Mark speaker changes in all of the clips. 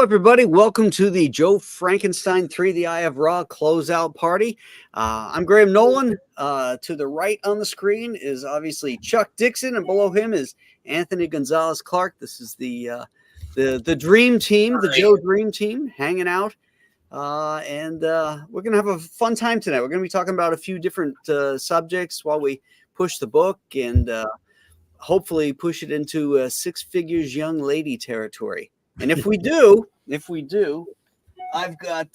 Speaker 1: everybody. Welcome to the Joe Frankenstein 3, the EYE of RA Closeout party. I'm Graham Nolan. To the right on the screen is obviously Chuck Dixon, and below him is Anthony Gonzalez Clark. This is the dream team, the Joe Dream Team, hanging out. And we're going to have a fun time tonight. We're going to be talking about a few different subjects while we push the book and hopefully push it into six figures young lady territory. And if we do, I've got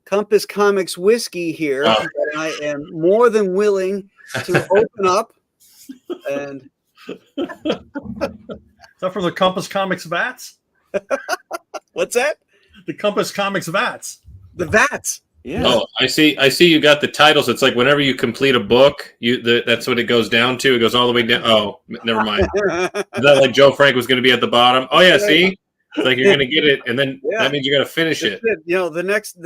Speaker 1: Compass Comics whiskey here. That I am more than willing to open up. And
Speaker 2: is that from the Compass Comics vats?
Speaker 1: What's that?
Speaker 2: The Compass Comics vats.
Speaker 1: The vats. Yeah.
Speaker 3: Oh, I see. You got the titles. It's like whenever you complete a book, that's what it goes down to. It goes all the way down. Oh, never mind. Is that like Joe Frank was going to be at the bottom? Oh yeah, see. It's like you're going to get it, and then that means you're going to finish it.
Speaker 1: You know, the next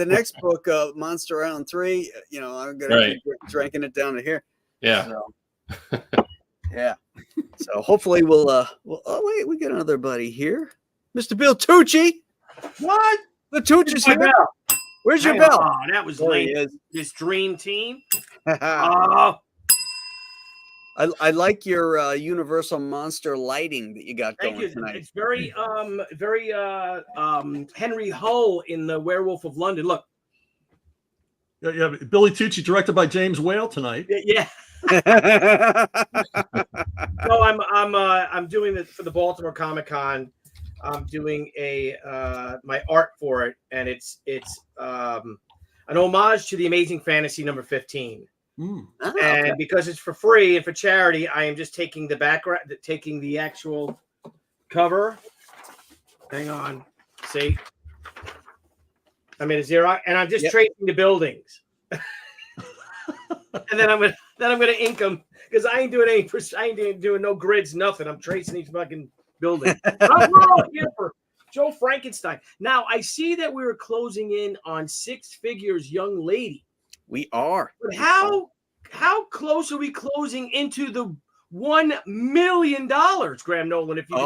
Speaker 1: book, Monster Island 3. You know, I'm going to keep drinking it down to here.
Speaker 3: Yeah.
Speaker 1: So, yeah. So hopefully we'll. Oh wait, we got another buddy here, Mr. Bill Tucci.
Speaker 2: What?
Speaker 1: The Tucci's here. Where's your bell?
Speaker 4: Oh, that was late. This dream team.
Speaker 1: I like your Universal Monster lighting that you got going tonight.
Speaker 4: It's very Henry Hull in the Werewolf of London. Look.
Speaker 2: Yeah, Billy Tucci, directed by James Whale tonight.
Speaker 4: Yeah. No, I'm doing this for the Baltimore Comic Con. I'm doing my art for it, and it's an homage to the Amazing Fantasy number 15. And because it's for free and for charity, I am just taking the background, taking the actual cover. Hang on, see, I made a Xerox, and I'm just tracing the buildings, and then I'm gonna ink them because I ain't doing no grids, nothing. I'm tracing each fucking building. I'm all here for Joe Frankenstein. Now I see that we were closing in on six figures, young lady.
Speaker 1: We are.
Speaker 4: But how close are we closing into the $1 million, Graham Nolan? If you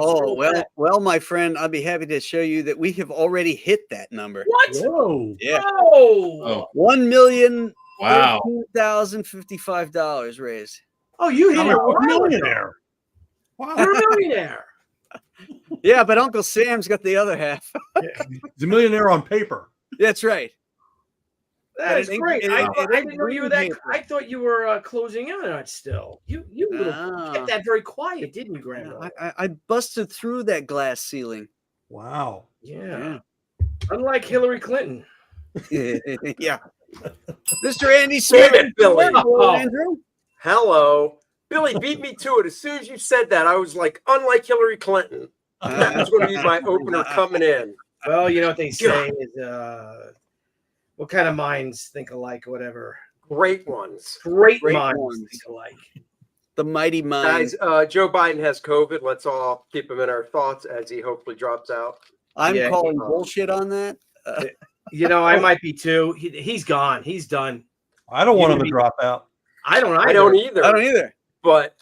Speaker 1: well, my friend, I'll be happy to show you that we have already hit that number.
Speaker 4: What?
Speaker 2: Whoa!
Speaker 1: Yeah.
Speaker 4: Oh.
Speaker 1: $1,055 raised.
Speaker 4: Oh, you hit it!
Speaker 2: A millionaire.
Speaker 4: Wow, you're a millionaire.
Speaker 1: Yeah, but Uncle Sam's got the other half.
Speaker 2: He's a millionaire on paper.
Speaker 1: That's right.
Speaker 4: That is great. I didn't know you were that. I thought you were closing in on it still. You kept that very quiet, didn't you, Graham?
Speaker 1: I busted through that glass ceiling.
Speaker 2: Wow.
Speaker 4: Yeah. Unlike Hillary Clinton.
Speaker 1: Yeah. Mr. Andy Smith.
Speaker 5: Billy.
Speaker 1: Hello, Andrew.
Speaker 5: Hello. Billy beat me to it. As soon as you said that, I was like, unlike Hillary Clinton. That was going to be my opener coming in.
Speaker 4: Well, you know what they say is what kind of minds think alike or whatever.
Speaker 5: Great ones.
Speaker 4: Great minds think alike.
Speaker 1: The mighty mind.
Speaker 5: Guys, Joe Biden has COVID. Let's all keep him in our thoughts as he hopefully drops out.
Speaker 1: I'm calling bullshit on that.
Speaker 4: You know, I might be too. He's gone. He's done.
Speaker 2: I don't want him to drop out.
Speaker 5: I don't either. But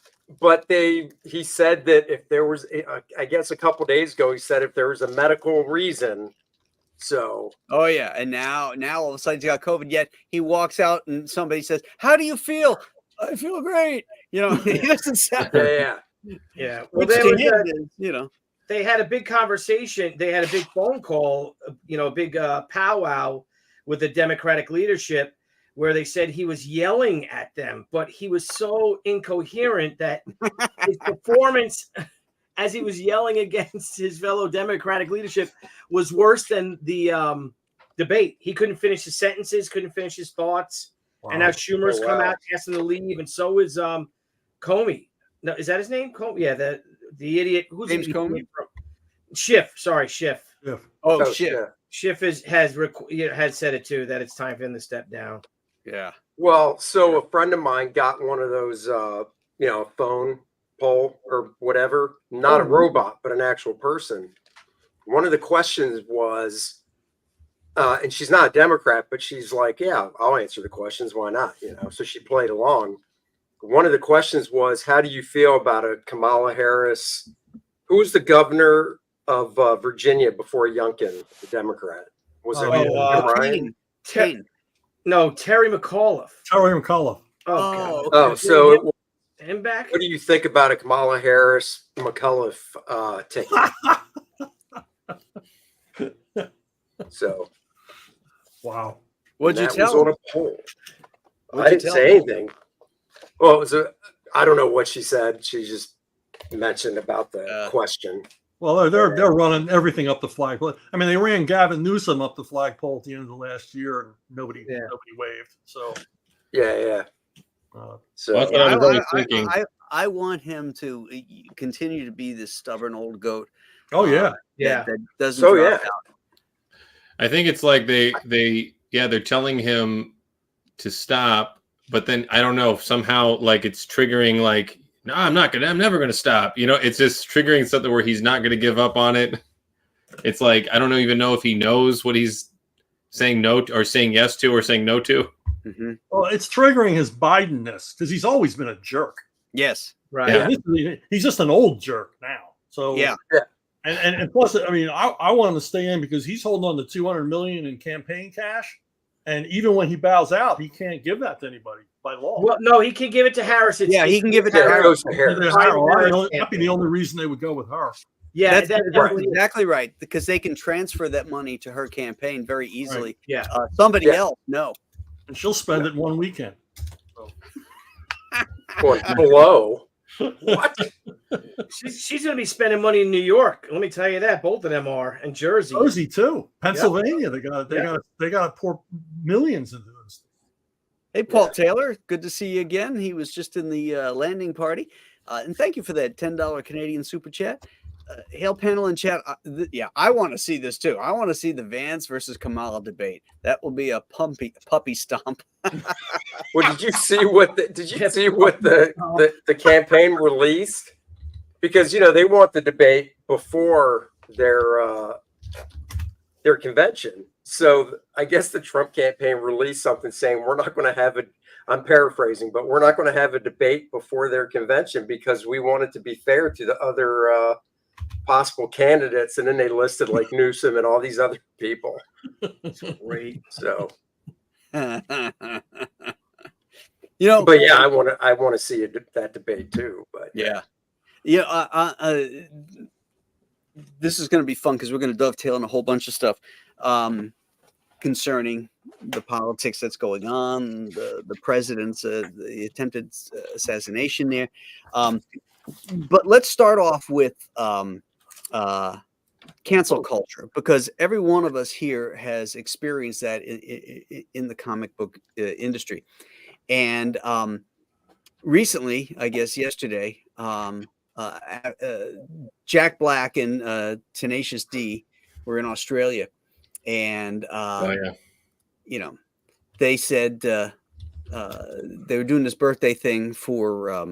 Speaker 5: he said that if there was, I guess a couple days ago, he said if there was a medical reason. So.
Speaker 1: Oh yeah, and now all of a sudden he got COVID. Yet he walks out and somebody says, "How do you feel?" I feel great. You know, he doesn't sound.
Speaker 4: Yeah.
Speaker 1: Well,
Speaker 4: they had a big conversation. They had a big phone call. You know, a big powwow with the Democratic leadership, where they said he was yelling at them, but he was so incoherent that his performance as he was yelling against his fellow Democratic leadership was worse than the debate. He couldn't finish his sentences, couldn't finish his thoughts. Wow. And now Schumer's come out asking to leave, and so is Comey. No, is that his name? Comey? Yeah, the idiot. Who's
Speaker 1: James Comey?
Speaker 4: Schiff. Sorry, Schiff.
Speaker 1: Oh, Schiff.
Speaker 4: Schiff has said it too, that it's time for him to step down.
Speaker 1: Yeah.
Speaker 5: Well, so a friend of mine got one of those, phone poll or whatever, not a robot, but an actual person. One of the questions was, and she's not a Democrat, but she's like, yeah, I'll answer the questions. Why not? You know, so she played along. One of the questions was, how do you feel about a Kamala Harris, who's the governor of Virginia before Youngkin, the Democrat? Was it Ryan?
Speaker 4: No, Terry McAuliffe.
Speaker 2: Terry McAuliffe.
Speaker 4: Oh,
Speaker 5: oh, so
Speaker 4: him back.
Speaker 5: What do you think about a Kamala Harris McAuliffe ticket? So,
Speaker 2: wow.
Speaker 1: What'd you
Speaker 5: that
Speaker 1: tell
Speaker 5: was
Speaker 1: him?
Speaker 5: on a poll.
Speaker 1: What'd
Speaker 5: I
Speaker 1: you
Speaker 5: didn't
Speaker 1: tell
Speaker 5: say
Speaker 1: him?
Speaker 5: anything. Well, it was I don't know what she said. She just mentioned about the question.
Speaker 2: Well, they're running everything up the flagpole. I mean, they ran Gavin Newsom up the flagpole at the end of the last year, and nobody waved. So
Speaker 5: yeah.
Speaker 3: So that's what I was always thinking.
Speaker 1: I want him to continue to be this stubborn old goat.
Speaker 2: Oh yeah,
Speaker 1: that doesn't drop out.
Speaker 3: I think it's like they're telling him to stop, but then I don't know, somehow like it's triggering like, no, I'm never gonna stop. You know, it's just triggering something where he's not gonna give up on it. It's like I don't even know if he knows what he's saying no to, or saying yes to, or saying no to.
Speaker 1: Mm-hmm.
Speaker 2: Well, it's triggering his Biden-ness because he's always been a jerk.
Speaker 1: Yes,
Speaker 4: right.
Speaker 2: Yeah. He's just an old jerk now. So
Speaker 1: yeah.
Speaker 2: And plus, I mean, I want him to stay in because he's holding on to $200 million in campaign cash, and even when he bows out, he can't give that to anybody by law.
Speaker 4: Well, no, he can give it to Harris.
Speaker 1: He can give it to Harris.
Speaker 2: That'd be the only reason they would go with her.
Speaker 4: Yeah,
Speaker 1: that's exactly right, because they can transfer that money to her campaign very easily.
Speaker 2: Right.
Speaker 4: Yeah,
Speaker 1: somebody else, no,
Speaker 2: and she'll spend it one weekend. So.
Speaker 5: Below. What?
Speaker 4: She's going to be spending money in New York. Let me tell you that. Both of them are, and Jersey.
Speaker 2: Jersey too. Pennsylvania. They got to pour millions into this.
Speaker 1: Hey, Paul Taylor, good to see you again. He was just in the landing party, and thank you for that $10 Canadian super chat. Hail panel and chat. I want to see this too. I want to see the Vance versus Kamala debate. That will be a puppy stomp.
Speaker 5: Well, did you see what the campaign released? Because they want the debate before their convention. So I guess the Trump campaign released something saying we're not going to have it. I'm paraphrasing, but we're not going to have a debate before their convention because we want it to be fair to the other possible candidates. And then they listed like Newsom and all these other people.
Speaker 4: Great.
Speaker 5: So.
Speaker 1: But
Speaker 5: yeah, I want to see that debate too. But
Speaker 1: this is going to be fun because we're going to dovetail in a whole bunch of stuff concerning the politics that's going on, the president's the attempted assassination there. But let's start off with cancel culture, because every one of us here has experienced that in the comic book industry. And recently, I guess yesterday, Jack Black and Tenacious D were in Australia, and they said they were doing this birthday thing for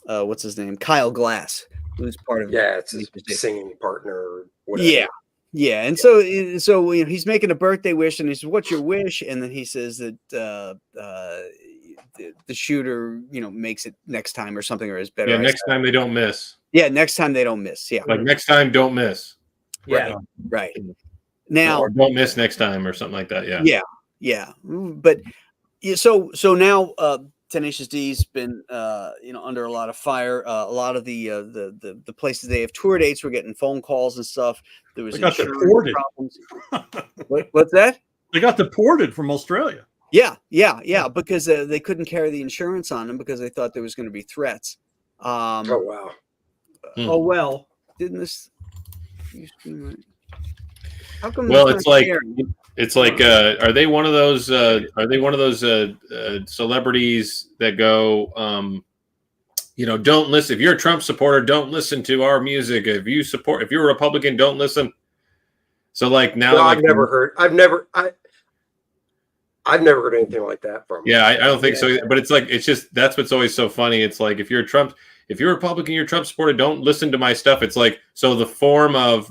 Speaker 1: what's his name, Kyle Glass, who's part of
Speaker 5: it's his singing partner or whatever.
Speaker 1: Yeah, and so he's making a birthday wish, and he says, "What's your wish?" And then he says that the shooter, makes it next time or something, or is better.
Speaker 3: Yeah, next time they don't miss.
Speaker 1: Yeah, next time they don't miss. Yeah,
Speaker 3: like next time don't miss.
Speaker 1: Yeah, right. Now,
Speaker 3: or don't miss next time or something like that.
Speaker 1: Yeah. But so now Tenacious D's been under a lot of fire. A lot of the places they have tour dates were getting phone calls and stuff. There was
Speaker 2: deported.
Speaker 1: Problems. What's that?
Speaker 2: They got deported from Australia.
Speaker 1: Yeah, because they couldn't carry the insurance on them because they thought there was going to be threats.
Speaker 5: Oh wow.
Speaker 4: Oh well.
Speaker 1: Didn't this? How come?
Speaker 3: Well, it's like are they one of those? Celebrities that go? Don't listen. If you're a Trump supporter, don't listen to our music. If you're a Republican, don't listen. So like now,
Speaker 5: I've never heard anything like that from.
Speaker 3: Yeah, I don't think so. But it's just that's what's always so funny. It's like if you're a Republican, you're a Trump supporter, don't listen to my stuff. It's like so the form of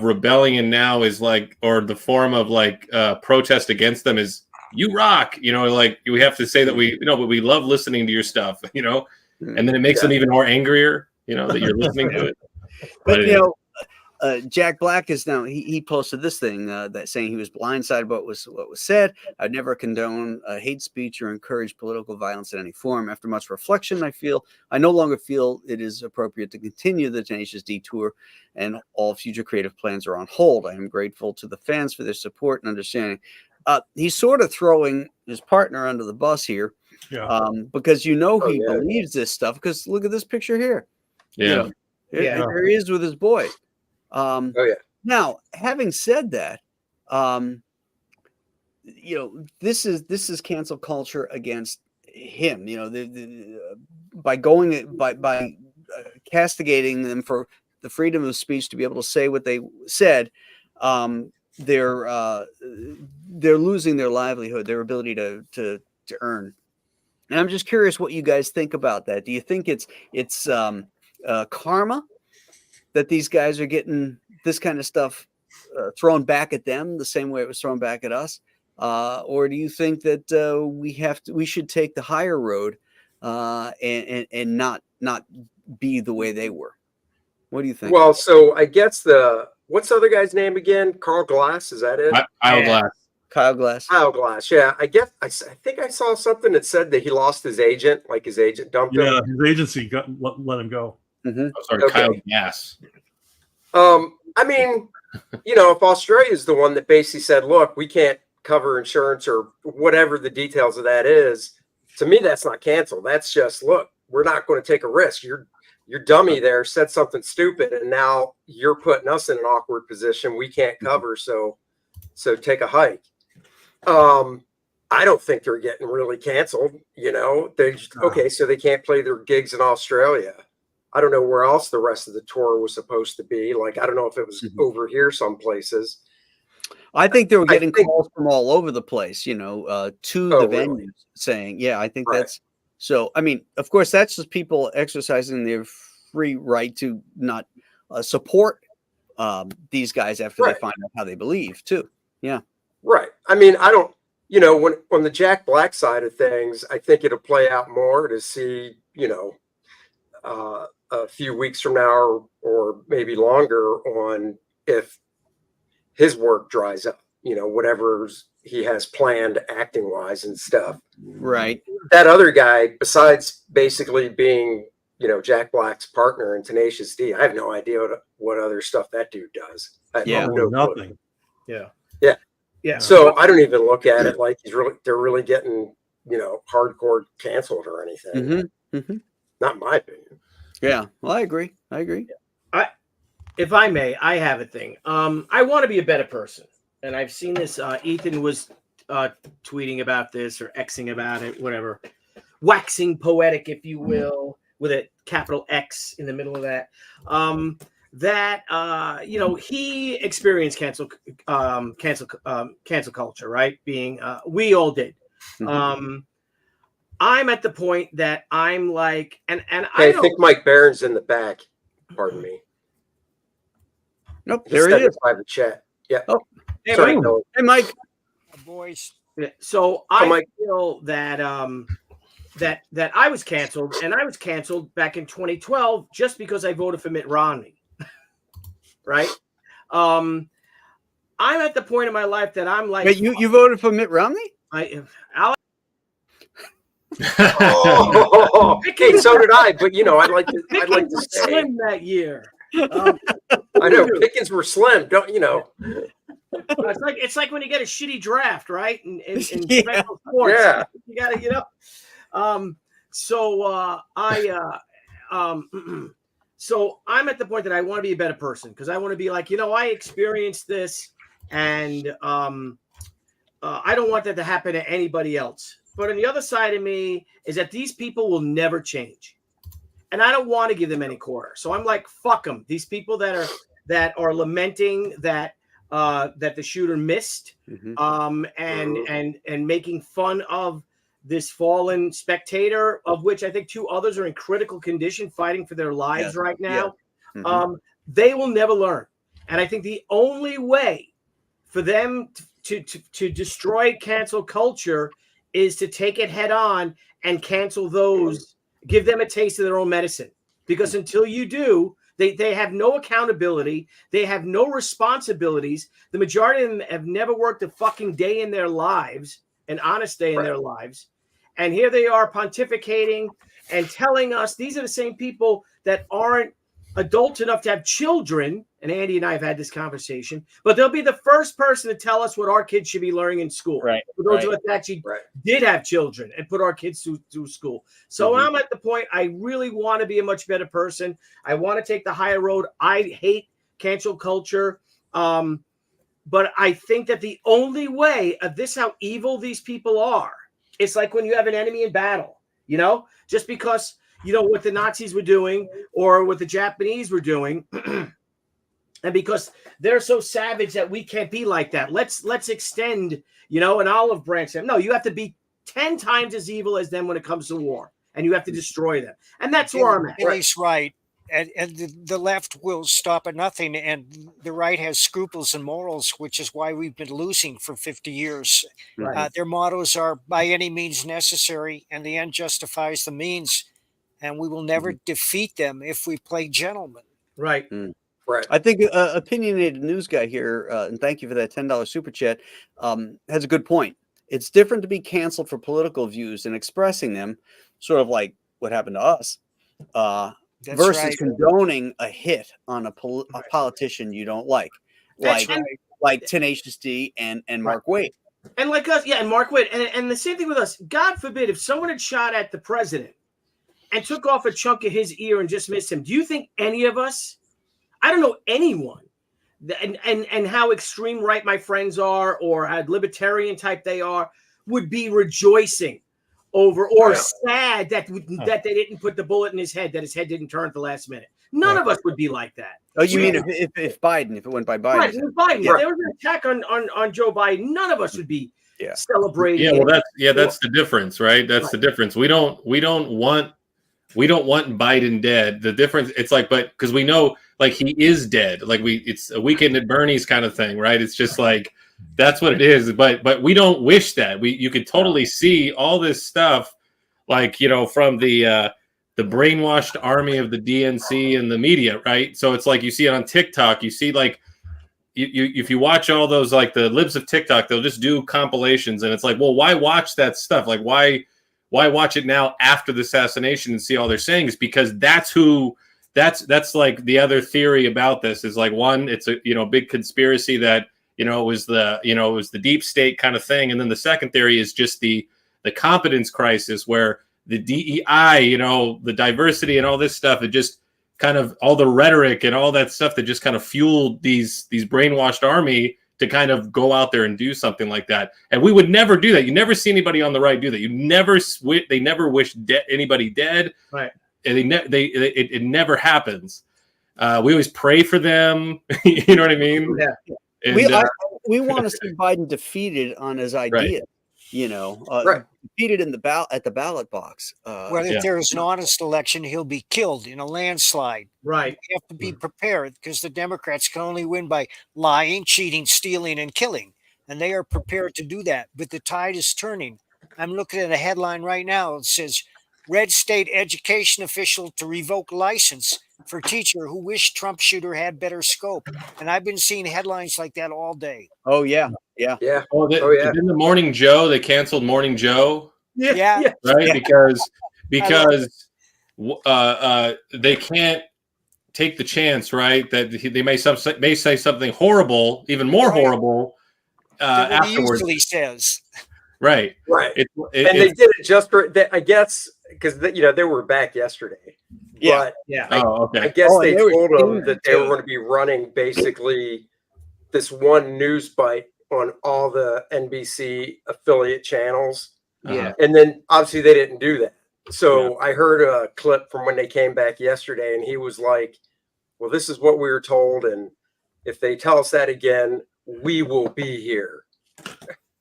Speaker 3: rebellion now is like, or the form of protest against them is you rock. We have to say that but we love listening to your stuff. And then it makes them even more angrier. That you're listening to it.
Speaker 1: But Jack Black is now he posted this thing that saying he was blindsided by what was said. I'd never condone hate speech or encourage political violence in any form. After much reflection, I no longer feel it is appropriate to continue the Tenacious D tour, and all future creative plans are on hold. I am grateful to the fans for their support and understanding. He's sort of throwing his partner under the bus here, because he believes this stuff. Because look at this picture here.
Speaker 3: Yeah.
Speaker 1: There he is with his boy. Now, having said that, this is cancel culture against him. By castigating them for the freedom of speech to be able to say what they said, they're losing their livelihood, their ability to earn. And I'm just curious what you guys think about that. Do you think it's karma that these guys are getting this kind of stuff thrown back at them the same way it was thrown back at us, or do you think that we should take the higher road and not be the way they were? What do you think?
Speaker 5: Well, so I guess what's the other guy's name again? Kyle Glass, is that it?
Speaker 1: Kyle Glass.
Speaker 5: Kyle Glass. Yeah, I think I saw something that said that he lost his agent, like his agent dumped him.
Speaker 2: Yeah, his agency let him go.
Speaker 3: Mm-hmm. Oh, sorry, okay. Kyle Glass.
Speaker 5: I mean, if Australia is the one that basically said, look, we can't cover insurance or whatever the details of that is, to me, that's not canceled. That's just, look, we're not going to take a risk. Your dummy there said something stupid, and now you're putting us in an awkward position. We can't cover, so take a hike. I don't think they're getting really canceled. So they can't play their gigs in Australia. I don't know where else the rest of the tour was supposed to be. Like, I don't know if it was over here some places.
Speaker 1: I think they were getting calls from all over the place, to the venues saying, I think that's so. I mean, of course, that's just people exercising their free right to not support these guys after they find out how they believe too. Yeah. Right.
Speaker 5: I mean, I don't, when on the Jack Black side of things, I think it'll play out more to see, a few weeks from now or maybe longer on if his work dries up, whatever he has planned acting wise and stuff.
Speaker 1: Right.
Speaker 5: That other guy, besides basically being, Jack Black's partner in Tenacious D, I have no idea what other stuff that dude does.
Speaker 2: Nothing.
Speaker 5: Yeah. So I don't even look at it like they're really getting, hardcore canceled or anything.
Speaker 1: Mm-hmm. Mm-hmm.
Speaker 5: Not in my opinion.
Speaker 1: Yeah. Well, I agree.
Speaker 4: If I may, I have a thing. I want to be a better person. And I've seen this. Ethan was tweeting about this or Xing about it, whatever. Waxing poetic, if you will, with a capital X in the middle of that. He experienced cancel culture, right? Being we all did.
Speaker 1: Mm-hmm.
Speaker 5: I'm at the point that I'm like, and I think Mike Barron's in the back. Pardon me.
Speaker 1: Nope, there he is.
Speaker 5: By the chat. Yeah.
Speaker 1: Oh,
Speaker 5: hey, sorry,
Speaker 1: Mike.
Speaker 5: no.
Speaker 1: Hey, Mike.
Speaker 4: Voice. Yeah. So I feel that that I was canceled, and I was canceled back in 2012 just because I voted for Mitt Romney. Right. I'm at the point in my life that I'm like,
Speaker 1: wait, you voted for Mitt Romney?
Speaker 5: Okay, so did I. But I'd like to say
Speaker 4: slim that year.
Speaker 5: I know Pickens were slim. Don't you know?
Speaker 4: It's like when you get a shitty draft, right? In
Speaker 1: Yeah.
Speaker 4: special sports,
Speaker 5: Yeah.
Speaker 4: you gotta, So I'm at the point that I want to be a better person because I want to be like, I experienced this, and I don't want that to happen to anybody else. But on the other side of me is that these people will never change, and I don't want to give them any quarter. So I'm like, fuck them. These people that are lamenting that the shooter missed, and making fun of this fallen spectator, of which I think two others are in critical condition, fighting for their lives right now.
Speaker 1: Yeah. Mm-hmm.
Speaker 4: They will never learn, and I think the only way for them to destroy cancel culture is to take it head on and cancel those, give them a taste of their own medicine. Because until you do, They have no accountability. They have no responsibilities. The majority of them have never worked a fucking day in their lives, an honest day in their lives. And here they are pontificating and telling us these are the same people that aren't adults enough to have children. And Andy and I have had this conversation, but they'll be the first person to tell us what our kids should be learning in school.
Speaker 1: Right.
Speaker 4: For those of us that actually did have children and put our kids through school. So I'm at the point, I really want to be a much better person. I want to take the higher road. I hate cancel culture. But I think that the only way of this, how evil these people are, it's like when you have an enemy in battle, you know, just because, you know, what the Nazis were doing or what the Japanese were doing. And because they're so savage that we can't be like that. Let's extend, you know, an olive branch. No, you have to be 10 times as evil as them when it comes to war. And you have to destroy them. And that's where I'm at.
Speaker 6: Billy's right. And the left will stop at nothing. And the right has scruples and morals, which is why we've been losing for 50 years.
Speaker 4: Right.
Speaker 6: Their mottos are by any means necessary, and the end justifies the means. And we will never defeat them if we play gentlemen.
Speaker 4: Right.
Speaker 5: Right.
Speaker 1: I think opinionated news guy here, and thank you for that $10 super chat, has a good point. It's different to be canceled for political views and expressing them, sort of like what happened to us, versus condoning a hit on a politician you don't like, like Tenacious D and Mark Waid.
Speaker 4: And like us, and Mark Waid. And the same thing with us. God forbid, if someone had shot at the president and took off a chunk of his ear and just missed him, do you think any of us, I don't know anyone, and how extreme right my friends are or how libertarian type they are, would be rejoicing over or sad that they didn't put the bullet in his head, that his head didn't turn at the last minute. None of us would be like that.
Speaker 1: Oh, you mean if Biden, if it went by Biden?
Speaker 4: Right, if there was an attack on Joe Biden, none of us would be celebrating.
Speaker 3: Yeah, well, that's the difference, right? That's the difference. We don't want Biden dead. The difference, it's like, but because we know, like, he is dead. Like, it's a Weekend at Bernie's kind of thing, right? It's just like, that's what it is. But we don't wish that. You could totally see all this stuff, like, you know, from the brainwashed army of the DNC and the media, right? So it's like, you see it on TikTok. You see, like, if you watch all those, like, the libs of TikTok, they'll just do compilations, and it's like, well, why watch that stuff? Like, why watch it now after the assassination and see all they're saying? Is because that's like the other theory about this is, like, one, it's a, you know, big conspiracy that, you know, it was the deep state kind of thing. And then the second theory is just the competence crisis, where the DEI, you know, the diversity and all this stuff, it just kind of, all the rhetoric and all that stuff that just kind of fueled these brainwashed army to kind of go out there and do something like that. And we would never do that. You never see anybody on the right do that. They never wish anybody dead.
Speaker 4: Right.
Speaker 3: And it never happens. We always pray for them. You know what I mean?
Speaker 4: Yeah.
Speaker 3: And,
Speaker 1: we want to see Biden defeated on his idea. You know, defeated in at the ballot box.
Speaker 6: Well, if there is an honest election, he'll be killed in a landslide.
Speaker 4: Right.
Speaker 6: You have to be prepared, because the Democrats can only win by lying, cheating, stealing, and killing. And they are prepared to do that. But the tide is turning. I'm looking at a headline right now. It says, Red State education official to revoke license for teacher who wished Trump shooter had better scope. And I've been seeing headlines like that all day.
Speaker 1: Oh, yeah. Yeah.
Speaker 5: Yeah.
Speaker 3: In the Morning Joe, they canceled Morning Joe.
Speaker 6: Yeah.
Speaker 3: Right. Because they can't take the chance, right, that they may say something horrible, even more horrible afterwards.
Speaker 6: He usually says.
Speaker 5: Right.
Speaker 3: And
Speaker 5: they did it just for, I guess, because they were back yesterday.
Speaker 1: Yeah.
Speaker 5: But
Speaker 3: okay.
Speaker 5: I guess they told them that they were going to be running basically this one news bite on all the NBC affiliate channels.
Speaker 4: Yeah.
Speaker 5: And then obviously they didn't do that. So I heard a clip from when they came back yesterday, and he was like, well, this is what we were told. And if they tell us that again, we will be here.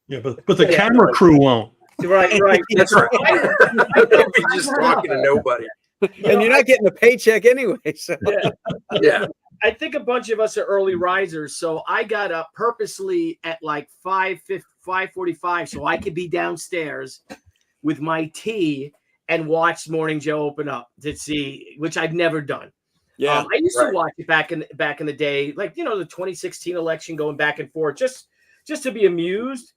Speaker 2: Yeah, but the camera crew won't.
Speaker 4: Right.
Speaker 5: That's right. They'll be just talking to nobody.
Speaker 1: And you're not getting a paycheck anyway. So.
Speaker 5: Yeah.
Speaker 4: I think a bunch of us are early risers, so I got up purposely at like 5:45 so I could be downstairs with my tea and watch Morning Joe open up to see, which I've never done.
Speaker 1: Yeah,
Speaker 4: I used to watch it back in the day, like the 2016 election, going back and forth, just to be amused,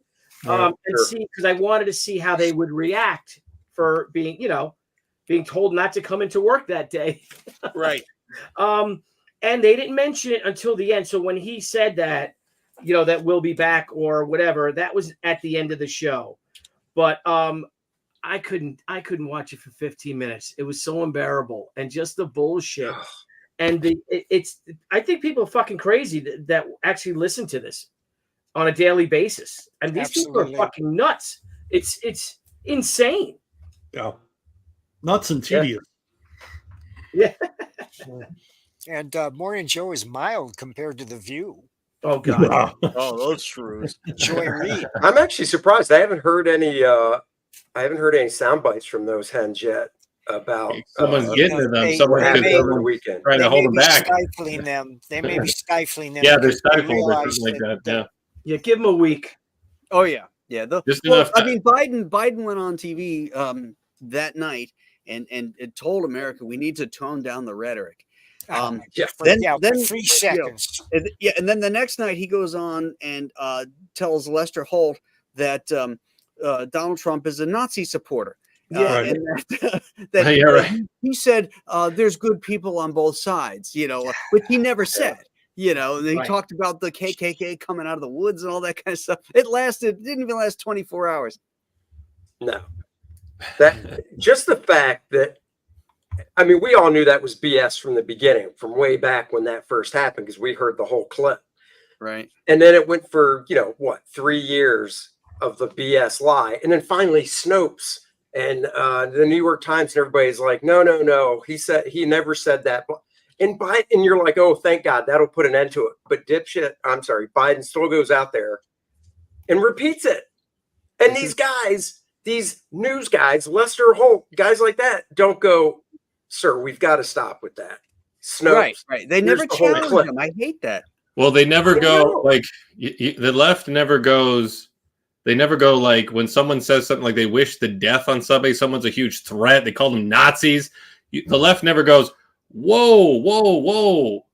Speaker 4: and see, because I wanted to see how they would react for being told not to come into work that day.
Speaker 1: right.
Speaker 4: And they didn't mention it until the end. So when he said that, that we'll be back or whatever, that was at the end of the show. But I couldn't watch it for 15 minutes. It was so unbearable, and just the bullshit. And I think people are fucking crazy that actually listen to this on a daily basis. And these people are fucking nuts. It's insane.
Speaker 2: Yeah. Nuts and tedious.
Speaker 4: Yeah.
Speaker 6: And Morning Joe is mild compared to The View.
Speaker 4: Oh God.
Speaker 1: Oh, those shrews.
Speaker 6: Joy Reid.
Speaker 5: I'm actually surprised. I haven't heard any sound bites from those hens yet about
Speaker 3: Someone's getting to them. Someone
Speaker 5: happened
Speaker 3: could
Speaker 5: over the weekend.
Speaker 3: trying to hold them back.
Speaker 6: Stifling them. They may be stifling them.
Speaker 3: Yeah, they're
Speaker 6: because they
Speaker 3: stifled or
Speaker 6: realize
Speaker 3: something like that. Yeah.
Speaker 4: Yeah, give them a week.
Speaker 1: Oh yeah, yeah.
Speaker 3: Just enough
Speaker 1: I
Speaker 3: time.
Speaker 1: mean, Biden went on TV that night and it told America we need to tone down the rhetoric.
Speaker 6: for 3 seconds.
Speaker 1: And then the next night he goes on and tells Lester Holt that Donald Trump is a Nazi supporter. And that he said there's good people on both sides, which he never said. He talked about the KKK coming out of the woods and all that kind of stuff. It didn't even last 24 hours.
Speaker 5: No, that just the fact that, I mean, we all knew that was BS from the beginning, from way back when that first happened, because we heard the whole clip.
Speaker 1: Right.
Speaker 5: And then it went for, 3 years of the BS lie. And then finally Snopes and the New York Times and everybody's like, no. He never said that. And you're like, oh, thank God, that'll put an end to it. But Biden still goes out there and repeats it. And these guys, these news guys, Lester Holt, guys like that, don't go, sir, we've got to stop with that. Snopes.
Speaker 1: Right. They never challenge him. I hate that.
Speaker 3: Well, they never go like the left never goes. They never go like when someone says something like they wish the death on somebody, someone's a huge threat. They call them Nazis. The left never goes, whoa.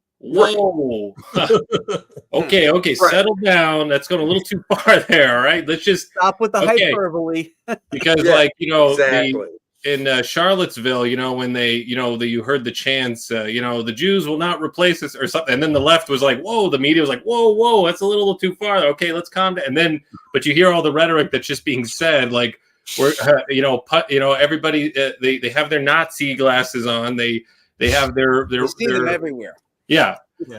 Speaker 3: Okay, right. Settle down. That's going a little too far there. All right, let's just
Speaker 1: stop with the hyperbole.
Speaker 3: Because, exactly. In Charlottesville, when you heard the chants, the Jews will not replace us or something, and then the left was like, whoa. The media was like, whoa, that's a little too far. Okay, let's calm down. And then, but you hear all the rhetoric that's just being said, like we're, everybody, they have their Nazi glasses on. They have their
Speaker 1: see them everywhere.
Speaker 3: Yeah.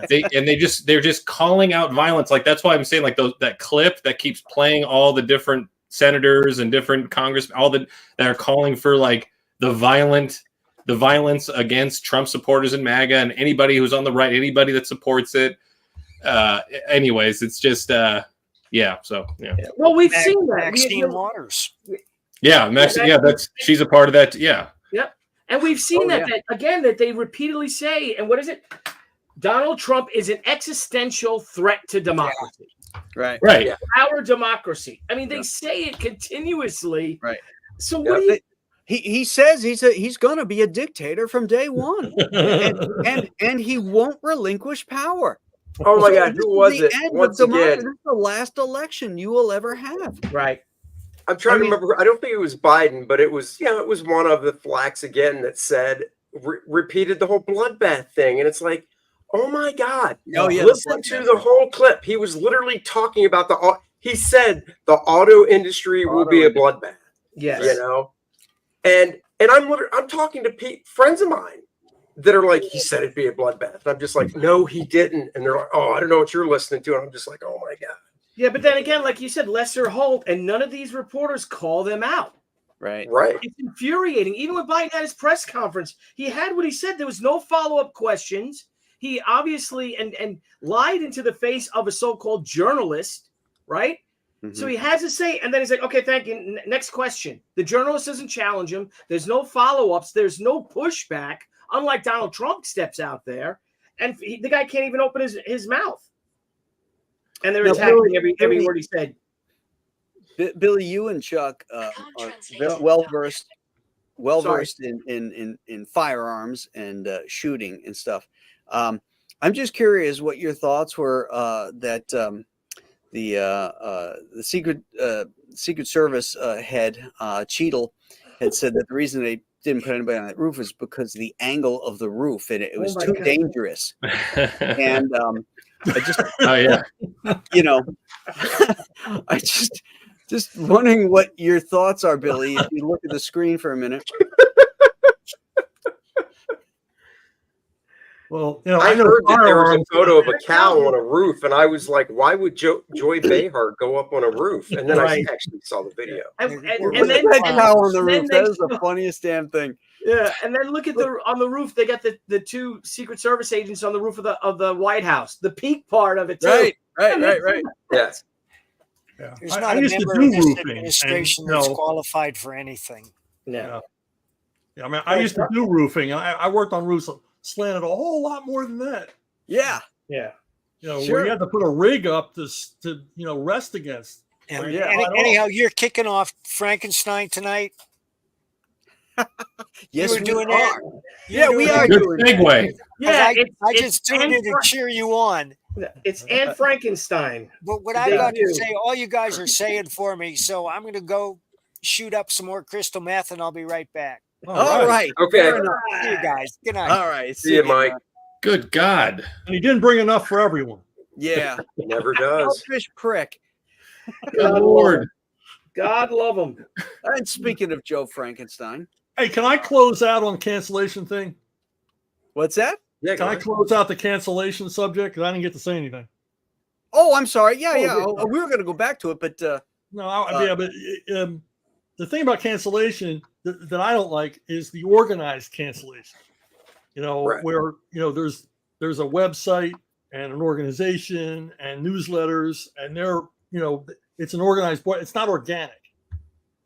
Speaker 3: They're just calling out violence. Like that's why I'm saying like that clip that keeps playing, all the different senators and different congressmen, all that are calling for like the violence against Trump supporters and MAGA and anybody who's on the right, anybody that supports it. Anyways, it's just So yeah.
Speaker 4: Well, we've seen that.
Speaker 6: Maxine Waters.
Speaker 3: Yeah, Maxine. Yeah, she's a part of that. Yeah.
Speaker 4: Yep. And we've seen that they repeatedly say, and what is it? Donald Trump is an existential threat to democracy.
Speaker 1: Right.
Speaker 3: Yeah.
Speaker 4: Our democracy. I mean, they say it continuously.
Speaker 1: Right.
Speaker 4: So what do you?
Speaker 1: He says he's going to be a dictator from day one, and he won't relinquish power.
Speaker 5: Oh my God, who was it?
Speaker 1: Once again, this is the last election you will ever have.
Speaker 4: Right.
Speaker 5: I'm trying to remember. I don't think it was Biden, but it was it was one of the flacks again that said repeated the whole bloodbath thing, and it's like, oh my God! Listen to the whole clip. He was literally talking about he said the auto industry will be a bloodbath.
Speaker 4: Yes,
Speaker 5: and I'm talking to friends of mine that are like, he said it'd be a bloodbath. And I'm just like, no, he didn't. And they're like, oh, I don't know what you're listening to. And I'm just like, oh my God.
Speaker 4: Yeah, but then again, like you said, Lester Holt, and none of these reporters call them out.
Speaker 1: Right.
Speaker 4: It's infuriating. Even when Biden had his press conference, he had what he said. There was no follow-up questions. He obviously and lied into the face of a so-called journalist, right? Mm-hmm. So he has to say, and then he's like, okay, thank you. Next question. The journalist doesn't challenge him. There's no follow-ups. There's no pushback. Unlike Donald Trump steps out there, and the guy can't even open his mouth. And they're attacking every word he said.
Speaker 1: Billy, you and Chuck are well versed in firearms and shooting and stuff. I'm just curious what your thoughts were that the Secret Service head Cheadle had said that the reason they didn't put anybody on that roof is because of the angle of the roof, and it was
Speaker 4: my
Speaker 1: too
Speaker 4: God.
Speaker 1: dangerous. And I just,
Speaker 3: Oh yeah.
Speaker 1: you know, I just wondering what your thoughts are, Billy. If you look at the screen for a minute.
Speaker 2: Well, you know,
Speaker 5: I
Speaker 2: know
Speaker 5: heard that there was a
Speaker 2: firearms-
Speaker 5: photo of a cow on a roof, and I was like, why would Joy Behar go up on a roof? And then
Speaker 4: Right.
Speaker 5: I actually saw the video.
Speaker 4: And
Speaker 1: Look
Speaker 4: then
Speaker 1: at that cow on the
Speaker 4: and then
Speaker 1: roof.
Speaker 4: they
Speaker 1: That is the
Speaker 4: show-
Speaker 1: funniest damn thing.
Speaker 4: Yeah, and then look at on the roof. They got the two Secret Service agents on the roof of the White House. The peak part of it too.
Speaker 1: Right.
Speaker 5: Yes.
Speaker 2: Yeah.
Speaker 6: There's
Speaker 2: I
Speaker 6: not a
Speaker 2: used to
Speaker 6: member
Speaker 2: do
Speaker 6: of this
Speaker 2: roofing,
Speaker 6: administration
Speaker 2: and, you
Speaker 6: that's
Speaker 2: know,
Speaker 6: qualified for anything.
Speaker 4: Yeah.
Speaker 2: Yeah, I mean, I used to do roofing. I worked on roofs slanted a whole lot more than that.
Speaker 1: Yeah.
Speaker 4: Yeah.
Speaker 2: You know,
Speaker 1: Sure.
Speaker 2: where you had to put a rig up to rest against.
Speaker 6: And
Speaker 1: yeah.
Speaker 6: anyhow, you're kicking off Frankenstein tonight.
Speaker 1: Yes,
Speaker 6: were
Speaker 1: we
Speaker 6: doing
Speaker 1: are.
Speaker 6: that?
Speaker 1: Yeah, we are
Speaker 3: Good
Speaker 1: doing that.
Speaker 3: segue.
Speaker 4: Yeah.
Speaker 6: I just tuned in to cheer you on.
Speaker 4: It's Anne Frankenstein.
Speaker 6: But what
Speaker 4: They
Speaker 6: I got
Speaker 4: do.
Speaker 6: to say, all you guys are saying for me, so I'm going to go shoot up some more crystal meth, and I'll be right back.
Speaker 1: All right.
Speaker 5: Okay.
Speaker 1: Fair enough.
Speaker 6: See you guys. Good night.
Speaker 1: All right.
Speaker 5: See you, Mike.
Speaker 3: Good God.
Speaker 2: And he didn't bring enough for everyone.
Speaker 1: Yeah.
Speaker 5: He never does.
Speaker 1: Selfish prick.
Speaker 3: Good Lord.
Speaker 4: God love him.
Speaker 1: And speaking of Joe Frankenstein,
Speaker 2: Hey, can I close out on cancellation thing?
Speaker 1: what's that?
Speaker 5: Yeah,
Speaker 2: Can I close out the cancellation subject? Because I didn't get to say anything.
Speaker 1: Oh, I'm sorry. Yeah.
Speaker 4: yeah.
Speaker 1: We were going to go back to it, but
Speaker 2: No, the thing about cancellation that I don't like is the organized cancellation. You know,
Speaker 5: Right.
Speaker 2: where there's a website and an organization and newsletters, and they're it's an organized. It's not organic.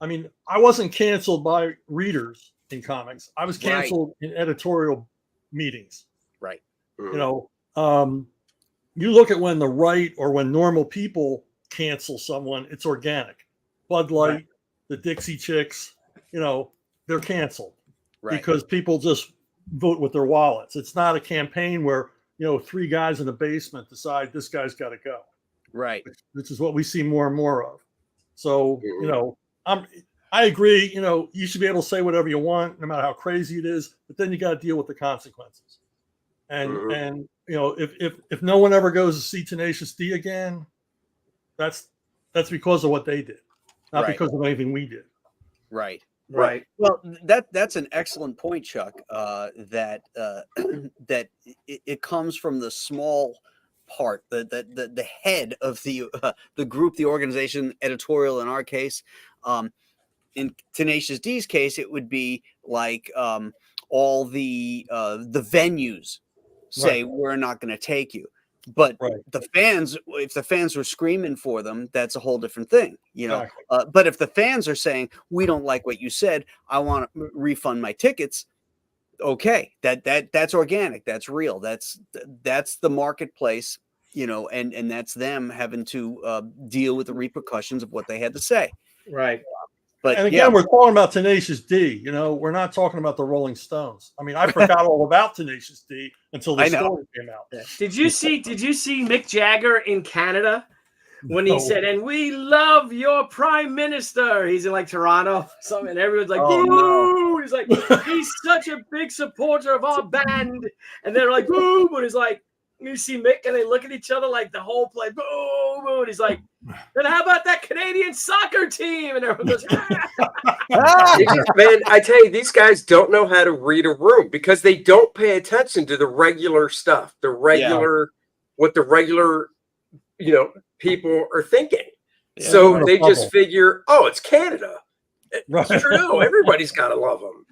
Speaker 2: I mean, I wasn't canceled by readers in comics. I was canceled in editorial meetings.
Speaker 1: right.
Speaker 5: Mhm.
Speaker 2: You know, you look at when the right or when normal people cancel someone, it's organic. Bud Light,
Speaker 4: Right.
Speaker 2: the Dixie Chicks, they're canceled
Speaker 1: Right.
Speaker 2: because people just vote with their wallets. It's not a campaign where, three guys in the basement decide this guy's got to go,
Speaker 1: Right.
Speaker 2: which is what we see more and more of. So,
Speaker 5: Mhm.
Speaker 2: I agree, you should be able to say whatever you want, no matter how crazy it is, but then you got to deal with the consequences. And,
Speaker 5: Mhm.
Speaker 2: and, if no one ever goes to see Tenacious D again, that's because of what they did, not
Speaker 1: Right.
Speaker 2: because of anything we did.
Speaker 1: Right.
Speaker 4: Right.
Speaker 1: Well, that's an excellent point, Chuck. That that it comes from the small part, the head of the group, the organization, editorial in our case. In Tenacious D's case, it would be like all the venues say we're not going to take you, but
Speaker 2: Right.
Speaker 1: the fans, if the fans were screaming for them, that's a whole different thing,
Speaker 2: Exactly.
Speaker 1: But if the fans are saying we don't like what you said, I want to refund my tickets, okay, that's organic, that's real, that's the marketplace, and that's them having to deal with the repercussions of what they had to say.
Speaker 4: Right.
Speaker 1: But
Speaker 2: And again, we're talking about Tenacious D. We're not talking about the Rolling Stones. I mean, I forgot all about Tenacious D until the
Speaker 1: I know.
Speaker 2: story came out.
Speaker 4: Did you see Mick Jagger in Canada when he
Speaker 2: No.
Speaker 4: said, "And we love your prime minister"? He's in like Toronto, something, and everyone's like,
Speaker 1: Oh,
Speaker 4: "Boo!" He's like, "He's such a big supporter of our band," and they're like, "Boo!" But he's like, you see Mick, and they look at each other like the whole play, "Boo!" Boo! And he's like, "Then how about that Canadian soccer team?" And everyone goes,
Speaker 5: Man, I tell you, these guys don't know how to read a room because they don't pay attention to the regular stuff, what the regular, people are thinking.
Speaker 1: Yeah.
Speaker 5: So
Speaker 2: They're in a
Speaker 5: they just
Speaker 2: bubble.
Speaker 5: figure, oh, it's Canada.
Speaker 2: Right.
Speaker 5: It's true. Everybody's got to love them.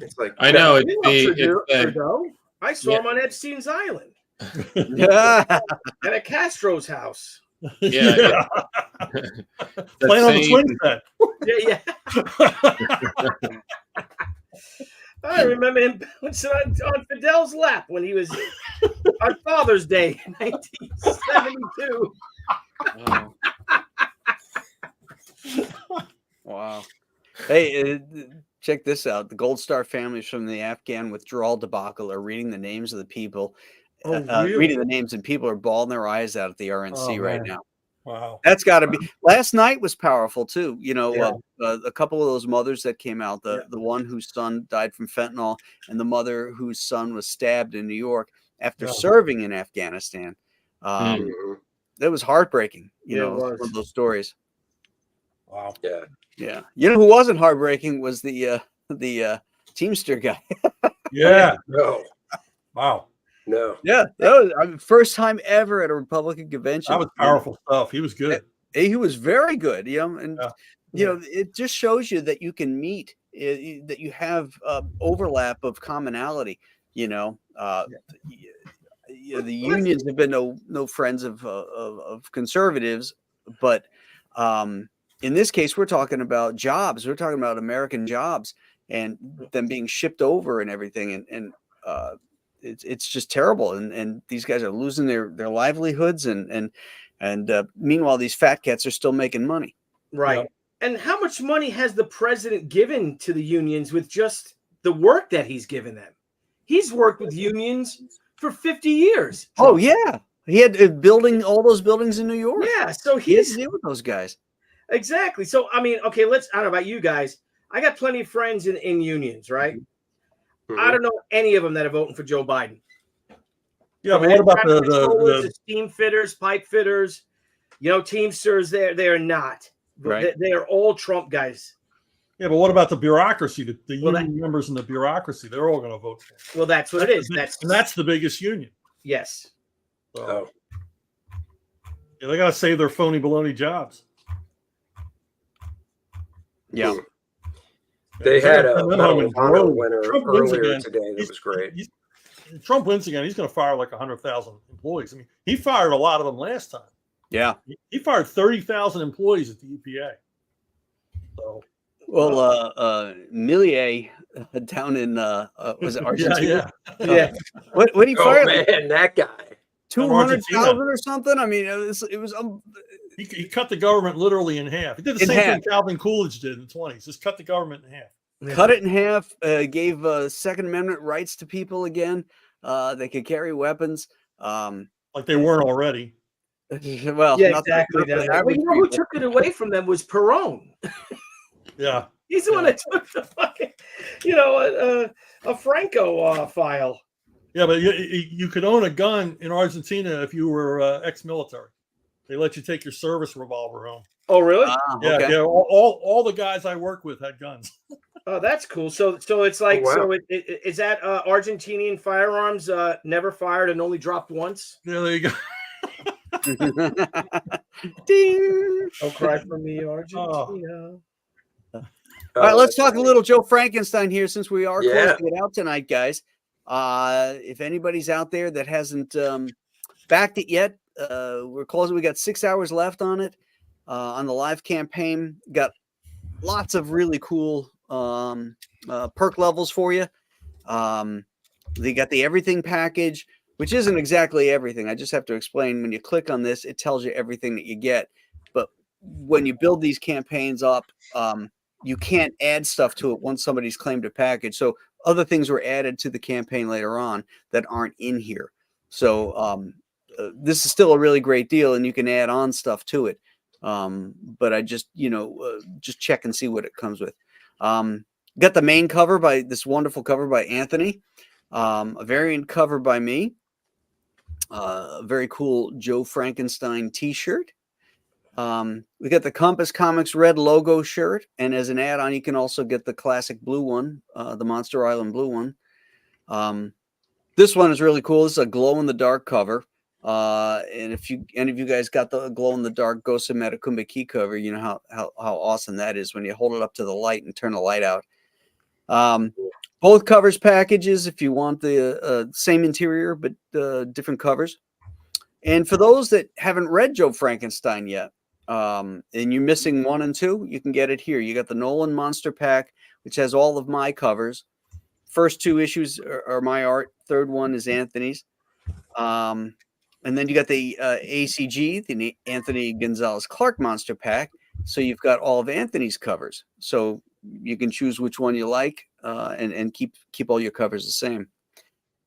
Speaker 5: It's like,
Speaker 3: I know.
Speaker 4: "You know Trudeau.
Speaker 3: It's
Speaker 4: Trudeau. I saw him on Epstein's Island
Speaker 1: Yeah.
Speaker 4: and at Castro's house."
Speaker 3: yeah.
Speaker 2: Playing on the
Speaker 3: same-
Speaker 2: swing set.
Speaker 4: Yeah. I remember him on Fidel's lap when he was on Father's Day in 1972.
Speaker 1: Wow. Hey, check this out. The Gold Star families from the Afghan withdrawal debacle are reading the names of the people.
Speaker 2: Oh, really?
Speaker 1: Reading the names, and people are bawling their eyes out at the RNC
Speaker 2: Oh,
Speaker 1: right
Speaker 2: man.
Speaker 1: now.
Speaker 2: Wow.
Speaker 1: That's got to be. Last night was powerful too. You know,
Speaker 4: Yeah.
Speaker 1: a couple of those mothers that came out. The
Speaker 4: Yeah.
Speaker 1: one whose son died from fentanyl, and the mother whose son was stabbed in New York after
Speaker 2: Yeah.
Speaker 1: serving in Afghanistan.
Speaker 5: Mhm.
Speaker 1: That was heartbreaking. You
Speaker 4: Yeah, it
Speaker 1: know,
Speaker 4: was.
Speaker 1: one of those stories.
Speaker 2: Wow.
Speaker 5: Yeah.
Speaker 1: Yeah. You know who wasn't heartbreaking was the Teamster guy.
Speaker 2: Yeah.
Speaker 5: No.
Speaker 2: Wow.
Speaker 5: No.
Speaker 1: Yeah, that was first time ever at a Republican convention.
Speaker 2: That was powerful stuff. He was good.
Speaker 1: He was very good, you know, and
Speaker 2: Yeah.
Speaker 1: you know, it just shows you that you can meet, that you have overlap of commonality. You know, the unions have been no friends of conservatives, but in this case, we're talking about jobs. We're talking about American jobs and them being shipped over and everything, and it's just terrible. And these guys are losing their livelihoods, and meanwhile, these fat cats are still making money.
Speaker 4: Right.
Speaker 2: Yep.
Speaker 4: And how much money has the president given to the unions with just the work that he's given them? He's worked with unions for 50 years.
Speaker 1: Oh yeah, he had building all those buildings in New York.
Speaker 4: Yeah. So
Speaker 1: He had to
Speaker 4: he's
Speaker 1: deal with those guys.
Speaker 4: exactly. So I mean, okay, I don't know about you guys. I got plenty of friends in unions, right?
Speaker 5: Mhm.
Speaker 4: I don't know any of them that are voting for Joe Biden.
Speaker 2: Yeah, but what about
Speaker 4: Traffic controllers,
Speaker 2: the
Speaker 4: the steam fitters, pipe fitters, you know, Teamsters? They're not.
Speaker 1: Right.
Speaker 4: They are all Trump guys.
Speaker 2: yeah, but what about the bureaucracy? The
Speaker 4: Well,
Speaker 2: union members in the bureaucracy, they're all going to vote for him.
Speaker 4: Well, that's what it is.
Speaker 2: That's the biggest union.
Speaker 4: Yes.
Speaker 2: So,
Speaker 5: Oh.
Speaker 2: yeah, they got to save their phony baloney jobs.
Speaker 1: Yeah.
Speaker 5: Hmm. They
Speaker 2: Yeah,
Speaker 5: had
Speaker 2: they're
Speaker 5: a
Speaker 2: gonna send them
Speaker 5: Medal
Speaker 2: home
Speaker 5: of
Speaker 2: in
Speaker 5: Honor
Speaker 2: droves.
Speaker 5: winner
Speaker 2: Trump wins
Speaker 5: earlier
Speaker 2: again.
Speaker 5: today. That
Speaker 2: He's-
Speaker 5: was great.
Speaker 2: Trump wins again. He's going to fire like 100,000 employees. I mean, he fired a lot of them last time.
Speaker 1: Yeah.
Speaker 2: He fired 30,000 employees at the EPA. So
Speaker 1: Well, Millier down in was it Argentina?
Speaker 2: yeah.
Speaker 1: What did he
Speaker 5: Oh
Speaker 1: fire?
Speaker 5: man, that guy.
Speaker 1: 200,000 or something? I mean, it was
Speaker 2: He cut the government literally in half. He did the
Speaker 1: In
Speaker 2: same
Speaker 1: half.
Speaker 2: thing Calvin Coolidge did in the 20s. Just cut the government in half.
Speaker 1: cut it in half. Gave Second Amendment rights to people again. They could carry weapons.
Speaker 2: Like they weren't already.
Speaker 1: Well,
Speaker 4: Yeah,
Speaker 1: not the-
Speaker 4: exactly.
Speaker 1: not the
Speaker 4: Well,
Speaker 1: average
Speaker 4: you know who
Speaker 1: people.
Speaker 4: took it away from them was Perón.
Speaker 2: Yeah.
Speaker 4: He's the one that took the fucking, you know, a Franco file.
Speaker 2: Yeah, but you could own a gun in Argentina if you were ex-military. They let you take your service revolver home.
Speaker 4: Oh, really?
Speaker 2: Yeah,
Speaker 1: Okay.
Speaker 2: yeah. All the guys I work with had guns.
Speaker 4: Oh, that's cool. So it's like,
Speaker 5: Oh, wow.
Speaker 4: so is that Argentinian firearms never fired and only dropped once?
Speaker 2: Yeah, there you go.
Speaker 1: Ding.
Speaker 4: Oh, cry for me, Argentina.
Speaker 1: All right, let's
Speaker 5: Oh,
Speaker 1: talk a little Joe Frankenstein here, since we are
Speaker 5: Yeah.
Speaker 1: closing it out tonight, guys. If anybody's out there that hasn't backed it yet, we're closing. We got 6 hours left on it, on the live campaign. Got lots of really cool perk levels for you. They got the everything package, which isn't exactly everything. I just have to explain. When you click on this, it tells you everything that you get. But when you build these campaigns up, you can't add stuff to it once somebody's claimed a package. So other things were added to the campaign later on that aren't in here. So this is still a really great deal, and you can add on stuff to it. But I just, just check and see what it comes with. Got the main cover by this wonderful cover by Anthony, a variant cover by me, a very cool Joe Frankenstein t-shirt. We got the Compass Comics red logo shirt, and as an add-on, you can also get the classic blue one, the Monster Island blue one. This one is really cool. This is a glow-in-the-dark cover. And if any of you guys got the glow-in-the-dark Ghost of Metakumba key cover, you know how awesome that is when you hold it up to the light and turn the light out. Both covers packages if you want the same interior but different covers. And for those that haven't read Joe Frankenstein yet, and you're missing 1 and 2, you can get it here. You got the Nolan Monster Pack, which has all of my covers. First 2 issues are my art. Third one is Anthony's. And then you got the ACG, the Anthony Gonzalez Clark Monster Pack. So you've got all of Anthony's covers. So you can choose which one you like, and keep all your covers the same.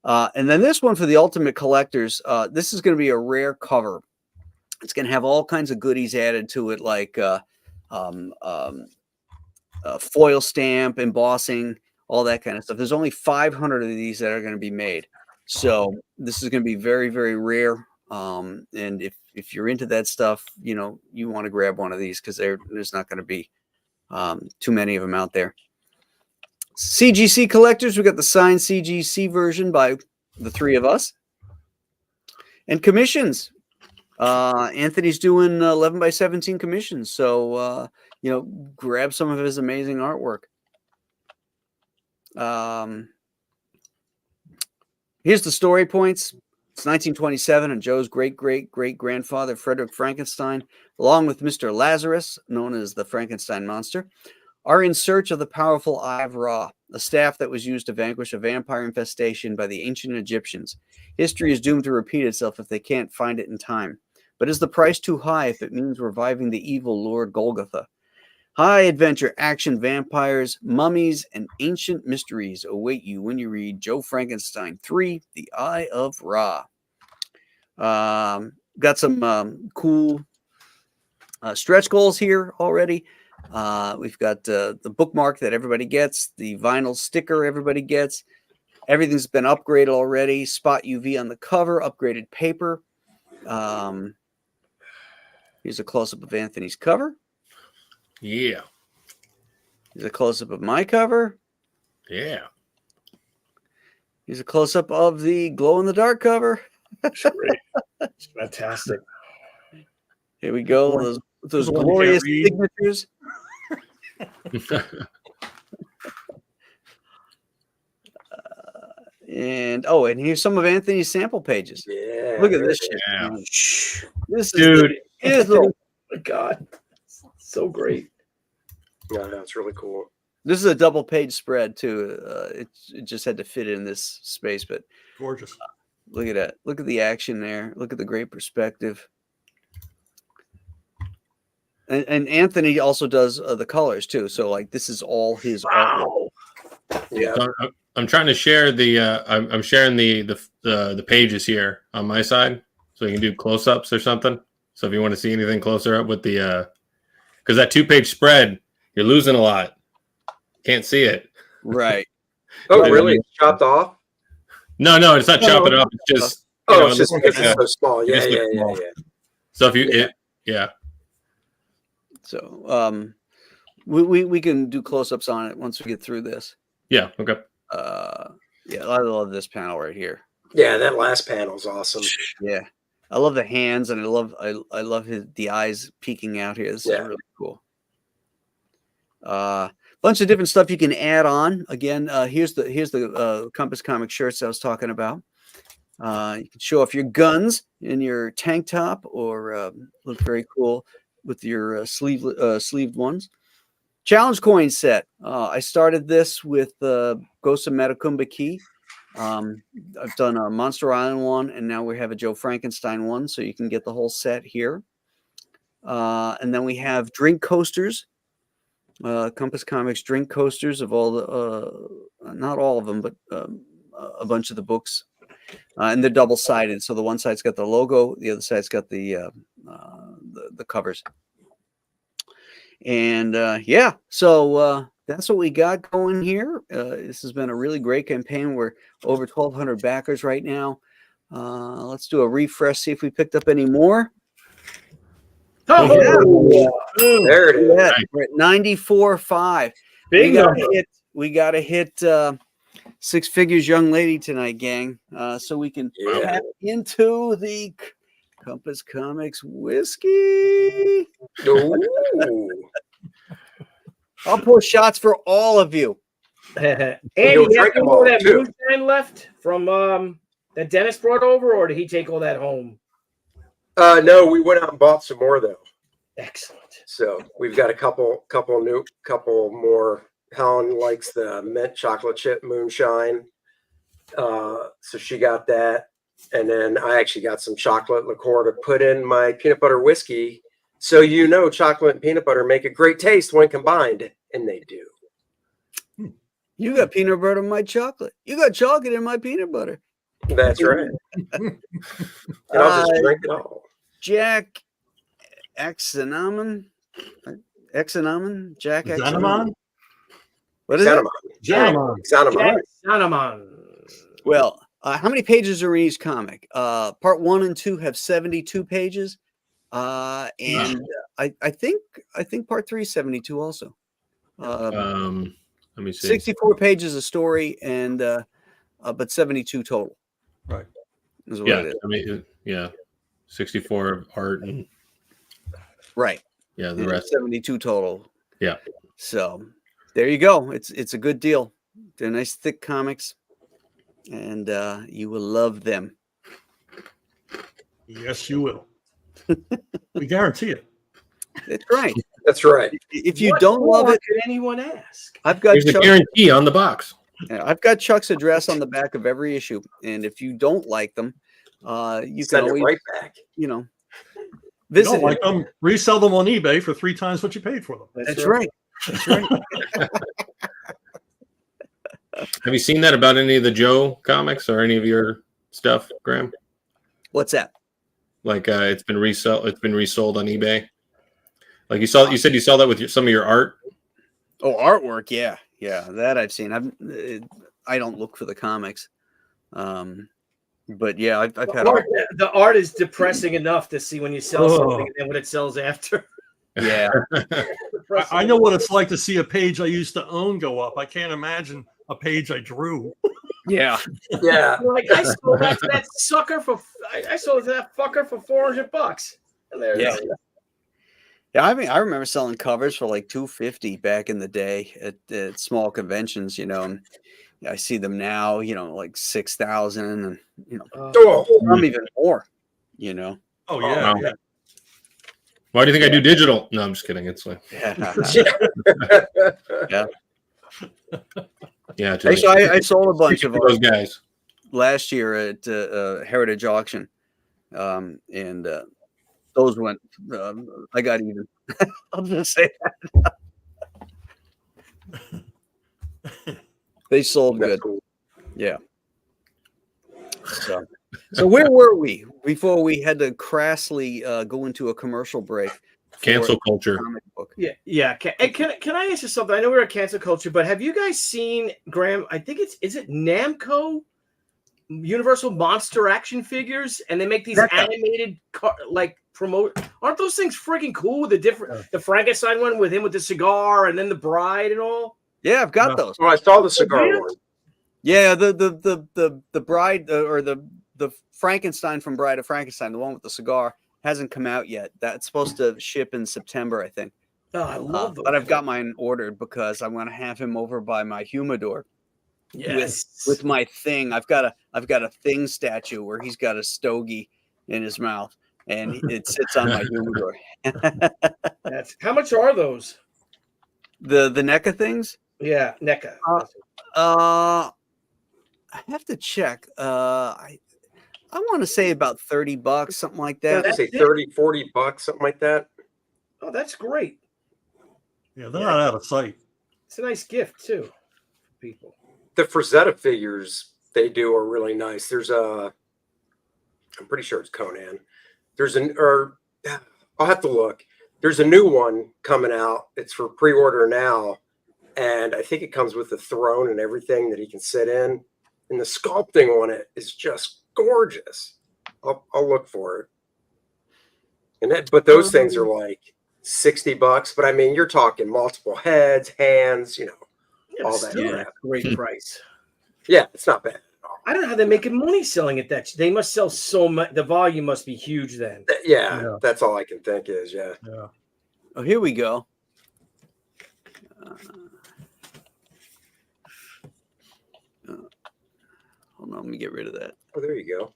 Speaker 1: And then this one for the ultimate collectors, this is going to be a rare cover. It's going to have all kinds of goodies added to it, like foil stamp, embossing, all that kind of stuff. There's only 500 of these that are going to be made. So this is going to be very, very rare. And if you're into that stuff, you want to grab one of these, because there's not going to be too many of them out there. CGC collectors, we got the signed CGC version by the three of us. And commissions. Anthony's doing 11 by 17 commissions. So, grab some of his amazing artwork. Here's the story points. It's 1927, and Joe's great-great-great-grandfather, Frederick Frankenstein, along with Mr. Lazarus, known as the Frankenstein monster, are in search of the powerful Eye of Ra, a staff that was used to vanquish a vampire infestation by the ancient Egyptians. History is doomed to repeat itself if they can't find it in time. But is the price too high if it means reviving the evil Lord Golgotha? High adventure, action, vampires, mummies, and ancient mysteries await you when you read Joe Frankenstein 3, The Eye of Ra. Got some cool stretch goals here already. We've got the bookmark that everybody gets, the vinyl sticker everybody gets. Everything's been upgraded already. Spot UV on the cover, upgraded paper. Here's a close-up of Anthony's cover.
Speaker 3: Yeah.
Speaker 1: Here's a close-up of my cover.
Speaker 3: Yeah.
Speaker 1: Here's a close-up of the glow-in-the-dark cover.
Speaker 4: It's great. It's fantastic.
Speaker 1: Here we go. Those glorious signatures. And here's some of Anthony's sample pages.
Speaker 5: Yeah.
Speaker 1: Look at this shit.
Speaker 3: Yeah.
Speaker 1: This
Speaker 3: Dude.
Speaker 1: is
Speaker 4: Oh my God. So great.
Speaker 5: Yeah, it's really cool.
Speaker 1: this is a double page spread too. It just had to fit in this space, but
Speaker 2: Gorgeous.
Speaker 1: look at that. Look at the action there. Look at the great perspective. And Anthony also does the colors too. So like this is all his artwork.
Speaker 5: Yeah.
Speaker 3: So I'm trying to share the I'm sharing the pages here on my side, so you can do close-ups or something. So if you want to see anything closer up with the because that 2-page spread, you're losing a lot. Can't see it.
Speaker 1: Right.
Speaker 5: Oh, really? It's chopped off?
Speaker 3: No, it's not chopping up. It's just
Speaker 5: It's just because it's so small. Yeah.
Speaker 3: So if you
Speaker 1: So we can do close-ups on it once we get through this.
Speaker 3: Yeah. Okay.
Speaker 1: Yeah, I love this panel right here.
Speaker 5: Yeah, that last panel is awesome.
Speaker 1: Yeah, I love the hands, and I love the eyes peeking out here. This is really cool. Bunch of different stuff you can add on. Again, here's the Compass Comic shirts I was talking about. You can show off your guns in your tank top, or look very cool with your sleeved ones. Challenge coin set. I started this with Ghost of Metacumba Key. I've done a Monster Island one, and now we have a Joe Frankenstein one, so you can get the whole set here. And then we have drink coasters. Compass Comics drink coasters of all the, not all of them, but a bunch of the books. And they're double-sided, so the one side's got the logo, the other side's got the covers. And so that's what we got going here. This has been a really great campaign. We're over 1,200 backers right now. Let's do a refresh, see if we picked up any more.
Speaker 5: Oh, there it is.
Speaker 1: Yeah, we're at 94.5. We gotta hit 6 figures, young lady tonight, gang. So we can tap into the Compass Comics whiskey.
Speaker 5: Ooh.
Speaker 1: I'll pour shots for all of you.
Speaker 4: Andy, you have any more of that moonshine left from that Dennis brought over, or did he take all that home?
Speaker 5: No, we went out and bought some more though.
Speaker 4: Excellent.
Speaker 5: So we've got a couple more. Helen likes the mint chocolate chip moonshine, so she got that, and then I actually got some chocolate liqueur to put in my peanut butter whiskey. So chocolate and peanut butter make a great taste when combined, and they do.
Speaker 1: You got peanut butter in my chocolate. You got chocolate in my peanut butter.
Speaker 5: That's right. And I'll just drink it all.
Speaker 1: Jack Exenaman. Jack Exenaman.
Speaker 2: Xenomon?
Speaker 1: What is it?
Speaker 2: Xenomon.
Speaker 5: Xenomon.
Speaker 1: Well, how many pages are in each comic? Part 1 and 2 have 72 pages. And I think part 3 is 72 also.
Speaker 3: Let me see.
Speaker 1: 64 pages of story and but 72 total.
Speaker 2: Right.
Speaker 1: Is what
Speaker 3: Yeah,
Speaker 1: it is.
Speaker 3: I mean, yeah, 64 of art and
Speaker 1: Right.
Speaker 3: yeah, the
Speaker 1: And
Speaker 3: rest.
Speaker 1: 72 total.
Speaker 3: Yeah.
Speaker 1: So there you go. It's a good deal. They're nice thick comics, and you will love them.
Speaker 2: Yes, you will. We guarantee it.
Speaker 1: That's right.
Speaker 5: That's right.
Speaker 1: If you
Speaker 4: What
Speaker 1: don't love
Speaker 4: more
Speaker 1: it,
Speaker 4: could anyone ask?
Speaker 1: I've got
Speaker 3: There's a guarantee on the box.
Speaker 1: I've got Chuck's address on the back of every issue, and if you don't like them, you
Speaker 5: Send
Speaker 1: can
Speaker 5: it
Speaker 1: always,
Speaker 5: right back.
Speaker 2: You
Speaker 1: visit.
Speaker 2: don't like them, resell them on eBay for 3 times what you paid for them.
Speaker 1: That's right. That's right.
Speaker 3: Have you seen that about any of the Joe comics or any of your stuff, Graham?
Speaker 1: What's that?
Speaker 3: Like it's been resold on eBay. Like you said you saw that with some of your art.
Speaker 1: Oh, artwork. Yeah, that I've seen. I don't look for the comics, but yeah, I've had
Speaker 4: The art is depressing enough to see when you sell something and then when it sells after.
Speaker 1: Yeah,
Speaker 2: I know what it's like to see a page I used to own go up. I can't imagine a page I drew.
Speaker 1: yeah.
Speaker 5: Yeah.
Speaker 4: Like I sold that sucker for I sold that fucker for $400. And there it
Speaker 1: Yeah.
Speaker 4: is.
Speaker 1: Yeah, I mean, I remember selling covers for like $250 back in the day at small conventions. And I see them now, like 6,000, and
Speaker 5: Oh,
Speaker 1: some even more.
Speaker 2: Oh yeah,
Speaker 3: wow.
Speaker 2: yeah.
Speaker 3: Why do you think I do digital? No, I'm just kidding. It's like
Speaker 1: Yeah.
Speaker 3: yeah.
Speaker 1: Actually, I sold a bunch of
Speaker 3: those guys.
Speaker 1: last year at Heritage Auction, and those went. I got even. I'll just say that they sold
Speaker 5: that's
Speaker 1: good.
Speaker 5: cool.
Speaker 1: Yeah. So where were we before we had to crassly go into a commercial break?
Speaker 3: Cancel culture.
Speaker 1: Comic book.
Speaker 4: Yeah. Can I ask you something? I know we're at cancel culture, but have you guys seen, Graham? I think is it Namco Universal Monster action figures, and they make these animated promote. Aren't those things freaking cool? The Frankenstein one with him with the cigar, and then the bride and all.
Speaker 1: Yeah, I've got those.
Speaker 5: Oh, I saw the cigar one.
Speaker 1: Yeah, the bride or the Frankenstein from Bride of Frankenstein, the one with the cigar, hasn't come out yet. That's supposed to ship in September, I think.
Speaker 4: Oh, I love those.
Speaker 1: But I've got mine ordered because I'm going to have him over by my humidor.
Speaker 4: Yes.
Speaker 1: With my thing. I've got a thing statue where he's got a stogie in his mouth, and it sits on my humidor.
Speaker 4: How much are those?
Speaker 1: The NECA things?
Speaker 4: Yeah, NECA.
Speaker 1: I have to check. I want to say about $30, something like that.
Speaker 5: I say 30, $40, something like that.
Speaker 4: Oh, that's great.
Speaker 2: Yeah, they're not out of sight.
Speaker 5: It's
Speaker 4: a nice gift too for people.
Speaker 5: The Frazetta figures they do are really nice. There's I'm pretty sure it's Conan. I'll have to look. There's a new one coming out. It's for pre-order now. And I think it comes with a throne and everything that he can sit in. And the sculpting on it is just gorgeous. I'll look for it. But those things are like $60. But I mean, you're talking multiple heads, hands, all that.
Speaker 4: Yeah, great price.
Speaker 5: Yeah, it's not bad.
Speaker 4: I don't know how they're making money selling it. They must sell so much. The volume must be huge then.
Speaker 5: Yeah, that's all I can think is. Yeah.
Speaker 1: Oh, here we go. Hold on, let me get rid of that.
Speaker 5: Oh, there you go.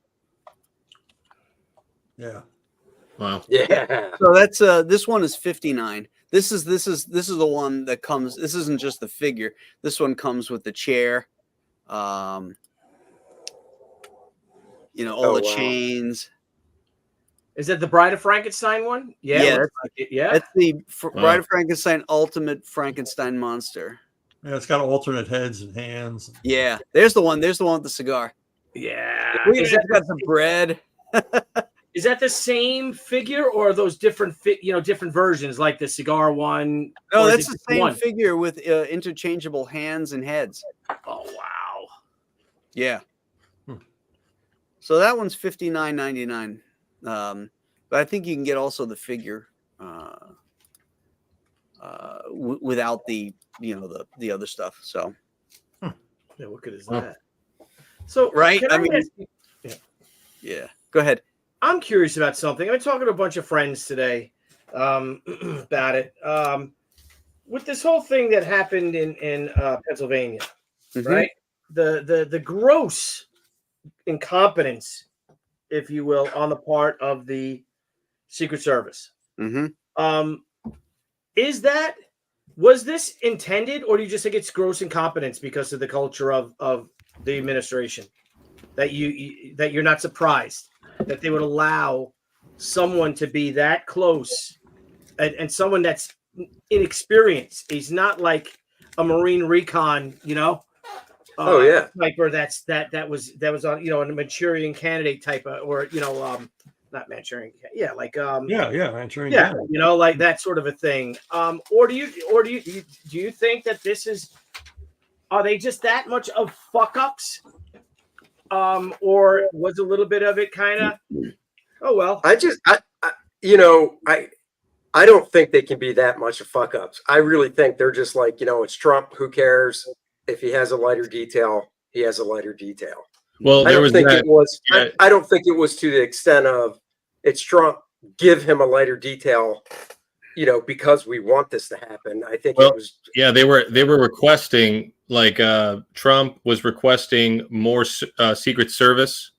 Speaker 2: Yeah.
Speaker 3: Wow.
Speaker 5: Yeah.
Speaker 1: So that's this one is $59. This is the one that comes. This isn't just the figure. This one comes with the chair. All the chains.
Speaker 4: Is that the Bride of Frankenstein one? Yeah.
Speaker 1: That's the Bride of Frankenstein Ultimate Frankenstein Monster.
Speaker 2: Yeah, it's got alternate heads and hands.
Speaker 1: Yeah, there's the one. There's the one with the cigar.
Speaker 4: Yeah.
Speaker 1: Look at that, got some bread.
Speaker 4: Is that the same figure, or are those different different versions, like the cigar one?
Speaker 1: No,
Speaker 4: or is
Speaker 1: that's
Speaker 4: it
Speaker 1: the
Speaker 4: just
Speaker 1: same
Speaker 4: one?
Speaker 1: figure with interchangeable hands and heads.
Speaker 4: Oh wow.
Speaker 1: Yeah.
Speaker 2: Hmm.
Speaker 1: So that one's $59.99. But I think you can get also the figure without the the other stuff. So
Speaker 4: Yeah, what good is that? So
Speaker 1: right,
Speaker 4: can
Speaker 1: I mean,
Speaker 4: ask you-
Speaker 1: yeah. Go ahead.
Speaker 4: I'm curious about something. I've been talking to a bunch of friends today about it. With this whole thing that happened in Pennsylvania,
Speaker 1: Mhm.
Speaker 4: right? The gross incompetence, if you will, on the part of the Secret Service.
Speaker 1: Mm-hmm.
Speaker 4: Was this intended, or do you just think it's gross incompetence because of the culture of the administration? That you're not surprised that they would allow someone to be that close, and someone that's inexperienced. He's not like a Marine recon,
Speaker 5: Oh yeah.
Speaker 4: sniper that was on a Manchurian candidate type of, or not Manchurian, like
Speaker 2: Yeah, Manchurian.
Speaker 4: yeah, like that sort of a thing. Or do you think that are they just that much of fuck ups? Or was a little bit of it kind of, oh well.
Speaker 5: I don't think they can be that much of fuck ups. I really think they're just like, it's Trump. Who cares if he has a lighter detail? He has a lighter detail.
Speaker 3: Well,
Speaker 5: I
Speaker 3: there
Speaker 5: don't
Speaker 3: was
Speaker 5: think
Speaker 3: that.
Speaker 5: it was.
Speaker 3: Yeah.
Speaker 5: I don't think it was to the extent of it's Trump. Give him a lighter detail, because we want this to happen. I think it was.
Speaker 3: Yeah, they were requesting, like, Trump was requesting more Secret Service,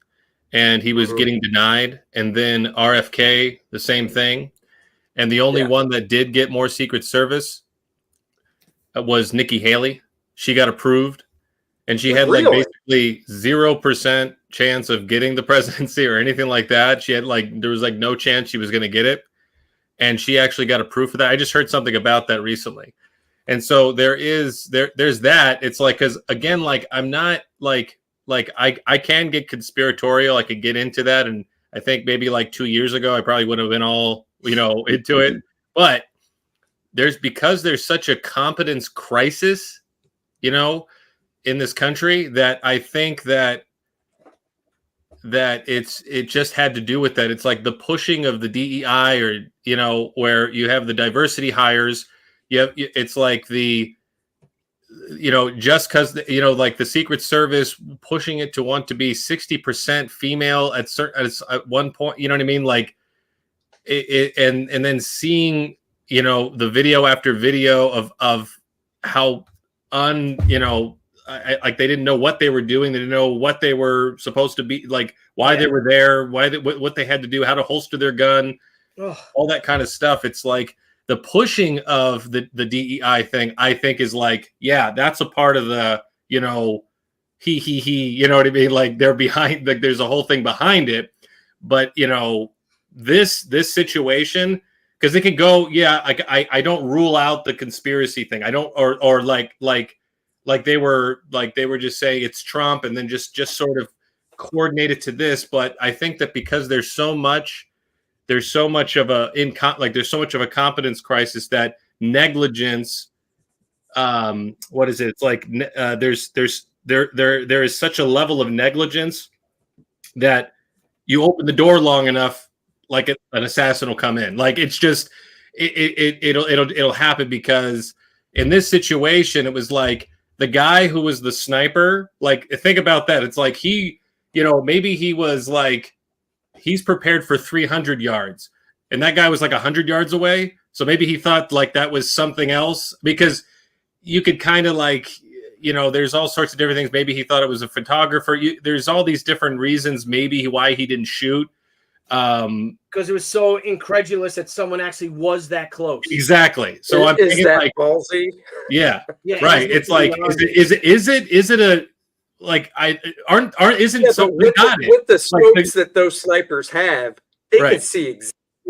Speaker 3: and he was getting denied. And then RFK, the same thing. And the only one that did get more Secret Service was Nikki Haley. She got approved, and she had like basically 0% chance of getting the presidency or anything like that. She had there was no chance she was going to get it, and she actually got approved for that. I just heard something about that recently. And so there's that. It's like, because again, I'm not I can get conspiratorial. I could get into that, and I think maybe 2 years ago I probably would have been all into it. But because there's such a competence crisis, in this country, that I think that it just had to do with that. It's like the pushing of the DEI, or where you have the diversity hires. It's like the just because the Secret Service pushing it to want to be 60% female at one point, you know what I mean? And then seeing the video after video of how they didn't know what they were doing. They didn't know what they were supposed to be, why they were there, what they had to do, how to holster their gun, all that kind of stuff. It's like the pushing of the DEI thing, I think, is that's a part of the, you know what I mean? They're behind, there's a whole thing behind it. But, this situation, because they could go, I don't rule out the conspiracy thing. I don't, or they were just saying it's Trump, and then just sort of coordinated to this. But I think that because there's so much of a competence crisis, that negligence, what is it? It's like there is such a level of negligence that you open the door long enough, an assassin will come in. It's just it'll happen, because in this situation, it was the guy who was the sniper. Think about that. It's he, maybe he was he's prepared for 300 yards, and that guy was 100 yards away. So maybe he thought that was something else, because you could kind of there's all sorts of different things. Maybe he thought it was a photographer. There's all these different reasons maybe why he didn't shoot.
Speaker 4: Because it was so incredulous that someone actually was that close.
Speaker 5: Exactly.
Speaker 3: So I'm thinking
Speaker 5: ballsy.
Speaker 3: Yeah. Right. It's is it a isn't
Speaker 5: with the scopes that those snipers have, they
Speaker 3: right.
Speaker 5: can see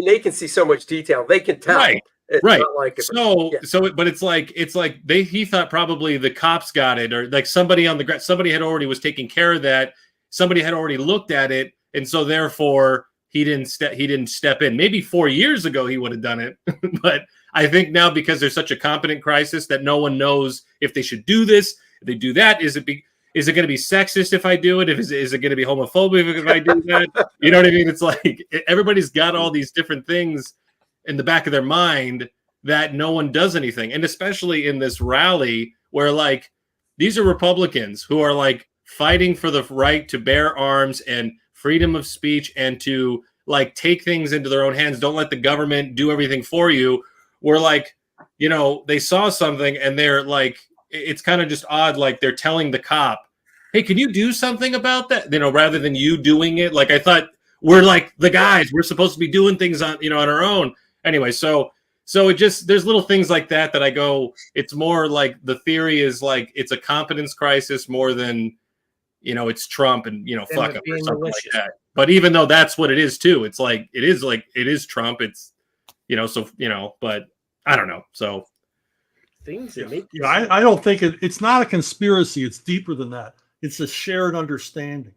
Speaker 5: they can see so much detail. They can tell.
Speaker 3: Right.
Speaker 5: It's
Speaker 3: Right.
Speaker 5: not like
Speaker 3: But it's like he thought probably the cops got it, or like somebody on the ground, somebody had already was taking care of that. Somebody had already looked at it, and so therefore he didn't step in. Maybe 4 years ago he would have done it, but I think now because there's such a competent crisis that no one knows if they should do this, if they do that. Is it going to be sexist if I do it? Is it going to be homophobic if I do that? You know what I mean? It's like everybody's got all these different things in the back of their mind that no one does anything. And especially in this rally where like these are Republicans who are like fighting for the right to bear arms and freedom of speech and to like take things into their own hands. Don't let the government do everything for you. We're like, you know, they saw something and they're like, it's kind of just odd. Like they're telling the cop, hey, can you do something about that? You know, rather than you doing it. Like I thought we're like the guys, we're supposed to be doing things on, you know, on our own. Anyway, so it just, there's little things like that I go, it's more like the theory is like it's a competence crisis more than, you know, it's Trump and, you know, fuck him or something like that. But even though that's what it is too, it's like it is Trump. It's, you know, so, you know, but I don't know. So
Speaker 4: things
Speaker 2: that make I don't think it's not a conspiracy. It's deeper than that. It's a shared understanding.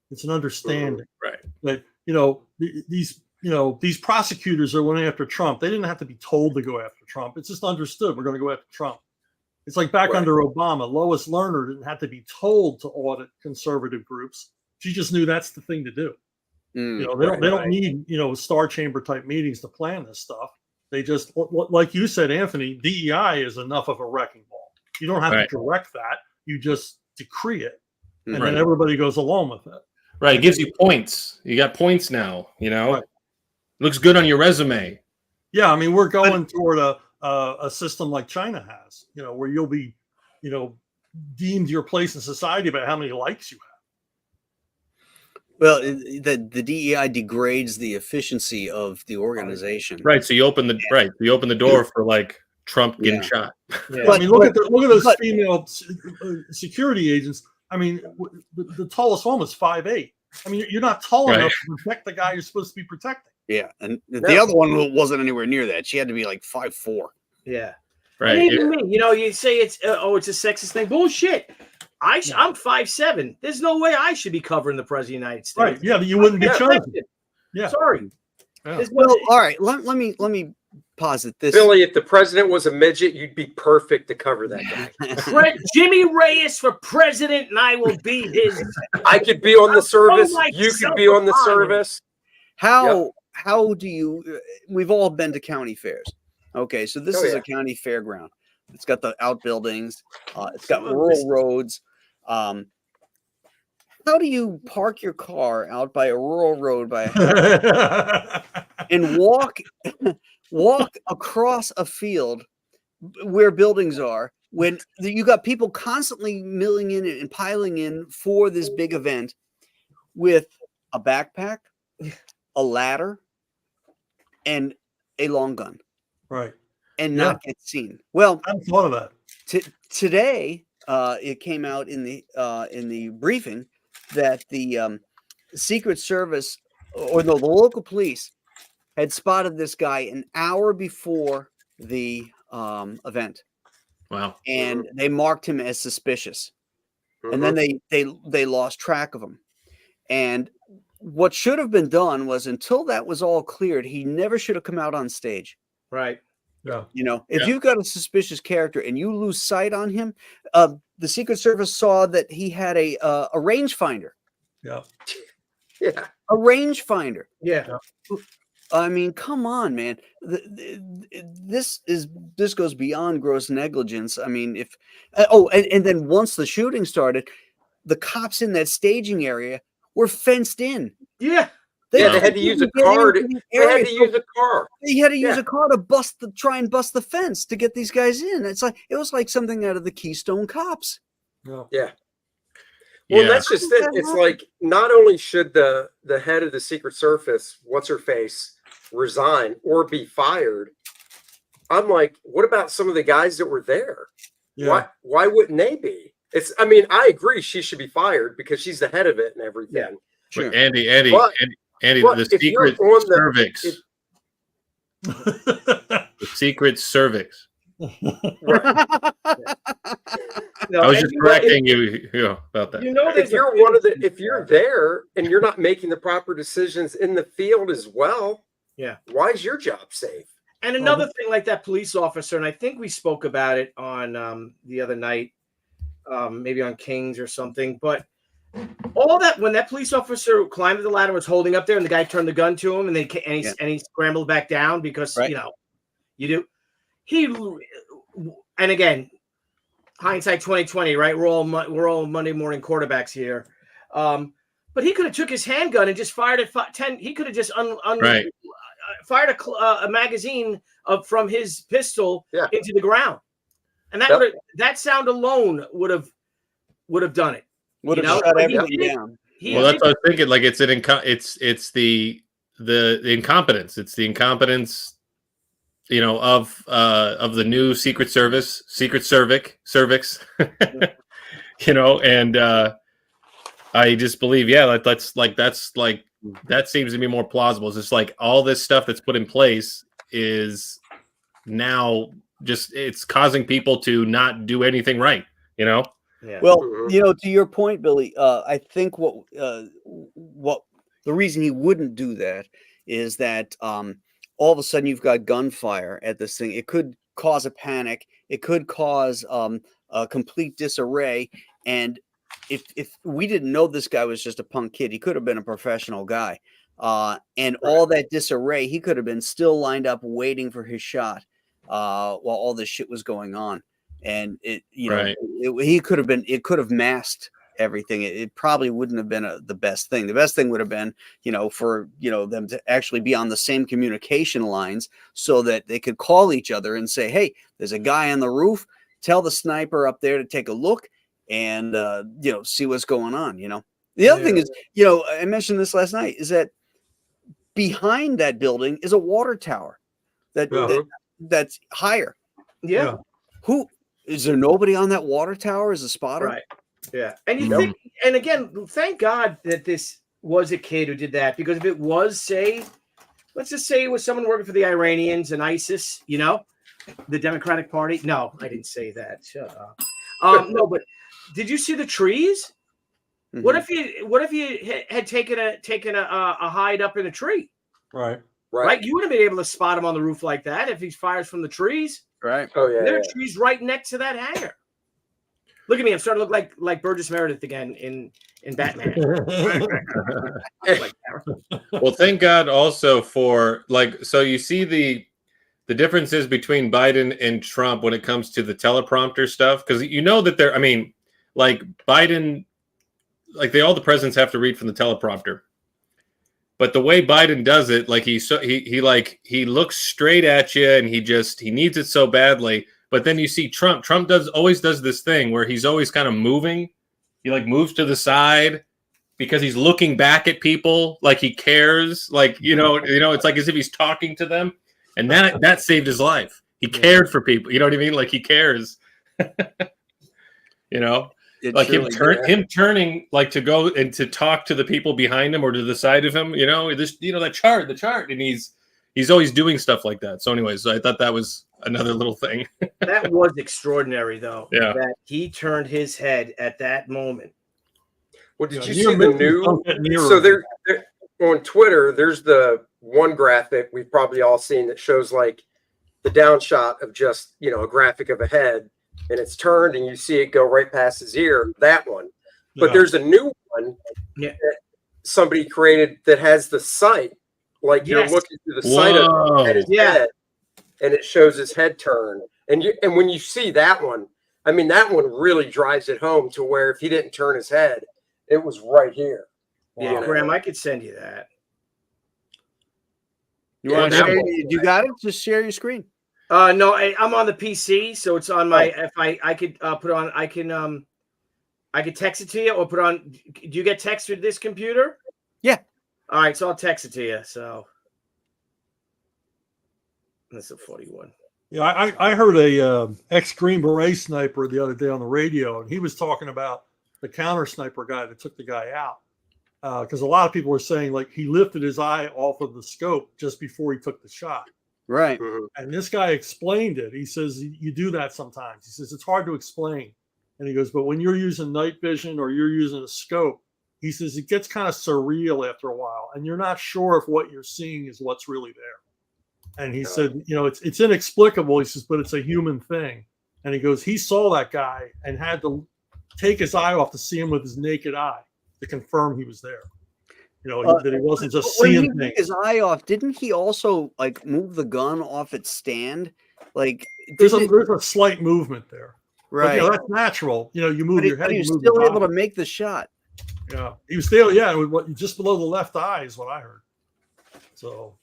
Speaker 2: It's an understanding,
Speaker 3: right?
Speaker 2: That, you know, these prosecutors are going after Trump. They didn't have to be told to go after Trump. It's just understood we're going to go after Trump. It's like back under Obama, Lois Lerner didn't have to be told to audit conservative groups. She just knew that's the thing to do. You know, they don't need, you know, star chamber type meetings to plan this stuff. They just, like you said, Anthony, DEI is enough of a wrecking ball. You don't have to direct that. You just decree it, and then everybody goes along with it.
Speaker 3: Right. It gives you points. You got points now, you know. Looks good on your resume.
Speaker 2: Yeah, I mean, we're going toward a system like China has, you know, where you'll be, you know, deemed your place in society by how many likes you have.
Speaker 1: Well, the DEI degrades the efficiency of the organization.
Speaker 3: Right. So you open the door for like Trump getting shot.
Speaker 2: Yeah. But, I mean, look at those female security agents. I mean, the tallest one was 5'8". I mean, you're not tall enough to protect the guy you're supposed to be protecting.
Speaker 1: Yeah, and the other one wasn't anywhere near that. She had to be like 5'4".
Speaker 4: Yeah,
Speaker 3: right.
Speaker 4: And even me, you know, you say it's it's a sexist thing. Bullshit. I'm 5'7". There's no way I should be covering the president of the United States.
Speaker 2: Right? Yeah, you wouldn't be chosen. Yeah.
Speaker 4: Sorry.
Speaker 2: Yeah.
Speaker 1: Well, all right. Let me posit this.
Speaker 5: Billy, if the president was a midget, you'd be perfect to cover that guy.
Speaker 4: Jimmy Reyes for president, and I will be his.
Speaker 5: I could be on the service. You could be on the service.
Speaker 1: How do you? We've all been to county fairs. Okay, so this is a county fairground. It's got the outbuildings. It's got rural roads. How do you park your car out by a rural road and walk across a field where buildings are when you got people constantly milling in and piling in for this big event with a backpack, a ladder, and a long gun,
Speaker 2: right?
Speaker 1: And not get seen. Well,
Speaker 2: I haven't thought of that.
Speaker 1: Today, it came out in the briefing that the Secret Service or the local police had spotted this guy an hour before the event.
Speaker 3: Wow!
Speaker 1: And they marked him as suspicious, and then they lost track of him. And what should have been done was, until that was all cleared, he never should have come out on stage.
Speaker 4: Right.
Speaker 2: Yeah.
Speaker 1: You know, if you've got a suspicious character and you lose sight on him, the Secret Service saw that he had a rangefinder.
Speaker 2: Yeah.
Speaker 5: Yeah.
Speaker 1: A rangefinder.
Speaker 4: Yeah.
Speaker 1: I mean, come on, man. This goes beyond gross negligence. I mean, if and then once the shooting started, the cops in that staging area were fenced in.
Speaker 4: Yeah.
Speaker 5: They had to use a car. They had to use a car.
Speaker 1: They had to use a car to try and bust the fence to get these guys in. It was like something out of the Keystone Cops.
Speaker 5: Yeah. Well, that's just it. It's like, not only should the head of the Secret Service, what's her face, resign or be fired. I'm like, what about some of the guys that were there? Yeah. Why wouldn't they be? I mean, I agree she should be fired because she's the head of it and everything.
Speaker 3: Yeah. Sure. Andy, the Secret Service. The secret cervix.
Speaker 4: No,
Speaker 3: I was
Speaker 4: and
Speaker 3: just
Speaker 4: you know,
Speaker 3: correcting you about that.
Speaker 4: You know,
Speaker 5: If you're if you're there and you're not making the proper decisions in the field as well,
Speaker 4: yeah.
Speaker 5: why is your job safe?
Speaker 4: And another thing, like that police officer, and I think we spoke about it on the other night, maybe on Kings or something. But all that, when that police officer climbed the ladder, was holding up there, and the guy turned the gun to him, and he scrambled back down because
Speaker 1: Right.
Speaker 4: you know, you do. And again, hindsight 2020, right? We're all Monday morning quarterbacks here. But he could have took his handgun and just fired at 10. He could have just
Speaker 3: Right.
Speaker 4: fired a magazine from his pistol
Speaker 5: Yeah.
Speaker 4: into the ground, and that
Speaker 5: Yep.
Speaker 4: that sound alone would have done it.
Speaker 1: Would have
Speaker 4: You know,
Speaker 1: shut
Speaker 4: but
Speaker 1: everything
Speaker 4: he-
Speaker 1: down.
Speaker 4: He
Speaker 3: Well, that's what I was thinking. Like it's it's the incompetence. It's the incompetence, you know, of the new Secret Service, Secret Cervix, you know, and I just believe, yeah, that seems to be more plausible. It's just like all this stuff that's put in place is now just it's causing people to not do anything right, you know.
Speaker 4: Yeah.
Speaker 1: Well,
Speaker 5: Mhm.
Speaker 1: you know, to your point, Billy, I think what the reason he wouldn't do that is that all of a sudden you've got gunfire at this thing. It could cause a panic. It could cause a complete disarray. And if we didn't know this guy was just a punk kid, he could have been a professional guy. And all that disarray, he could have been still lined up waiting for his shot while all this shit was going on. And it, you know,
Speaker 3: Right.
Speaker 1: it could have masked everything. It probably wouldn't have been the best thing. The best thing would have been, you know, for, you know, them to actually be on the same communication lines so that they could call each other and say, hey, there's a guy on the roof. Tell the sniper up there to take a look and, you know, see what's going on. You know, the other thing is, you know, I mentioned this last night, is that behind that building is a water tower that's higher.
Speaker 4: Yeah.
Speaker 1: Who is there? Nobody on that water tower as a spotter?
Speaker 4: Right. Yeah. And you
Speaker 3: Nope.
Speaker 4: think, and again, thank God that this was a kid who did that, because if it was, let's just say it was someone working for the Iranians and ISIS, you know, the Democratic Party. No, I didn't say that. Shut up. No, but did you see the trees?
Speaker 1: Mhm.
Speaker 4: What if you had taken a hide up in a tree?
Speaker 2: Right.
Speaker 4: Right. You would have been able to spot him on the roof like that if he fires from the trees.
Speaker 1: Right.
Speaker 5: Oh yeah.
Speaker 4: There are trees right next to that hangar. Look at me. I'm starting to look like Burgess Meredith again in Batman.
Speaker 3: Well, thank God also for so you see the differences between Biden and Trump when it comes to the teleprompter stuff, because you know that I mean, like Biden, like all the presidents have to read from the teleprompter. But the way Biden does it, like he looks straight at you and he needs it so badly. But then you see Trump. Trump always does this thing where he's always kind of moving. He like moves to the side because he's looking back at people like he cares. Like, you know, it's like as if he's talking to them. And that saved his life. He cared for people. You know what I mean? Like he cares. You know? Like him turning like to go and to talk to the people behind him or to the side of him, you know, the chart, and he's always doing stuff like that. So anyways, I thought that was another little thing.
Speaker 4: That was extraordinary, though.
Speaker 3: Yeah.
Speaker 4: That he turned his head at that moment.
Speaker 5: Well, did
Speaker 2: Yeah,
Speaker 5: you see the new?
Speaker 2: So
Speaker 5: So there on Twitter, there's the one graphic we've probably all seen that shows like the down shot of just, you know, a graphic of a head, and it's turned and you see it go right past his ear. That one. But there's a new one that somebody created that has the sight, like you're looking through the sight of his head, and it shows his head turn. And when you see that one, I mean, that one really drives it home to where if he didn't turn his head, it was right here.
Speaker 4: Yeah, Graham, I could send you that.
Speaker 1: You want to share? You got it? Just share your screen.
Speaker 4: No, I'm on the PC, so it's on my. If I could put on, I could text it to you or put on. Do you get text with this computer?
Speaker 1: Yeah.
Speaker 4: All right, so I'll text it to you. So that's a 41.
Speaker 2: Yeah, I heard a ex-Green Beret sniper the other day on the radio, and he was talking about the counter sniper guy that took the guy out. Because a lot of people were saying like he lifted his eye off of the scope just before he took the shot.
Speaker 1: Right.
Speaker 5: Mhm.
Speaker 2: And this guy explained it. He says, you do that sometimes. He says, it's hard to explain. And he goes, but when you're using night vision or you're using a scope, he says, it gets kind of surreal after a while. And you're not sure if what you're seeing is what's really there. And he said, it's inexplicable. He says, but it's a human thing. And he goes, he saw that guy and had to take his eye off to see him with his naked eye to confirm he was there. That he wasn't just
Speaker 1: When he
Speaker 2: seeing
Speaker 1: took
Speaker 2: things.
Speaker 1: his eye off, didn't he also like move the gun off its stand? Like
Speaker 2: There's
Speaker 1: didn't it-
Speaker 2: there's a slight movement there.
Speaker 1: right.
Speaker 2: But, that's natural. You move
Speaker 1: But he,
Speaker 2: your head,
Speaker 1: but he
Speaker 2: you
Speaker 1: was
Speaker 2: move
Speaker 1: still
Speaker 2: your
Speaker 1: able
Speaker 2: body.
Speaker 1: to make the shot.
Speaker 2: Yeah, he was still, just below the left eye is what I heard. So,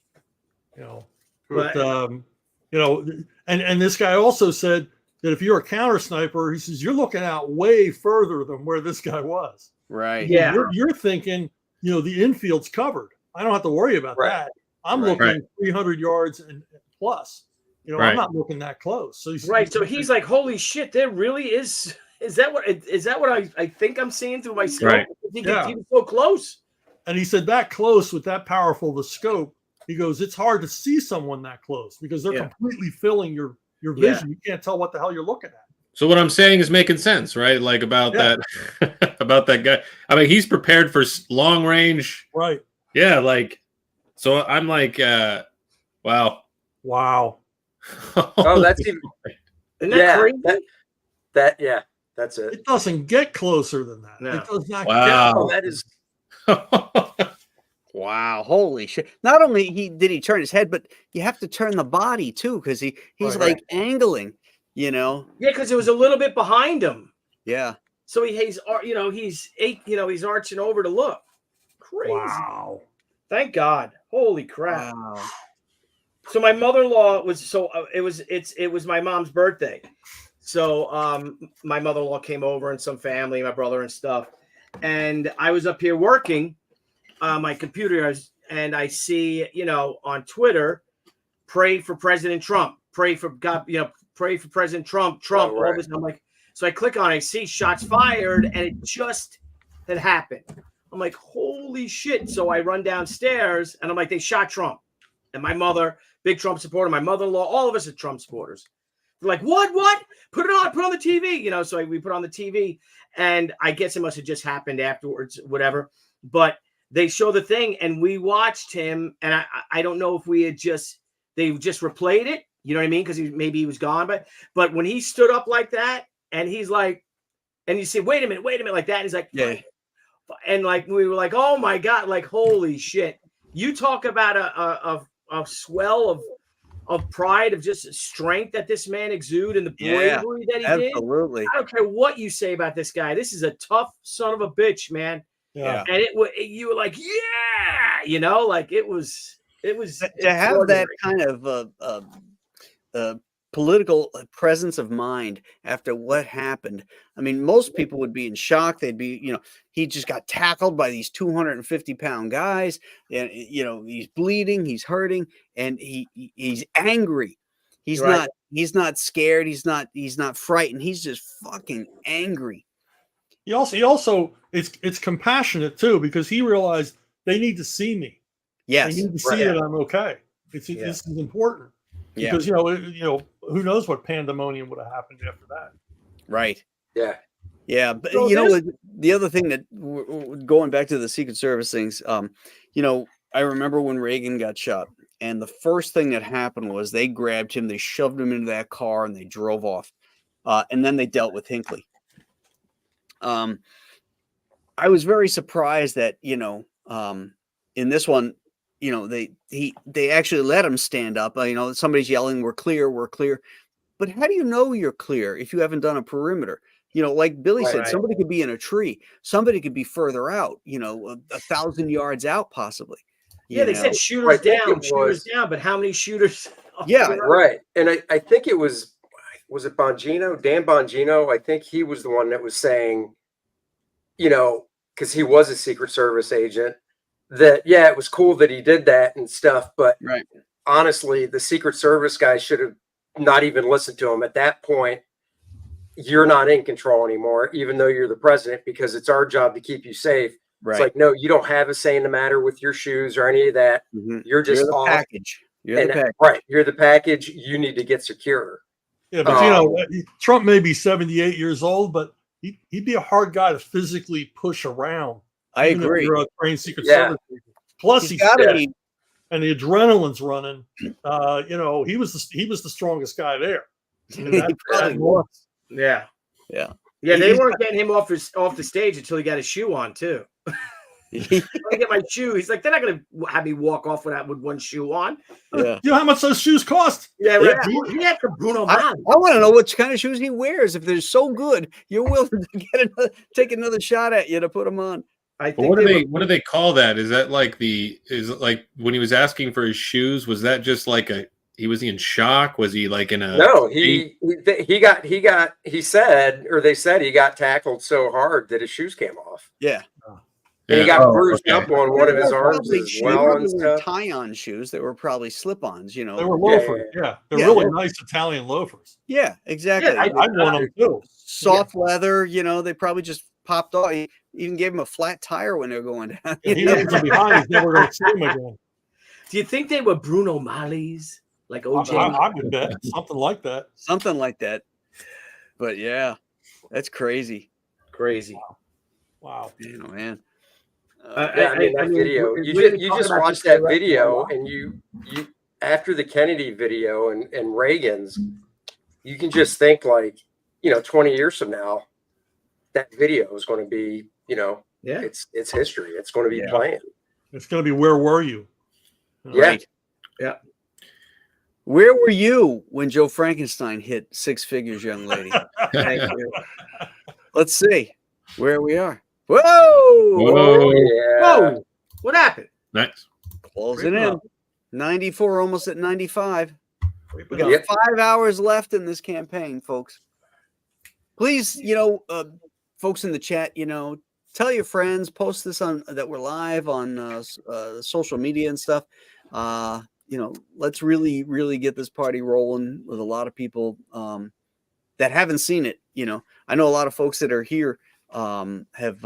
Speaker 2: but and this guy also said that if you're a counter sniper, he says you're looking out way further than where this guy was.
Speaker 1: Right.
Speaker 4: Yeah.
Speaker 2: You're thinking, the infield's covered. I don't have to worry about
Speaker 5: Right.
Speaker 2: that. I'm
Speaker 5: Right.
Speaker 2: looking
Speaker 3: Right.
Speaker 2: 300 yards and plus.
Speaker 3: Right.
Speaker 2: I'm not looking that close. So
Speaker 4: So he's like, holy shit, there really is. Is that what I think I'm seeing through my scope?
Speaker 3: Right.
Speaker 4: He
Speaker 2: Yeah.
Speaker 4: was so close.
Speaker 2: And he said that close with that powerful the scope, he goes, it's hard to see someone that close because they're
Speaker 1: Yeah.
Speaker 2: completely filling your
Speaker 4: Yeah.
Speaker 2: vision. You can't tell what the hell you're looking at.
Speaker 3: So what I'm saying is making sense, right? Like about
Speaker 2: Yeah.
Speaker 3: that, about that guy. I mean, he's prepared for long range.
Speaker 2: Right.
Speaker 3: Yeah, like, so I'm like, wow.
Speaker 2: Wow.
Speaker 5: Oh, that's even
Speaker 4: Isn't that crazy?
Speaker 5: that's it.
Speaker 2: It doesn't get closer than that.
Speaker 4: No.
Speaker 2: It does not
Speaker 3: Wow.
Speaker 5: Oh, that is
Speaker 1: Wow, holy shit. Not only did he turn his head, but you have to turn the body too, because he's
Speaker 2: Right.
Speaker 1: like angling,
Speaker 4: Yeah, because it was a little bit behind him.
Speaker 1: Yeah.
Speaker 4: So he's arching over to look. Crazy.
Speaker 2: Wow.
Speaker 4: Thank God. Holy crap.
Speaker 1: Wow.
Speaker 4: So my mother-in-law it was my mom's birthday. So my mother-in-law came over and some family, my brother and stuff. And I was up here working on my computer and I see, on Twitter, pray for President Trump, pray for God, pray for President Trump,
Speaker 5: Oh, right.
Speaker 4: all this. I'm like, so I click on it, I see shots fired, and it just had happened. I'm like, holy shit. So I run downstairs and I'm like, they shot Trump. And my mother, big Trump supporter, my mother-in-law, all of us are Trump supporters. They're like, what? Put on the TV. So we put on the TV, and I guess it must have just happened afterwards, whatever. But they show the thing, and we watched him, and I don't know if they just replayed it. You know what I mean? Because maybe he was gone, but when he stood up like that, and he's like, and you say, wait a minute, like that. And he's like,
Speaker 1: Yeah.
Speaker 4: And like we were like, oh my God, like holy shit! You talk about a swell of pride, of just strength that this man exudes, and the bravery that he did.
Speaker 1: Absolutely.
Speaker 4: I don't care what you say about this guy. This is a tough son of a bitch, man.
Speaker 2: Yeah.
Speaker 4: And you were like, yeah, like it was
Speaker 1: To have that kind of political presence of mind after what happened. I mean, most people would be in shock. They'd be, he just got tackled by these 250-pound guys, and he's bleeding, he's hurting, and he's angry. He's
Speaker 4: Right.
Speaker 1: not scared. He's not frightened. He's just fucking angry.
Speaker 2: He also it's compassionate too, because he realized they need to see me.
Speaker 1: Yes.
Speaker 2: They need to see that I'm okay. This is important.
Speaker 1: Yeah.
Speaker 2: Because who knows what pandemonium would have happened after that.
Speaker 1: Right.
Speaker 5: yeah.
Speaker 1: Yeah, but
Speaker 4: So
Speaker 1: the other thing that going back to the Secret Service things, I remember when Reagan got shot, and the first thing that happened was they grabbed him, they shoved him into that car, and they drove off, and then they dealt with Hinckley. I was very surprised that in this one, they actually let him stand up. Somebody's yelling, "We're clear, we're clear," but how do you know you're clear if you haven't done a perimeter? Like Billy said,
Speaker 4: Right.
Speaker 1: somebody could be in a tree, somebody could be further out, 1,000 yards out, possibly.
Speaker 4: Yeah, they
Speaker 1: know?
Speaker 4: said shooters
Speaker 5: I think
Speaker 4: down,
Speaker 5: it
Speaker 4: shooters
Speaker 5: was-
Speaker 4: down, but how many shooters?
Speaker 1: Yeah.
Speaker 5: Right. And I think it was it Bongino, Dan Bongino? I think he was the one that was saying, because he was a Secret Service agent, that, yeah, it was cool that he did that and stuff. But
Speaker 1: Right.
Speaker 5: honestly, the Secret Service guy should have not even listened to him. At that point, you're not in control anymore, even though you're the president, because it's our job to keep you safe.
Speaker 1: Right.
Speaker 5: It's like, no, you don't have a say in the matter with your shoes or any of that.
Speaker 1: Mhm.
Speaker 5: You're just
Speaker 1: the
Speaker 5: off.
Speaker 1: package. You're the pack.
Speaker 5: Right, you're the package. You need to get secure.
Speaker 2: Yeah, but Trump may be 78 years old, but he'd be a hard guy to physically push around.
Speaker 1: I
Speaker 2: even
Speaker 1: agree.
Speaker 2: If you're a trained Secret
Speaker 5: Yeah.
Speaker 2: Service agent. Plus,
Speaker 1: He's got to
Speaker 2: fit,
Speaker 1: be.
Speaker 2: and the adrenaline's running. He was the strongest guy there.
Speaker 1: He probably was.
Speaker 4: Yeah.
Speaker 1: Yeah.
Speaker 4: Yeah, they weren't getting him off the stage until he got his shoe on too. Let me get my shoe. He's like, they're not going to have me walk off with one shoe on.
Speaker 1: Yeah.
Speaker 2: You know how much those shoes cost?
Speaker 4: Yeah, right. He had some Bruno Mars.
Speaker 1: I want to know what kind of shoes he wears. If they're so good, you're willing to take another shot at you to put them on.
Speaker 4: I think
Speaker 3: What do they call that? Is that like when he was asking for his shoes? Was that just like was he in shock? Was he like in a?
Speaker 5: No, they said he got tackled so hard that his shoes came off.
Speaker 1: Yeah.
Speaker 5: And he got bruised up on one of his arms
Speaker 1: Probably
Speaker 5: as well and stuff.
Speaker 1: tie-on shoes. They were probably slip-ons,
Speaker 2: They were loafers. Yeah. They're really nice Italian loafers.
Speaker 1: Yeah, exactly.
Speaker 4: Yeah,
Speaker 2: I'd want them too.
Speaker 1: Soft leather, they probably just popped off. He even gave him a flat tire when they were going down.
Speaker 2: He never from behind. He's never going to see him again.
Speaker 4: Do you think they were Bruno Mali's? Like OJ?
Speaker 2: I would bet something like that.
Speaker 1: Something like that. But yeah, that's crazy.
Speaker 4: Crazy.
Speaker 2: Wow.
Speaker 1: Man.
Speaker 5: That video. You just watched that video, and you after the Kennedy video and Reagan's, you can just think 20 years from now, that video is going to be, it's history. It's going to be playing.
Speaker 2: It's going to be Where Were You?
Speaker 1: Right. Yeah. Where were you when Joe Frankenstein hit 6 figures, young lady? Thank you. Let's see where we are. Whoa!
Speaker 3: Whoa!
Speaker 5: Yeah.
Speaker 4: Whoa! What happened?
Speaker 3: Nice.
Speaker 1: Closing in. 94, almost at 95. We got
Speaker 5: Yep.
Speaker 1: 5 hours left in this campaign, folks. Please, folks in the chat, tell your friends, post this on that we're live on social media and stuff. Let's really, really get this party rolling with a lot of people that haven't seen it. I know a lot of folks that are here have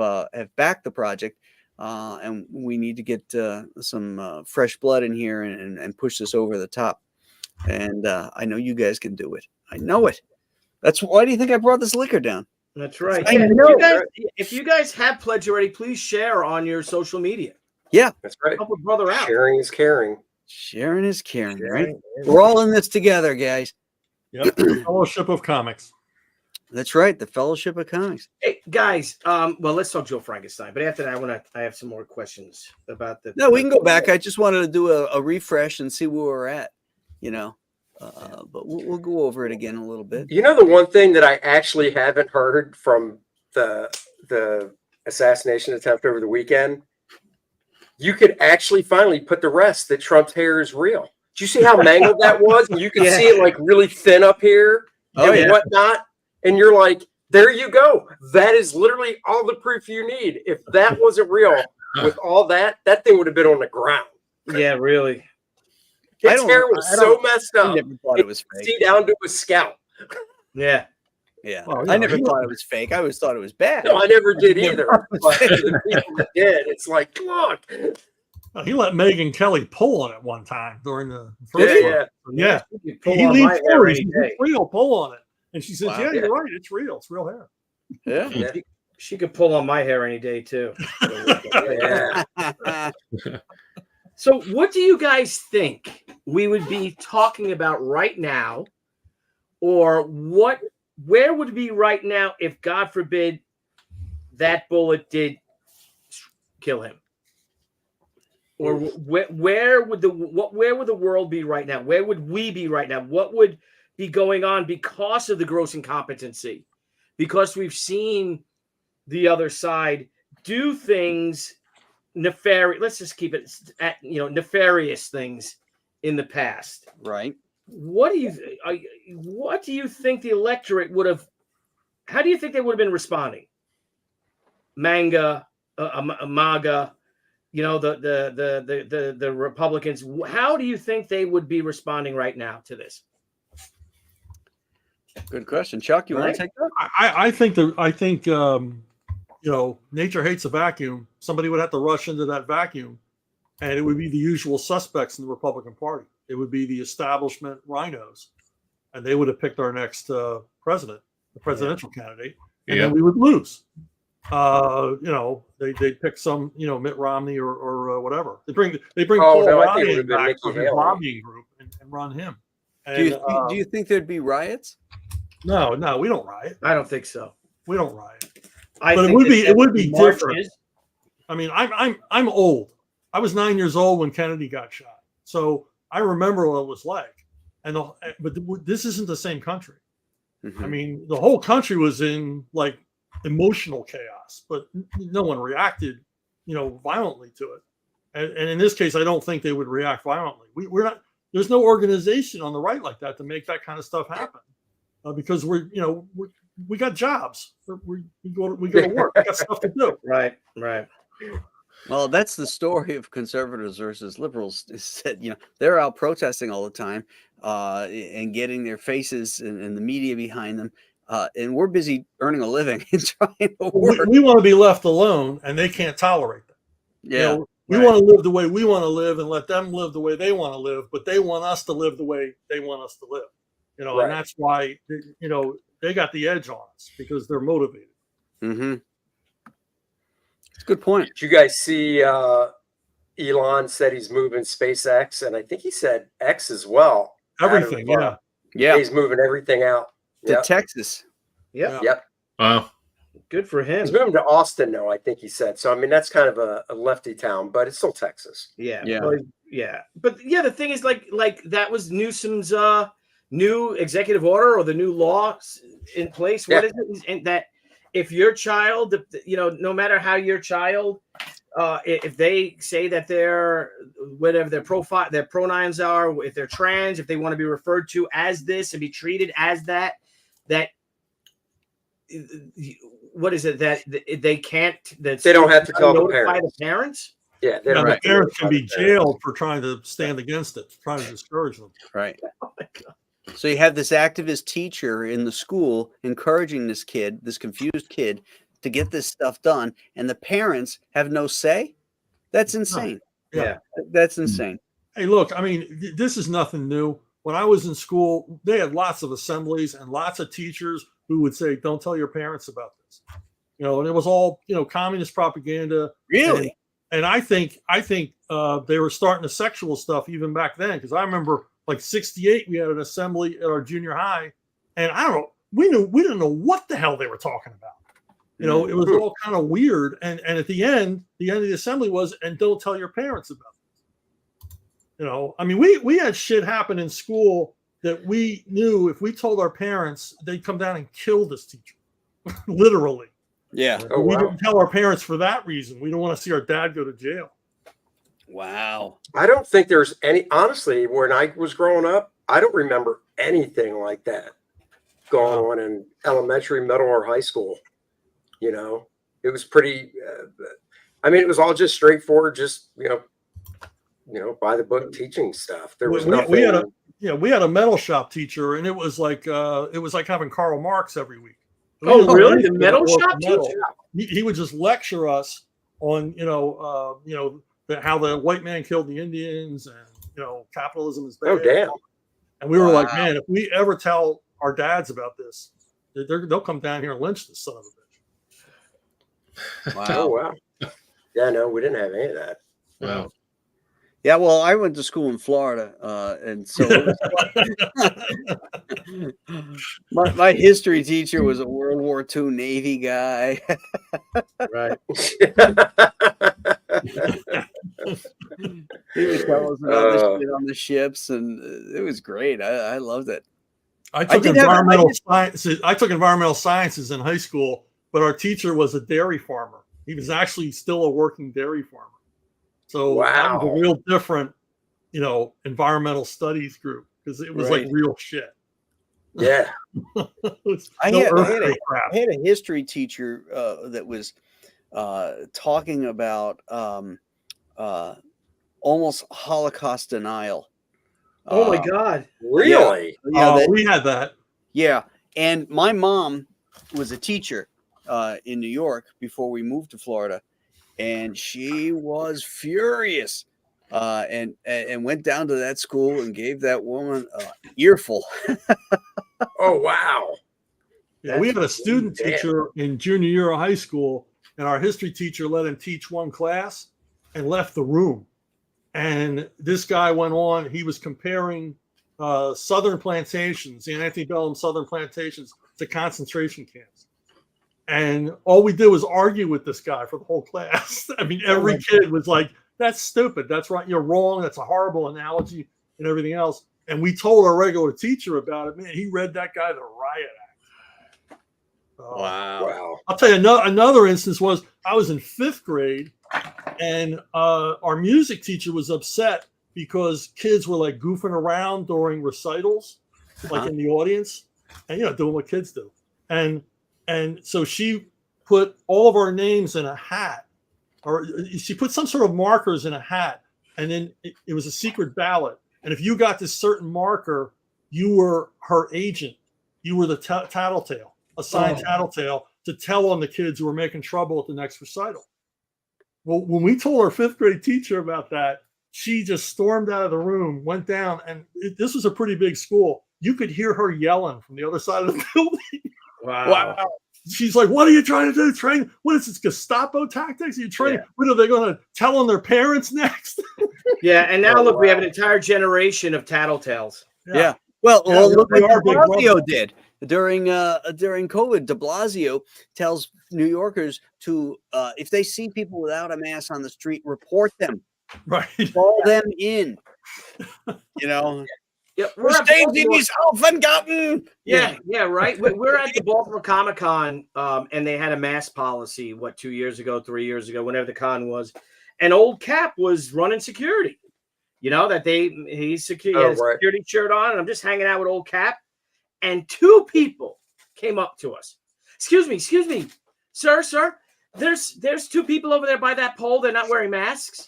Speaker 1: backed the project, and we need to get some fresh blood in here and push this over the top. And I know you guys can do it. I know it. Why do you think I brought this liquor down?
Speaker 4: That's right.
Speaker 1: I know.
Speaker 4: If you guys have pledged already, please share on your social media.
Speaker 1: Yeah,
Speaker 5: That's right.
Speaker 4: Help a brother out.
Speaker 5: Sharing is caring.
Speaker 1: sharing is caring, right? We're all in this together, guys.
Speaker 2: Yep. Fellowship of Comics.
Speaker 1: That's right, the Fellowship of Comics.
Speaker 4: Hey guys, well, let's talk Joe Frankenstein. But after that, I have some more questions about the.
Speaker 1: No, we can go back. I just wanted to do a refresh and see where we're at. But we'll go over it again a little bit.
Speaker 5: The one thing that I actually haven't heard from the assassination attempt over the weekend, you could actually finally put to rest that Trump's hair is real. Did you see how mangled that was? And you can see it really thin up here and whatnot. And you're like, there you go. That is literally all the proof you need. If that wasn't real, with all that thing would have been on the ground.
Speaker 4: Yeah, really.
Speaker 5: His hair was so messed up.
Speaker 1: I never thought it was fake.
Speaker 5: See down to his scalp.
Speaker 4: Yeah.
Speaker 1: Yeah,
Speaker 2: Well,
Speaker 1: I never thought it was fake. I always thought it was bad.
Speaker 5: No, I never did either. But the people that did, it's like, look.
Speaker 2: He let Megyn Kelly pull on it one time during the first one. Yeah. He leaned forward. He said, it's real. Pull on it. And she says, yeah, you're right. It's real. It's real hair.
Speaker 1: Yeah.
Speaker 4: She could pull on my hair any day too.
Speaker 5: Yeah.
Speaker 4: So what do you guys think we would be talking about right now? Or where would we be right now if, God forbid, that bullet did kill him? Or where would the world be right now? Where would we be right now? What would be going on because of the gross incompetency? Because we've seen the other side do things nefarious. Let's just keep it at nefarious things in the past.
Speaker 1: Right.
Speaker 4: What do you think the electorate would have? How do you think they would have been responding? MAGA, the Republicans. How do you think they would be responding right now to this?
Speaker 1: Good question, Chuck. You want to take that?
Speaker 2: I think nature hates a vacuum. Somebody would have to rush into that vacuum, and it would be the usual suspects in the Republican Party. it would be the establishment rhinos, and they would have picked our next president, the presidential candidate, and then we would lose. They'd pick some, Mitt Romney or whatever. They bring Paul Ryan back from his lobbying group and run him. And,
Speaker 1: do you think there'd be riots?
Speaker 2: No, we don't riot.
Speaker 4: I don't think so.
Speaker 2: We don't riot.
Speaker 4: But
Speaker 2: it would be different. I mean, I'm old. I was 9 years old when Kennedy got shot, so I remember what it was like. But this isn't the same country.
Speaker 1: Mm-hmm.
Speaker 2: I mean, the whole country was in like emotional chaos, but no one reacted, violently to it. And in this case, I don't think they would react violently. We're not. There's no organization on the right like that to make that kind of stuff happen, because we got jobs. We go to work. We got stuff to do.
Speaker 4: Right.
Speaker 1: Well, that's the story of conservatives versus liberals. Is that they're out protesting all the time, and getting their faces and the media behind them, and we're busy earning a living and trying to work.
Speaker 2: We want to be left alone, and they can't tolerate that.
Speaker 1: Yeah,
Speaker 2: we want to live the way we want to live, and let them live the way they want to live. But they want us to live the way they want us to live. And that's why they got the edge on us, because they're motivated.
Speaker 1: Mm-hmm. It's a good point.
Speaker 5: Did you guys see Elon said he's moving SpaceX, and I think he said X as well.
Speaker 2: Everything,
Speaker 1: yeah.
Speaker 5: He's moving everything out
Speaker 1: to Texas.
Speaker 5: Yep.
Speaker 3: Wow.
Speaker 4: Good for him.
Speaker 5: He's moving to Austin, though, I think he said. So, I mean, that's kind of a lefty town, but it's still Texas.
Speaker 4: Yeah.
Speaker 1: Yeah.
Speaker 4: But the thing is, like that was Newsom's new executive order or the new law in place. What is it? And that if your child, no matter how your child, if they say that they're whatever their pronouns are, if they're trans, if they want to be referred to as this and be treated as that what is it that they can't? That
Speaker 5: they don't have to tell
Speaker 4: the
Speaker 5: parents.
Speaker 4: Yeah,
Speaker 2: the parents can be jailed for trying to stand against it, trying to discourage them.
Speaker 1: Right. Oh my God. So you have this activist teacher in the school encouraging this confused kid, to get this stuff done, and the parents have no say. That's insane.
Speaker 2: Yeah,
Speaker 1: that's insane.
Speaker 2: Hey, look, I mean, this is nothing new. When I was in school, they had lots of assemblies and lots of teachers who would say, "Don't tell your parents about this," and it was all communist propaganda.
Speaker 1: Really?
Speaker 2: And I think they were starting the sexual stuff even back then, because I remember like '68 we had an assembly at our junior high, and we didn't know what the hell they were talking about. It was all kind of weird. And at the end of the assembly was, "And don't tell your parents about it." I mean, we had shit happen in school that we knew if we told our parents, they'd come down and kill this teacher, literally.
Speaker 1: Yeah.
Speaker 5: Oh,
Speaker 2: we
Speaker 5: wow.
Speaker 2: didn't tell our parents for that reason. We don't want to see our dad go to jail.
Speaker 1: Wow.
Speaker 5: I don't think there's any, honestly, when I was growing up, I don't remember anything like that going on in elementary, middle, or high school. It was pretty, it was all just straightforward, just, by the book teaching stuff. There was nothing.
Speaker 2: We had a metal shop teacher, and it was like having Karl Marx every week.
Speaker 4: Oh, really? The metal shop teacher?
Speaker 2: He would just lecture us on, how the white man killed the Indians, and capitalism is bad.
Speaker 5: Oh, damn!
Speaker 2: And we were like, man, if we ever tell our dads about this, they'll come down here and lynch this son of a bitch.
Speaker 1: Wow.
Speaker 5: Oh, wow. Yeah, no, we didn't have any of that.
Speaker 3: Wow.
Speaker 1: Yeah, well, I went to school in Florida, and so my history teacher was a World War II Navy guy.
Speaker 4: Right.
Speaker 1: He would tell us about the shit on the ships, and it was great. I loved it.
Speaker 2: I took environmental sciences in high school, but our teacher was a dairy farmer. He was actually still a working dairy farmer. So that was a real different, environmental studies group, because it was like real shit.
Speaker 5: Yeah.
Speaker 1: I had a history teacher that was talking about almost Holocaust denial.
Speaker 4: Oh my God.
Speaker 5: Really?
Speaker 2: We had that.
Speaker 1: Yeah. And my mom was a teacher in New York before we moved to Florida. And she was furious and went down to that school and gave that woman a earful.
Speaker 5: Oh wow.
Speaker 2: Yeah, we had a student
Speaker 5: Damn.
Speaker 2: teacher in junior year of high school, and our history teacher let him teach one class and left the room. And this guy went on, he was comparing Southern plantations, the antebellum Southern plantations, to concentration camps. And all we did was argue with this guy for the whole class. I mean, every kid was like, that's stupid. That's right. You're wrong. That's a horrible analogy and everything else. And we told our regular teacher about it. Man, he read that guy the riot act.
Speaker 5: Wow.
Speaker 2: I'll tell you another instance was I was in 5th grade, and our music teacher was upset because kids were like goofing around during recitals, like in the audience, and doing what kids do. And so she put all of our names in a hat, or she put some sort of markers in a hat, and then it was a secret ballot. And if you got this certain marker, you were her agent. You were the tattletale, assigned tattletale to tell on the kids who were making trouble at the next recital. Well, when we told our 5th grade teacher about that, she just stormed out of the room, went down, and this was a pretty big school. You could hear her yelling from the other side of the building.
Speaker 4: Wow.
Speaker 2: She's like, what are you trying to do? Train? What is this, Gestapo tactics? Are you training? What are they going to tell on their parents next?
Speaker 4: Yeah, and now look, we have an entire generation of tattletales.
Speaker 1: Yeah. Well, look
Speaker 2: we
Speaker 1: what
Speaker 2: are
Speaker 1: De
Speaker 2: big
Speaker 1: Blasio
Speaker 2: brothers.
Speaker 1: did during COVID. De Blasio tells New Yorkers to if they see people without a mask on the street, report them,
Speaker 2: Right.
Speaker 1: call them in.
Speaker 4: Yeah, we're at
Speaker 1: Baltimore.
Speaker 4: Yeah, right. We're at the Baltimore Comic-Con, and they had a mask policy, 2 years ago, 3 years ago, whenever the con was. And Old Cap was running security. That he's security, he had a security shirt on, and I'm just hanging out with Old Cap. And 2 people came up to us. Excuse me, sir. There's 2 people over there by that pole. They're not wearing masks.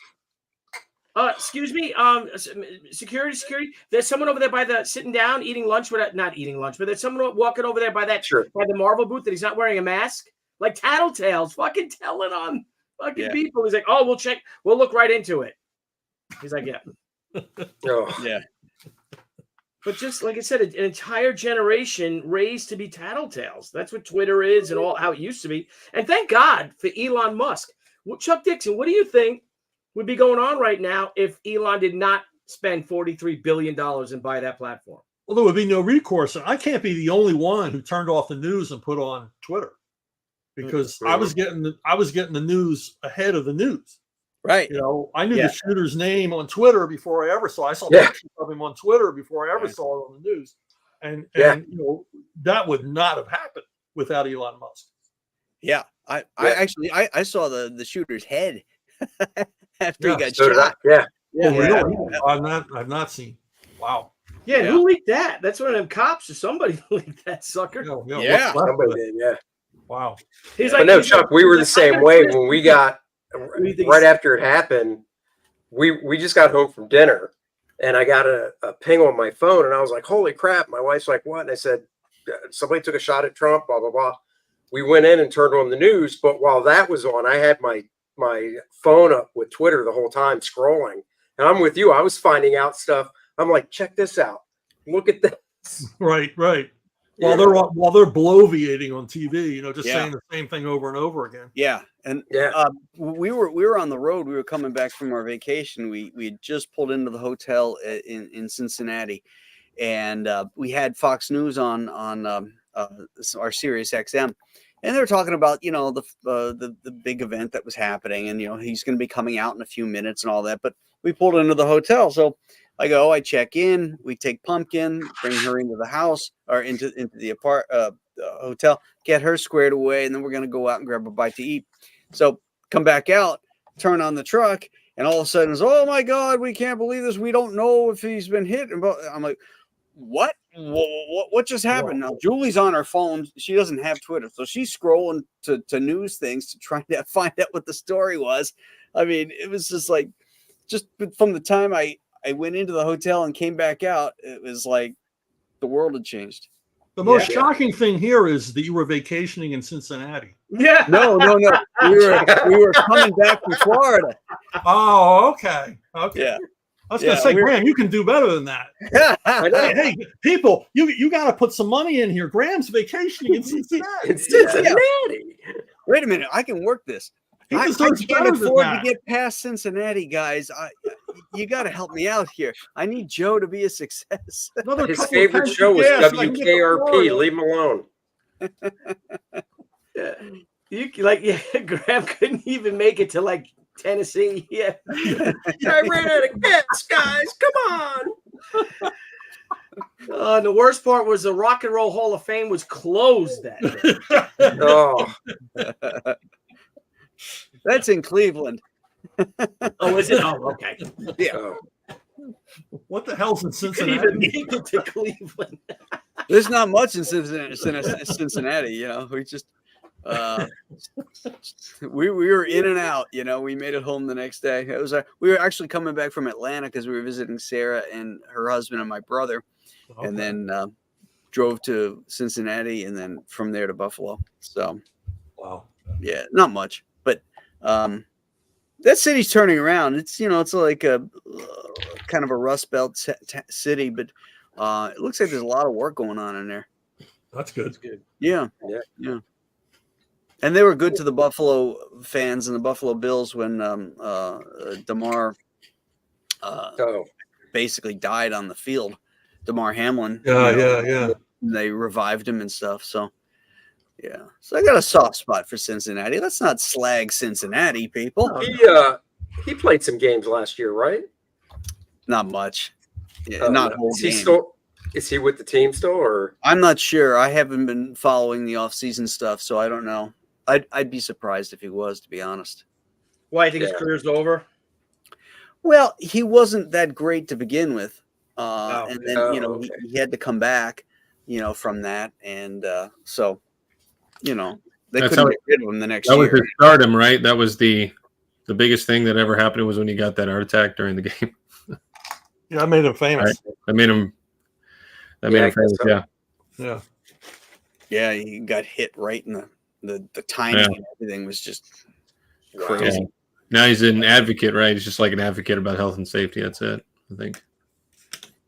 Speaker 4: Excuse me, security. There's someone over there by the sitting down, eating lunch, not eating lunch, but there's someone walking over there by that by the Marvel booth that he's not wearing a mask. Like tattletales, fucking telling on fucking people. He's like, oh, we'll check. We'll look right into it. He's like, yeah.
Speaker 1: Yeah.
Speaker 4: But just like I said, an entire generation raised to be tattletales. That's what Twitter is and all how it used to be. And thank God for Elon Musk. Well, Chuck Dixon, what do you think would be going on right now if Elon did not spend $43 billion and buy that platform?
Speaker 2: Well, there would be no recourse. And I can't be the only one who turned off the news and put on Twitter, because I was getting the news ahead of the news.
Speaker 1: Right.
Speaker 2: I knew the shooter's name on Twitter before I ever saw. I saw pictures of him on Twitter before I ever saw it on the news. And that would not have happened without Elon Musk.
Speaker 1: Yeah. I actually saw the shooter's head after he got shot.
Speaker 5: Yeah.
Speaker 2: Oh, really? I've not seen. Wow.
Speaker 4: Yeah, who leaked that? That's one of them cops or somebody leaked that sucker.
Speaker 1: Yeah.
Speaker 5: Somebody did, yeah.
Speaker 2: Wow.
Speaker 4: He's
Speaker 5: but no, Chuck, we were the same way when we got right after it happened. We just got home from dinner, and I got a ping on my phone, and I was like, holy crap. My wife's like, what? And I said, somebody took a shot at Trump, blah, blah, blah. We went in and turned on the news, but while that was on, I had my phone up with Twitter the whole time scrolling. And I'm with you. I was finding out stuff. I'm like, check this out. Look at this.
Speaker 2: Right. While they're bloviating on TV, saying the same thing over and over again.
Speaker 1: Yeah, and we were on the road. We were coming back from our vacation. We had just pulled into the hotel in Cincinnati, and we had Fox News on our Sirius XM, and they were talking about the big event that was happening, and he's going to be coming out in a few minutes and all that. But we pulled into the hotel, so I check in, we take Pumpkin, bring her into the house or into the hotel, get her squared away, and then we're going to go out and grab a bite to eat. So come back out, turn on the truck, and all of a sudden it's, oh my God, we can't believe this. We don't know if he's been hit. I'm like, what? What just happened? Now Julie's on her phone. She doesn't have Twitter, so she's scrolling to news things to try to find out what the story was. I mean, it was just like, just from the time I went into the hotel and came back out, it was like the world had changed.
Speaker 2: The most
Speaker 4: Yeah.
Speaker 2: shocking thing here is that you were vacationing in Cincinnati.
Speaker 4: Yeah.
Speaker 1: No. We were coming back from Florida.
Speaker 2: Oh, okay. Okay.
Speaker 1: Yeah.
Speaker 2: I was going to say, Graham, you can do better than that. Hey, people, you got to put some money in here. Graham's vacationing in Cincinnati.
Speaker 5: In Cincinnati.
Speaker 1: Wait a minute, I can work this. I
Speaker 2: deserves
Speaker 1: can't
Speaker 2: better than
Speaker 1: afford to
Speaker 2: that.
Speaker 1: get past Cincinnati, guys. You got to help me out here. I need Joe to be a success.
Speaker 2: Another
Speaker 5: His
Speaker 2: couple of
Speaker 5: favorite
Speaker 2: tanks
Speaker 5: show
Speaker 2: of
Speaker 5: was
Speaker 2: gas so I can get to
Speaker 5: WKRP.
Speaker 2: Florida.
Speaker 5: Leave him alone.
Speaker 4: Graham couldn't even make it to like Tennessee. Yeah.
Speaker 5: I ran out of gas, guys. Come on.
Speaker 4: The worst part was the Rock and Roll Hall of Fame was closed that day.
Speaker 5: Oh,
Speaker 1: That's in Cleveland.
Speaker 4: Oh, is it? Oh, okay.
Speaker 1: Yeah.
Speaker 5: oh.
Speaker 2: What the hell's in
Speaker 4: Couldn't even
Speaker 2: Cincinnati?
Speaker 4: make it to Cleveland.
Speaker 1: There's not much in Cincinnati, you know. We just we were in and out, you know. We made it home the next day. It was we were actually coming back from Atlanta because we were visiting Sarah and her husband and my brother, and then drove to Cincinnati and then from there to Buffalo. So
Speaker 2: Wow.
Speaker 1: yeah, not much, but that city's turning around. It's, you know, it's like a kind of a Rust Belt city, but it looks like there's a lot of work going on in there.
Speaker 2: That's good.
Speaker 1: Yeah.
Speaker 5: Yeah.
Speaker 1: And they were good to the Buffalo fans and the Buffalo Bills when DeMar basically died on the field. DeMar Hamlin.
Speaker 2: Yeah.
Speaker 1: They revived him and stuff. So, yeah. So I got a soft spot for Cincinnati. Let's not slag Cincinnati, people.
Speaker 5: He played some games last year, right?
Speaker 1: Not much. Yeah, not whole game.
Speaker 5: Is he with the team still, or?
Speaker 1: I'm not sure. I haven't been following the off-season stuff, so I don't know. I'd be surprised if he was, to be honest.
Speaker 4: Why, I think his career's over?
Speaker 1: Well, he wasn't that great to begin with. And then, you know, he had to come back, you know, from that. And so, you know, they couldn't get rid of him the next year.
Speaker 3: That was his stardom, right? That was the biggest thing that ever happened was when he got that heart attack during the game.
Speaker 2: Yeah, I made him famous.
Speaker 3: Right. That made him famous,
Speaker 5: so.
Speaker 2: Yeah.
Speaker 1: Yeah, he got hit right in the timing and everything was just crazy.
Speaker 3: Yeah. Now he's an advocate, right? He's just like an advocate about health and safety. That's it, I think.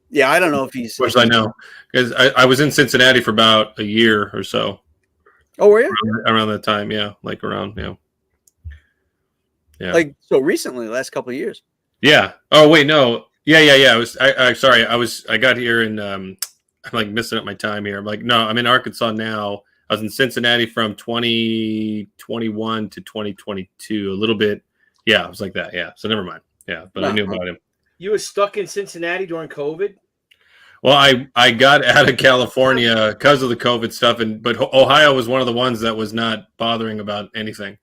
Speaker 1: Yeah, I don't know if he's.
Speaker 3: Of course, I know because I was in Cincinnati for about a year or so.
Speaker 1: Oh, were you?
Speaker 3: Around that time, yeah, like around, yeah.
Speaker 1: Like so recently, last couple of years.
Speaker 3: Yeah. Oh wait, no. Yeah. I got here and I'm like messing up my time here. I'm like, no, I'm in Arkansas now. I was in Cincinnati from 2021 to 2022, a little bit. Yeah, it was like that. Yeah. So never mind. Yeah, but I knew about him.
Speaker 4: You were stuck in Cincinnati during COVID?
Speaker 3: Well, I got out of California because of the COVID stuff, but Ohio was one of the ones that was not bothering about anything.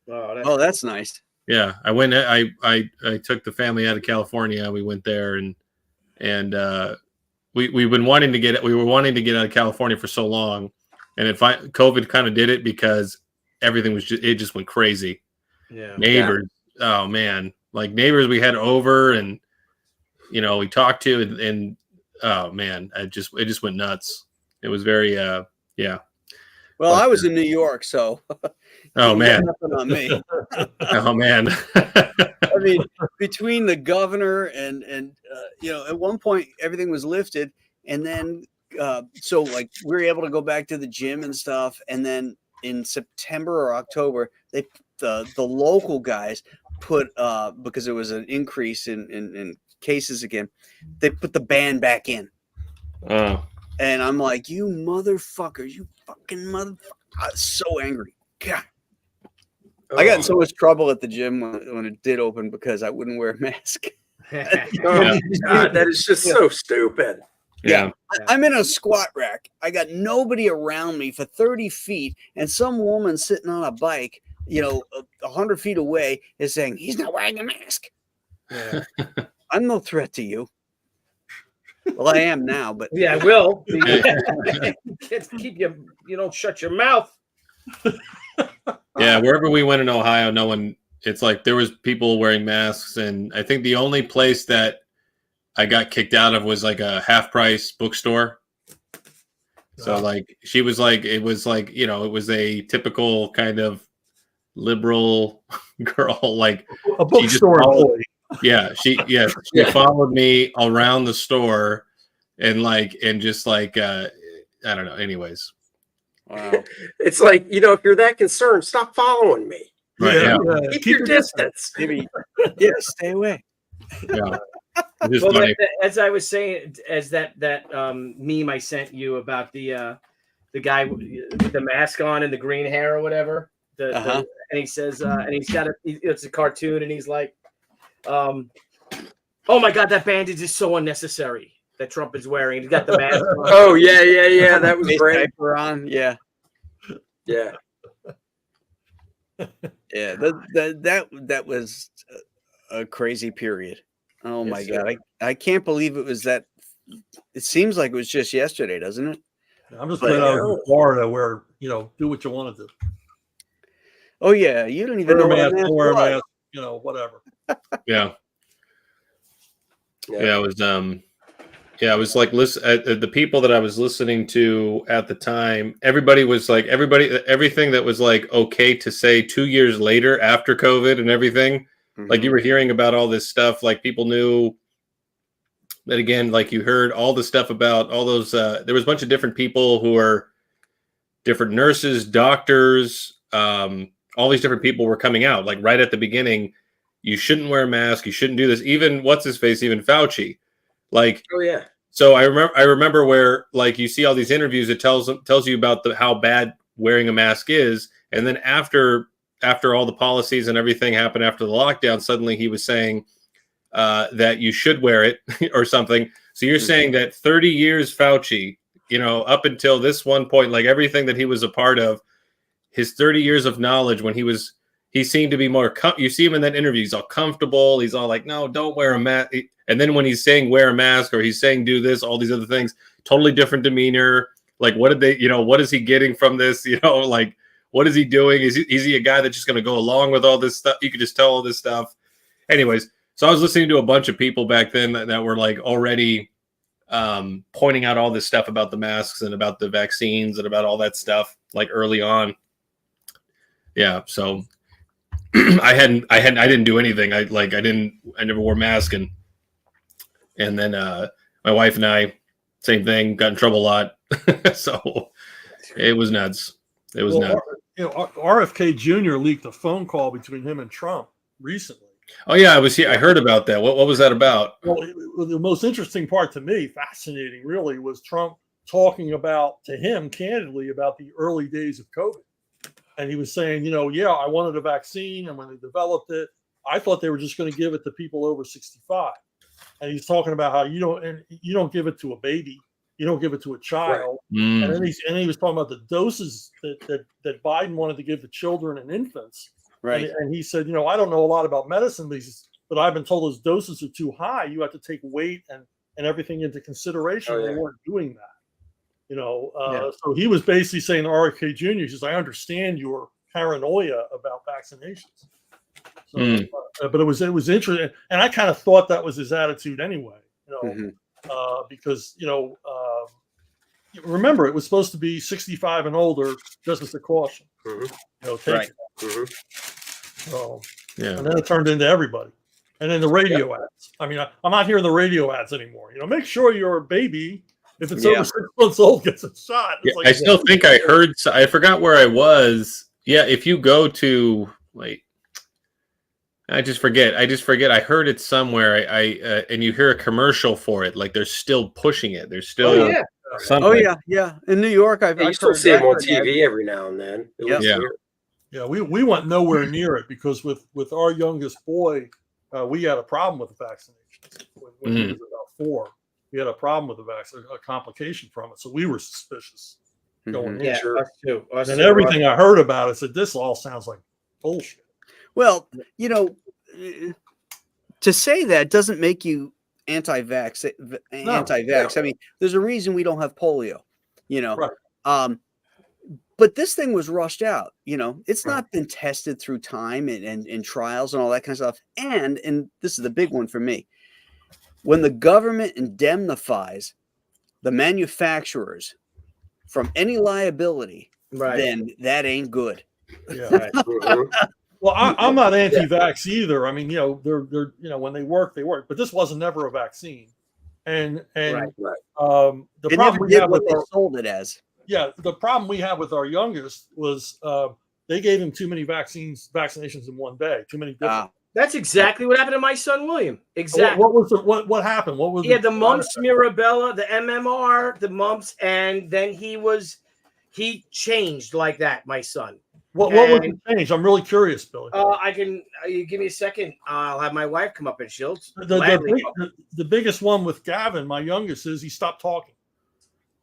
Speaker 4: Oh,
Speaker 1: that's nice.
Speaker 3: Yeah, I went. I took the family out of California. We went there, and we've been wanting to get. We were wanting to get out of California for so long, and COVID kind of did it because everything was just went crazy.
Speaker 4: Yeah,
Speaker 3: neighbors. Yeah. Oh man, like neighbors we had over, and you know we talked to, and oh man, it just went nuts. It was very yeah.
Speaker 1: Well, I was in New York, so.
Speaker 3: Oh man!
Speaker 1: Nothing on me.
Speaker 3: Oh man!
Speaker 1: I mean, between the governor and you know, at one point everything was lifted, and then so like we were able to go back to the gym and stuff, and then in September or October, the local guys put because there was an increase in cases again, they put the ban back in.
Speaker 3: Oh.
Speaker 1: And I'm like, you motherfuckers, you fucking motherfucker! I was so angry. God. I got in so much trouble at the gym when it did open because I wouldn't wear a mask.
Speaker 5: God, that is just so stupid.
Speaker 1: Yeah. I'm in a squat rack. I got nobody around me for 30 feet, and some woman sitting on a bike, you know, 100 feet away is saying, he's not wearing a mask.
Speaker 4: Yeah.
Speaker 1: I'm no threat to you. Well, I am now, but
Speaker 4: yeah, I will. Keep you don't shut your mouth.
Speaker 3: Yeah, wherever we went in Ohio, no one. It's like there was people wearing masks, and I think the only place that I got kicked out of was like a half-price bookstore. So like she was like, it was like, you know, it was a typical kind of liberal girl, like
Speaker 2: a bookstore employee.
Speaker 3: Yeah, she followed me around the store and just like I don't know. Anyways.
Speaker 1: Wow.
Speaker 5: It's like, you know, if you're that concerned, stop following me.
Speaker 3: Right. Yeah.
Speaker 5: Keep your distance.
Speaker 1: Maybe, yeah, stay away.
Speaker 3: Yeah.
Speaker 4: Well, as I was saying, as that meme I sent you about the guy with the mask on and the green hair or whatever, and he says, and he's got it's a cartoon, and he's like, oh my God, that bandage is so unnecessary that Trump is wearing. He's got the mask on.
Speaker 5: Oh yeah, that was great.
Speaker 1: On. Yeah.
Speaker 5: Yeah.
Speaker 1: Yeah, that was a crazy period. Oh my God, I can't believe it was that. It seems like it was just yesterday, doesn't it?
Speaker 2: I'm just glad I was in Florida, where do what you want to do.
Speaker 1: Oh yeah, you don't even know what
Speaker 2: wear a mask, whatever.
Speaker 3: Yeah. Yeah, it was I was like, listen, the people that I was listening to at the time, everybody was like, everything that was like okay to say 2 years later after COVID and everything, like you were hearing about all this stuff, like people knew that again, like you heard all the stuff about all those, there was a bunch of different people who are different nurses, doctors, all these different people were coming out, like right at the beginning, you shouldn't wear a mask, you shouldn't do this, even what's his face, even Fauci. Like,
Speaker 5: oh yeah.
Speaker 3: So I remember where like you see all these interviews, it tells you about how bad wearing a mask is, and then after all the policies and everything happened after the lockdown, suddenly he was saying that you should wear it or something. So you're saying that 30 years Fauci, up until this one point, like everything that he was a part of, his 30 years of knowledge, when he seemed to be more, you see him in that interview, he's all comfortable. He's all like, no, don't wear a mask. And then when he's saying wear a mask or he's saying do this, all these other things, totally different demeanor. Like, what did they, what is he getting from this? Like, what is he doing? Is he a guy that's just going to go along with all this stuff? You could just tell all this stuff. Anyways, so I was listening to a bunch of people back then that were like already pointing out all this stuff about the masks and about the vaccines and about all that stuff, like early on. Yeah. So I didn't do anything. I never wore a mask, and then my wife and I, same thing, got in trouble a lot. So it was nuts. It was nuts.
Speaker 2: RFK Jr. leaked a phone call between him and Trump recently.
Speaker 3: Oh yeah, I heard about that. What was that about?
Speaker 2: Well, the most interesting part to me, fascinating really, was Trump talking to him candidly about the early days of COVID. And he was saying, I wanted a vaccine, and when they developed it, I thought they were just going to give it to people over 65. And he's talking about how you don't give it to a baby, you don't give it to a child. Right. And then he was talking about the doses that Biden wanted to give to children and infants. Right. And he said, I don't know a lot about medicine, but I've been told those doses are too high. You have to take weight and everything into consideration. They weren't doing that. So he was basically saying to RFK Jr., he says, I understand your paranoia about vaccinations. So, but it was interesting. And I kind of thought that was his attitude anyway, because, remember, it was supposed to be 65 and older, just as a caution. Take it. So, and then it turned into everybody. And then the radio ads. I mean, I'm not hearing the radio ads anymore. Make sure your baby, if it's over 6 months old, gets a shot.
Speaker 3: Like, I still think I heard. I forgot where I was. Yeah, if you go to I just forget. I heard it somewhere. And you hear a commercial for it. Like they're still pushing it. They're still. Something.
Speaker 1: Oh yeah. In New York, I
Speaker 5: still see them on TV every now and then.
Speaker 2: Yeah. We went nowhere near it because with our youngest boy, we had a problem with the vaccinations when he was about 4. We had a problem with the vaccine, a complication from it. So we were suspicious going in.
Speaker 4: Yeah, us too.
Speaker 2: And everything I heard about it said, this all sounds like bullshit.
Speaker 1: Well, to say that doesn't make you anti-vax. I mean, there's a reason we don't have polio, Right. But this thing was rushed out. It's not been tested through time and trials and all that kind of stuff. And this is the big one for me. When the government indemnifies the manufacturers from any liability,
Speaker 4: Right.
Speaker 1: then that ain't good.
Speaker 2: Yeah.
Speaker 4: Right.
Speaker 5: Mhm.
Speaker 2: Well, I'm not anti-vax either. I mean, they're when they work, they work. But this wasn't never a vaccine, and
Speaker 4: Right.
Speaker 5: Right.
Speaker 2: the
Speaker 1: They
Speaker 2: problem
Speaker 1: never
Speaker 2: we
Speaker 1: did
Speaker 2: have
Speaker 1: what
Speaker 2: with
Speaker 1: they
Speaker 2: our
Speaker 1: sold it as.
Speaker 2: the problem we have with our youngest was they gave him too many vaccinations in one day, too many different.
Speaker 4: That's exactly what happened to my son William. Exactly.
Speaker 2: What was what happened? What was
Speaker 4: He had the mumps, Mirabella, the MMR, the mumps, and then he changed like that. My son.
Speaker 2: What was
Speaker 4: And-
Speaker 2: the change? I'm really curious, Billy.
Speaker 4: I can. You give me a second. I'll have my wife come up and she'll
Speaker 2: The
Speaker 4: gladly.
Speaker 2: biggest one with Gavin, my youngest, is he stopped talking,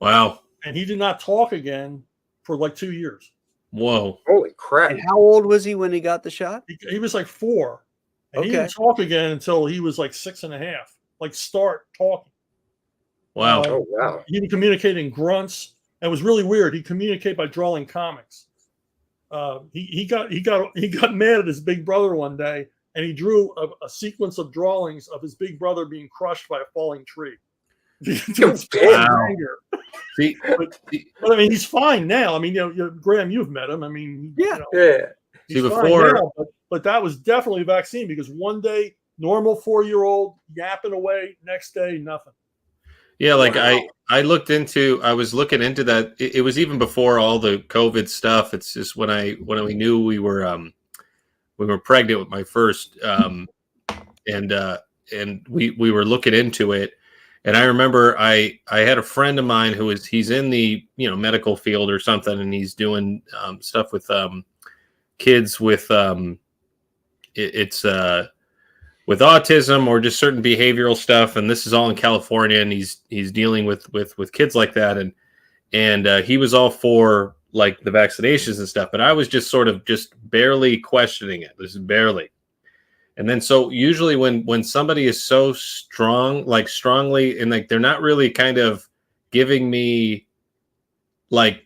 Speaker 3: Wow.
Speaker 2: and he did not talk again for like 2 years.
Speaker 3: Whoa.
Speaker 5: Holy crap.
Speaker 1: And how old was he when he got the shot?
Speaker 2: He was like 4, and he
Speaker 1: Okay.
Speaker 2: didn't talk again until he was like 6.5. Like start talking.
Speaker 3: Wow.
Speaker 5: Oh, wow.
Speaker 2: He would communicate in grunts. It was really weird. He communicated by drawing comics. He got mad at his big brother one day, and he drew a sequence of drawings of his big brother being crushed by a falling tree. To express his
Speaker 3: Wow.
Speaker 2: anger.
Speaker 3: See,
Speaker 2: But I mean, he's fine now. I mean, Graham, you've met him. I mean,
Speaker 1: Yeah.
Speaker 5: Yeah.
Speaker 2: he's
Speaker 3: See,
Speaker 2: fine
Speaker 3: before-
Speaker 2: now, but that was definitely a vaccine, because one day, normal 4-year-old yapping away, next day, nothing.
Speaker 3: yeah, like
Speaker 5: Wow.
Speaker 3: I was looking into that. It was even before all the COVID stuff. It's just when we knew we were pregnant with my first, and we were looking into it. And I remember I had a friend of mine he's in the medical field or something, and he's doing stuff with kids with with autism or just certain behavioral stuff. And this is all in California, and he's dealing with kids like that. And he was all for like the vaccinations and stuff, but I was just sort of just barely questioning it. This is barely. And then so usually when somebody is so strongly, and like they're not really kind of giving me like,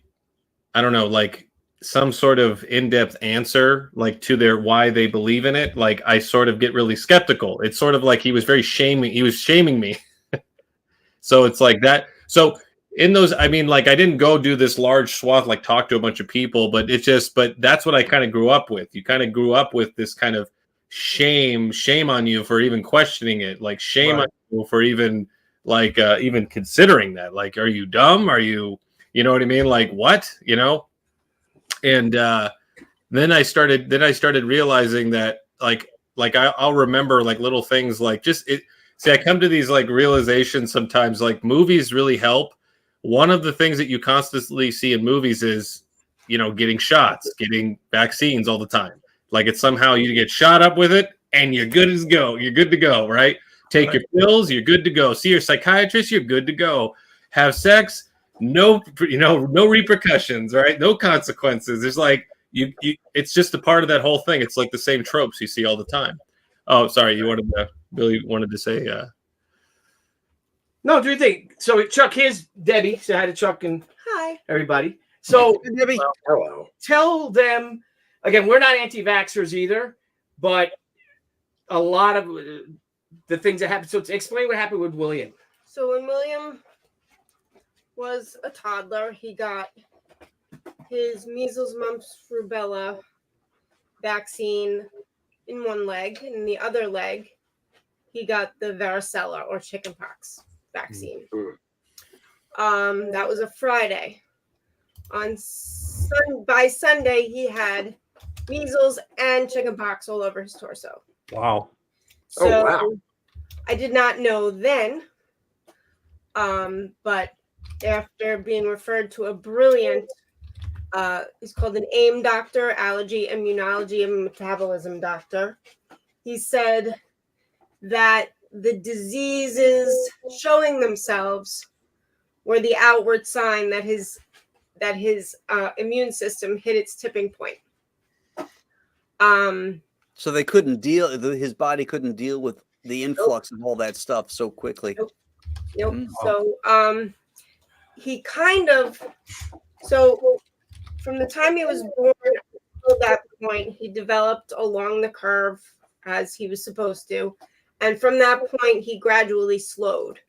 Speaker 3: I don't know, like some sort of in-depth answer like to their why they believe in it, like I sort of get really skeptical. It's sort of like he was shaming me. So it's like that. So in those, I mean, like I didn't go do this large swath, like talk to a bunch of people, but that's what I kind of grew up with. You kind of grew up with this kind of shame on you for even questioning it, like shame on you for even like even considering that. Like, are you dumb? Are you know what I mean? Like what, and then I started realizing that like I'll remember like little things like just it. See, I come to these like realizations sometimes, like movies really help. One of the things that you constantly see in movies is, getting shots, getting vaccines all the time. Like it's somehow you get shot up with it and you're good to go. You're good to go, right? Take your pills, you're good to go. See your psychiatrist, you're good to go. Have sex, no repercussions, right? No consequences. There's like it's just a part of that whole thing. It's like the same tropes you see all the time. Oh, sorry, Billy wanted to say
Speaker 4: No, do you think so? Chuck, here's Debbie. Say hi to Chuck and
Speaker 7: Hi.
Speaker 4: everybody. So
Speaker 1: Debbie,
Speaker 5: Hello.
Speaker 4: tell them again, we're not anti-vaxxers either, but a lot of the things that happened. So explain what happened with William.
Speaker 7: So when William was a toddler, he got his measles, mumps, rubella vaccine in one leg, and in the other leg, he got the varicella or chickenpox vaccine.
Speaker 5: Mm.
Speaker 7: That was a Friday. By Sunday, he had measles and chickenpox all over his torso.
Speaker 2: Wow.
Speaker 7: So
Speaker 5: Oh, wow.
Speaker 7: I did not know then, but after being referred to a brilliant, he's called an AIM doctor, allergy, immunology, and metabolism doctor. He said that the diseases showing themselves were the outward sign that his immune system hit its tipping point.
Speaker 1: so they couldn't his body couldn't deal with the influx of all that stuff so quickly.
Speaker 7: Nope.
Speaker 1: Mm.
Speaker 7: So he from the time he was born until that point, he developed along the curve as he was supposed to. And from that point, he gradually slowed.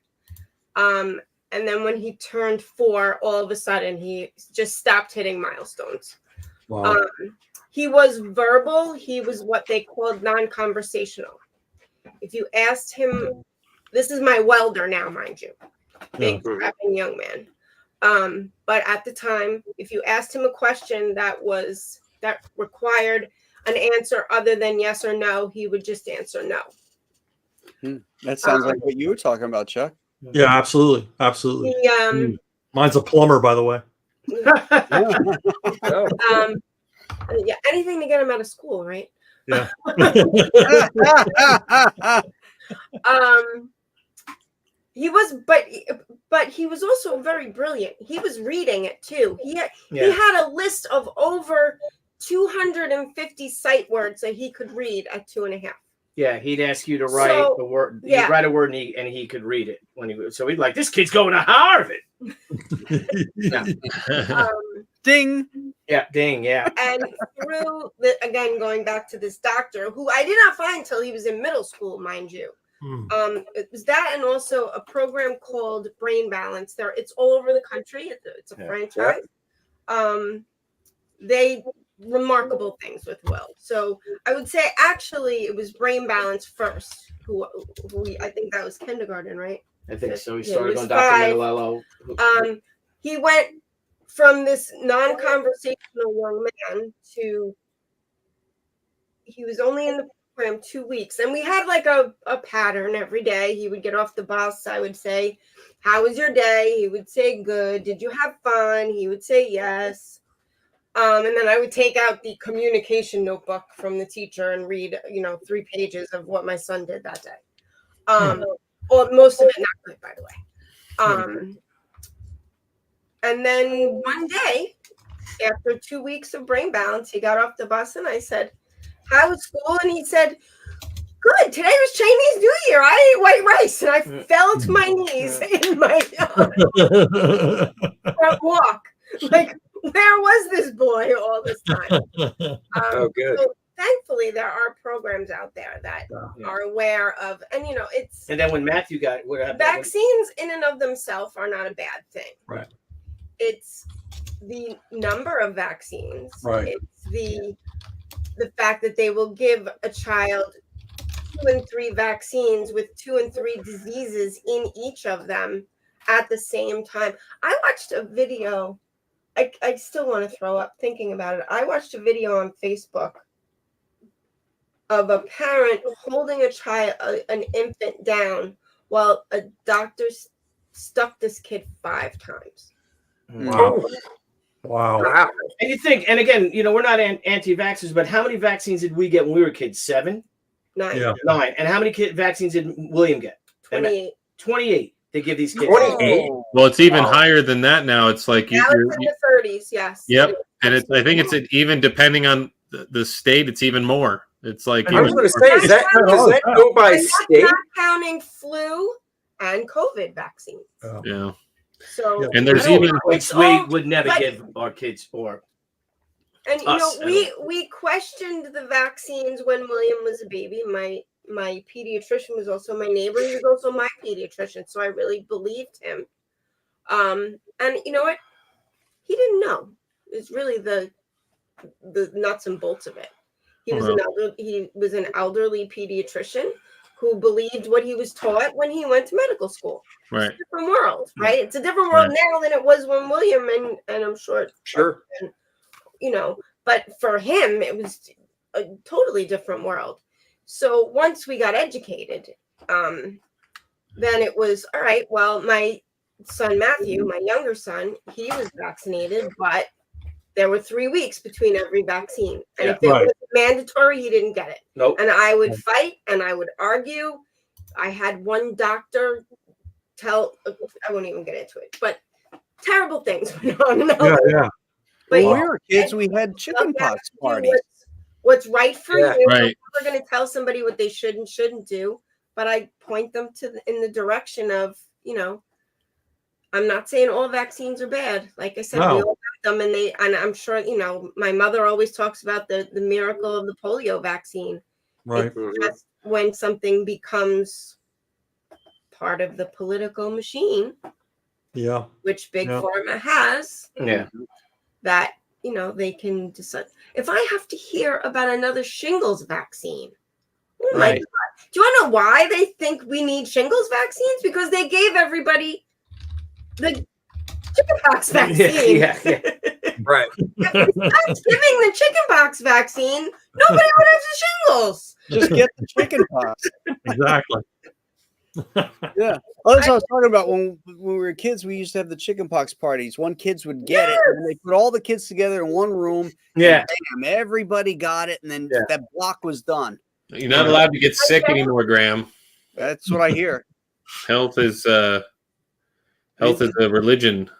Speaker 7: And then when he turned 4, all of a sudden he just stopped hitting milestones.
Speaker 2: Wow.
Speaker 7: He was verbal. He was what they called non-conversational. If you asked him, this is my welder now, mind you, big strapping young man. But at the time, if you asked him a question that required an answer other than yes or no, he would just answer no.
Speaker 1: That sounds like what you were talking about, Chuck.
Speaker 2: Yeah, absolutely. Absolutely.
Speaker 7: He,
Speaker 2: Mine's a plumber, by the way.
Speaker 7: yeah, anything to get him out of school, right?
Speaker 2: Yeah.
Speaker 7: He was, but he was also very brilliant. He was reading it too. He had a list of over 250 sight words that he could read at 2.5.
Speaker 4: Yeah, he'd ask you to write the word.
Speaker 7: Yeah.
Speaker 4: He'd write a word and he could read it when he was. So he'd like, this kid's going to Harvard. Yeah.
Speaker 1: Ding.
Speaker 4: Yeah, ding, yeah.
Speaker 7: And again, going back to this doctor, who I did not find until he was in middle school, mind you. It was that, and also a program called Brain Balance. It's all over the country. It's a franchise. They remarkable things with Will. So I would say actually it was Brain Balance first. Who I think that was kindergarten, right?
Speaker 4: I think so. He
Speaker 7: Yeah,
Speaker 4: started
Speaker 7: he
Speaker 4: on
Speaker 7: was
Speaker 4: Dr.
Speaker 7: 5.
Speaker 4: Manilello.
Speaker 7: He went from this non-conversational young man to he was only in the program 2 weeks, and we had like a pattern every day. He would get off the bus. I would say, "How was your day?" He would say, "Good." "Did you have fun?" He would say, "Yes." And then I would take out the communication notebook from the teacher and read, 3 pages of what my son did that day. Or most of it not good, by the way. And then one day, after 2 weeks of Brain Balance, he got off the bus and I said, "How was school?" And he said, "Good. Today was Chinese New Year. I ate white rice." And I fell to my knees in my front walk. Like, where was this boy all this time?
Speaker 5: Oh, good.
Speaker 7: So thankfully, there are programs out there that are aware of, and it's.
Speaker 4: And then when Matthew got
Speaker 7: vaccines in and of themselves are not a bad thing.
Speaker 2: Right.
Speaker 7: It's the number of vaccines.
Speaker 2: Right.
Speaker 7: It's the fact that they will give a child 2 and 3 vaccines with 2 and 3 diseases in each of them at the same time. I watched a video. I still want to throw up thinking about it. I watched a video on Facebook of a parent holding a child, an infant down, while a doctor stuck this kid 5 times.
Speaker 2: Wow. Wow.
Speaker 4: And you think, and again, we're not anti-vaxxers, but how many vaccines did we get when we were kids? 7?
Speaker 7: 9.
Speaker 2: Yeah.
Speaker 4: 9. And how many vaccines did William get?
Speaker 7: 28.
Speaker 4: 28. They give these kids.
Speaker 5: 28.
Speaker 3: Well, it's even higher than that now. It's like
Speaker 7: Now it's in the 30s, yes.
Speaker 3: Yep, and I think it's even depending on the state. It's even more. It's like
Speaker 5: I was going to say, does that go by
Speaker 7: And that's
Speaker 5: state?
Speaker 7: not counting flu and COVID vaccines.
Speaker 3: yeah.
Speaker 7: So
Speaker 3: And there's
Speaker 4: I don't
Speaker 3: even
Speaker 4: know, we would never give our kids
Speaker 7: and
Speaker 4: us,
Speaker 7: we questioned the vaccines when William was a baby. My pediatrician was also my neighbor. He was also my pediatrician, so I really believed him. And you know what? He didn't know. It's really the nuts and bolts of it. He was an elderly pediatrician who believed what he was taught when he went to medical school.
Speaker 3: right.
Speaker 7: It's a different world, right? It's a different world now than it was when William and I'm sure. But for him, it was a totally different world. So once we got educated, then it was all right. Well, my son Matthew, my younger son, he was vaccinated, but there were 3 weeks between every vaccine. And if it was mandatory, he didn't get it.
Speaker 4: Nope.
Speaker 7: And I would fight and I would argue. I had one doctor I won't even get into it, but terrible things went on.
Speaker 2: Yeah.
Speaker 7: But
Speaker 1: When we were kids, we had chickenpox parties.
Speaker 7: What's right for you.
Speaker 3: Right.
Speaker 7: We're going to tell somebody what they should and shouldn't do, but I point them in the direction of, I'm not saying all vaccines are bad. Like I said, we all have them, and I'm sure, my mother always talks about the miracle of the polio vaccine.
Speaker 2: Right.
Speaker 7: It's just when something becomes part of the political machine,
Speaker 2: Yeah.
Speaker 7: which Big
Speaker 2: Yeah.
Speaker 7: Pharma has.
Speaker 4: Yeah.
Speaker 7: That, you know, they can decide. If I have to hear about another shingles vaccine, oh my
Speaker 4: Right.
Speaker 7: God. Do you want to know why they think we need shingles vaccines? Because they gave everybody the chickenpox vaccine.
Speaker 4: Yeah.
Speaker 5: Right.
Speaker 7: If we stopped giving the chickenpox vaccine, nobody would have the shingles.
Speaker 1: Just get the chicken pox.
Speaker 2: Exactly.
Speaker 1: Yeah. Well, that's what I was talking about when we were kids. We used to have the chicken pox parties. One kids would get it, and they put all the kids together in one room.
Speaker 4: Yeah.
Speaker 1: And bam, everybody got it, and then
Speaker 4: Yeah.
Speaker 1: that block was done.
Speaker 3: You're not allowed to get sick anymore, Graham.
Speaker 1: That's what I hear.
Speaker 3: Health is a religion.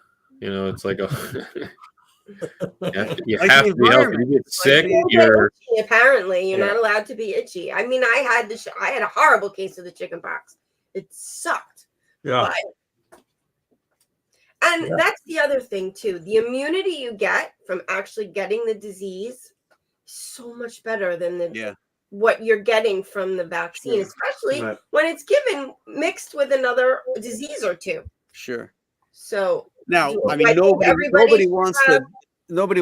Speaker 3: You know, it's like a you
Speaker 1: Like
Speaker 3: have
Speaker 1: the
Speaker 3: to be healthy. You get sick, you're
Speaker 7: Apparently, you're
Speaker 3: Yeah.
Speaker 7: not allowed to be itchy. I mean, I had a horrible case of the chickenpox. It sucked.
Speaker 2: Yeah.
Speaker 7: And that's the other thing too. The immunity you get from actually getting the disease is so much better than what you're getting from the vaccine, especially
Speaker 4: Right.
Speaker 7: when it's given mixed with another disease or two.
Speaker 1: Sure.
Speaker 7: So
Speaker 1: Now, I
Speaker 7: I
Speaker 1: mean,
Speaker 7: think
Speaker 1: nobody
Speaker 7: everybody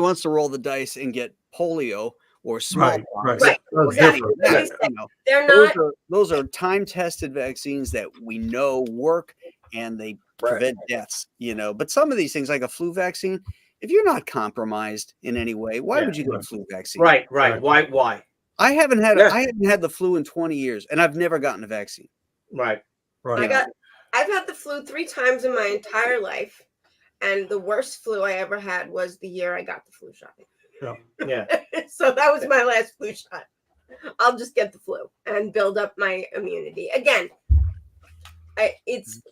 Speaker 1: wants to roll the dice and get polio or smallpox.
Speaker 2: Right.
Speaker 7: Right.
Speaker 2: That's
Speaker 7: Exactly.
Speaker 2: different.
Speaker 1: That, you know,
Speaker 7: they're not
Speaker 1: those are time-tested vaccines that we know work and they prevent deaths, you know. But some of these things, like a flu vaccine, if you're not compromised in any way, why would you get a flu vaccine?
Speaker 4: Right. Why?
Speaker 1: I haven't had
Speaker 5: Yeah.
Speaker 1: I haven't had the flu in 20 years, and I've never gotten a vaccine.
Speaker 4: Right.
Speaker 2: Right.
Speaker 7: I've had the flu 3 times in my entire life, and the worst flu I ever had was the year I got the flu shot.
Speaker 4: Yeah.
Speaker 7: So that was my last flu shot. I'll just get the flu and build up my immunity. Again, it's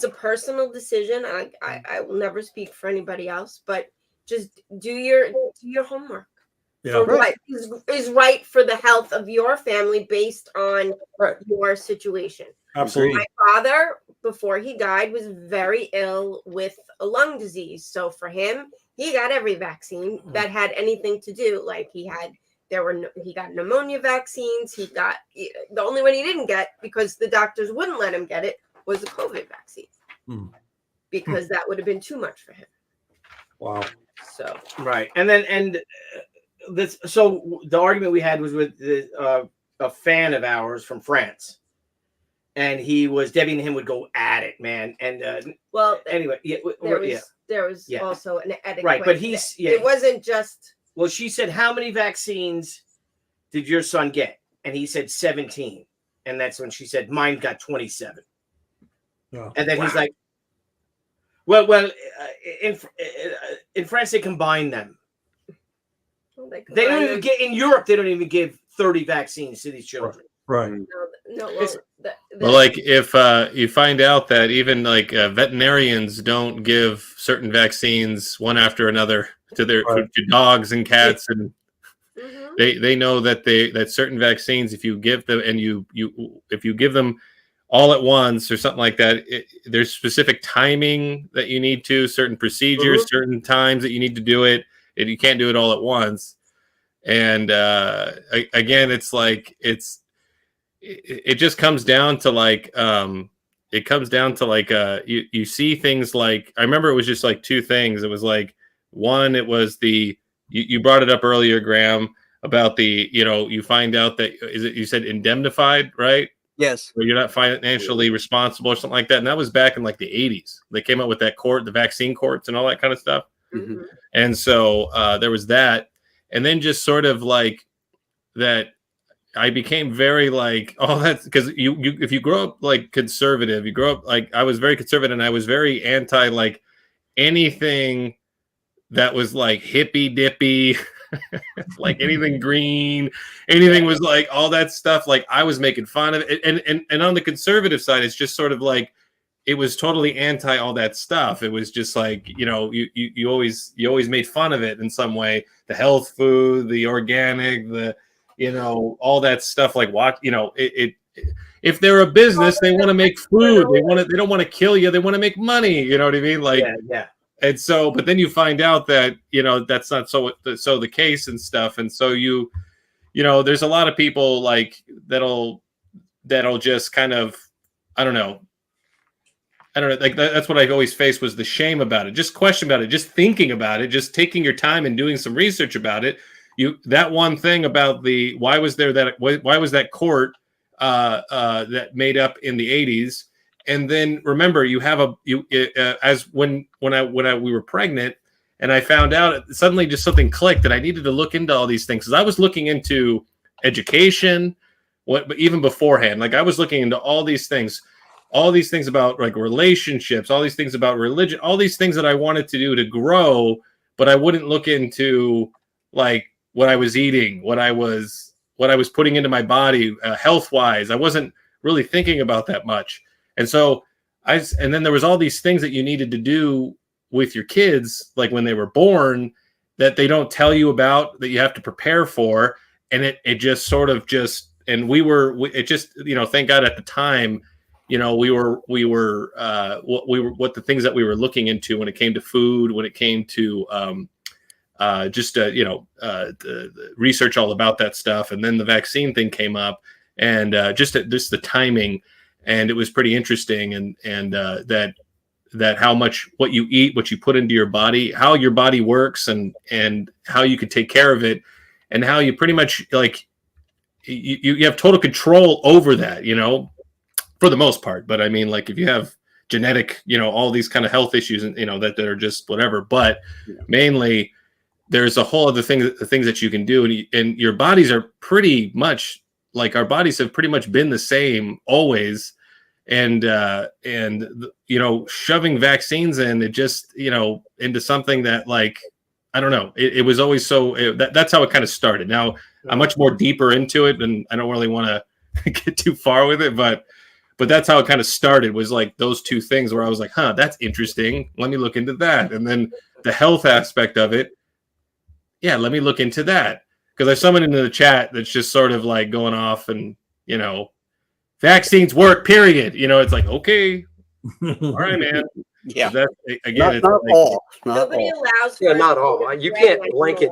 Speaker 7: a personal decision. I will never speak for anybody else, but just do your homework.
Speaker 2: Yeah.
Speaker 7: For what is right for the health of your family based on your situation.
Speaker 2: Absolutely.
Speaker 7: My father, before he died, was very ill with a lung disease. So for him, he got every vaccine that had anything to do. Like he got pneumonia vaccines. He got the only one he didn't get because the doctors wouldn't let him get it was the COVID vaccine because that would have been too much for him.
Speaker 2: Wow.
Speaker 7: So
Speaker 4: Right. And this. So the argument we had was with a fan of ours from France. And Debbie and him would go at it, man. And
Speaker 7: well,
Speaker 4: anyway,
Speaker 7: there was also an etiquette.
Speaker 4: Right, but
Speaker 7: it wasn't just.
Speaker 4: Well, she said, "How many vaccines did your son get?" And he said 17. And that's when she said, "Mine got 27."
Speaker 2: Yeah.
Speaker 4: And then he's like, "Well, in France they combine them. They don't even get in Europe. They don't even give 30 vaccines to these children."
Speaker 2: Right.
Speaker 3: well, like if you find out that even like veterinarians don't give certain vaccines one after another to their to dogs and cats, and they know that that certain vaccines, if you give them and if you give them all at once or something like that, there's specific timing that you need to, certain procedures, certain times that you need to do it, and you can't do it all at once. And again, it's like it just comes down to like you see things like, I remember it was just like 2 things. It was like, one, it was you brought it up earlier, Graham, about you find out that you said indemnified, right?
Speaker 1: Yes.
Speaker 3: Or you're not financially responsible or something like that. And that was back in like the 80s. They came up with that the vaccine courts and all that kind of stuff.
Speaker 1: Mm-hmm.
Speaker 3: And so there was that. And then just sort of like that, I became very like, oh, that's because if you grow up like conservative, you grow up like, I was very conservative and I was very anti like anything that was like hippy dippy, like anything green, anything was like all that stuff. Like I was making fun of it. And on the conservative side, it's just sort of like, it was totally anti all that stuff. It was just like, you always made fun of it in some way. The health food, the organic, all that stuff. Like what, if they're a business, they want to make food. They don't want to kill you. They want to make money. You know what I mean? Like,
Speaker 4: yeah.
Speaker 3: And so, but then you find out that, that's not so the case and stuff. And so there's a lot of people like that'll just kind of, I don't know, I don't know, like that's what I always faced was the shame about it, just question about it, just thinking about it, just taking your time and doing some research about it. That one thing about why was that court that made up in the 80s, and then remember when we were pregnant, and I found out suddenly just something clicked that I needed to look into all these things, because I was looking into education, but even beforehand, like I was looking into all these things about like relationships, all these things about religion, all these things that I wanted to do to grow, but I wouldn't look into like what I was eating, what I was putting into my body, health wise. I wasn't really thinking about that much. And so and then there was all these things that you needed to do with your kids, like when they were born, that they don't tell you about, that you have to prepare for. And it just sort of and it just, thank God at the time, what the things that we were looking into when it came to food, when it came to research all about that stuff. And then the vaccine thing came up, and just the timing, and it was pretty interesting. And that how much what you eat, what you put into your body, how your body works, and how you could take care of it, and how you pretty much like you have total control over that, for the most part. But I mean, like if you have genetic, all these kind of health issues, and that are just whatever, but mainly there's a whole other things that you can do, and your bodies are pretty much like, our bodies have pretty much been the same always. And shoving vaccines in, it just, into something that, like, I don't know, it was always that's how it kind of started. Now I'm much more deeper into it, and I don't really want to get too far with it, but that's how it kind of started, was like those two things where I was like, that's interesting. Let me look into that. And then the health aspect of it. Yeah, let me look into that. Because there's someone in the chat that's just sort of like going off and, vaccines work, period. It's like, okay, all right, man.
Speaker 1: Yeah.
Speaker 3: That, again,
Speaker 1: not all.
Speaker 7: Nobody allows for
Speaker 5: not all. You can't blanket.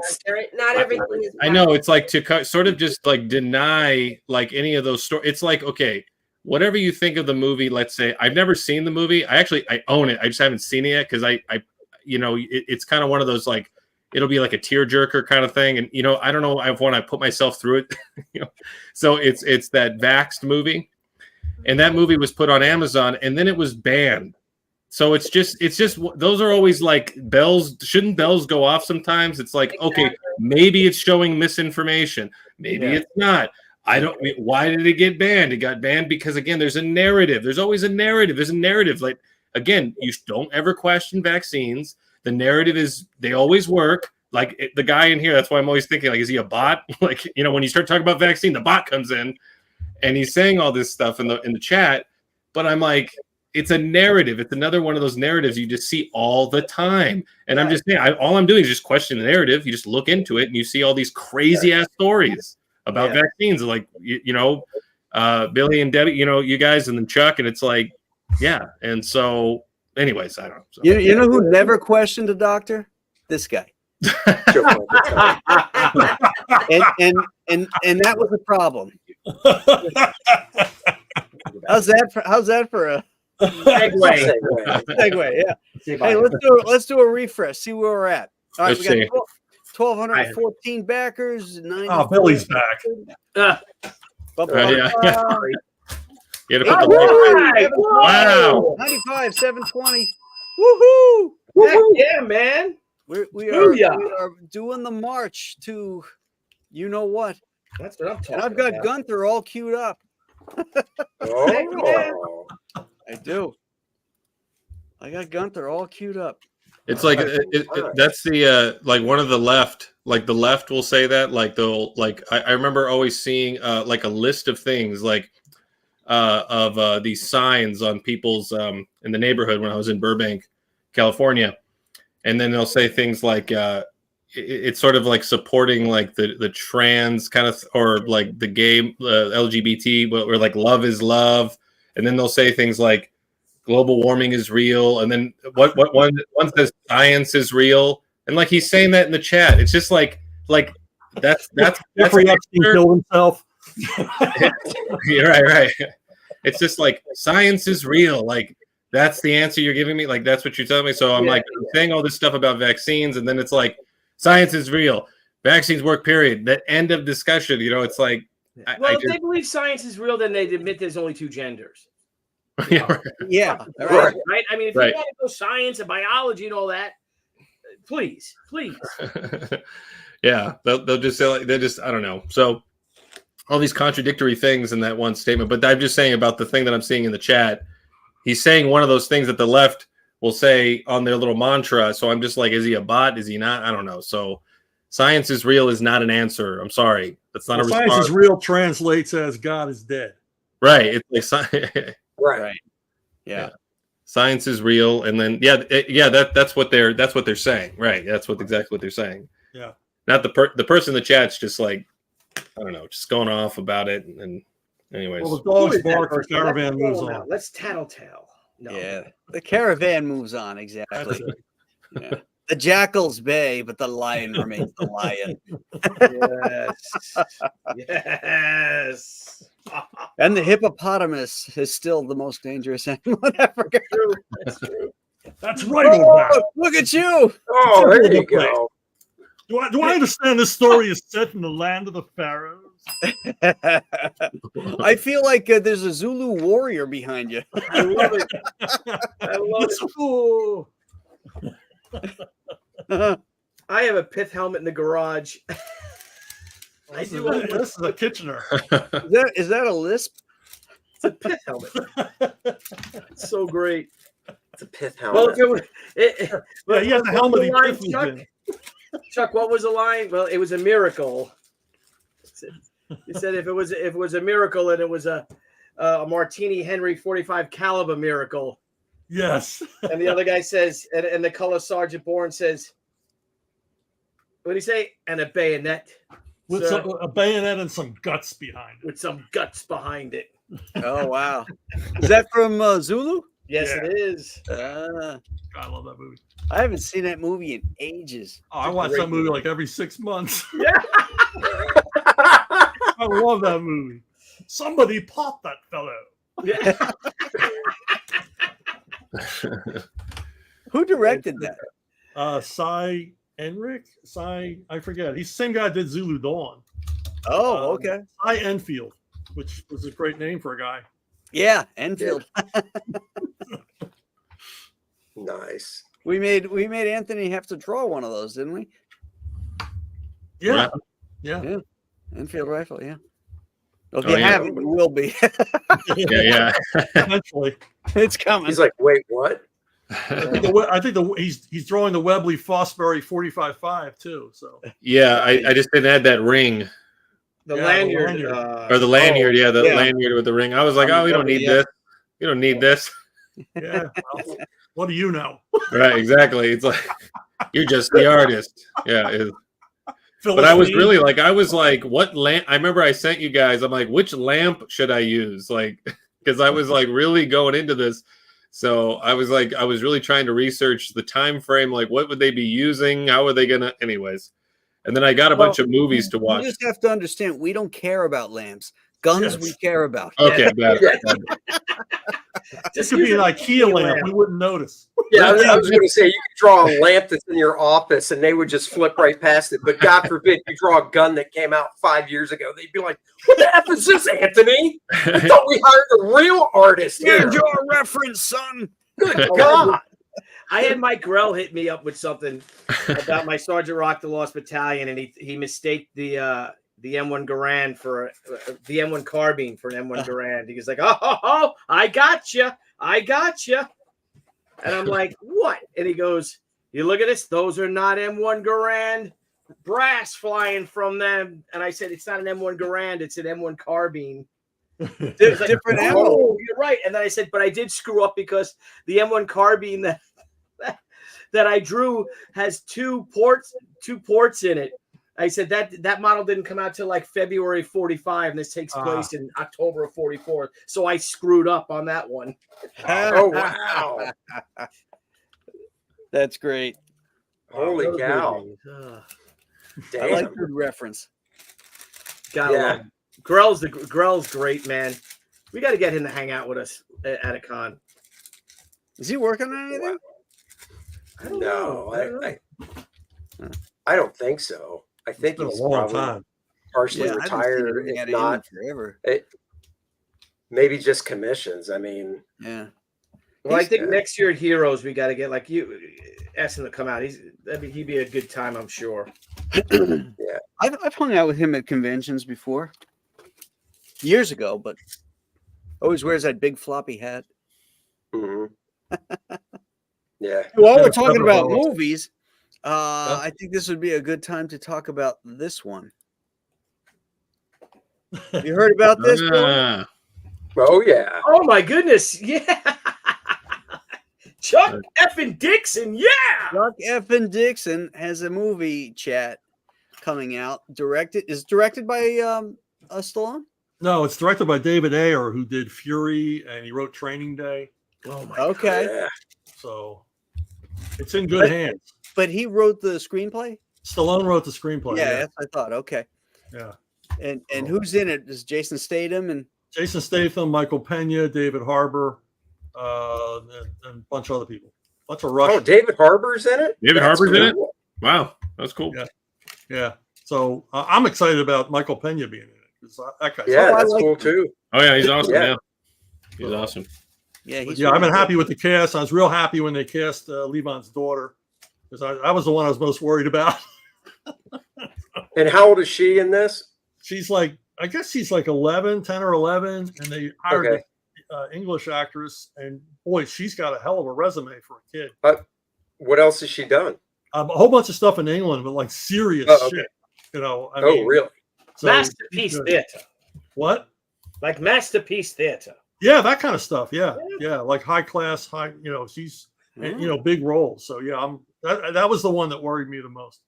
Speaker 7: Not everything is.
Speaker 3: I know, it's like to sort of just like deny like any of those stories. It's like, okay, whatever you think of the movie, let's say I've never seen the movie. I own it. I just haven't seen it yet, because it's kind of one of those, like, it'll be like a tearjerker kind of thing. And, I don't know if I want to put myself through it, so it's that Vaxxed movie, and that movie was put on Amazon, and then it was banned. So it's just those are always like bells. Shouldn't bells go off sometimes? It's like, okay, maybe it's showing misinformation. Maybe it's not. Why did it get banned? It got banned because, again, there's a narrative. There's always a narrative. There's a narrative. Like, again, you don't ever question vaccines. The narrative is they always work. Like the guy in here, that's why I'm always thinking, like, is he a bot? Like, when you start talking about vaccine, the bot comes in and he's saying all this stuff in the chat. But I'm like, it's a narrative. It's another one of those narratives you just see all the time. And I'm just saying, all I'm doing is just question the narrative. You just look into it and you see all these crazy ass stories about vaccines, like, Billy and Debbie, you guys, and then Chuck. And it's like, yeah. And so, anyways, I don't know. So.
Speaker 1: You know who never questioned a doctor? This guy. and that was a problem. How's that for a
Speaker 4: Segue.
Speaker 1: segue? Yeah. Hey, let's do a refresh. See where we're at. All right, we got 1,214 backers.
Speaker 2: Billy's back.
Speaker 3: Wow.
Speaker 1: 95, 720. Woohoo!
Speaker 4: Heck yeah, man.
Speaker 1: We are doing the march to, what?
Speaker 4: That's what I'm talking
Speaker 1: And I've got
Speaker 4: about.
Speaker 1: Gunther all queued up.
Speaker 5: Oh.
Speaker 1: I do. I got Gunther all queued up.
Speaker 3: It's like that's the like one of the left, like the left will say that, like they'll like I remember always seeing like a list of things like of these signs on people's in the neighborhood when I was in Burbank, California, and then they'll say things like it's sort of like supporting like the trans kind of, or like the gay LGBT, or like love is love, and then they'll say things like global warming is real, and then one says science is real, and like he's saying that in the chat. It's just like that's
Speaker 2: Jeffrey Epstein killed himself.
Speaker 3: Yeah, right. It's just like science is real. Like That's the answer you're giving me? Like, that's what you're telling me? So I'm
Speaker 4: Yeah,
Speaker 3: like, I'm saying all this stuff about vaccines, and then it's like, science is real. Vaccines work, period. That end of discussion, you know, it's like,
Speaker 4: well, if they believe science is real, then they'd admit there's only 2 genders.
Speaker 3: yeah, right.
Speaker 1: Yeah.
Speaker 5: Right.
Speaker 4: Right? I mean, if
Speaker 3: Right.
Speaker 4: you want to go science and biology and all that, please.
Speaker 3: Yeah, they'll just say, like, they're just, I don't know. So all these contradictory things in that one statement, but I'm just saying about the thing that I'm seeing in the chat. He's saying one of those things that the left will say on their little mantra. So I'm just like, is he a bot? Is he not? I don't know. So science is real is not an answer. I'm sorry. That's not a response.
Speaker 2: Science is real translates as God is dead.
Speaker 3: Right. It's like
Speaker 5: Right.
Speaker 1: Yeah.
Speaker 3: science is real, and then that's what they're saying. Right. That's exactly what they're saying.
Speaker 2: Yeah.
Speaker 3: Not the person in the chat's just like, I don't know, just going off about it. And anyways,
Speaker 2: Well, the dogs bark, the caravan moves on.
Speaker 4: Let's tattletale. No.
Speaker 1: Yeah. The caravan moves on. Exactly.
Speaker 2: That's it.
Speaker 1: Yeah. The jackals bay, but the lion remains the lion.
Speaker 4: Yes.
Speaker 1: And the hippopotamus is still the most dangerous animal in Africa.
Speaker 4: That's true.
Speaker 2: That's right, old man.
Speaker 1: Oh, look at you.
Speaker 5: Oh, there you go.
Speaker 2: Do I understand this story is set in the land of the pharaohs?
Speaker 1: I feel like there's a Zulu warrior behind you.
Speaker 4: I love it. I love
Speaker 2: It's
Speaker 4: it.
Speaker 2: cool.
Speaker 4: I have a pith helmet in the garage. I
Speaker 2: This
Speaker 4: do.
Speaker 2: is a Kitchener.
Speaker 1: Is that a lisp?
Speaker 4: It's a pith helmet. It's so great.
Speaker 5: It's a pith
Speaker 4: Well,
Speaker 5: helmet.
Speaker 2: Yeah, he has a helmet. He
Speaker 4: line,
Speaker 2: pisses
Speaker 4: Chuck?
Speaker 2: in.
Speaker 4: Chuck, what was the line? Well, it was a miracle. He said if it was a miracle and it was a Martini Henry 45 caliber miracle.
Speaker 2: Yes.
Speaker 4: And the other guy says, and the color Sergeant Bourne says, what did he say? And a bayonet.
Speaker 2: With
Speaker 4: sir,
Speaker 2: a bayonet and some guts behind it.
Speaker 4: with some guts behind it.
Speaker 1: Oh, wow. Is that from Zulu?
Speaker 4: Yes,
Speaker 2: Yeah.
Speaker 4: it is.
Speaker 2: I love that movie.
Speaker 1: I haven't seen that movie in ages.
Speaker 2: Oh, I watch
Speaker 4: great
Speaker 2: that movie like every 6 months.
Speaker 4: Yeah.
Speaker 2: I love that movie. Somebody pop that fellow.
Speaker 4: Yeah.
Speaker 1: Who directed that?
Speaker 2: Cy Enric? I forget. He's the same guy that did Zulu Dawn.
Speaker 1: Oh, okay.
Speaker 2: Cy Enfield, which was a great name for a guy.
Speaker 1: Yeah, Enfield.
Speaker 5: Nice.
Speaker 1: We made Anthony have to draw one of those, didn't we?
Speaker 2: Yeah.
Speaker 1: Enfield rifle, yeah. Well, if
Speaker 3: Oh,
Speaker 1: you
Speaker 3: yeah.
Speaker 1: haven't, it will be.
Speaker 3: yeah.
Speaker 2: Eventually.
Speaker 1: It's coming.
Speaker 5: He's like, wait, what?
Speaker 2: I think he's drawing the Webley Fosbury 45.5 too. So
Speaker 3: Yeah, I just didn't add that ring
Speaker 4: The
Speaker 2: Yeah,
Speaker 4: lanyard.
Speaker 2: the
Speaker 3: or the lanyard. Yeah, the
Speaker 1: yeah.
Speaker 3: lanyard with the ring. I was like, oh, we don't need this. You don't need this.
Speaker 2: yeah. Well, what do you know?
Speaker 3: Right, exactly. It's like you're just the artist. Yeah. But I was really like, what lamp? I remember I sent you guys. I'm like, which lamp should I use? Like, because I was like really going into this. So I was really trying to research the time frame. Like, what would they be using? How are they gonna? Anyways, and then I got a bunch of movies to watch.
Speaker 1: You just have to understand, we don't care about lamps. Guns, we care about.
Speaker 3: Okay, got it.
Speaker 2: This could be an IKEA lamp. We wouldn't notice.
Speaker 5: Yeah, I was going to say you could draw a lamp that's in your office and they would just flip right past it. But God forbid you draw a gun that came out 5 years ago. They'd be like, what the F is this, Anthony? I thought we hired a real artist here.
Speaker 1: Your reference, son.
Speaker 5: Good God.
Speaker 4: I had Mike Grell hit me up with something about my Sergeant Rock the Lost Battalion, and he mistaked the M1 Garand for the M1 carbine for an M1 Garand. He was like, oh, I got you. And I'm like, what? And he goes, you look at this. Those are not M1 Garand. Brass flying from them. And I said, it's not an M1 Garand. It's an M1 carbine.
Speaker 1: Different ammo.
Speaker 4: Oh, you're right. And then I said, but I did screw up because the M1 carbine that I drew has two ports in it. I said that model didn't come out till like February 45, and this takes place in October of 44. So I screwed up on that one.
Speaker 5: Oh, wow.
Speaker 1: That's great.
Speaker 5: Holy cow.
Speaker 1: I
Speaker 5: Damn.
Speaker 1: like good reference.
Speaker 4: Gotta
Speaker 5: Yeah.
Speaker 4: love him. Grell's great, man. We got to get him to hang out with us at a con.
Speaker 1: Is he working on anything?
Speaker 4: I don't
Speaker 5: No,
Speaker 4: know.
Speaker 5: I don't think so. I think
Speaker 2: It's been
Speaker 5: he's
Speaker 2: a long
Speaker 5: probably
Speaker 2: time.
Speaker 5: partially
Speaker 1: I haven't seen
Speaker 5: retired.
Speaker 1: anything
Speaker 5: If
Speaker 1: out of him in
Speaker 5: not,
Speaker 1: forever.
Speaker 5: maybe just commissions. I mean,
Speaker 1: Yeah.
Speaker 4: Well, I think
Speaker 5: Yeah.
Speaker 4: next year at Heroes we got to get like you, ask him to come out. He'd be a good time, I'm sure.
Speaker 1: I've hung out with him at conventions before, years ago, but always wears that big floppy hat.
Speaker 5: mhm. Yeah.
Speaker 1: While we're
Speaker 2: Never
Speaker 1: talking
Speaker 2: covered
Speaker 1: about
Speaker 2: all.
Speaker 1: movies, I think this would be a good time to talk about this one. You heard about this, Bill?
Speaker 3: Ah,
Speaker 5: Oh yeah.
Speaker 4: Oh my goodness, yeah. Chuck effing Dixon, yeah.
Speaker 1: Chuck F. Dixon has a movie chat coming out. Directed by Stallone.
Speaker 2: No, it's directed by David Ayer, who did Fury, and he wrote Training Day.
Speaker 4: Oh my
Speaker 1: Okay,
Speaker 5: Yeah.
Speaker 2: So it's in good hands.
Speaker 1: but he wrote the screenplay.
Speaker 2: Stallone wrote the screenplay.
Speaker 1: Yeah,
Speaker 2: Yeah.
Speaker 1: that's what I thought. Okay,
Speaker 2: Yeah.
Speaker 1: and who's in it? Is Jason Statham and
Speaker 2: Jason Statham, Michael Pena, David Harbour, and a bunch of other people. Bunch of
Speaker 5: Oh,
Speaker 2: Russian.
Speaker 5: David Harbour's in it.
Speaker 3: David
Speaker 5: That's
Speaker 3: Harbour's in it?
Speaker 5: cool.
Speaker 3: Wow, that's cool.
Speaker 2: Yeah. Yeah. So I'm excited about Michael Pena being in it. 'Cause that guy.
Speaker 5: Yeah,
Speaker 1: Oh, I
Speaker 5: that's
Speaker 1: like
Speaker 5: cool
Speaker 1: him.
Speaker 5: too.
Speaker 3: Oh yeah, he's awesome.
Speaker 5: Yeah.
Speaker 3: Yeah, he's awesome.
Speaker 1: yeah, he's
Speaker 2: Yeah, I've been
Speaker 1: really
Speaker 2: happy with the cast. I was real happy when they cast Levon's daughter, because I was the one I was most worried about.
Speaker 5: And how old is she in this?
Speaker 2: She's like, I guess she's like 10 or 11, and they hired
Speaker 5: Okay.
Speaker 2: this English actress, and boy, she's got a hell of a resume for a kid.
Speaker 5: What else has she done?
Speaker 2: A whole bunch of stuff in England, but like serious
Speaker 5: Oh, okay.
Speaker 2: shit. You know, I
Speaker 5: Oh,
Speaker 2: mean,
Speaker 5: really?
Speaker 2: so-
Speaker 4: Masterpiece theater,
Speaker 2: What?
Speaker 4: like masterpiece theater.
Speaker 2: Yeah, that kind of stuff. Yeah, like high class, high. You know, she's
Speaker 1: good.
Speaker 2: big roles. So yeah, that was the one that worried me the most.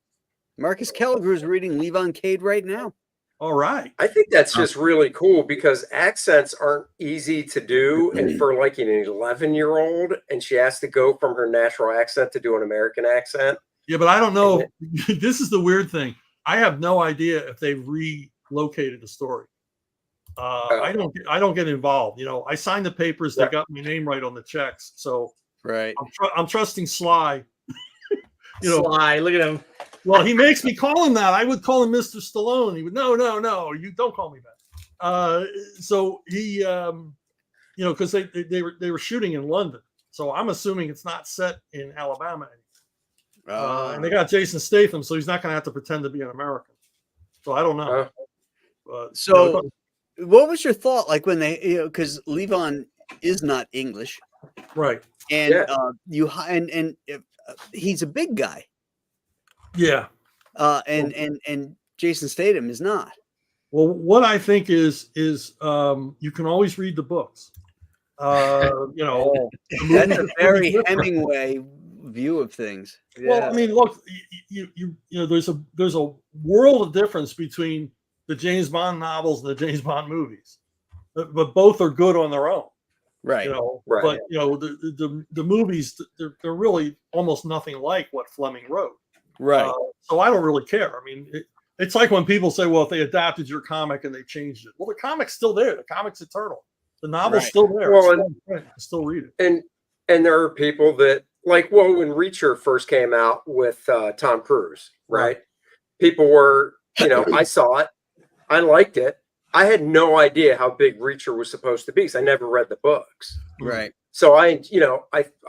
Speaker 1: Marcus Kelleher is reading Levon Cade right now.
Speaker 2: All right.
Speaker 5: I think that's just really cool because accents aren't easy to do. And for like an 11-year-old, and she has to go from her natural accent to do an American accent.
Speaker 2: Yeah, but I don't know. This is the weird thing. I have no idea if they relocated the story. I don't get involved. You know, I signed the papers. They got my name right on the checks. So
Speaker 1: Right.
Speaker 2: I'm trusting Sly. You know,
Speaker 4: Sly, look at him.
Speaker 2: well, he makes me call him that. I would call him Mr. Stallone. He would, no, you don't call me that. So he, because they were shooting in London. So I'm assuming it's not set in Alabama. And they got Jason Statham, so he's not going to have to pretend to be an American. So I don't know. But,
Speaker 1: So, what was your thought like when they, because Levon is not English,
Speaker 2: right.
Speaker 1: and he's a big guy,
Speaker 2: Yeah.
Speaker 1: and Jason Statham is not.
Speaker 2: Well, what I think is you can always read the books. The
Speaker 1: That's
Speaker 2: movies
Speaker 1: a
Speaker 2: are
Speaker 1: very
Speaker 2: pretty different.
Speaker 1: Hemingway view of things.
Speaker 2: Well, I mean, look, there's a world of difference between the James Bond novels and the James Bond movies, but both are good on their own.
Speaker 1: Right.
Speaker 5: Right.
Speaker 2: But the movies, they're really almost nothing like what Fleming wrote.
Speaker 1: Right.
Speaker 2: So I don't really care. I mean, it's like when people say, well, if they adapted your comic and they changed it. Well, the comic's still there. The comic's eternal. The novel's
Speaker 1: Right.
Speaker 2: still there.
Speaker 5: Well,
Speaker 2: It's still in print. You can still read it.
Speaker 5: And there are people that when Reacher first came out with Tom Cruise, right? People were, I saw it, I liked it. I had no idea how big Reacher was supposed to be because I never read the books.
Speaker 1: Right.
Speaker 5: So I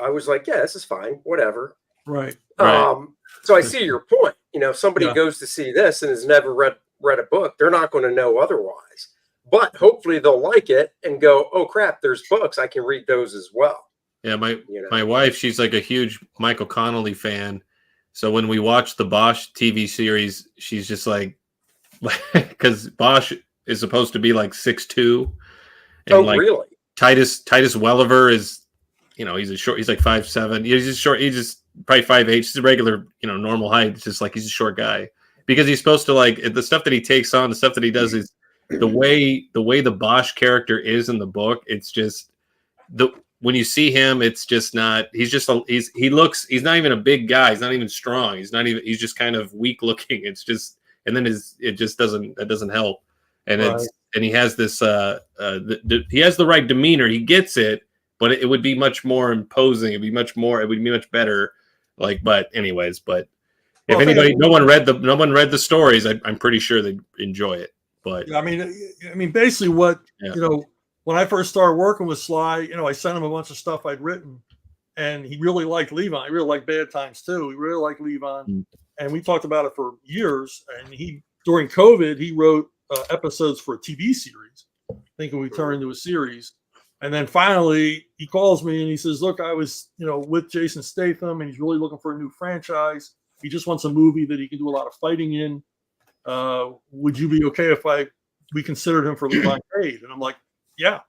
Speaker 5: was like, yeah, this is fine, whatever.
Speaker 2: Right.
Speaker 5: So I see your point. Somebody
Speaker 2: Yeah.
Speaker 5: goes to see this and has never read a book, they're not going to know otherwise. But hopefully they'll like it and go, oh crap, there's books. I can read those as well.
Speaker 3: Yeah, my wife, she's like a huge Michael Connelly fan. So when we watch the Bosch TV series, she's just like, because Bosch is supposed to be like 6'2", and
Speaker 5: Really?
Speaker 3: Titus Welliver is, he's like 5'7". He's just short. He's just probably 5'8". He's a regular, normal height. It's just like he's a short guy because he's supposed to like the stuff that he takes on, the stuff that he does is the way the Bosch character is in the book. It's just when you see him, it's just not. He's not even a big guy. He's not even strong. He's just kind of weak looking. It's just, and then that doesn't help. And
Speaker 2: Right.
Speaker 3: he has this he has the right demeanor. He gets it, but it would be much more imposing. It would be much better. Like, but anyways, but if anybody, no one read the stories, I'm pretty sure they'd enjoy it. But
Speaker 2: I mean, basically, what when I first started working with Sly, I sent him a bunch of stuff I'd written, and he really liked Levon. He really liked Bad Times too. He really liked Levon, and we talked about it for years. And during COVID, he wrote episodes for a TV series, thinking we turned into a series. And then finally, he calls me and he says, "Look, I was, with Jason Statham, and he's really looking for a new franchise. He just wants a movie that he can do a lot of fighting in. Would you be okay if we considered him for Levon Cade?" And I'm like, "Yeah."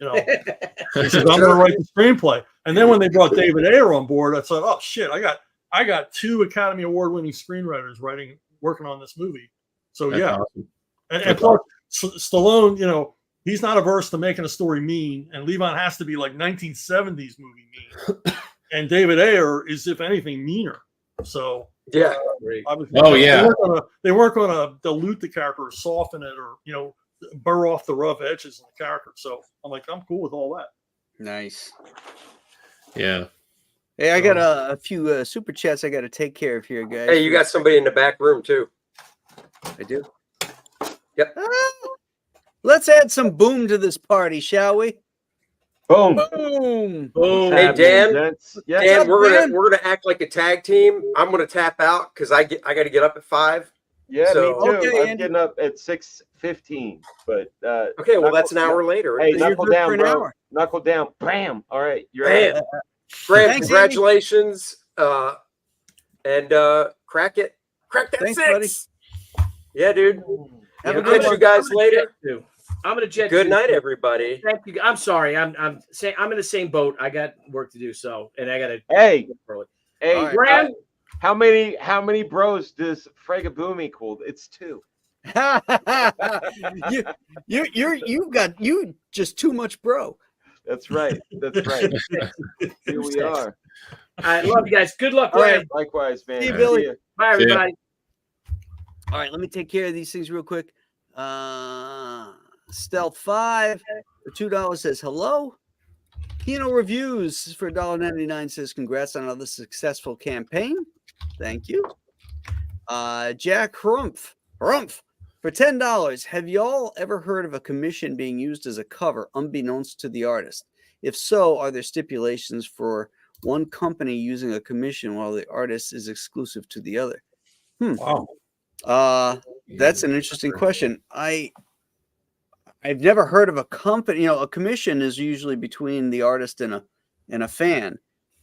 Speaker 2: He says, "I'm going to write the screenplay." And then when they brought David Ayer on board, I thought, "Oh shit, I got 2 Academy Award winning screenwriters working on this movie." So
Speaker 3: that's
Speaker 2: yeah,
Speaker 3: awesome.
Speaker 2: and plus Stallone, he's not averse to making a story mean, and Levon has to be like 1970s movie mean, and David Ayer is, if anything, meaner. So
Speaker 5: Yeah.
Speaker 2: they weren't going to dilute the character or soften it or burr off the rough edges of the character. So I'm like, I'm cool with all that.
Speaker 1: Nice.
Speaker 3: Yeah.
Speaker 1: Hey, I got a few super chats I got to take care of here, guys.
Speaker 5: Hey, you got somebody in the back room too.
Speaker 1: I do.
Speaker 5: Yep.
Speaker 1: Let's add some boom to this party, shall we?
Speaker 8: Boom.
Speaker 1: Boom.
Speaker 4: Boom.
Speaker 5: Hey, Dan.
Speaker 8: Yeah.
Speaker 5: Dan,
Speaker 1: up,
Speaker 5: we're
Speaker 1: Dan?
Speaker 5: gonna act like a tag team. I'm gonna tap out because I got to get up at 5.
Speaker 8: Yeah,
Speaker 5: So-
Speaker 8: me too.
Speaker 1: Okay,
Speaker 8: I'm
Speaker 1: Andy.
Speaker 8: getting up at 6:15. But
Speaker 5: Okay, well that's an hour later.
Speaker 8: Hey,
Speaker 1: So you're
Speaker 8: knuckle
Speaker 1: good for
Speaker 8: down,
Speaker 1: an
Speaker 8: bro.
Speaker 1: hour.
Speaker 8: Knuckle down. Bam. All right, you're
Speaker 5: Bam.
Speaker 8: at
Speaker 5: Graham,
Speaker 1: Thanks,
Speaker 5: congratulations. And crack that
Speaker 1: Thanks,
Speaker 5: 6. Yeah, dude.
Speaker 1: Have a
Speaker 5: We'll
Speaker 1: good
Speaker 5: catch
Speaker 1: one.
Speaker 5: you guys later.
Speaker 4: I'm gonna jet.
Speaker 5: Good
Speaker 4: to.
Speaker 5: night, everybody.
Speaker 4: Thank you. I'm sorry. I'm saying I'm in the same boat. I got work to do. So, and I got to.
Speaker 8: Hey,
Speaker 4: early.
Speaker 8: hey,
Speaker 1: All right.
Speaker 4: Graham,
Speaker 8: how many bros does Fragaboom equal? It's 2.
Speaker 1: you just too much, bro.
Speaker 8: That's right. That's right. Here we are.
Speaker 4: I love you guys. Good luck,
Speaker 1: All
Speaker 4: Graham.
Speaker 1: right.
Speaker 8: Likewise, man.
Speaker 1: See you, Billy.
Speaker 8: ya.
Speaker 4: Bye,
Speaker 3: See ya.
Speaker 4: everybody.
Speaker 1: All right, let me take care of these things real quick. Stealth 5 for $2 says hello. Kino Reviews for $1.99 says congrats on another successful campaign. Thank you. Jack Hrumpf for $10. Have y'all ever heard of a commission being used as a cover unbeknownst to the artist? If so, are there stipulations for one company using a commission while the artist is exclusive to the other?
Speaker 2: Wow.
Speaker 1: That's an interesting question. I've never heard of a company. A commission is usually between the artist and a fan.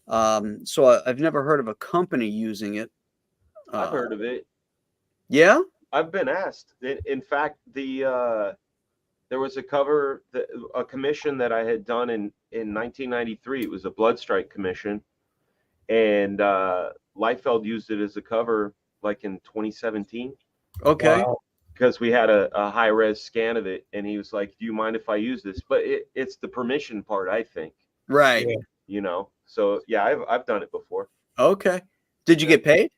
Speaker 1: So I've never heard of a company using it.
Speaker 8: I've heard of it.
Speaker 1: Yeah.
Speaker 8: I've been asked. In fact, there was a commission that I had done in 1993. It was a Bloodstrike commission, and Liefeld used it as a cover like in 2017.
Speaker 1: Okay.
Speaker 2: Wow.
Speaker 8: Because we had a high res scan of it, and he was like, "Do you mind if I use this?" But it's the permission part, I think.
Speaker 1: Right.
Speaker 2: Yeah.
Speaker 8: So yeah, I've done it before.
Speaker 1: Okay. Did you get paid?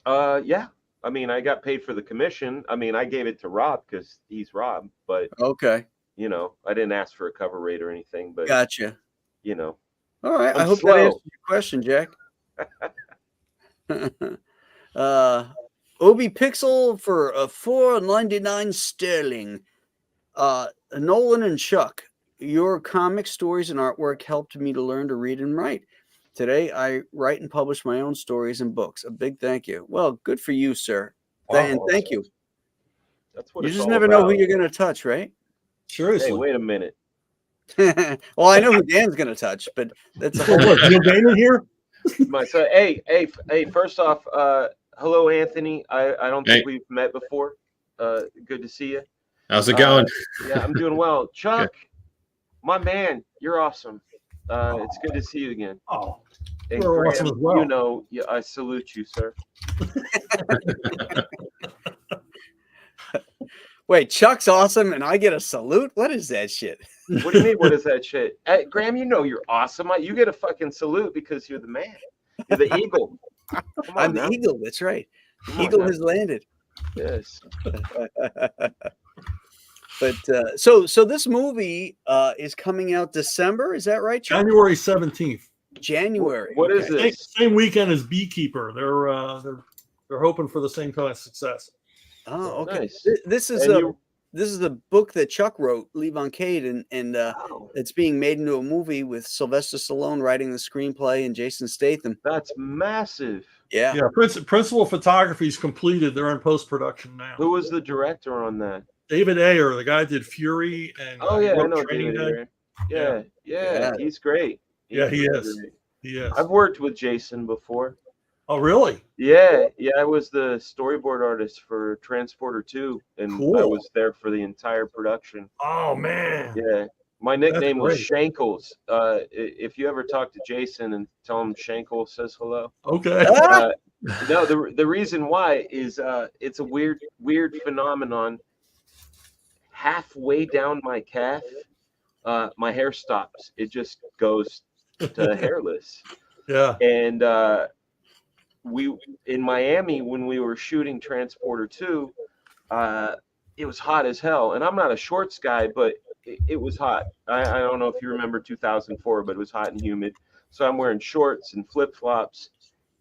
Speaker 8: Yeah. I mean, I got paid for the commission. I mean, I gave it to Rob because he's Rob, but
Speaker 1: Okay.
Speaker 8: I didn't ask for a cover rate or anything. But
Speaker 1: Gotcha.
Speaker 8: All
Speaker 1: All right. I
Speaker 8: I'm
Speaker 1: hope
Speaker 8: slow.
Speaker 1: that answers your question, Jack. Obi Pixel for $4.99 sterling. Nolan and Chuck, your comic stories and artwork helped me to learn to read and write. Today, I write and publish my own stories and books. A big thank you. Well, good for you, sir. And thank you.
Speaker 8: That's what
Speaker 1: You
Speaker 8: it's
Speaker 1: just
Speaker 8: all
Speaker 1: never know
Speaker 8: about.
Speaker 1: who you're going to touch, right?
Speaker 2: Seriously.
Speaker 8: Hey, wait a minute.
Speaker 1: Well, I know who Dan's going to touch, but that's a
Speaker 2: Well,
Speaker 1: whole
Speaker 2: what, Neil Gaiman here?
Speaker 8: So, hey, first off, hello, Anthony. I don't think we've met before. Good to see you.
Speaker 3: How's it going?
Speaker 8: Yeah, I'm doing well. Chuck, my man, you're awesome. It's good to see you again.
Speaker 2: Oh,
Speaker 8: And
Speaker 2: you're
Speaker 8: Graham,
Speaker 2: awesome as well.
Speaker 8: I salute you, sir.
Speaker 1: Wait, Chuck's awesome and I get a salute? What is that shit?
Speaker 8: What do you mean? What is that shit? Hey, Graham, you're awesome. You get a fucking salute because you're the man. You're the eagle. Come on
Speaker 1: I'm
Speaker 8: now.
Speaker 1: the eagle. That's right.
Speaker 8: Come on
Speaker 1: Eagle
Speaker 8: now.
Speaker 1: has landed.
Speaker 8: Yes.
Speaker 1: But so this movie is coming out December. Is that right, Chuck?
Speaker 2: January 17th.
Speaker 1: January.
Speaker 8: What is
Speaker 1: okay.
Speaker 8: this?
Speaker 2: Same weekend as Beekeeper. They're hoping for the same kind of success.
Speaker 1: Oh, okay.
Speaker 8: Nice.
Speaker 1: This is
Speaker 8: And
Speaker 1: this is the book that Chuck wrote, Leave on Cade, and
Speaker 8: wow,
Speaker 1: it's being made into a movie with Sylvester Stallone writing the screenplay and Jason Statham.
Speaker 8: that's massive.
Speaker 1: Yeah.
Speaker 2: Yeah, principal photography is completed. They're in post-production now.
Speaker 8: Who was the director on that?
Speaker 2: David Ayer, the guy did Fury and
Speaker 8: Oh yeah, I
Speaker 2: wrote
Speaker 8: know
Speaker 2: Training
Speaker 8: David
Speaker 2: Day.
Speaker 8: Ayer. Yeah,
Speaker 1: Yeah.
Speaker 8: he's great.
Speaker 2: Yeah, he
Speaker 8: really
Speaker 2: is.
Speaker 8: great.
Speaker 2: He is.
Speaker 8: I've worked with Jason before.
Speaker 2: Oh, really?
Speaker 8: Yeah, I was the storyboard artist for Transporter 2, and I
Speaker 2: Cool.
Speaker 8: was there for the entire production.
Speaker 2: Oh man.
Speaker 8: Yeah, my nickname was
Speaker 2: great.
Speaker 8: Shankles. If you ever talk to Jason and tell him Shankles says hello.
Speaker 2: Okay.
Speaker 8: No, the reason why is it's a weird phenomenon. Halfway down my calf, my hair stops. It just goes to hairless.
Speaker 2: Yeah.
Speaker 8: And we in Miami when we were shooting Transporter 2, it was hot as hell. And I'm not a shorts guy, but it was hot. I don't know if you remember 2004, but it was hot and humid. So I'm wearing shorts and flip-flops.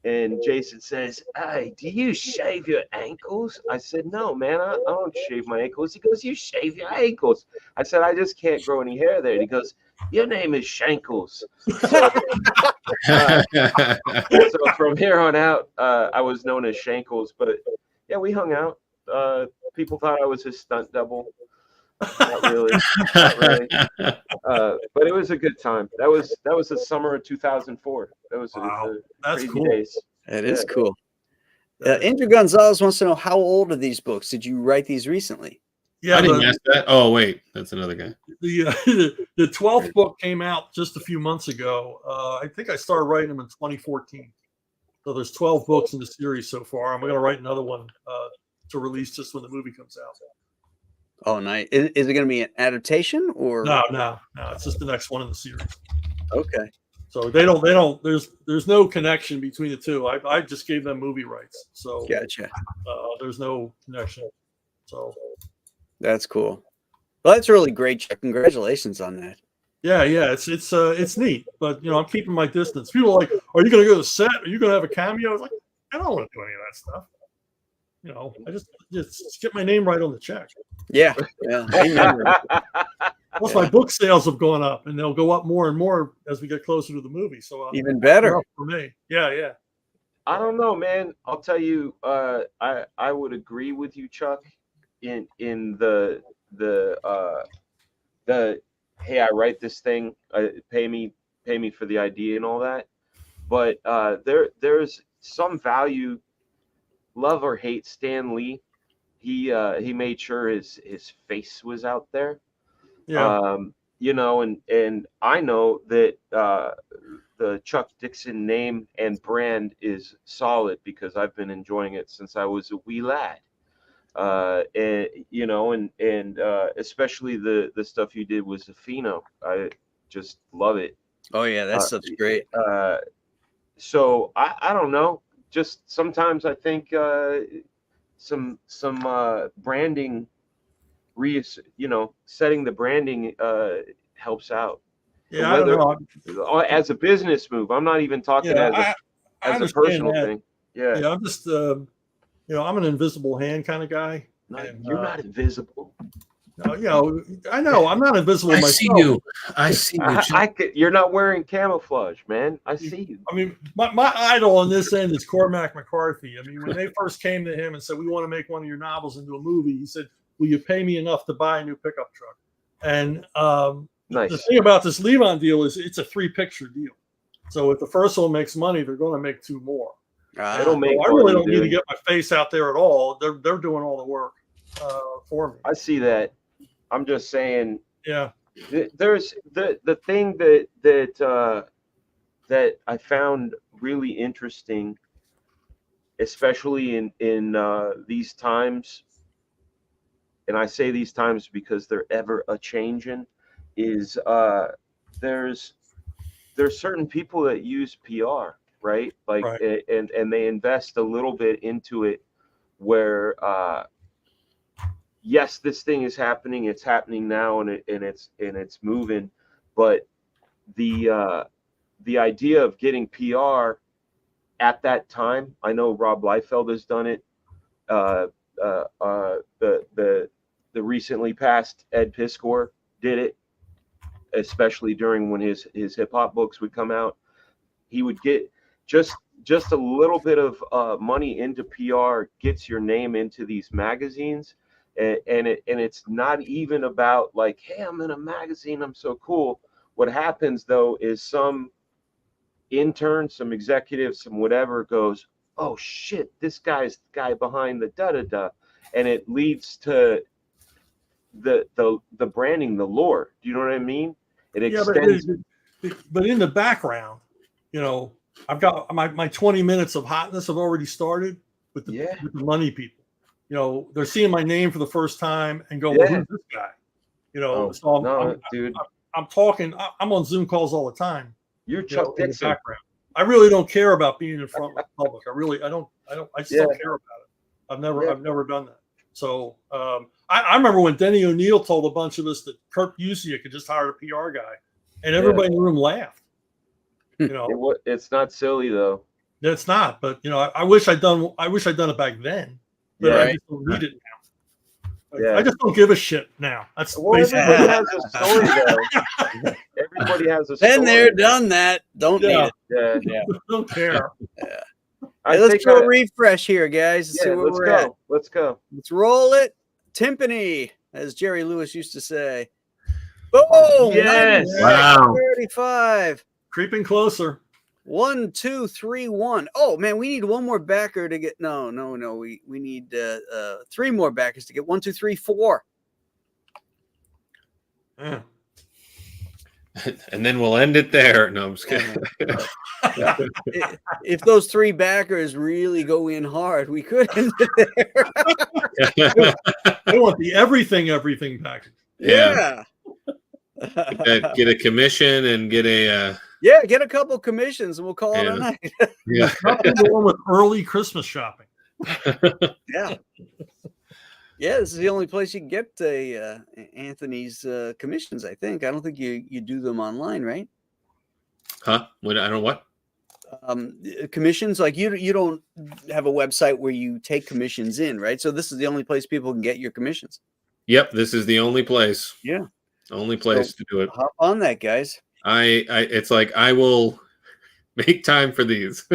Speaker 8: And Jason says, "Hey, do you shave your ankles?" I said, "No, man, I don't shave my ankles." He goes, "You shave your ankles." I said, "I just can't grow any hair there." And he goes, "Your name is Shankles." So from here on out, I was known as Shankles. But yeah, we hung out. People thought I was his stunt double. Not really. Not really. But it was a good time. That was the summer of 2004. That was
Speaker 2: Wow.
Speaker 8: That's
Speaker 2: That's
Speaker 8: crazy
Speaker 2: cool.
Speaker 8: days.
Speaker 1: That is
Speaker 8: Yeah.
Speaker 1: cool. Andrew Gonzalez wants to know, how old are these books? Did you write these recently?
Speaker 2: Yeah,
Speaker 3: I didn't ask that. Oh wait, that's another guy.
Speaker 2: the 12th book came out just a few months ago. I think I started writing them in 2014. So there's 12 books in the series so far. I'm going to write another one to release just when the movie comes out.
Speaker 1: Oh, nice. Is it going to be an adaptation or?
Speaker 2: No. It's just the next one in the series.
Speaker 1: Okay.
Speaker 2: So they don't. There's no connection between the two. I just gave them movie rights. So
Speaker 1: Gotcha.
Speaker 2: there's no connection. So
Speaker 1: That's cool. Well, that's really great, Chuck. Congratulations on that.
Speaker 2: yeah, it's neat. But I'm keeping my distance. People are like, "Are you going to go to the set? Are you going to have a cameo?" I was like, I don't want to do any of that stuff. I just get my name right on the check.
Speaker 1: Yeah. Amen.
Speaker 2: Plus, my book sales have gone up, and they'll go up more and more as we get closer to the movie. So
Speaker 1: Even better
Speaker 2: for me. Yeah.
Speaker 8: I don't know, man. I'll tell you. I would agree with you, Chuck, in the hey, I write this thing. Pay me for the idea and all that. But there's some value. Love or hate Stan Lee, he made sure his face was out there.
Speaker 2: Yeah.
Speaker 8: And I know that the Chuck Dixon name and brand is solid because I've been enjoying it since I was a wee lad. And especially the stuff you did with Zafino. I just love it.
Speaker 1: Oh yeah, that stuff's great.
Speaker 8: So I don't know. Just sometimes I think some branding, setting the branding helps out.
Speaker 2: Yeah, I don't know.
Speaker 8: As a business move, I'm not even talking
Speaker 2: I
Speaker 8: as a
Speaker 2: understand
Speaker 8: personal
Speaker 2: that.
Speaker 8: thing. Yeah.
Speaker 2: I'm just I'm an invisible hand kind of guy.
Speaker 8: You're not invisible.
Speaker 2: I know I'm not invisible myself.
Speaker 3: I see you.
Speaker 8: You're not wearing camouflage, man. I see you.
Speaker 2: I mean, my idol on this end is Cormac McCarthy. I mean, when they first came to him and said, "We want to make one of your novels into a movie," he said, "Will you pay me enough to buy a new pickup truck?" And
Speaker 8: Nice.
Speaker 2: The thing about this Levon deal is it's a 3-picture deal. So if the first one makes money, they're going to make 2 more.
Speaker 8: It'll make
Speaker 2: I really
Speaker 8: money,
Speaker 2: don't need to
Speaker 8: dude.
Speaker 2: get my face out there at all. They're doing all the work for me.
Speaker 8: I see that. I'm just saying.
Speaker 2: Yeah.
Speaker 8: There's the thing that I found really interesting, especially in these times, and I say these times because they're ever a changing, is there's certain people that use PR, right? Like,
Speaker 2: Right.
Speaker 8: and they invest a little bit into it, where yes, this thing is happening. It's happening now, and it's moving. But the idea of getting PR at that time, I know Rob Liefeld has done it. The recently passed Ed Piskor did it, especially during when his hip hop books would come out. He would get just a little bit of money into PR, gets your name into these magazines, and it's not even about like, hey, I'm in a magazine, I'm so cool. What happens though is some intern, some executive, some whatever goes, oh shit, this guy's the guy behind the da da da, and it leads to the branding, the lore. Do you know what I mean? It extends.
Speaker 2: But in the background, you know, I've got my 20 minutes of hotness have already started with the money people. You know, they're seeing my name for the first time and go, well, who's this guy? You know,
Speaker 8: dude,
Speaker 2: I'm talking. I'm on Zoom calls all the time.
Speaker 8: You're Chuck Dixon.
Speaker 2: In the background. I really don't care about being in front of the public. I just don't care about it. I've never done that. So I remember when Denny O'Neil told a bunch of us that Kirk Busey could just hire a PR guy, and everybody in the room laughed. You know,
Speaker 8: it's not silly though.
Speaker 2: It's not, but you know, I wish I'd done it back then. But I just don't need it now. I just don't give a shit now. That's basically
Speaker 8: everybody has a story though. Everybody has a story.
Speaker 1: Been there, done that. Don't need it.
Speaker 8: Yeah.
Speaker 2: Don't care.
Speaker 1: Hey, let's do a refresh here, guys. Let's see where we're at.
Speaker 8: Let's go.
Speaker 1: Let's roll it. Timpani, as Jerry Lewis used to say. Boom!
Speaker 8: Yes.
Speaker 3: Wow.
Speaker 1: 35.
Speaker 2: Creeping closer.
Speaker 1: 1, 2, 3, 1. Oh man, we need one more backer to get. No. We need 3 more backers to get 1, 2, 3, 4.
Speaker 2: Yeah.
Speaker 3: And then we'll end it there. No, I'm just kidding.
Speaker 1: If those 3 backers really go in hard, we could end it there.
Speaker 2: I want the everything package.
Speaker 1: Yeah.
Speaker 3: Get a commission and get a
Speaker 1: get a couple commissions and we'll call it a night.
Speaker 3: Yeah.
Speaker 2: Nothing wrong with early Christmas shopping.
Speaker 1: Yeah, this is the only place you can get Anthony's commissions, I think. I don't think you do them online, right?
Speaker 3: Huh? I don't know what?
Speaker 1: Commissions, like you don't have a website where you take commissions in, right? So this is the only place people can get your commissions.
Speaker 3: Yep, this is the only place.
Speaker 1: Yeah.
Speaker 3: Only place to do it.
Speaker 1: Hop on that, guys.
Speaker 3: It's like I will make time for these.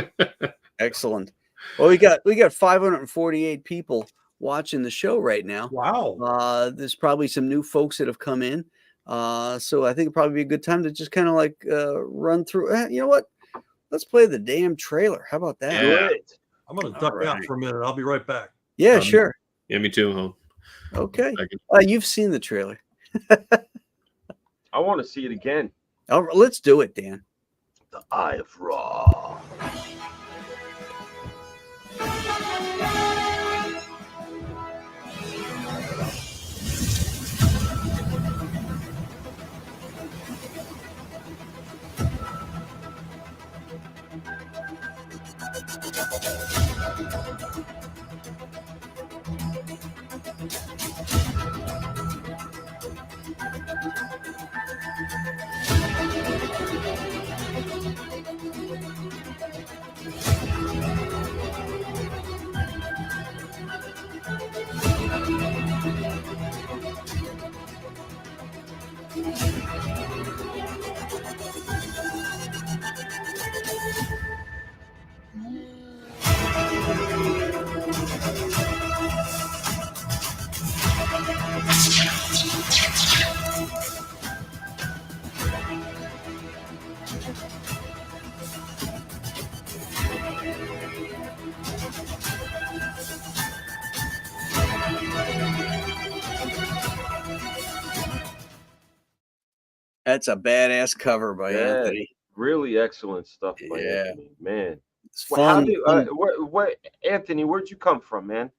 Speaker 1: Excellent. Well, we got 548 people watching the show right now.
Speaker 2: Wow.
Speaker 1: There's probably some new folks that have come in. So I think it'd probably be a good time to just kind of like run through. You know what? Let's play the damn trailer. How about that?
Speaker 3: Yeah.
Speaker 2: I'm going to duck out for a minute. I'll be right back.
Speaker 1: Yeah, sure.
Speaker 3: Yeah, me too, home.
Speaker 1: Okay. You've seen the trailer.
Speaker 8: I want to see it again.
Speaker 1: Let's do it, Dan.
Speaker 8: The Eye of Ra.
Speaker 1: That's a badass cover by Anthony.
Speaker 8: Really excellent stuff by Anthony, man.
Speaker 1: It's fun.
Speaker 8: Anthony, where'd you come from, man?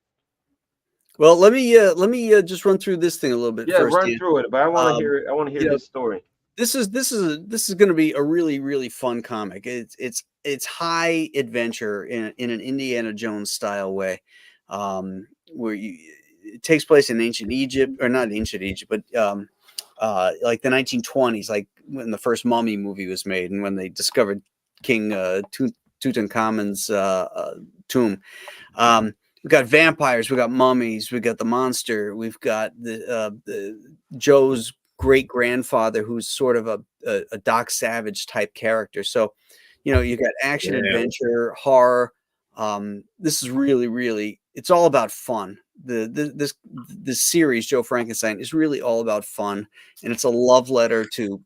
Speaker 1: Well, let me just run through this thing a little bit first.
Speaker 8: Run through it, but I want to hear. I want to hear this story.
Speaker 1: This is going to be a really, really fun comic. It's high adventure in an Indiana Jones style way, where it takes place in ancient Egypt, or not ancient Egypt, but like the 1920s, like when the first Mummy movie was made, and when they discovered King Tutankhamun's tomb. We've got vampires, we've got mummies, we've got the monster, we've got the Joe's great grandfather, who's sort of a Doc Savage type character. So, you know, you got action, adventure, horror. This is really, it's all about fun. This series, Joe Frankenstein, is really all about fun, and it's a love letter to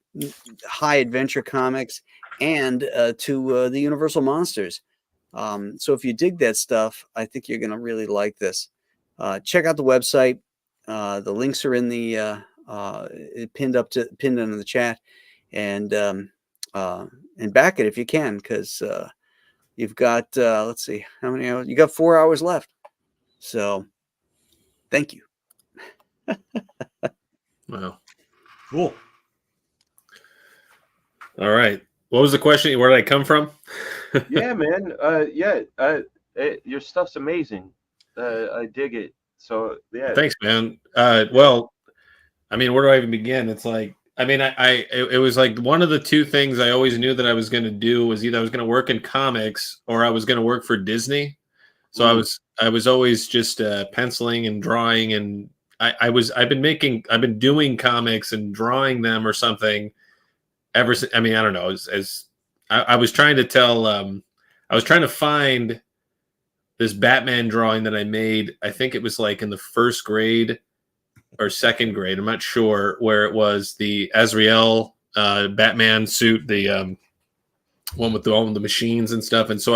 Speaker 1: high adventure comics and to the Universal monsters. So if you dig that stuff, I think you're going to really like this. Check out the website. The links are in the pinned into the chat, and back it if you can, because you've got let's see how many hours. You got 4 hours left. So thank you.
Speaker 3: Wow.
Speaker 2: Cool.
Speaker 3: All right. What was the question? Where did I come from?
Speaker 8: Yeah, man. Your stuff's amazing. I dig it. So yeah.
Speaker 3: Thanks, man. Well, I mean, where do I even begin? It's like, I mean, it was like one of the two things I always knew that I was going to do was either I was going to work in comics or I was going to work for Disney. So I was always just penciling and drawing, and I've been doing comics and drawing them or something ever since. I mean, I don't know, as I was trying to tell, I was trying to find this Batman drawing that I made. I think it was like in the first grade or second grade. I'm not sure, where it was the Azrael Batman suit, the one with all the machines and stuff. And so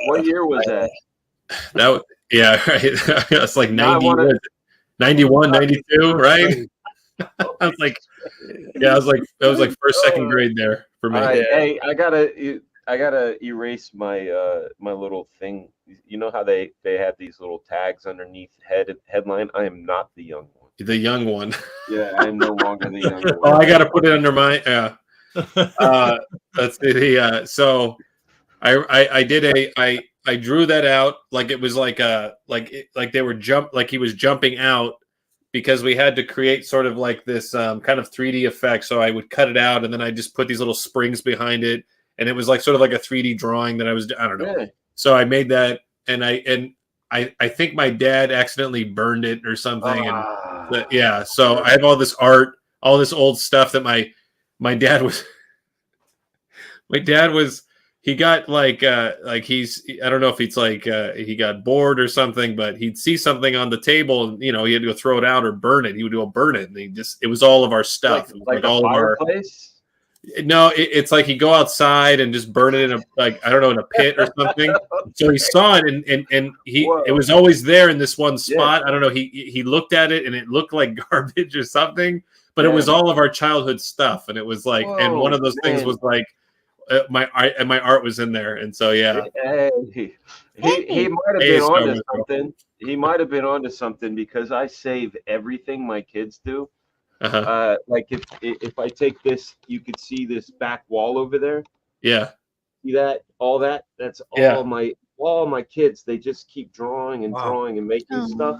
Speaker 8: what year was that?
Speaker 3: That, yeah, right. That's like 90, 91, 92, right? I was like, yeah, that was like first, second grade there for me.
Speaker 8: Hey, I gotta erase my my little thing. You know how they have these little tags underneath headline? I am not the young one.
Speaker 3: The young one.
Speaker 8: Yeah, I'm no longer the young one.
Speaker 3: Oh, I got to put it under my. That's the. So, I drew that out like it was like they were like he was jumping out, because we had to create sort of like this kind of 3D effect. So I would cut it out, and then I just put these little springs behind it, and it was like sort of like a 3D drawing that I don't know. Yeah. So I made that, and I think my dad accidentally burned it or something. And yeah, so I have all this art, all this old stuff that my dad was. My dad was. He got like he's, I don't know if it's like he got bored or something, but he'd see something on the table and, you know, he had to go throw it out or burn it. He would go burn it, and it was all of our stuff,
Speaker 8: like
Speaker 3: all of our. No, it's like he'd go outside and just burn it in I don't know, in a pit or something. So he saw it, and it was always there in this one spot. Yeah. I don't know. He looked at it and it looked like garbage or something, but it was all of our childhood stuff, and it was like, and one of those things was like. My art was in there, and so yeah.
Speaker 8: He might have been onto something. He might have been onto something, because I save everything my kids do. Like if I take this, you could see this back wall over there. Yeah. See that? All that? That's all my kids. They just keep drawing and drawing and making stuff.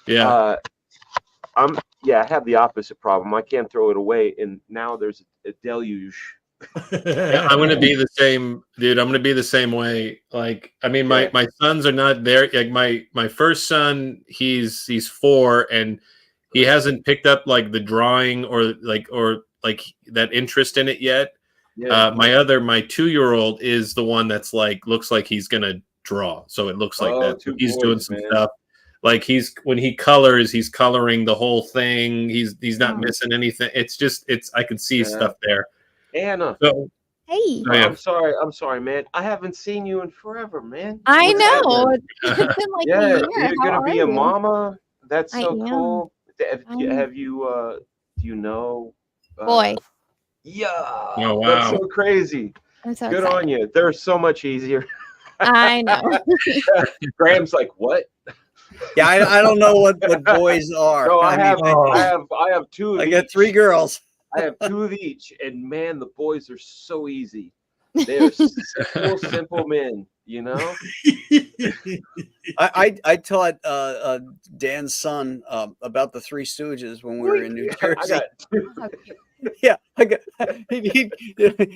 Speaker 8: Yeah. I have the opposite problem. I can't throw it away, and now there's a deluge.
Speaker 3: Yeah, I'm gonna be the same, dude. I'm gonna be the same way. Like, I mean, my sons are not there. Like my first son, he's 4, and he hasn't picked up like the drawing or that interest in it yet. Yeah. My 2-year-old is the one that's like looks like he's gonna draw. So it looks like that. So he's doing some stuff. Like when he colors, he's coloring the whole thing. He's not missing anything. It's just I can see stuff there.
Speaker 8: Anna.
Speaker 3: So,
Speaker 9: hey.
Speaker 8: I'm sorry, man. I haven't seen you in forever, man.
Speaker 9: I know. It's been like a year.
Speaker 8: You're gonna be a mama. That's so cool. Have you? Do you know?
Speaker 9: Boy.
Speaker 8: Yeah.
Speaker 3: Oh, wow.
Speaker 8: That's so crazy.
Speaker 9: I'm so
Speaker 8: good
Speaker 9: excited.
Speaker 8: on you. They're so much easier.
Speaker 9: I know.
Speaker 8: Graham's like, what?
Speaker 1: Yeah, I don't know what boys are.
Speaker 8: No, I have 2.
Speaker 1: I got 3 girls.
Speaker 8: I have 2 of each, and man, the boys are so easy. They're simple men. You know?
Speaker 1: I taught Dan's son about the Three Stooges when we were in New Jersey. Yeah,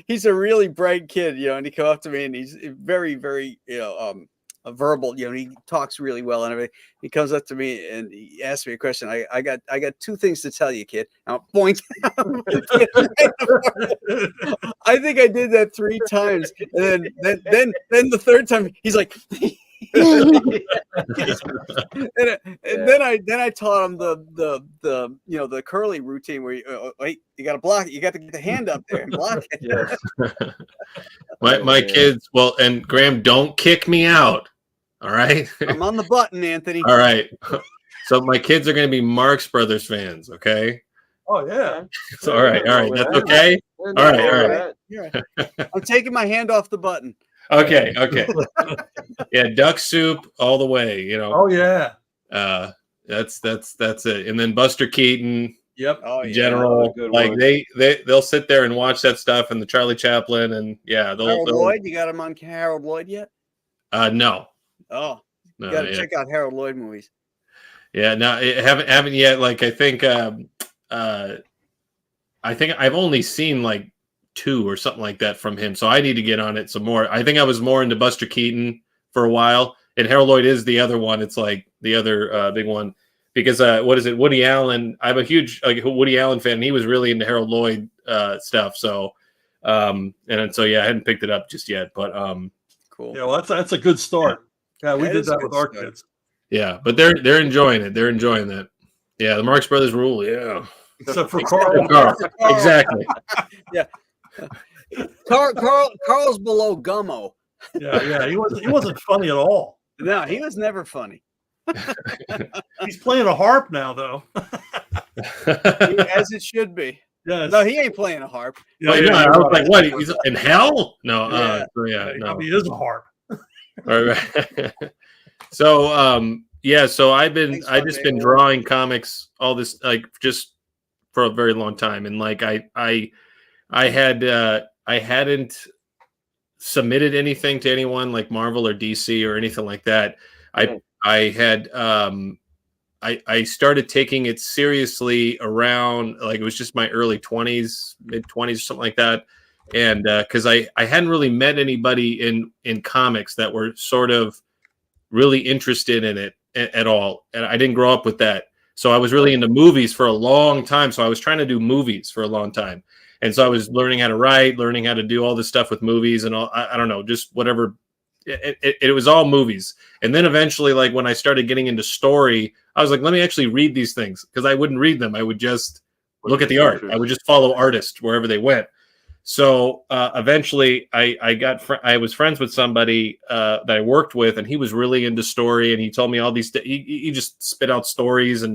Speaker 1: he's a really bright kid, and he come up to me and he's very, very, verbal. He talks really well and everything. He comes up to me and he asks me a question. I got two things to tell you, kid. Now, point. I think I did that 3 times, and then the third time he's like. and then I taught him the curly routine where you got to block it. You got to get the hand up there and block it.
Speaker 8: Yes.
Speaker 3: My kids. Well, and Graham, don't kick me out. All right.
Speaker 1: I'm on the button, Anthony.
Speaker 3: All right. So my kids are going to be Marx Brothers fans. Okay.
Speaker 2: Oh yeah.
Speaker 3: So, all right. That's okay. All right.
Speaker 1: I'm taking my hand off the button.
Speaker 3: Okay. Yeah, duck soup all the way.
Speaker 2: Oh yeah.
Speaker 3: That's it. And then Buster Keaton.
Speaker 2: Yep.
Speaker 1: Oh, yeah.
Speaker 3: General, like they'll sit there and watch that stuff and the Charlie Chaplin and
Speaker 1: Harold Lloyd. You got him on Harold Lloyd yet?
Speaker 3: No.
Speaker 1: Oh, you got to check out Harold Lloyd movies.
Speaker 3: Yeah, no, haven't yet. Like I think I've only seen like 2 or something like that from him, so I need to get on it some more. I think I was more into Buster Keaton for a while, and Harold Lloyd is the other one. It's like the other big one because what is it? Woody Allen. I'm a huge Woody Allen fan. And he was really into Harold Lloyd stuff. So I hadn't picked it up just yet, but
Speaker 1: cool.
Speaker 2: Yeah, well, that's a good start. Yeah, we did that with our kids.
Speaker 3: Yeah, but they're enjoying it. They're enjoying that. Yeah, the Marx Brothers rule. Yeah,
Speaker 2: except for Carl.
Speaker 3: Exactly.
Speaker 1: Yeah. Carl's below Gummo.
Speaker 2: Yeah. He wasn't funny at all.
Speaker 1: No, he was never funny.
Speaker 2: He's playing a harp now, though.
Speaker 1: As it should be.
Speaker 2: Yes.
Speaker 1: No, he ain't playing a harp.
Speaker 3: I was like, what? He's in hell? No. No.
Speaker 2: He is a harp.
Speaker 3: All right. So so I've just been drawing comics all this just for a very long time, and I hadn't submitted anything to anyone like Marvel or DC or anything like that. I started taking it seriously around it was just my early 20s, mid 20s, or something like that. And because I hadn't really met anybody in comics that were sort of really interested in it at all. And I didn't grow up with that. So I was really into movies for a long time. So I was trying to do movies for a long time. And so I was learning how to write, learning how to do all this stuff with movies and all. I don't know, just whatever. It was all movies. And then eventually, when I started getting into story, I was like, let me actually read these things, because I wouldn't read them. I would just look at the art. I would just follow artists wherever they went. So eventually I was friends with somebody that I worked with, and he was really into story, and he told me all these, he just spit out stories.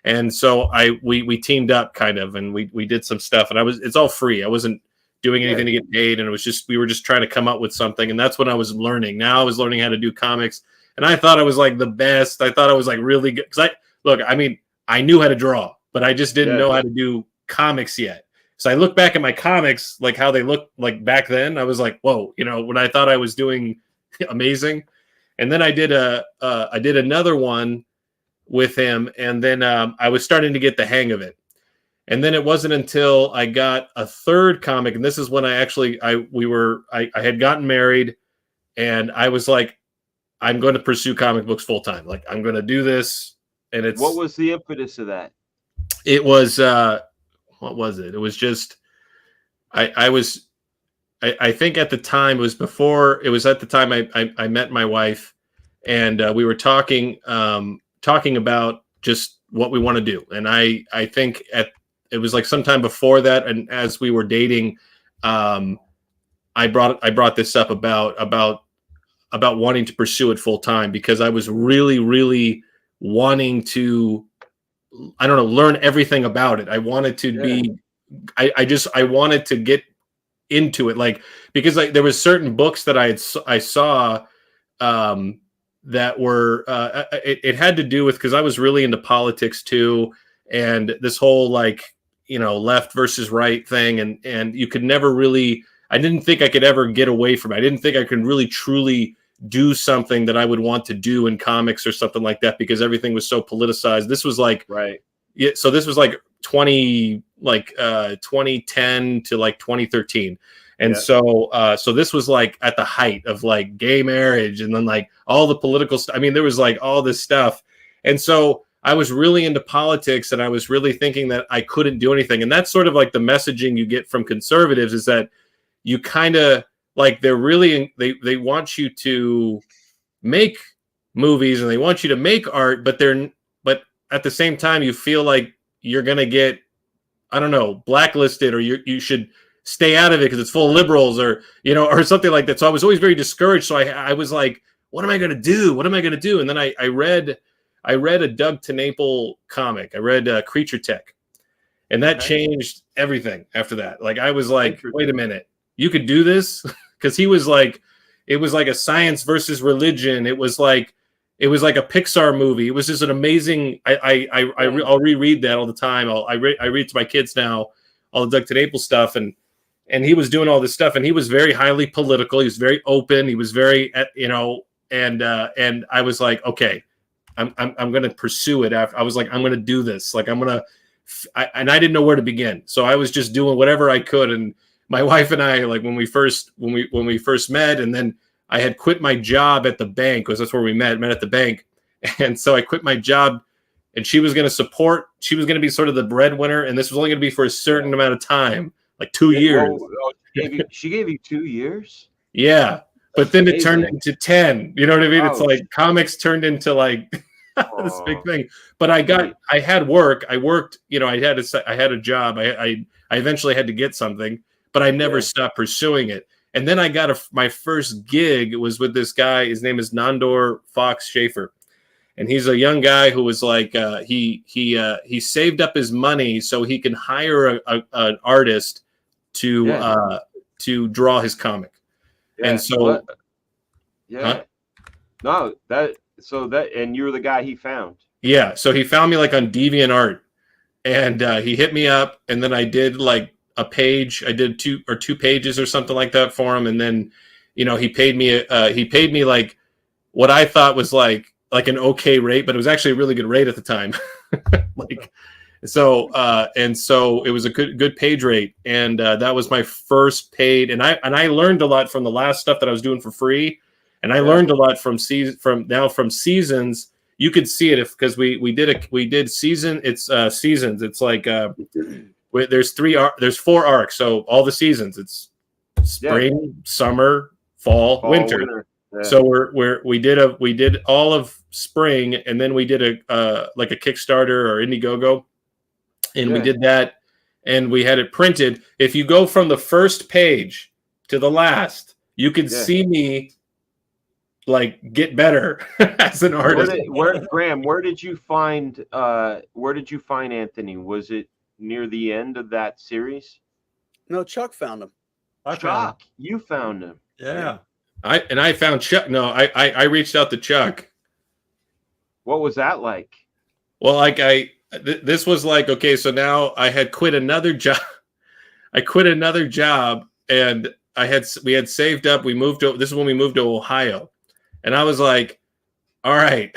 Speaker 3: And so we teamed up kind of, and we did some stuff, and it's all free. I wasn't doing anything to get paid. And we were just trying to come up with something. And that's what I was learning. Now I was learning how to do comics, and I thought I was like the best. I thought I was like really good. Cause I knew how to draw, but I just didn't know how to do comics yet. So I look back at my comics, like how they look like back then. I was like, whoa, when I thought I was doing amazing. And then I did another one with him. And then I was starting to get the hang of it. And then it wasn't until I got a third comic. And this is when I had gotten married, and I was like, I'm going to pursue comic books full time. Like, I'm going to do this. And
Speaker 8: what was the impetus of that?
Speaker 3: It was, what was it? It was just, I think at the time, at the time I met my wife, and we were talking about just what we want to do. And I think it was like sometime before that. And as we were dating, I brought this up about wanting to pursue it full time, because I was really, really wanting to, I don't know, learn everything about it. I wanted to be, I wanted to get into it, because there was certain books that I saw that were, it had to do with, because I was really into politics too, and this whole left versus right thing, and you could never really, I didn't think I could ever get away from it. I didn't think I could really truly do something that I would want to do in comics or something like that, because everything was so politicized. This was like,
Speaker 8: Right.
Speaker 3: yeah. So this was like 2010 to like 2013. And
Speaker 8: Yeah.
Speaker 3: so this was like at the height of like gay marriage, and then like all the political stuff. I mean, there was like all this stuff. And so I was really into politics, and I was really thinking that I couldn't do anything. And that's sort of like the messaging you get from conservatives, is that you kind of like, they're really, they want you to make movies and they want you to make art, but at the same time, you feel like you're going to get, I don't know, blacklisted, or you should stay out of it because it's full of liberals, or, you know, or something like that. So I was always very discouraged. So I was like, what am I going to do? What am I going to do? And then I read a Doug TeNapel comic. I read Creature Tech, and that changed everything after that. Like, I was like, wait a minute, you could do this? Because he was like, it was like a science versus religion. It was like a Pixar movie. It was just an amazing. I'll reread that all the time. I read to my kids now all the Doug TeNapel stuff, and he was doing all this stuff, and he was very highly political. He was very open. He was very, you know, and I was like, okay, I'm going to pursue it. I was like, I'm going to do this. Like, and I didn't know where to begin. So I was just doing whatever I could. And my wife and I, like, when we first met, and then I had quit my job at the bank, because that's where we met at the bank. And so I quit my job, and she was going to be sort of the breadwinner. And this was only going to be for a certain amount of time, like 2 years.
Speaker 8: She gave you 2 years?
Speaker 3: Yeah. But then it turned into 10. You know what I mean?
Speaker 8: Oh.
Speaker 3: It's like comics turned into like this big thing. But I had work. I worked, you know, I had a job. I eventually had to get something, but I never stopped pursuing it. And then I got my first gig. It was with this guy. His name is Nandor Fox Schaefer. And he's a young guy who was like, he saved up his money so he can hire an artist to draw his comic.
Speaker 8: Yeah.
Speaker 3: And so,
Speaker 8: and you're the guy he found.
Speaker 3: Yeah. So he found me like on DeviantArt, and he hit me up, and then I did like a page. I did two pages or something like that for him. And then, you know, he paid me like what I thought was like an okay rate, but it was actually a really good rate at the time. So it was a good page rate. And that was my first paid. And I learned a lot from the last stuff that I was doing for free. And I learned a lot from seasons. You could see it because we did season. It's seasons. It's like there's 4 arcs. So all the seasons, it's spring, summer, fall, winter. Yeah. So we did all of spring, and then we did a Kickstarter or Indiegogo, and we did that, and we had it printed. If you go from the first page to the last, you can see me like get better as an artist.
Speaker 8: Graham, where did you find Anthony? Was it near the end of that series?
Speaker 1: No, Chuck found him.
Speaker 8: Chuck, you found him.
Speaker 2: Yeah.
Speaker 3: I found Chuck. No, I reached out to Chuck.
Speaker 8: What was that like? Well,
Speaker 3: like this was like, okay, so now I had quit another job. I quit another job, and we had saved up. This is when we moved to Ohio, and I was like, all right,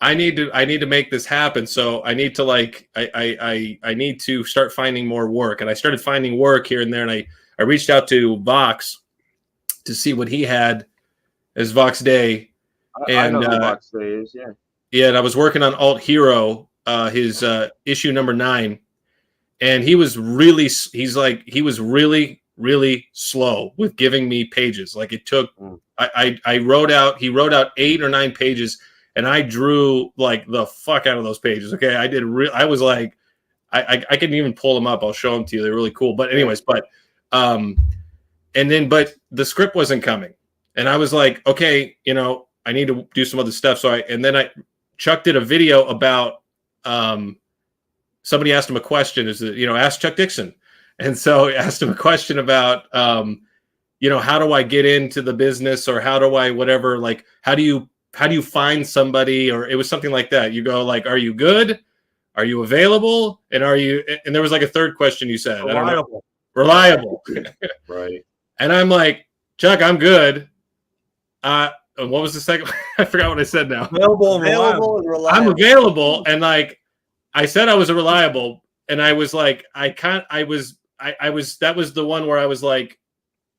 Speaker 3: I need to make this happen. So I need to I need to start finding more work. And I started finding work here and there, and I reached out to Vox to see what he had as Vox Day. And
Speaker 8: I know who Vox Day is, yeah.
Speaker 3: Yeah, and I was working on Alt Hero, his issue number 9, and he was really slow with giving me pages. Like, it took he wrote out 8 or 9 pages, and I drew like the fuck out of those pages. Okay, I was like, I can even pull them up. I'll show them to you. They're really cool. But anyways, but the script wasn't coming, and I was like, okay, you know, I need to do some other stuff. So Chuck did a video about somebody asked him a question. Ask Chuck Dixon, and so I asked him a question about how do I get into the business, or how do I whatever, like how do you find somebody, or it was something like that. You go like, are you good? Are you available? And and there was like a third question you said.
Speaker 2: Reliable.
Speaker 3: I don't know. Reliable.
Speaker 8: Right.
Speaker 3: And I'm like, Chuck, I'm good. What was the second? I forgot what I said now.
Speaker 2: Available and reliable.
Speaker 1: Available and reliable.
Speaker 3: I'm available, and like I said, I was reliable, and I was like, I was that was the one where I was like,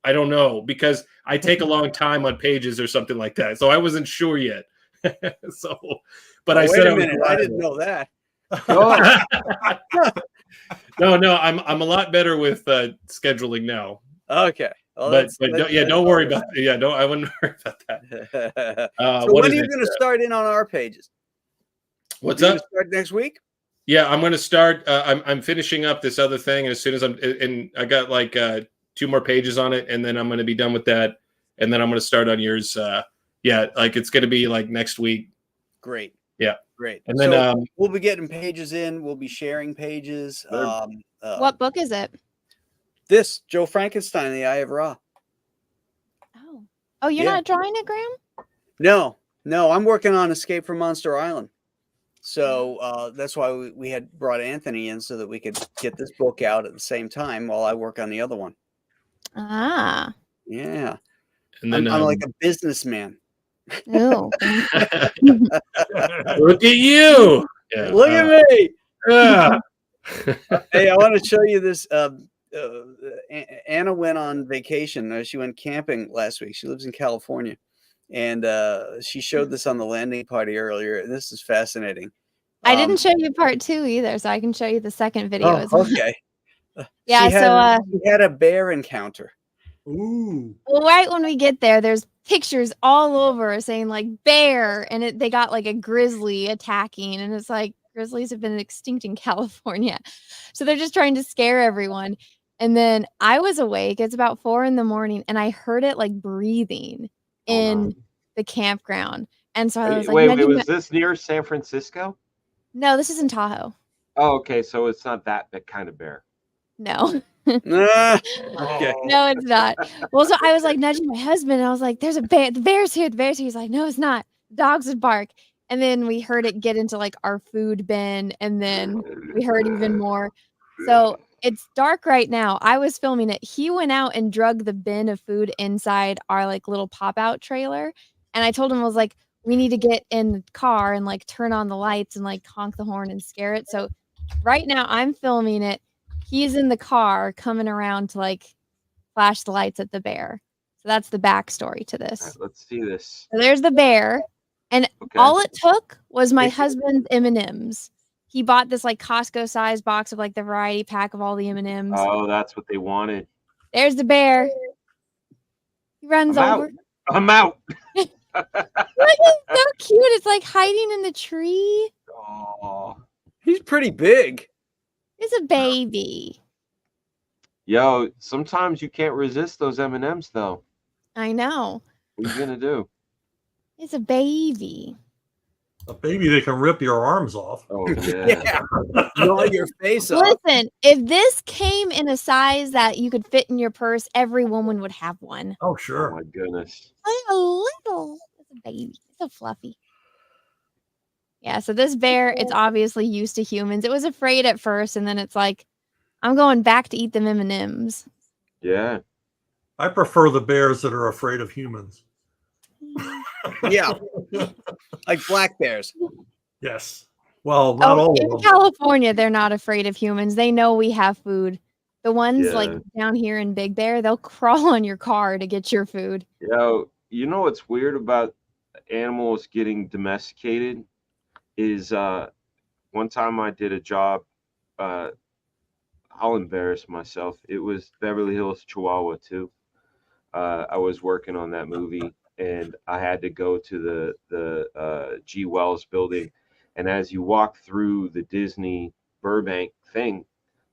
Speaker 3: I don't know, because I take a long time on pages or something like that, so I wasn't sure yet. So, but I
Speaker 1: wait
Speaker 3: said
Speaker 1: a minute, I didn't know that.
Speaker 3: No, I'm a lot better with scheduling now.
Speaker 1: Okay. Well,
Speaker 3: But don't worry about it. Yeah, I wouldn't worry about that.
Speaker 1: So when are you going to start in on our pages?
Speaker 3: What's up?
Speaker 1: Start next week?
Speaker 3: Yeah, I'm going to start. I'm finishing up this other thing, and as soon as I got like 2 more pages on it, and then I'm going to be done with that, and then I'm going to start on yours. Yeah, like it's going to be like next week.
Speaker 1: Great.
Speaker 3: Yeah.
Speaker 1: Great.
Speaker 3: And then
Speaker 1: so we'll be getting pages in. We'll be sharing pages.
Speaker 9: What book is it?
Speaker 1: This Joe Frankenstein, The Eye of Ra.
Speaker 9: Oh, you're not drawing it, Graham?
Speaker 1: No, I'm working on Escape from Monster Island. So that's why we had brought Anthony in so that we could get this book out at the same time while I work on the other one.
Speaker 9: Ah.
Speaker 1: Yeah.
Speaker 3: And then
Speaker 1: I'm like a businessman.
Speaker 9: Oh.
Speaker 3: Look at you. Yeah,
Speaker 1: Look at me.
Speaker 3: Yeah.
Speaker 1: Hey, I want to show you this. Anna went on vacation. She went camping last week. She lives in California. And she showed this on the landing party earlier. This is fascinating.
Speaker 9: I didn't show you part 2 either, so I can show you the second video as well.
Speaker 1: Okay.
Speaker 9: Yeah,
Speaker 1: she had a bear encounter.
Speaker 2: Ooh.
Speaker 9: Well, right when we get there, there's pictures all over saying like bear, and they got like a grizzly attacking, and it's like grizzlies have been extinct in California. So they're just trying to scare everyone. And then I was awake. It's about 4 a.m, and I heard it like breathing in the campground. And so I was like,
Speaker 8: wait, was this near San Francisco?
Speaker 9: No, this is in Tahoe.
Speaker 8: Oh, okay. So it's not that kind of bear.
Speaker 9: No.
Speaker 1: Okay.
Speaker 9: No, it's not. Well, so I was like nudging my husband, and I was like, there's a bear. The bear's here. The bear's here. He's like, no, it's not. Dogs would bark. And then we heard it get into like our food bin, and then we heard even more. So it's dark right now. I was filming it. He went out and drug the bin of food inside our like little pop-out trailer. And I told him, I was like, we need to get in the car and like turn on the lights and like honk the horn and scare it. So right now I'm filming it. He's in the car coming around to like flash the lights at the bear. So that's the backstory to this.
Speaker 8: Right, let's see this.
Speaker 9: So there's the bear. And all it took was my husband's M&Ms. He bought this like Costco size box of like the variety pack of all the M&Ms.
Speaker 8: Oh, that's what they wanted.
Speaker 9: There's the bear. He runs over.
Speaker 8: I'm out.
Speaker 9: Look, it's so cute. It's like hiding in the tree.
Speaker 8: Oh,
Speaker 1: he's pretty big.
Speaker 9: It's a baby.
Speaker 8: Yo, sometimes you can't resist those M&Ms though.
Speaker 9: I know.
Speaker 8: What are you gonna do?
Speaker 9: It's a baby.
Speaker 2: A baby that can rip your arms off.
Speaker 8: Oh yeah.
Speaker 1: Gnaw your face off.
Speaker 9: Listen, if this came in a size that you could fit in your purse, every woman would have one.
Speaker 2: Oh sure.
Speaker 8: Oh my goodness.
Speaker 9: A little. It's a baby. It's so fluffy. Yeah, so this bear, it's obviously used to humans. It was afraid at first, and then it's like, I'm going back to eat them M&Ms.
Speaker 8: Yeah.
Speaker 2: I prefer the bears that are afraid of humans.
Speaker 1: Yeah. Like black bears.
Speaker 2: Yes. Well, not all of
Speaker 9: in
Speaker 2: them.
Speaker 9: California, they're not afraid of humans. They know we have food. The ones like down here in Big Bear, they'll crawl on your car to get your food.
Speaker 8: Yo, you know what's weird about animals getting domesticated is one time I did a job, I'll embarrass myself. It was Beverly Hills Chihuahua 2. I was working on that movie, and I had to go to the G. Wells building. And as you walk through the Disney Burbank thing,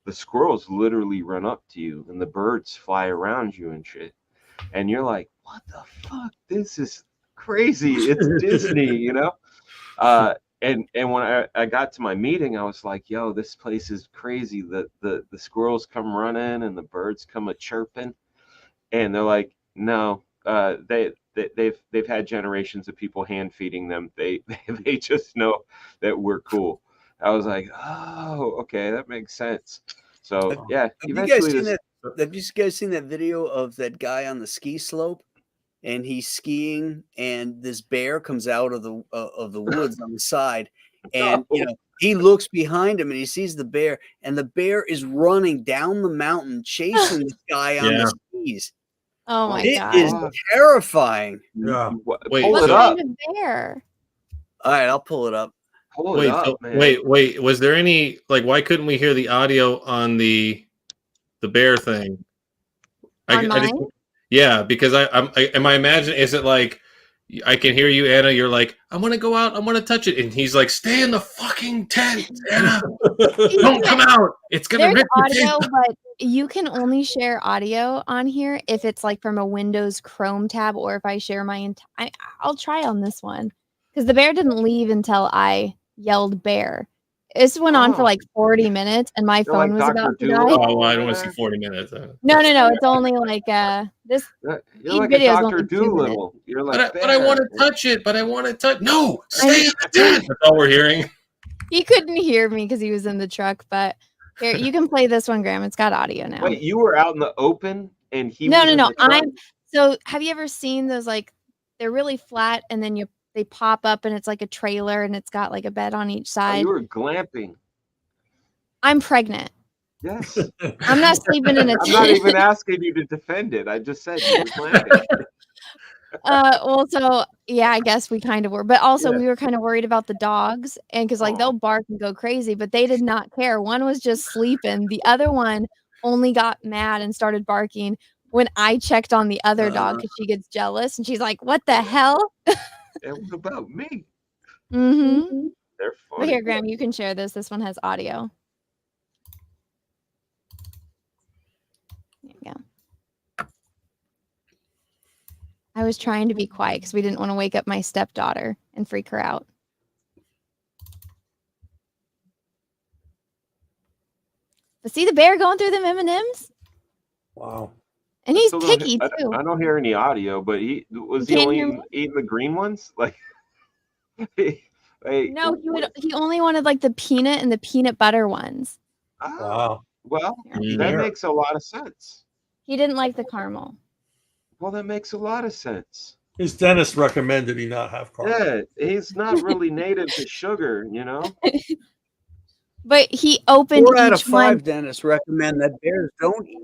Speaker 8: the squirrels literally run up to you, and the birds fly around you and shit. And you're like, what the fuck? This is crazy. It's Disney, you know? And when I got to my meeting, I was like, yo, this place is crazy. The squirrels come running and the birds come a chirping. And they're like, no, they've had generations of people hand feeding them. They just know that we're cool. I was like, oh, okay, that makes sense. So yeah,
Speaker 1: have you guys seen that video of that guy on the ski slope? and he's skiing, and this bear comes out of the woods on the side, and he looks behind him and he sees the bear, and the bear is running down the mountain chasing this guy on the skis.
Speaker 9: Oh my
Speaker 1: It
Speaker 9: god!
Speaker 1: is terrifying.
Speaker 2: Yeah.
Speaker 8: Wait,
Speaker 9: What
Speaker 8: pull it up.
Speaker 9: kind of bear?
Speaker 1: All right, I'll pull it up.
Speaker 8: Pull it up, man.
Speaker 3: Wait. Was there any why couldn't we hear the audio on the bear thing?
Speaker 9: On mine?
Speaker 3: Yeah, because am I imagining? Is it like I can hear you, Anna? You're like, I want to go out. I want to touch it, and he's like, stay in the fucking tent, Anna. Don't come out. It's gonna
Speaker 9: There's
Speaker 3: rip your
Speaker 9: audio,
Speaker 3: teeth.
Speaker 9: but you can only share audio on here if it's like from a Windows Chrome tab, or if I share my I'll try on this one because the bear didn't leave until I yelled bear. This went on for like 40 minutes, and my phone was about to die.
Speaker 3: Oh, well, I don't want to see 40 minutes.
Speaker 9: No. It's only like this.
Speaker 8: You're like a Dr. Doolittle. You're like,
Speaker 3: but I want to touch it. But I want to touch. No, stay in the tent. That's all we're hearing.
Speaker 9: He couldn't hear me because he was in the truck. But here, you can play this one, Graham. It's got audio now.
Speaker 8: Wait, you were out in the open, and he
Speaker 9: No.
Speaker 8: was in the truck?
Speaker 9: So have you ever seen those, like, they're really flat, and then they pop up, and it's like a trailer, and it's got like a bed on each side.
Speaker 8: You were glamping.
Speaker 9: I'm pregnant.
Speaker 8: Yes.
Speaker 9: I'm not sleeping in a tent.
Speaker 8: I'm not even asking you to defend it. I just said you were glamping.
Speaker 9: Well, so yeah, I guess we kind of were, but also we were kind of worried about the dogs, and because like they'll bark and go crazy, but they did not care. One was just sleeping. The other one only got mad and started barking when I checked on the other dog because she gets jealous and she's like, "What the hell?"
Speaker 8: It was about me.
Speaker 9: Mm-hmm.
Speaker 8: They're funny.
Speaker 9: But here, Graham, you can share this. This one has audio. There you go. I was trying to be quiet because we didn't want to wake up my stepdaughter and freak her out. But see the bear going through them M&Ms?
Speaker 2: Wow.
Speaker 9: And he's picky too.
Speaker 8: I don't hear any audio, but he only eating the green ones? Like,
Speaker 9: no, he only wanted like the peanut and the peanut butter ones.
Speaker 8: Wow. Well, that makes a lot of sense.
Speaker 9: He didn't like the caramel.
Speaker 8: Well, that makes a lot of sense.
Speaker 2: His dentist recommended he not have caramel.
Speaker 8: Yeah, he's not really native to sugar, you know.
Speaker 9: But he opened
Speaker 1: 4 out of 5
Speaker 9: one.
Speaker 1: dentists recommend that bears don't eat.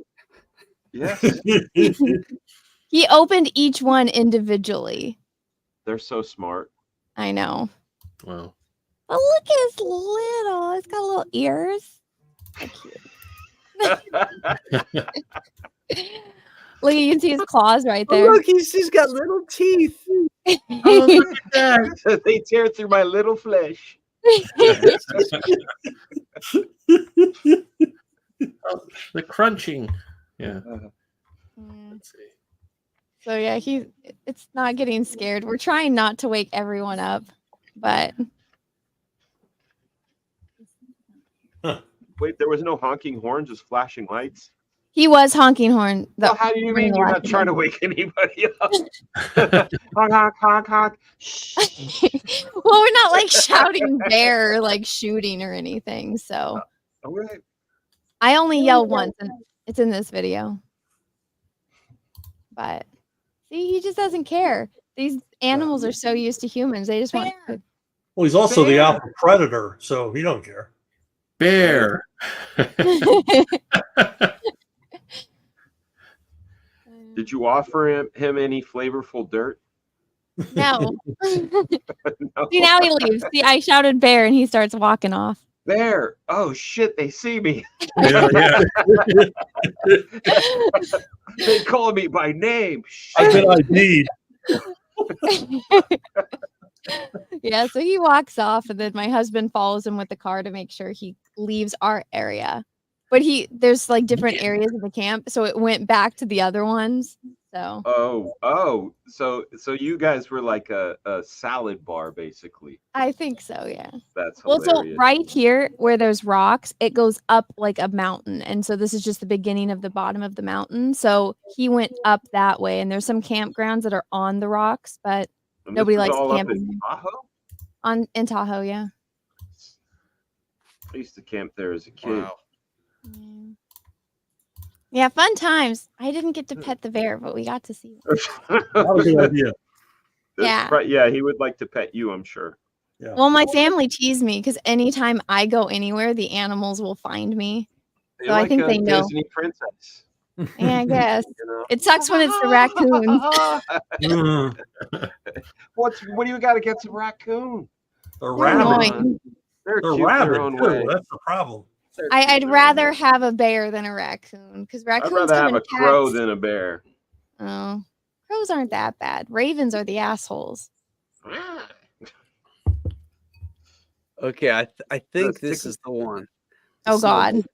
Speaker 8: Yes.
Speaker 9: He opened each one individually.
Speaker 8: They're so smart.
Speaker 9: I know.
Speaker 3: Wow.
Speaker 9: But look at his little. It's got little ears. So cute. Look, you can see his claws right there.
Speaker 1: Oh, look, he's got little teeth.
Speaker 8: Oh, look at that. They tear through my little flesh.
Speaker 3: The crunching. Yeah.
Speaker 9: Let's see. So yeah, it's not getting scared. We're trying not to wake everyone up, but
Speaker 8: Wait, there was no honking horn, just flashing lights?
Speaker 9: he was honking horn.
Speaker 8: Well, how do you mean you're not trying to wake anybody up? Honk, honk, honk, honk.
Speaker 9: Well, we're not like shouting bear or like shooting or anything. So
Speaker 8: Okay.
Speaker 9: I only yelled once, and it's in this video. But see, he just doesn't care. These animals are so used to humans; they just want food.
Speaker 2: Well, he's also the alpha predator, so he don't care.
Speaker 3: Bear.
Speaker 8: Did you offer him any flavorful dirt?
Speaker 9: No.
Speaker 8: No.
Speaker 9: See, now he leaves. See, I shouted bear, and he starts walking off.
Speaker 8: Bear. Oh shit, they see me.
Speaker 3: Yeah.
Speaker 8: They call me by name.
Speaker 2: I've been ID'd.
Speaker 9: Yeah, so he walks off, and then my husband follows him with the car to make sure he leaves our area. But there's like different areas of the camp, so it went back to the other ones. So
Speaker 8: So you guys were like a salad bar, basically.
Speaker 9: I think so, yeah.
Speaker 8: That's
Speaker 9: Well,
Speaker 8: hilarious.
Speaker 9: so right here where there's rocks, it goes up like a mountain, and so this is just the beginning of the bottom of the mountain. So he went up that way, and there's some campgrounds that are on the rocks, but
Speaker 8: And
Speaker 9: nobody
Speaker 8: this is
Speaker 9: likes
Speaker 8: all up
Speaker 9: camping
Speaker 8: in Tahoe?
Speaker 9: in Tahoe, yeah.
Speaker 8: I used to camp there as a kid.
Speaker 3: Wow.
Speaker 9: Yeah, fun times. I didn't get to pet the bear, but we got to see it.
Speaker 2: That was a good idea.
Speaker 9: Yeah.
Speaker 8: Right. Yeah, he would like to pet you, I'm sure.
Speaker 2: Yeah.
Speaker 9: Well, my family teased me because anytime I go anywhere, the animals will find me.
Speaker 8: You're
Speaker 9: So I
Speaker 8: like
Speaker 9: think
Speaker 8: a
Speaker 9: they know.
Speaker 8: Disney princess.
Speaker 9: Yeah, I guess.
Speaker 8: You know?
Speaker 9: It sucks when it's the raccoons.
Speaker 2: Mm,
Speaker 8: What do you got against a raccoon?
Speaker 2: the
Speaker 9: They're
Speaker 2: rabbit.
Speaker 9: annoying.
Speaker 8: They're
Speaker 2: The
Speaker 8: cute in
Speaker 2: rabbit
Speaker 8: their own
Speaker 2: too.
Speaker 8: way.
Speaker 2: That's the problem.
Speaker 9: I'd rather have a bear than a raccoon because
Speaker 8: I'd
Speaker 9: raccoons
Speaker 8: rather
Speaker 9: come
Speaker 8: have
Speaker 9: in
Speaker 8: a crow
Speaker 9: cats.
Speaker 8: than a bear.
Speaker 9: Oh, crows aren't that bad. Ravens are the assholes.
Speaker 1: Okay, I think
Speaker 8: Let's
Speaker 1: this
Speaker 8: take
Speaker 1: is the one.
Speaker 9: Oh God.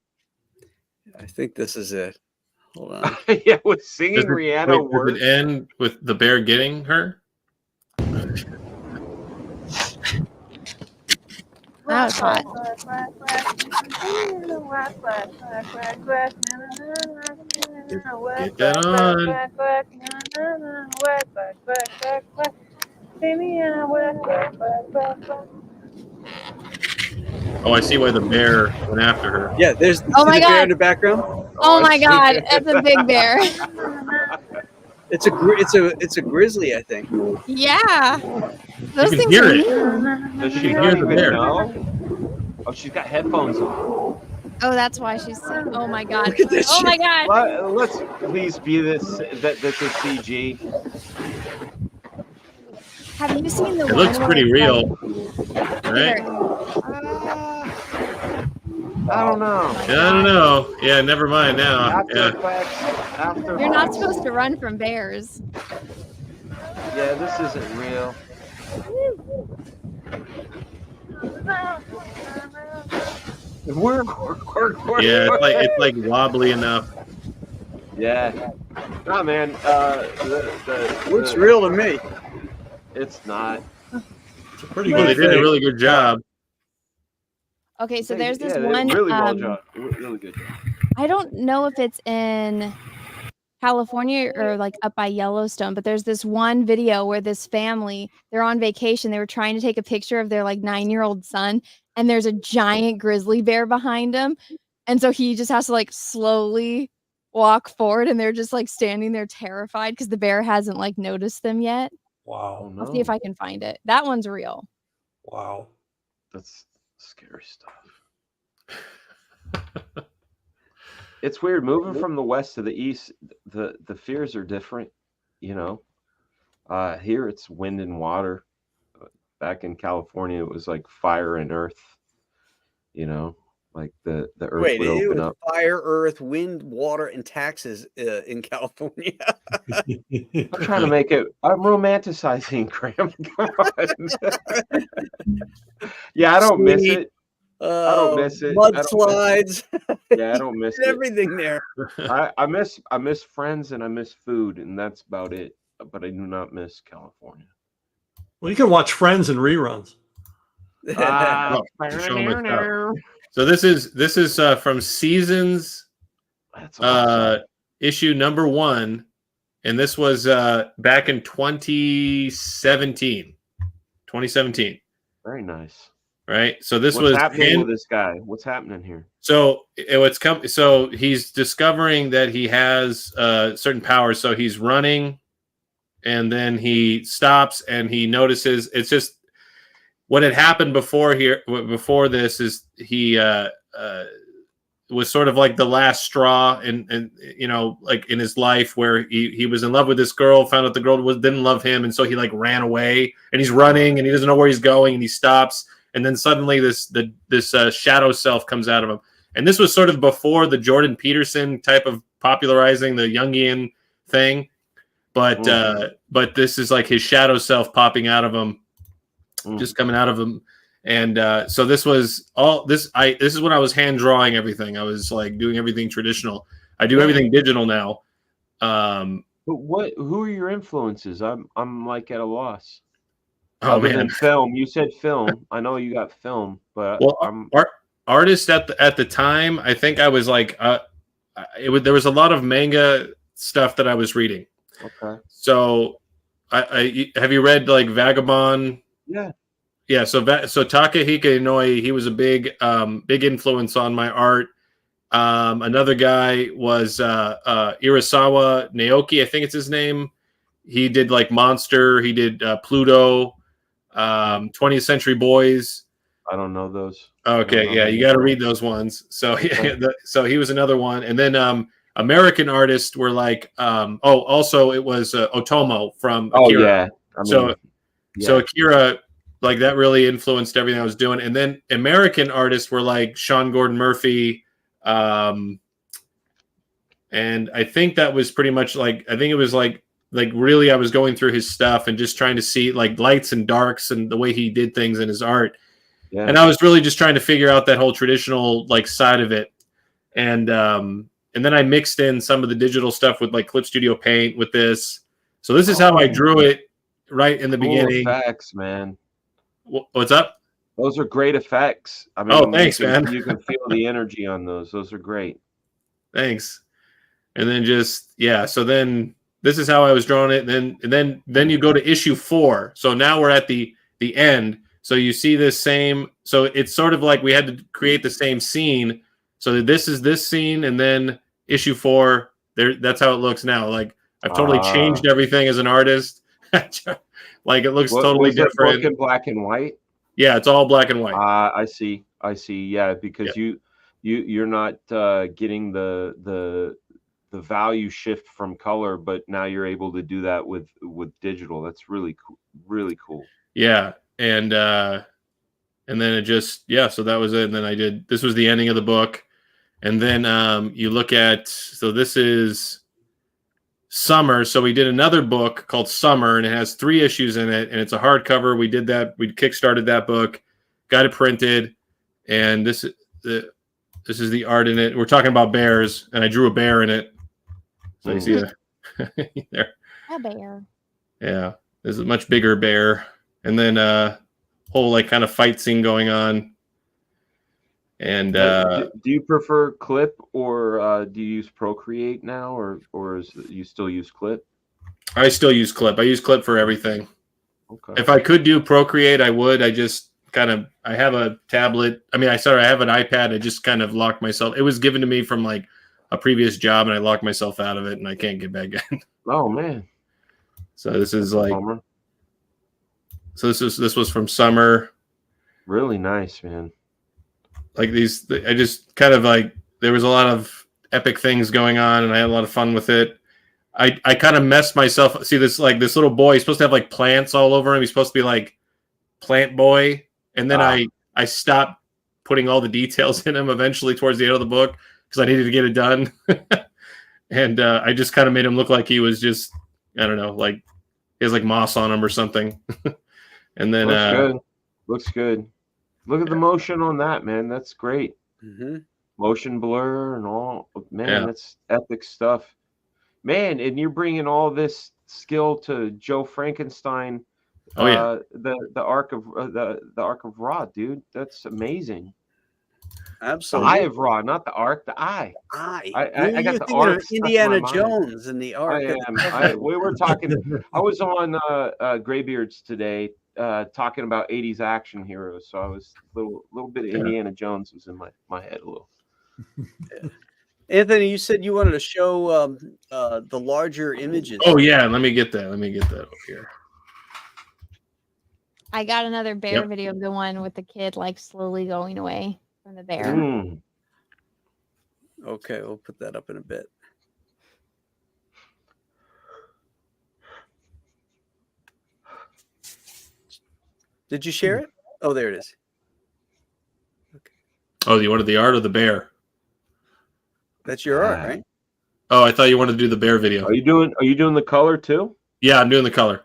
Speaker 1: I think this is it. Hold on.
Speaker 8: Yeah, with singing
Speaker 3: Does
Speaker 8: Rihanna
Speaker 3: it
Speaker 8: words.
Speaker 3: end with the bear getting her?
Speaker 9: That was hot.
Speaker 3: Get that on. Oh, I see why the bear went after her.
Speaker 1: Yeah, there's
Speaker 9: Oh
Speaker 1: see
Speaker 9: my
Speaker 1: the bear
Speaker 9: God.
Speaker 1: in the background.
Speaker 9: Oh my God, that's a big bear.
Speaker 1: It's a grizzly, I think.
Speaker 9: Yeah. Those
Speaker 3: You can
Speaker 9: things
Speaker 3: hear
Speaker 9: are
Speaker 3: it.
Speaker 9: mean.
Speaker 8: Does she
Speaker 3: You
Speaker 8: not
Speaker 3: hear the
Speaker 8: even
Speaker 3: bear.
Speaker 8: know? Oh, she's got headphones on.
Speaker 9: Oh, that's why she's sick. Oh my God.
Speaker 1: Look at that
Speaker 9: Oh my
Speaker 1: shit.
Speaker 9: God.
Speaker 8: Let's please be this is CG.
Speaker 9: Have you seen the
Speaker 3: It
Speaker 9: one
Speaker 3: looks
Speaker 9: where
Speaker 3: pretty
Speaker 9: it's
Speaker 3: real,
Speaker 9: like,
Speaker 3: right?
Speaker 9: here,
Speaker 8: I don't know.
Speaker 3: Yeah, I don't know. Yeah, never mind now.
Speaker 8: After
Speaker 3: Yeah.
Speaker 8: Effects. After
Speaker 9: you're not
Speaker 8: Effects.
Speaker 9: supposed to run from bears.
Speaker 8: Yeah, this isn't real. We're
Speaker 3: Yeah, it's like wobbly enough.
Speaker 8: yeah. Nah, man.
Speaker 1: Looks real to me.
Speaker 8: It's not.
Speaker 2: It's a pretty
Speaker 3: Well, they
Speaker 2: good
Speaker 3: did a
Speaker 2: thing.
Speaker 3: really good job.
Speaker 9: Okay, so there's this
Speaker 8: Yeah, they
Speaker 9: one.
Speaker 8: really well job. Really good job.
Speaker 9: I don't know if it's in California or like up by Yellowstone, but there's this one video where this family, they're on vacation. They were trying to take a picture of their like 9-year-old son, and there's a giant grizzly bear behind him. And so he just has to like slowly walk forward, and they're just like standing there terrified because the bear hasn't like noticed them yet.
Speaker 2: Wow.
Speaker 8: Oh no.
Speaker 9: I'll see if I can find it. That one's real.
Speaker 2: Wow.
Speaker 8: That's scary stuff. It's weird moving from the west to the east. The fears are different, you know. Here it's wind and water. Back in California, it was like fire and earth. You know, like the earth
Speaker 1: Wait,
Speaker 8: would
Speaker 1: it
Speaker 8: open
Speaker 1: was
Speaker 8: up.
Speaker 1: fire, earth, wind, water, and taxes in California.
Speaker 8: I'm trying to make it. I'm romanticizing, Graham. Come on. Yeah, I don't miss
Speaker 1: Sleep,
Speaker 8: it. I don't miss it.
Speaker 1: Mudslides,
Speaker 8: Yeah, I don't miss it.
Speaker 1: everything there.
Speaker 8: I miss friends and I miss food, and that's about it. But I do not miss California.
Speaker 2: Well, you can watch Friends and reruns.
Speaker 8: Ah,
Speaker 3: Show 'em myself. So this is from Seasons
Speaker 8: that's awesome.
Speaker 3: issue number 1, and this was back in 2017.
Speaker 8: Very nice.
Speaker 3: Right. So this
Speaker 8: What's
Speaker 3: was
Speaker 8: happening with this guy? What's happening here?
Speaker 3: So so he's discovering that he has certain powers. So he's running, and then he stops, and he notices it's just what had happened before this is he was sort of like the last straw and you know, like in his life, where he was in love with this girl, found out the girl didn't love him, and so he like ran away, and he's running and he doesn't know where he's going, and he stops, and then suddenly this shadow self comes out of him. And this was sort of before the Jordan Peterson type of popularizing the Jungian thing, but this is like his shadow self popping out of him, just coming out of him. And so this was all this. This is when I was hand drawing everything. I was like doing everything traditional. I do everything digital now.
Speaker 8: But who are your influences? I'm like at a loss.
Speaker 3: Oh
Speaker 8: Other
Speaker 3: man,
Speaker 8: than film. You said film. I know you got film, but
Speaker 3: well, artist at the time, I think I was like, there was a lot of manga stuff that I was reading.
Speaker 8: Okay.
Speaker 3: So, I have you read like Vagabond?
Speaker 8: Yeah.
Speaker 3: Yeah. So Takahiko Inoue, he was a big influence on my art. Another guy was Irasawa Naoki, I think it's his name. He did like Monster. He did Pluto, 20th Century Boys.
Speaker 8: I don't know those.
Speaker 3: Okay, yeah, you got to read those ones. So so he was another one, and then American artists were like also it was Otomo from Akira. So Akira, like that really influenced everything I was doing. And then American artists were like Sean Gordon Murphy, and I think that was pretty much like, I think it was like really I was going through his stuff and just trying to see like lights and darks and the way he did things in his art. Yeah. And I was really just trying to figure out that whole traditional like side of it. And then I mixed in some of the digital stuff with like Clip Studio Paint with this. So this is how I drew it right in the beginning.
Speaker 8: Effects, man.
Speaker 3: What's up?
Speaker 8: Those are great effects. I mean,
Speaker 3: thanks, man.
Speaker 8: You can feel the energy on those. Those are great.
Speaker 3: Thanks. And then so then this is how I was drawing it. And then you go to issue 4. So now we're at the end. So you see this same, so it's sort of like we had to create the same scene. So this is this scene, and then issue 4, that's how it looks now. Like I've totally changed everything as an artest. Like it looks totally different.
Speaker 8: In black and white?
Speaker 3: Yeah, it's all black and white.
Speaker 8: I see. Yeah, because you're not getting the value shift from color, but now you're able to do that with digital. That's really cool. Really cool.
Speaker 3: Yeah. And then it just, so that was it. And then this was the ending of the book. And then you look at, so this is Summer. So we did another book called Summer, and it has 3 issues in it, and it's a hardcover. We did that. We kickstarted that book, got it printed, and this is the art in it. We're talking about bears, and I drew a bear in it. So you see there.
Speaker 9: A bear.
Speaker 3: Yeah, there's a much bigger bear. And then whole like kind of fight scene going on. And
Speaker 8: do you prefer Clip or do you use Procreate now, or you still use Clip?
Speaker 3: I still use Clip. I use Clip for everything.
Speaker 8: Okay.
Speaker 3: If I could do Procreate, I would. I just I have a tablet. I have an iPad. I just kind of locked myself. It was given to me from like a previous job, and I locked myself out of it, and I can't get back in.
Speaker 8: Oh man.
Speaker 3: So this is like. So this was from Summer.
Speaker 8: Really nice, man.
Speaker 3: Like I just kind of like, there was a lot of epic things going on, and I had a lot of fun with it. I kind of messed myself. See this little boy, he's supposed to have like plants all over him. He's supposed to be like Plant Boy. And then I stopped putting all the details in him eventually towards the end of the book because I needed to get it done. And I just kind of made him look like he was just, I don't know, like he has like moss on him or something. And then
Speaker 8: looks good. Look at the motion on that, man. That's great.
Speaker 1: Mm-hmm.
Speaker 8: Motion blur and all, man. That's epic stuff, man. And you're bringing all this skill to Joe Frankenstein. The Arc of the Arc of Ra, dude. That's amazing.
Speaker 1: Absolutely.
Speaker 8: The Eye of Ra, not the Arc. The Eye. I got the Arc.
Speaker 1: Indiana Jones and the Arc.
Speaker 8: We were talking. I was on Graybeards today, talking about 80s action heroes. So I was a little bit of Indiana Jones was in my head a little.
Speaker 1: Yeah. Anthony, you said you wanted to show the larger images.
Speaker 3: Oh yeah, let me get that over here.
Speaker 9: I got another bear video of the one with the kid like slowly going away from the bear.
Speaker 1: Okay, we'll put that up in a bit. Did you share it? Oh, there it is.
Speaker 3: Okay. Oh, you wanted the art of the bear?
Speaker 1: That's your art, right?
Speaker 3: Oh, I thought you wanted to do the bear video.
Speaker 8: Are you doing the color too?
Speaker 3: Yeah, I'm doing the color.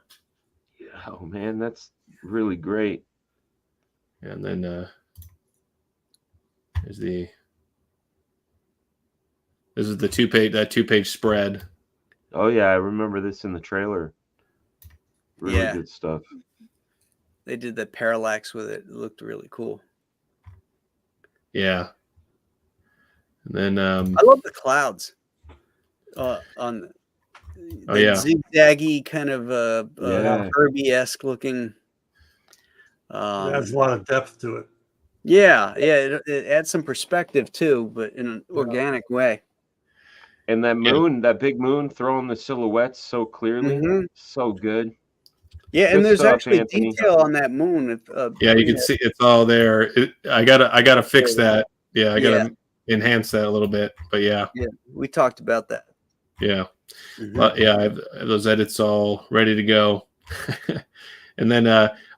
Speaker 8: Oh man, that's really great.
Speaker 3: And then this is the 2-page spread.
Speaker 8: Oh yeah, I remember this in the trailer. Really good stuff.
Speaker 1: They did the parallax with it. It looked really cool.
Speaker 3: Yeah. And then
Speaker 1: I love the clouds on the zigzaggy kind of Herbie-esque looking.
Speaker 2: It adds a lot of depth to it.
Speaker 1: Yeah, it adds some perspective too, but in an organic way.
Speaker 8: And that moon, that big moon throwing the silhouettes so clearly, so good.
Speaker 1: Yeah, and
Speaker 8: Good
Speaker 1: there's
Speaker 8: stuff,
Speaker 1: actually
Speaker 8: Anthony.
Speaker 1: detail on that moon. If,
Speaker 3: Yeah, you can see it's all there. I gotta fix that. Yeah, I gotta enhance that a little bit. But yeah,
Speaker 1: we talked about that.
Speaker 3: Yeah, but yeah, I have those edits all ready to go. And then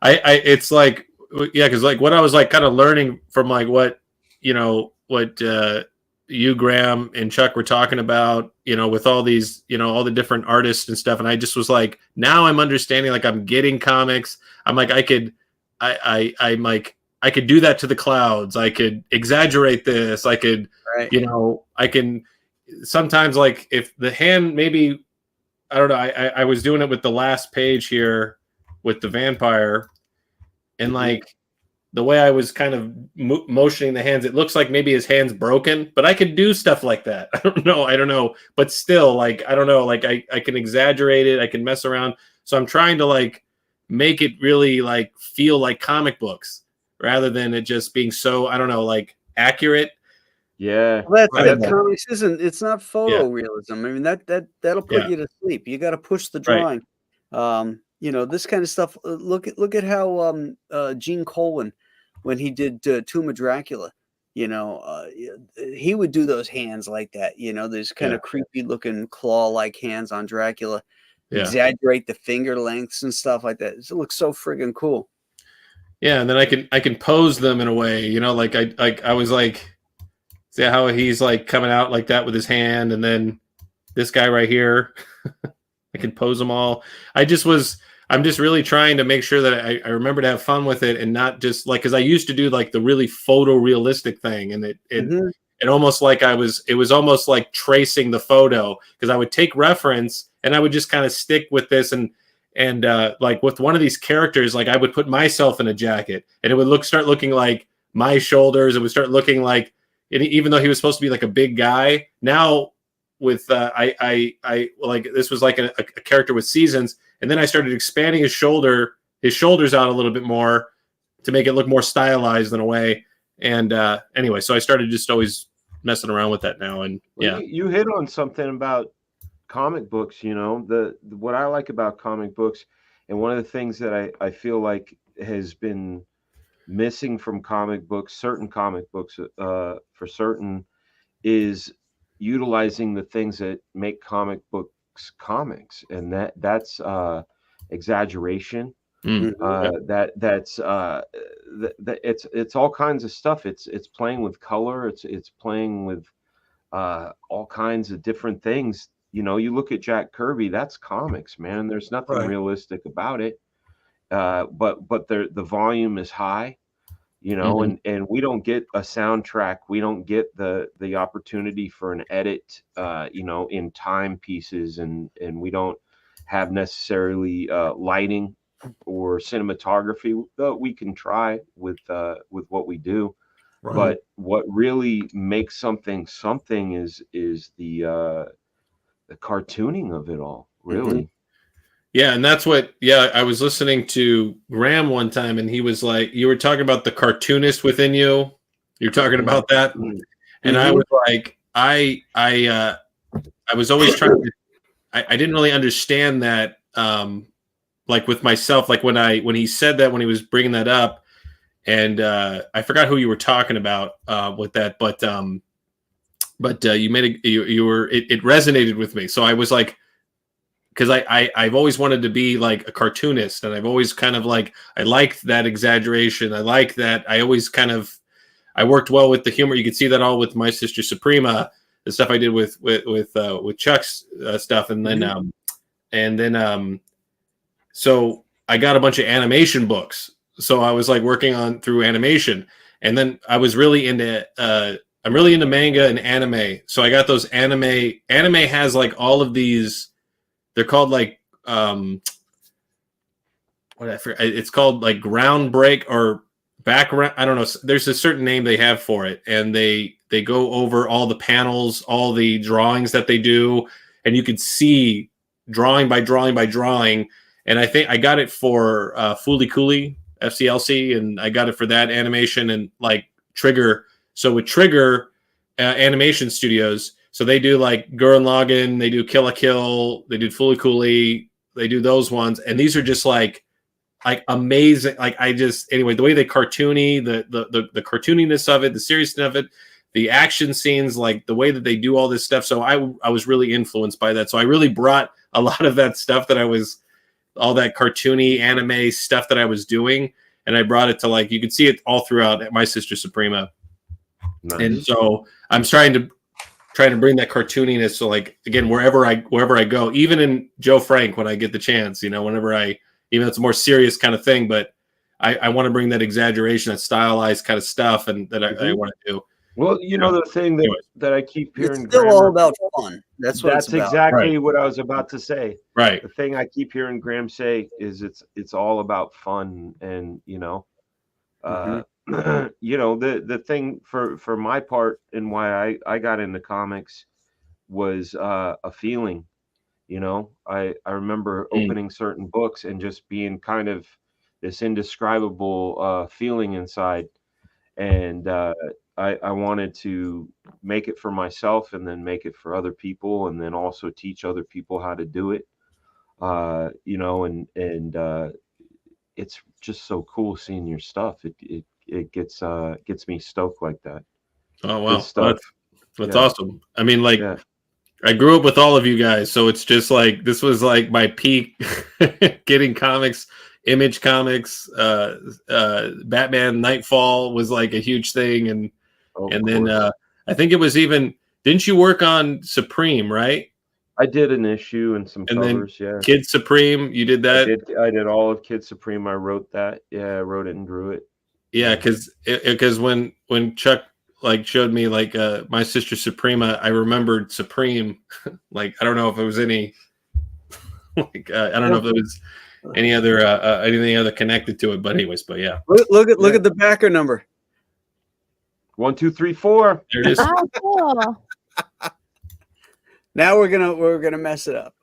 Speaker 3: it's like, yeah, because like what I was like kind of learning from like what you, Graham, and Chuck were talking about, with all these, all the different artists and stuff, and I just was like, now I'm understanding, like I'm getting comics. I'm like, I'm like, I could do that to the clouds. I could exaggerate this. I could, I can sometimes, like if the hand maybe, I don't know. I was doing it with the last page here with the vampire, and like the way I was kind of motioning the hands, it looks like maybe his hand's broken, but I could do stuff like that. I don't know. But still, like, I don't know, like I can exaggerate it. I can mess around. So I'm trying to like make it really like feel like comic books rather than it just being so, I don't know, like accurate.
Speaker 8: Yeah.
Speaker 1: Well, comics isn't, it's not photorealism. I mean, that'll put you to sleep. You got to push the drawing. This kind of stuff. Look at how Gene Colan, when he did Tomb of Dracula, he would do those hands like that. There's kind of creepy looking claw-like hands on Dracula. Exaggerate the finger lengths and stuff like that. It looks so friggin' cool.
Speaker 3: Yeah, and then I can pose them in a way, like I was like, see how he's like coming out like that with his hand, and then this guy right here, I can pose them all. I'm just really trying to make sure that I remember to have fun with it and not just like, because I used to do like the really photorealistic thing, and it almost like it was almost like tracing the photo, because I would take reference and I would just kind of stick with this, and like with one of these characters, like I would put myself in a jacket, and it would start looking like my shoulders. It would start looking like, even though he was supposed to be like a big guy, now with I like, this was like a character with seasons, and then I started expanding his shoulders out a little bit more to make it look more stylized in a way. And anyway, so I started just always messing around with that now. And
Speaker 8: you hit on something about comic books. What I like about comic books, and one of the things that I feel like has been missing from certain comic books for certain, is utilizing the things that make comic books comics, and that's exaggeration. It's all kinds of stuff. It's playing with color. It's playing with all kinds of different things. You look at Jack Kirby, that's comics, man. There's nothing realistic about it. But the volume is high. And we don't get a soundtrack. We don't get the opportunity for an edit, in timepieces, and we don't have necessarily lighting or cinematography. Though we can try with what we do, but what really makes something is the cartooning of it all, really.
Speaker 3: Yeah, and that's what, I was listening to Graham one time, and he was like, you were talking about the cartoonist within you. You're talking about that. And I was like, I was always trying to, I didn't really understand that, like with myself, like when he said that, when he was bringing that up, and I forgot who you were talking about with that, but you made it resonated with me. So I was like, because I've always wanted to be like a cartoonist, and I've always kind of like, I liked that exaggeration. I like that. I always kind of, I worked well with the humor. You could see that all with My Sister Suprema, the stuff I did with Chuck's stuff, and then so I got a bunch of animation books. So I was like working on through animation, and then I was really into I'm really into manga and anime. So I got those anime. Anime has like all of these. They're called like it's called like ground break or background. I don't know. There's a certain name they have for it, and they go over all the panels, all the drawings that they do, and you could see drawing by drawing by drawing. And I think I got it for Fooly Cooly. FCLC, and I got it for that animation and like Trigger. So with Trigger Animation Studios, so they do like Gurren Lagann, they do Kill la Kill, they do Fooly Cooly, they do those ones, and these are just like amazing. Like anyway, the way they cartoony, the cartooniness of it, the seriousness of it, the action scenes, like the way that they do all this stuff. So I was really influenced by that. So I really brought a lot of that stuff that all that cartoony anime stuff that I was doing, and I brought it to like, you could see it all throughout My Sister Suprema. Nice. And so I'm trying to bring that cartooniness. So like, again, wherever I go, even in Joe Frank, when I get the chance, whenever even though it's a more serious kind of thing, but I want to bring that exaggeration, that stylized kind of stuff, and that I want to do.
Speaker 8: Well, the thing that I keep hearing,
Speaker 1: it's still all about fun. That's
Speaker 8: exactly what I was about to say.
Speaker 3: Right.
Speaker 8: The thing I keep hearing Graham say is it's all about fun, and the thing for my part and why I got into comics was a feeling. I remember opening certain books and just being kind of this indescribable feeling inside, and I wanted to make it for myself and then make it for other people, and then also teach other people how to do it. And it's just so cool seeing your stuff. It gets me stoked like that.
Speaker 3: Oh wow, that's awesome. I mean, like, I grew up with all of you guys, so it's just like, this was like my peak getting comics. Image Comics, Batman Nightfall was like a huge thing, and then I think it was even, didn't you work on Supreme, right?
Speaker 8: I did an issue and some covers, yeah.
Speaker 3: Kid Supreme, you did that?
Speaker 8: I did all of Kid Supreme. I wrote that. Yeah, I wrote it and drew it.
Speaker 3: Yeah, because when Chuck like showed me like My Sister Suprema, I remembered Supreme. Like, I don't know if it was any like I don't know if it was any other anything other connected to it, but anyways, but yeah.
Speaker 1: Look at the backer number.
Speaker 8: 1, 2, 3, 4.
Speaker 3: There it is.
Speaker 9: Oh, cool.
Speaker 1: Now we're gonna mess it up.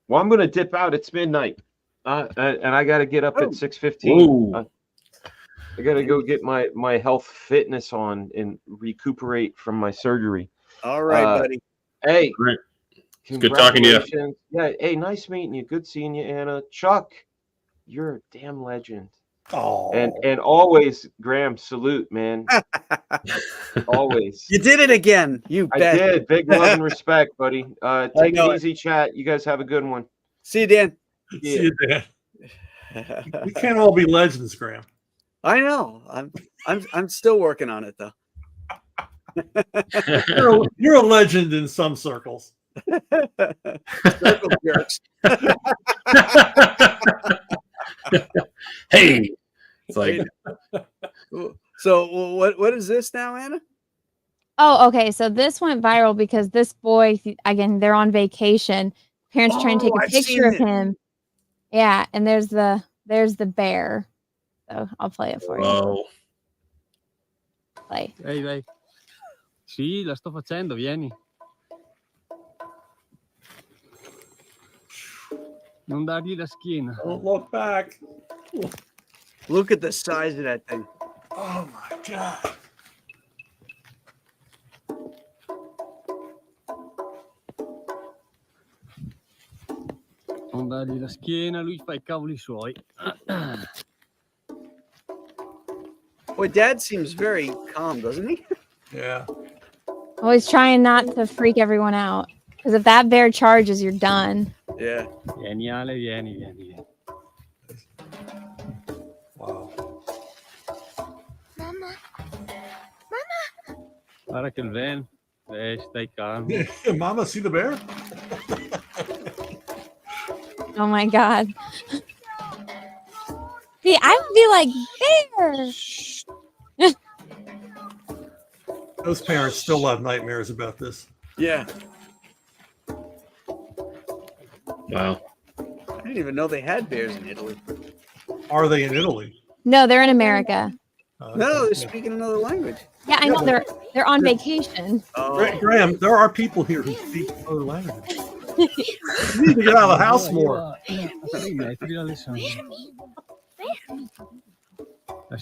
Speaker 8: Well, I'm gonna dip out. It's midnight, and I got to get up at 6:15. I got to go get my health fitness on and recuperate from my surgery.
Speaker 1: All right, buddy.
Speaker 8: Hey,
Speaker 3: great. It's good talking to you.
Speaker 8: Yeah. Hey, nice meeting you. Good seeing you, Anna. Chuck, you're a damn legend.
Speaker 2: Oh,
Speaker 8: and always, Graham, salute, man. Always.
Speaker 1: You did it again. You bet.
Speaker 8: I did. Big love and respect, buddy. Take it easy, chat. You guys have a good one.
Speaker 1: See you, Dan.
Speaker 2: See you, Dan. We can't all be legends, Graham.
Speaker 1: I know. I'm still working on it though.
Speaker 2: You're a legend in some circles.
Speaker 1: Circle jerks.
Speaker 3: Hey, it's like.
Speaker 1: So what is this now, Anna?
Speaker 9: Oh, okay. So this went viral because this boy, again, they're on vacation. Parents trying to take a picture of him. Yeah, and there's the bear. So I'll play it for you. Play.
Speaker 10: Ehi, dai. Sì, la sto facendo, vieni. Non dargli la schiena.
Speaker 2: Don't look back.
Speaker 1: Look at the size of that thing.
Speaker 2: Oh my God.
Speaker 10: Non dargli la schiena, lui fa I cavoli suoi.
Speaker 1: Boy, Dad seems very calm, doesn't he?
Speaker 2: Yeah.
Speaker 9: Always trying not to freak everyone out. Because if that bear charges, you're done.
Speaker 1: Yeah.
Speaker 10: Vieni, Ale, vieni.
Speaker 2: Wow.
Speaker 11: Mama.
Speaker 10: Guarda che il ven. Stai calmo.
Speaker 2: Mama, see the bear?
Speaker 9: Oh my God. See, I would be like, bear.
Speaker 2: Those parents still have nightmares about this.
Speaker 1: Yeah.
Speaker 3: Wow.
Speaker 1: I didn't even know they had bears in Italy.
Speaker 2: Are they in Italy?
Speaker 9: No, they're in America.
Speaker 1: No, they're speaking another language.
Speaker 9: Yeah, I know. They're on vacation.
Speaker 1: Oh.
Speaker 2: Graham, there are people here who speak other languages. You need to get out of the house more.
Speaker 3: They're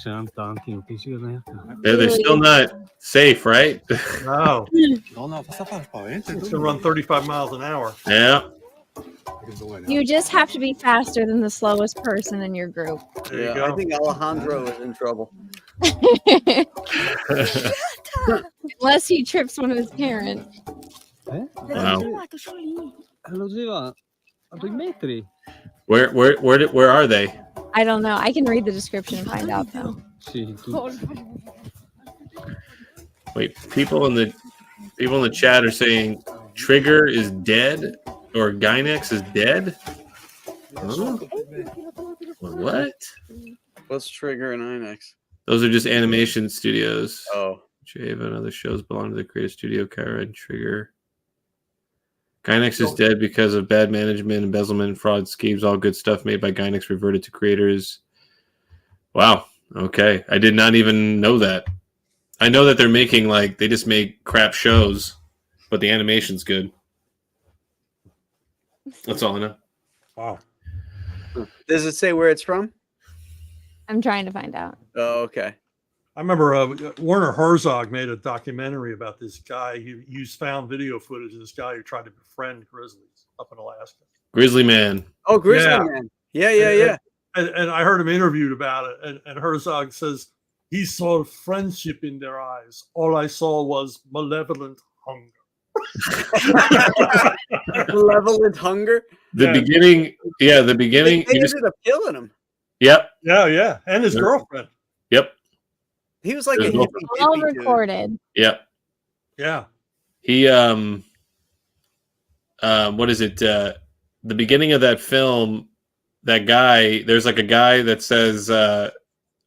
Speaker 3: still not safe, right?
Speaker 2: No. It's gonna run 35 miles an hour.
Speaker 3: Yeah.
Speaker 9: You just have to be faster than the slowest person in your group.
Speaker 2: There you
Speaker 1: Yeah,
Speaker 2: go.
Speaker 1: I think Alejandro is in trouble.
Speaker 9: Unless he trips one of his parents.
Speaker 3: Wow.
Speaker 10: metri.
Speaker 3: Where are they?
Speaker 9: I don't know. I can read the description and find out though.
Speaker 3: Wait, people in the chat are saying Trigger is dead or Gynex is dead. Huh? What?
Speaker 1: What's Trigger and Inex?
Speaker 3: Those are just animation studios.
Speaker 1: Oh,
Speaker 3: Java and other shows belong to the creative studio. Kara and Trigger. Gynex is dead because of bad management, embezzlement, fraud schemes. All good stuff made by Gynex reverted to creators. Wow. Okay. I did not even know that. I know that they're making, like, they just make crap shows, but the animation's good. That's all I know.
Speaker 2: Wow.
Speaker 1: does it say where it's from?
Speaker 9: I'm trying to find out.
Speaker 1: Oh, okay.
Speaker 2: I remember Werner Herzog made a documentary about this guy. He used found video footage of this guy who tried to befriend grizzlies up in Alaska.
Speaker 3: Grizzly Man.
Speaker 1: Oh, Grizzly
Speaker 2: Yeah.
Speaker 1: Man. Yeah.
Speaker 2: And I heard him interviewed about it. And Herzog says he saw friendship in their eyes. All I saw was malevolent hunger.
Speaker 1: Malevolent hunger.
Speaker 3: The beginning. Yeah, the beginning.
Speaker 1: They ended up killing him.
Speaker 3: Yep.
Speaker 2: Yeah. And his girlfriend.
Speaker 3: Yep.
Speaker 1: He was like
Speaker 3: There's
Speaker 1: a
Speaker 3: no-
Speaker 1: hippie.
Speaker 9: All
Speaker 1: hippie dude.
Speaker 9: recorded.
Speaker 3: Yep.
Speaker 2: Yeah.
Speaker 3: He what is it? The beginning of that film, that guy, there's like a guy that says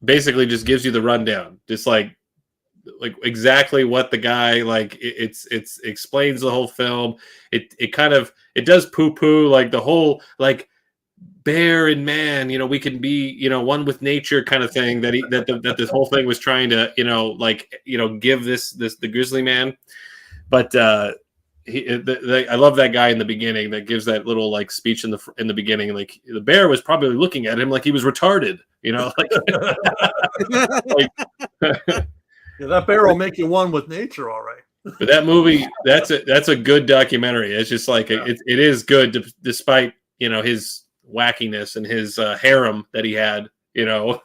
Speaker 3: basically just gives you the rundown. Just like exactly what the guy it's explains the whole film. It kind of does poo-poo like the whole like bear and man, we can be, one with nature kind of thing that this whole thing was trying to, give the grizzly man. But I love that guy in the beginning that gives that little like speech in the beginning. Like the bear was probably looking at him like he was retarded, like,
Speaker 2: Yeah, that bear will make you one with nature, all right.
Speaker 3: But that movie, that's a good documentary. It's just like it is good despite his wackiness and his harem that he had.
Speaker 1: The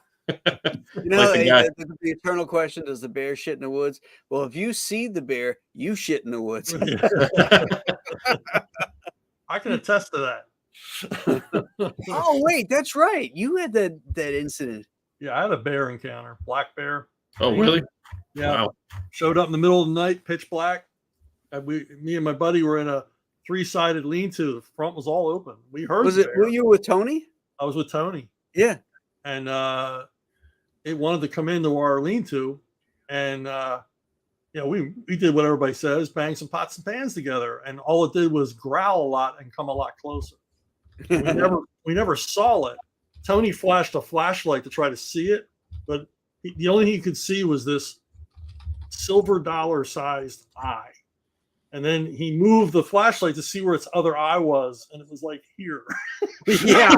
Speaker 1: eternal question: does the bear shit in the woods? Well, if you see the bear, you shit in the woods.
Speaker 2: I can attest to that.
Speaker 1: Oh wait, that's right. You had that incident.
Speaker 2: Yeah, I had a bear encounter, black bear.
Speaker 3: Oh, really?
Speaker 2: Yeah.
Speaker 3: Wow.
Speaker 2: Showed up in the middle of the night, pitch black. And me and my buddy were in a 3-sided lean-to. The front was all open. We heard.
Speaker 1: Were you with Tony?
Speaker 2: I was with Tony.
Speaker 1: Yeah.
Speaker 2: And it wanted to come into our lean-to, and we did what everybody says, bang some pots and pans together, and all it did was growl a lot and come a lot closer. We never saw it. Tony flashed a flashlight to try to see it, but the only thing he could see was this silver dollar-sized eye. And then he moved the flashlight to see where its other eye was, and it was like here.
Speaker 1: Yeah.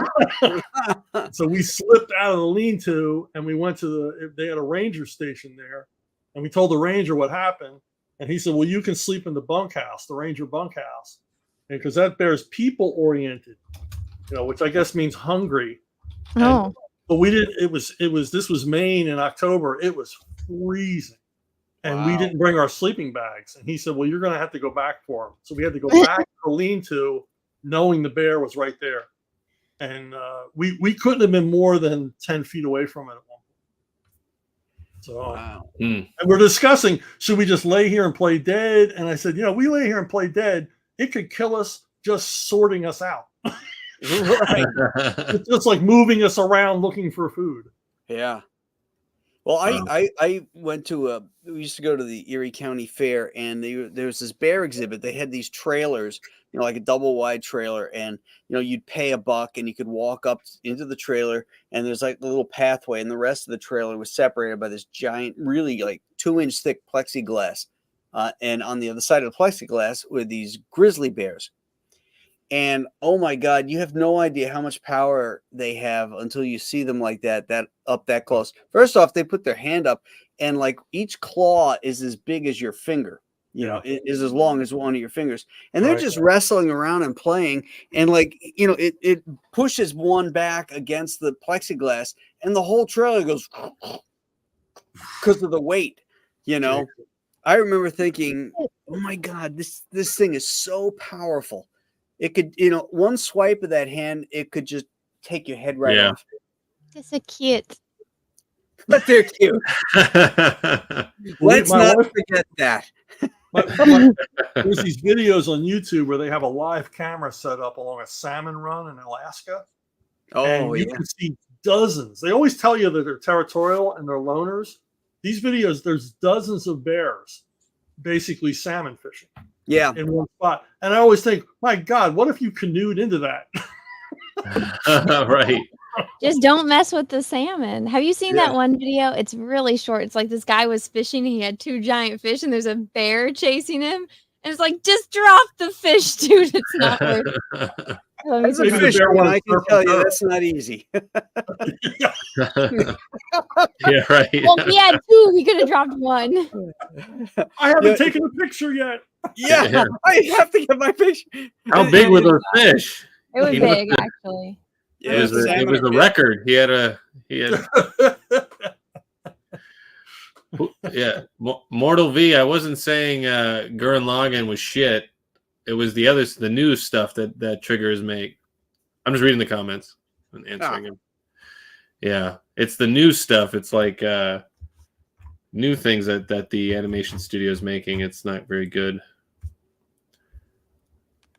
Speaker 2: So we slipped out of the lean-to, and we went to they had a ranger station there, and we told the ranger what happened, and he said, well, you can sleep in the bunkhouse, the ranger bunkhouse, because that bear's people-oriented, which I guess means hungry.
Speaker 9: Oh.
Speaker 2: But we didn't. This was Maine in October. It was freezing, and we didn't bring our sleeping bags. And he said, "Well, you're going to have to go back for him." So we had to go back to the lean-to, knowing the bear was right there, and we couldn't have been more than 10 feet away from it at one point. So, and we're discussing, should we just lay here and play dead? And I said, we lay here and play dead, it could kill us just sorting us out. Right. It's just like moving us around looking for food.
Speaker 1: Yeah. Well, I went to we used to go to the Erie County Fair, and there was this bear exhibit. They had these trailers, like a double wide trailer, and you'd pay $1 and you could walk up into the trailer, and there's like a little pathway, and the rest of the trailer was separated by this giant, really like 2-inch thick plexiglass, and on the other side of the plexiglass were these grizzly bears. And oh my God, you have no idea how much power they have until you see them like that up that close. First off, they put their hand up, and like each claw is as big as your finger. You know, it is as long as one of your fingers, and they're just wrestling around and playing, and like, you know, it pushes one back against the plexiglass, and the whole trailer goes because of the weight. You know, I remember thinking, oh my God, this thing is so powerful. It could, you know, one swipe of that hand, it could just take your head right off.
Speaker 9: It's so cute.
Speaker 1: But they're cute. Let's not forget that.
Speaker 2: There's these videos on YouTube where they have a live camera set up along a salmon run in Alaska.
Speaker 1: Oh,
Speaker 2: and you can see dozens. They always tell you that they're territorial and they're loners. These videos, there's dozens of bears basically salmon fishing.
Speaker 1: Yeah.
Speaker 2: In one spot. And I always think, my God, what if you canoed into that?
Speaker 3: Right.
Speaker 9: Just don't mess with the salmon. Have you seen that one video? It's really short. It's like this guy was fishing. He had 2 giant fish, and there's a bear chasing him. And it's like, just drop the fish, dude. It's not worth it.
Speaker 1: As a fisherman, I can tell you that's not easy.
Speaker 3: Yeah, right.
Speaker 9: Well, he had 2. He could have dropped 1.
Speaker 2: I haven't taken a picture yet.
Speaker 1: Yeah, I have to get my fish.
Speaker 3: How big were those fish?
Speaker 9: It was big, actually.
Speaker 3: It was a record. He had yeah. Mortal V. I wasn't saying Gurren Lagann was shit. It was the new stuff that triggers make. I'm just reading the comments and answering them. Yeah, it's the new stuff. It's like new things that the animation studio is making. It's not very good.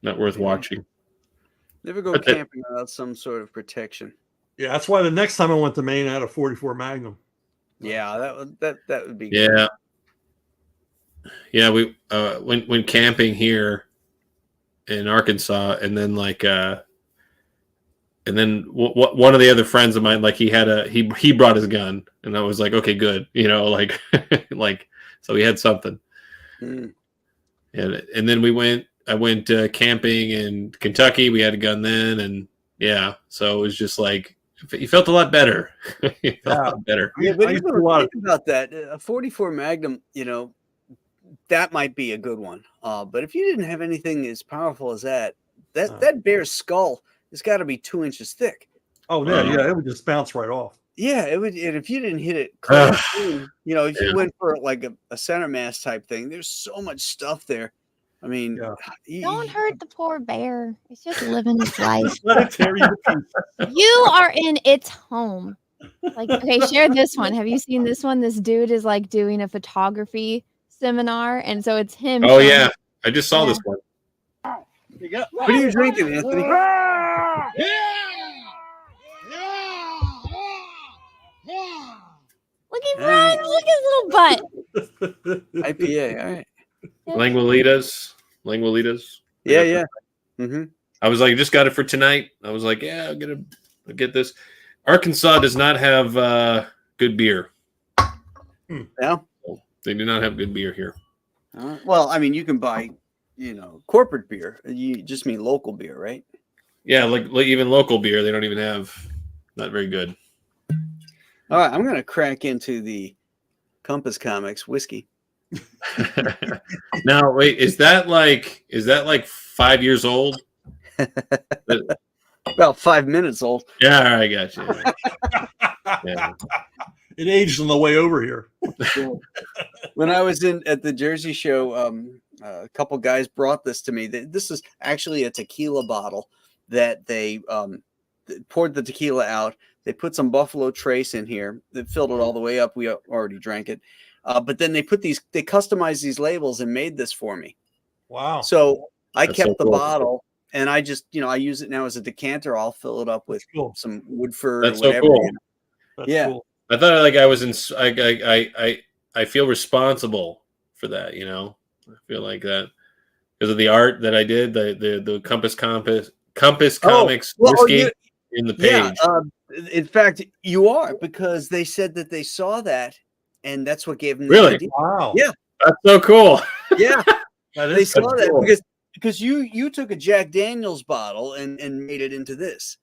Speaker 3: Not worth watching.
Speaker 1: Never go camping without some sort of protection.
Speaker 2: Yeah, that's why the next time I went to Maine, I had a 44 Magnum.
Speaker 1: Yeah, that would be
Speaker 3: good.
Speaker 1: Yeah.
Speaker 3: Yeah, we when camping here in Arkansas, and then one of the other friends of mine, like he brought his gun, and I was like, okay, good, you know, like so he had something. And then I went camping in Kentucky. We had a gun then, and so it was just like you felt a lot better. You felt a lot better.
Speaker 1: Yeah, but even think about that, a 44 Magnum, you know, that might be a good one. But if you didn't have anything as powerful as that bear's skull has got to be 2 inches thick.
Speaker 2: Oh yeah, it would just bounce right off.
Speaker 1: Yeah, it would. And if you didn't hit it clean, you know, if you went for like a center mass type thing, there's so much stuff there. I mean,
Speaker 9: don't hurt the poor bear. It's just living its life.
Speaker 2: Let it tear you to pieces.
Speaker 9: You are in its home. Like, okay, share this one. Have you seen this one? This dude is like doing a photography seminar, and so it's him.
Speaker 3: Oh yeah, I just saw this one.
Speaker 1: What are you drinking, Anthony?
Speaker 9: Look at Brian. Look at his little butt.
Speaker 1: IPA. All right.
Speaker 3: Langualitas.
Speaker 1: Yeah. Mm-hmm.
Speaker 3: I was like, just got it for tonight. I was like, yeah, I'll get this. Arkansas does not have good beer.
Speaker 1: Yeah,
Speaker 3: they do not have good beer here.
Speaker 1: Well, I mean, you can buy, you know, corporate beer. You just mean local beer, right?
Speaker 3: Yeah, like even local beer, they don't even have. Not very good.
Speaker 1: All right, I'm going to crack into the Compass Comics whiskey.
Speaker 3: Now, wait, is that like 5 years old?
Speaker 1: About 5 minutes old.
Speaker 3: Yeah, I got you. Yeah.
Speaker 2: It aged on the way over here.
Speaker 1: When I was at the Jersey show, a couple guys brought this to me. This is actually a tequila bottle that they poured the tequila out. They put some Buffalo Trace in here. They filled it all the way up. We already drank it. But then they customized these labels and made this for me.
Speaker 2: Wow.
Speaker 1: So I
Speaker 3: That's
Speaker 1: kept
Speaker 3: so
Speaker 1: the
Speaker 3: cool.
Speaker 1: bottle, and I just, you know, I use it now as a decanter. I'll fill it up with some Woodford.
Speaker 3: That's
Speaker 1: or whatever,
Speaker 3: so cool.
Speaker 1: you know?
Speaker 2: That's
Speaker 1: Yeah.
Speaker 2: cool.
Speaker 3: I thought like I was in. I feel responsible for that. You know, I feel like that because of the art that I did. The Compass Comics whiskey in the page.
Speaker 1: Yeah, in fact, you are, because they said that they saw that, and that's what gave them the
Speaker 3: Really?
Speaker 1: idea.
Speaker 2: Wow.
Speaker 1: Yeah,
Speaker 3: That's so cool.
Speaker 1: yeah.
Speaker 2: That
Speaker 1: They
Speaker 2: is
Speaker 1: saw
Speaker 2: so
Speaker 1: that
Speaker 2: cool.
Speaker 1: because because you took a Jack Daniels bottle and made it into this,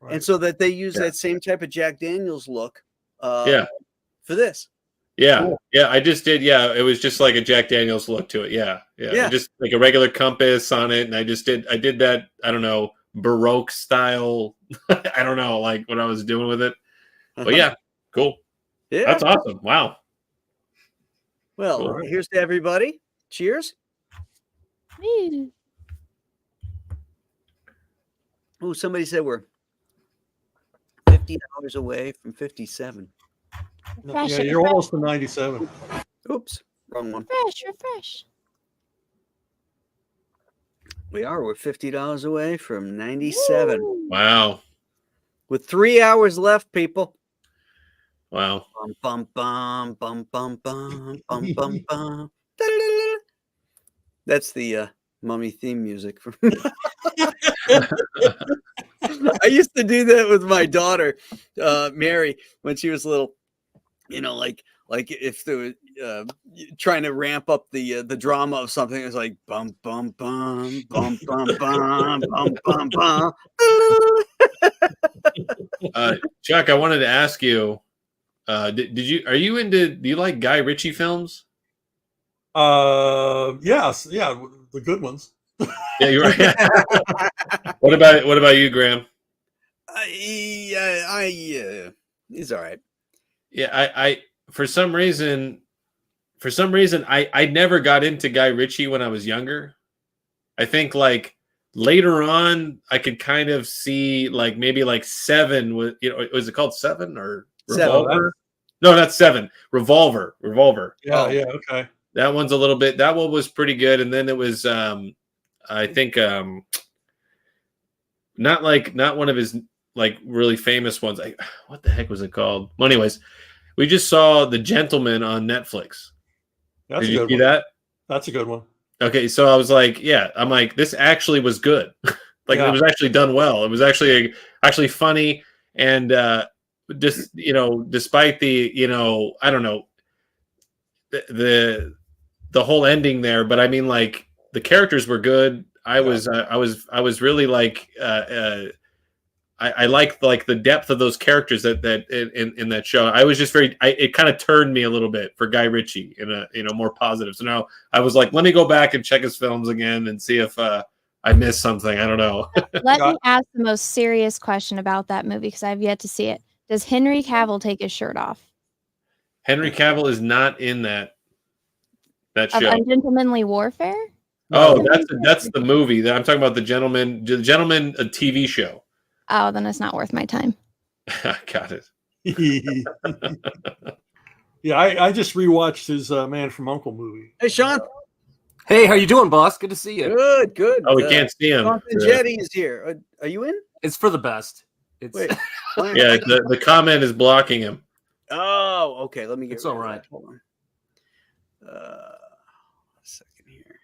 Speaker 1: and so that they use that same type of Jack Daniels look. For this.
Speaker 3: Yeah,
Speaker 1: Cool.
Speaker 3: yeah, I just did. Yeah, it was just like a Jack Daniels look to it. Yeah. Just like a regular compass on it, and I did that. I don't know, Baroque style. I don't know, like what I was doing with it. But yeah, cool.
Speaker 1: Yeah,
Speaker 3: that's awesome. Wow.
Speaker 1: Well,
Speaker 3: Cool.
Speaker 1: Here's to everybody. Cheers. Oh, somebody said we're $50 away from 57.
Speaker 2: Yeah, you're almost to 97.
Speaker 1: Oops, wrong one.
Speaker 9: Refresh.
Speaker 1: We are. We're $50 away from 97.
Speaker 9: Woo.
Speaker 3: Wow.
Speaker 1: With 3 hours left, people.
Speaker 3: Wow.
Speaker 1: Bum bum bum bum bum bum bum bum. That's the Mummy theme music. I used to do that with my daughter, Mary, when she was little. You know, like if there was trying to ramp up the drama of something, it was like bum bum bum bum bum bum bum bum bum.
Speaker 3: Chuck, I wanted to ask you, do you like Guy Ritchie films?
Speaker 2: Yes, yeah, the good ones.
Speaker 3: Yeah, you're right. What about you, Graham?
Speaker 1: He's all right.
Speaker 3: Yeah, I for some reason I never got into Guy Ritchie when I was younger. I think like later on I could kind of see like maybe like Seven was, was it called Seven or Revolver? No, not Seven. Revolver.
Speaker 2: Yeah, yeah, okay.
Speaker 3: That one's a little bit. That one was pretty good, and then it was I think not one of his like really famous ones. What the heck was it called? Well, anyways, we just saw The Gentleman on Netflix.
Speaker 2: That's
Speaker 3: Did you
Speaker 2: a good
Speaker 3: see
Speaker 2: one.
Speaker 3: that?
Speaker 2: That's a good one.
Speaker 3: Okay, so I was like, I'm like, this actually was good. Like it was actually done well. It was actually funny, and just despite the I don't know the whole ending there, but I mean like the characters were good. I was really like I liked like the depth of those characters that in that show. I was just it kind of turned me a little bit for Guy Ritchie in a more positive. So now I was like, let me go back and check his films again and see if I missed something. I don't know.
Speaker 9: Let me ask the most serious question about that movie because I've yet to see it. Does Henry Cavill take his shirt off?
Speaker 3: Henry Cavill is not in that
Speaker 9: Of
Speaker 3: show.
Speaker 9: Ungentlemanly Warfare?
Speaker 3: Oh, that's the movie. I'm talking about the Gentleman, a TV show.
Speaker 9: Oh, then it's not worth my time.
Speaker 3: Got it.
Speaker 2: Yeah, I just rewatched his Man from U.N.C.L.E. movie.
Speaker 1: Hey, Sean.
Speaker 11: Hey, how you doing, boss? Good to see you.
Speaker 1: Good.
Speaker 3: Oh, we can't see him.
Speaker 1: Jonathan Jetty is here. Are you in?
Speaker 11: It's for the best. It's
Speaker 1: Wait.
Speaker 3: Yeah, the comment is blocking him.
Speaker 1: Oh, okay. Let me get.
Speaker 11: It's all right.
Speaker 1: Hold on. A second here.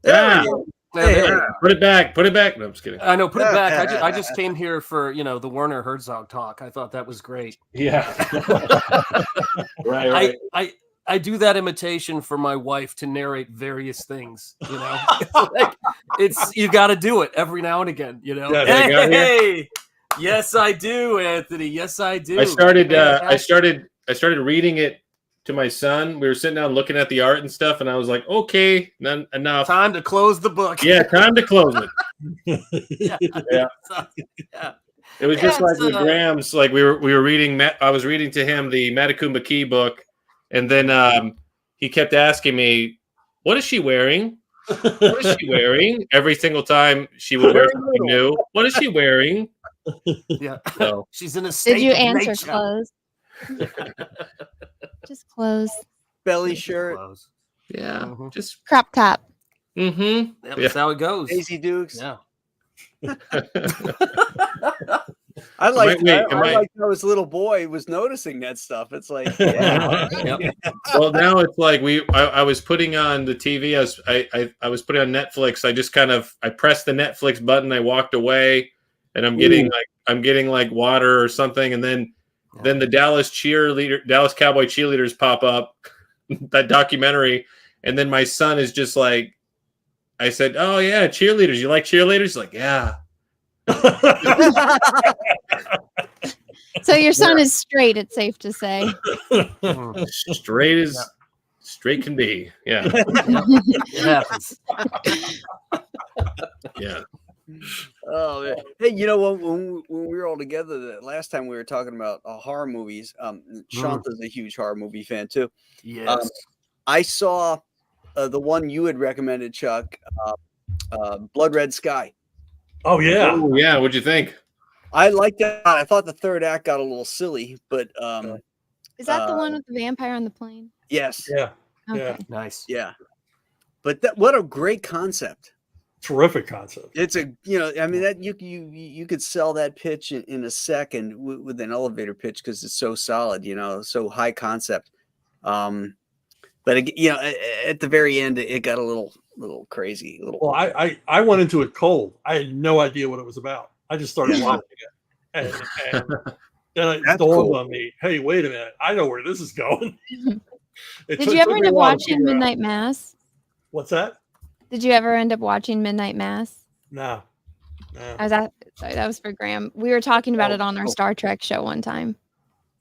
Speaker 3: Yeah.
Speaker 11: Hey.
Speaker 3: Put it back. Put it back. No, I'm just kidding.
Speaker 11: I know. Put it back. I just came here for the Werner Herzog talk. I thought that was great.
Speaker 3: Yeah. Right.
Speaker 11: I do that imitation for my wife to narrate various things. It's you got to do it every now and again.
Speaker 3: Yeah,
Speaker 11: hey, yes, I do, Anthony. Yes, I do.
Speaker 3: I started reading it to my son. We were sitting down looking at the art and stuff, and I was like, okay, enough.
Speaker 11: Time to close the book.
Speaker 3: Yeah, time to close it.
Speaker 11: Yeah.
Speaker 3: It was just like with Graham's, like we were reading. I was reading to him the Matacumba Key book, and then he kept asking me, "What is she wearing? What is she wearing?" Every single time she would wear something new. What is she wearing?
Speaker 11: Yeah,
Speaker 3: so,
Speaker 11: she's in a state.
Speaker 9: Did you
Speaker 11: of
Speaker 9: answer
Speaker 11: nature.
Speaker 9: clothes? Just clothes.
Speaker 1: Belly shirt.
Speaker 3: Yeah, just
Speaker 9: crop top.
Speaker 3: Mm-hmm.
Speaker 11: That's how it goes.
Speaker 1: Daisy Dukes.
Speaker 11: Yeah.
Speaker 1: I like. I was a little boy was noticing that stuff. It's like, yeah.
Speaker 11: Yep.
Speaker 3: Well, now it's like I was putting on the TV. I was putting on Netflix. I just I pressed the Netflix button. I walked away, and I'm getting like water or something, and then the Dallas Cowboy cheerleaders pop up, that documentary, and then my son is just like I said, "Oh yeah, cheerleaders. You like cheerleaders?" He's like, "Yeah."
Speaker 9: So your son is straight, it's safe to say.
Speaker 3: Straight as straight can be. Yeah.
Speaker 11: It happens.
Speaker 3: Yeah.
Speaker 1: Oh, man. Hey, you know what? When we were all together the last time, we were talking about horror movies. Shanta's a huge horror movie fan too.
Speaker 11: Yes.
Speaker 1: I saw the one you had recommended, Chuck, Blood Red Sky.
Speaker 2: Oh yeah.
Speaker 3: Oh, yeah. What'd you think?
Speaker 1: I liked that. I thought the third act got a little silly, but
Speaker 9: Is that the one with the vampire on the plane?
Speaker 1: yes,
Speaker 2: Yeah.
Speaker 9: Okay.
Speaker 11: Nice.
Speaker 1: yeah. But what a great concept!
Speaker 2: Terrific concept.
Speaker 1: It's a I mean that you could sell that pitch in a second with an elevator pitch because it's so solid, so high concept. But at the very end, it got a little crazy.
Speaker 2: Well, I went into it cold. I had no idea what it was about. I just started watching it, and then it dawned on me, hey, wait a minute, I know where this is going.
Speaker 9: Did you ever end up watching Midnight Mass?
Speaker 2: What's that?
Speaker 9: Did you ever end up watching Midnight Mass?
Speaker 2: No.
Speaker 9: Sorry, that was for Graham. We were talking about it on our Star Trek show one time.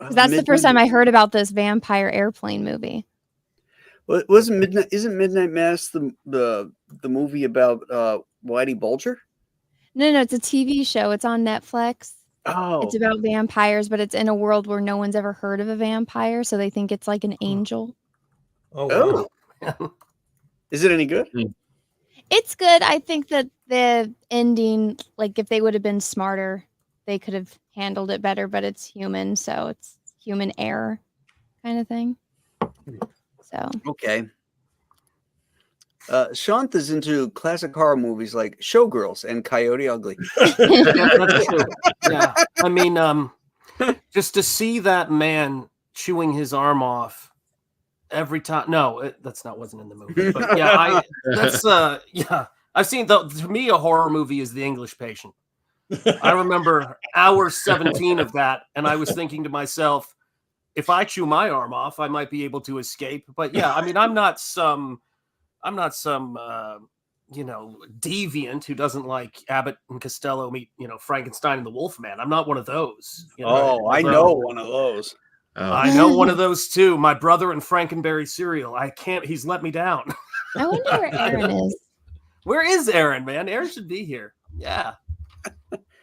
Speaker 9: 'Cause that's the first time I heard about this vampire airplane movie.
Speaker 1: Well, isn't Midnight Mass the movie about Whitey Bulger?
Speaker 9: No, it's a TV show. It's on Netflix.
Speaker 1: Oh,
Speaker 9: It's about vampires, but it's in a world where no one's ever heard of a vampire, so they think it's like an angel.
Speaker 2: Oh.
Speaker 1: Is it any good?
Speaker 9: It's good. I think that the ending, like if they would have been smarter, they could have handled it better, but it's human, so it's human error kind of thing. So
Speaker 1: Okay. Shanta's into classic horror movies like Showgirls and Coyote Ugly.
Speaker 11: That's true. Yeah. I mean, just to see that man chewing his arm off every time. No, wasn't in the movie. But yeah, I've seen to me, a horror movie is The English Patient. I remember hour 17 of that, and I was thinking to myself, if I chew my arm off, I might be able to escape. But yeah, I mean, I'm not some deviant who doesn't like Abbott and Costello meet, Frankenstein and the Wolfman. I'm not one of those.
Speaker 1: I know one of those.
Speaker 3: Oh.
Speaker 11: I know one of those too. My brother in Frankenberry cereal. He's let me down.
Speaker 9: I wonder where Aaron is.
Speaker 11: Where is Aaron, man? Aaron should be here. Yeah.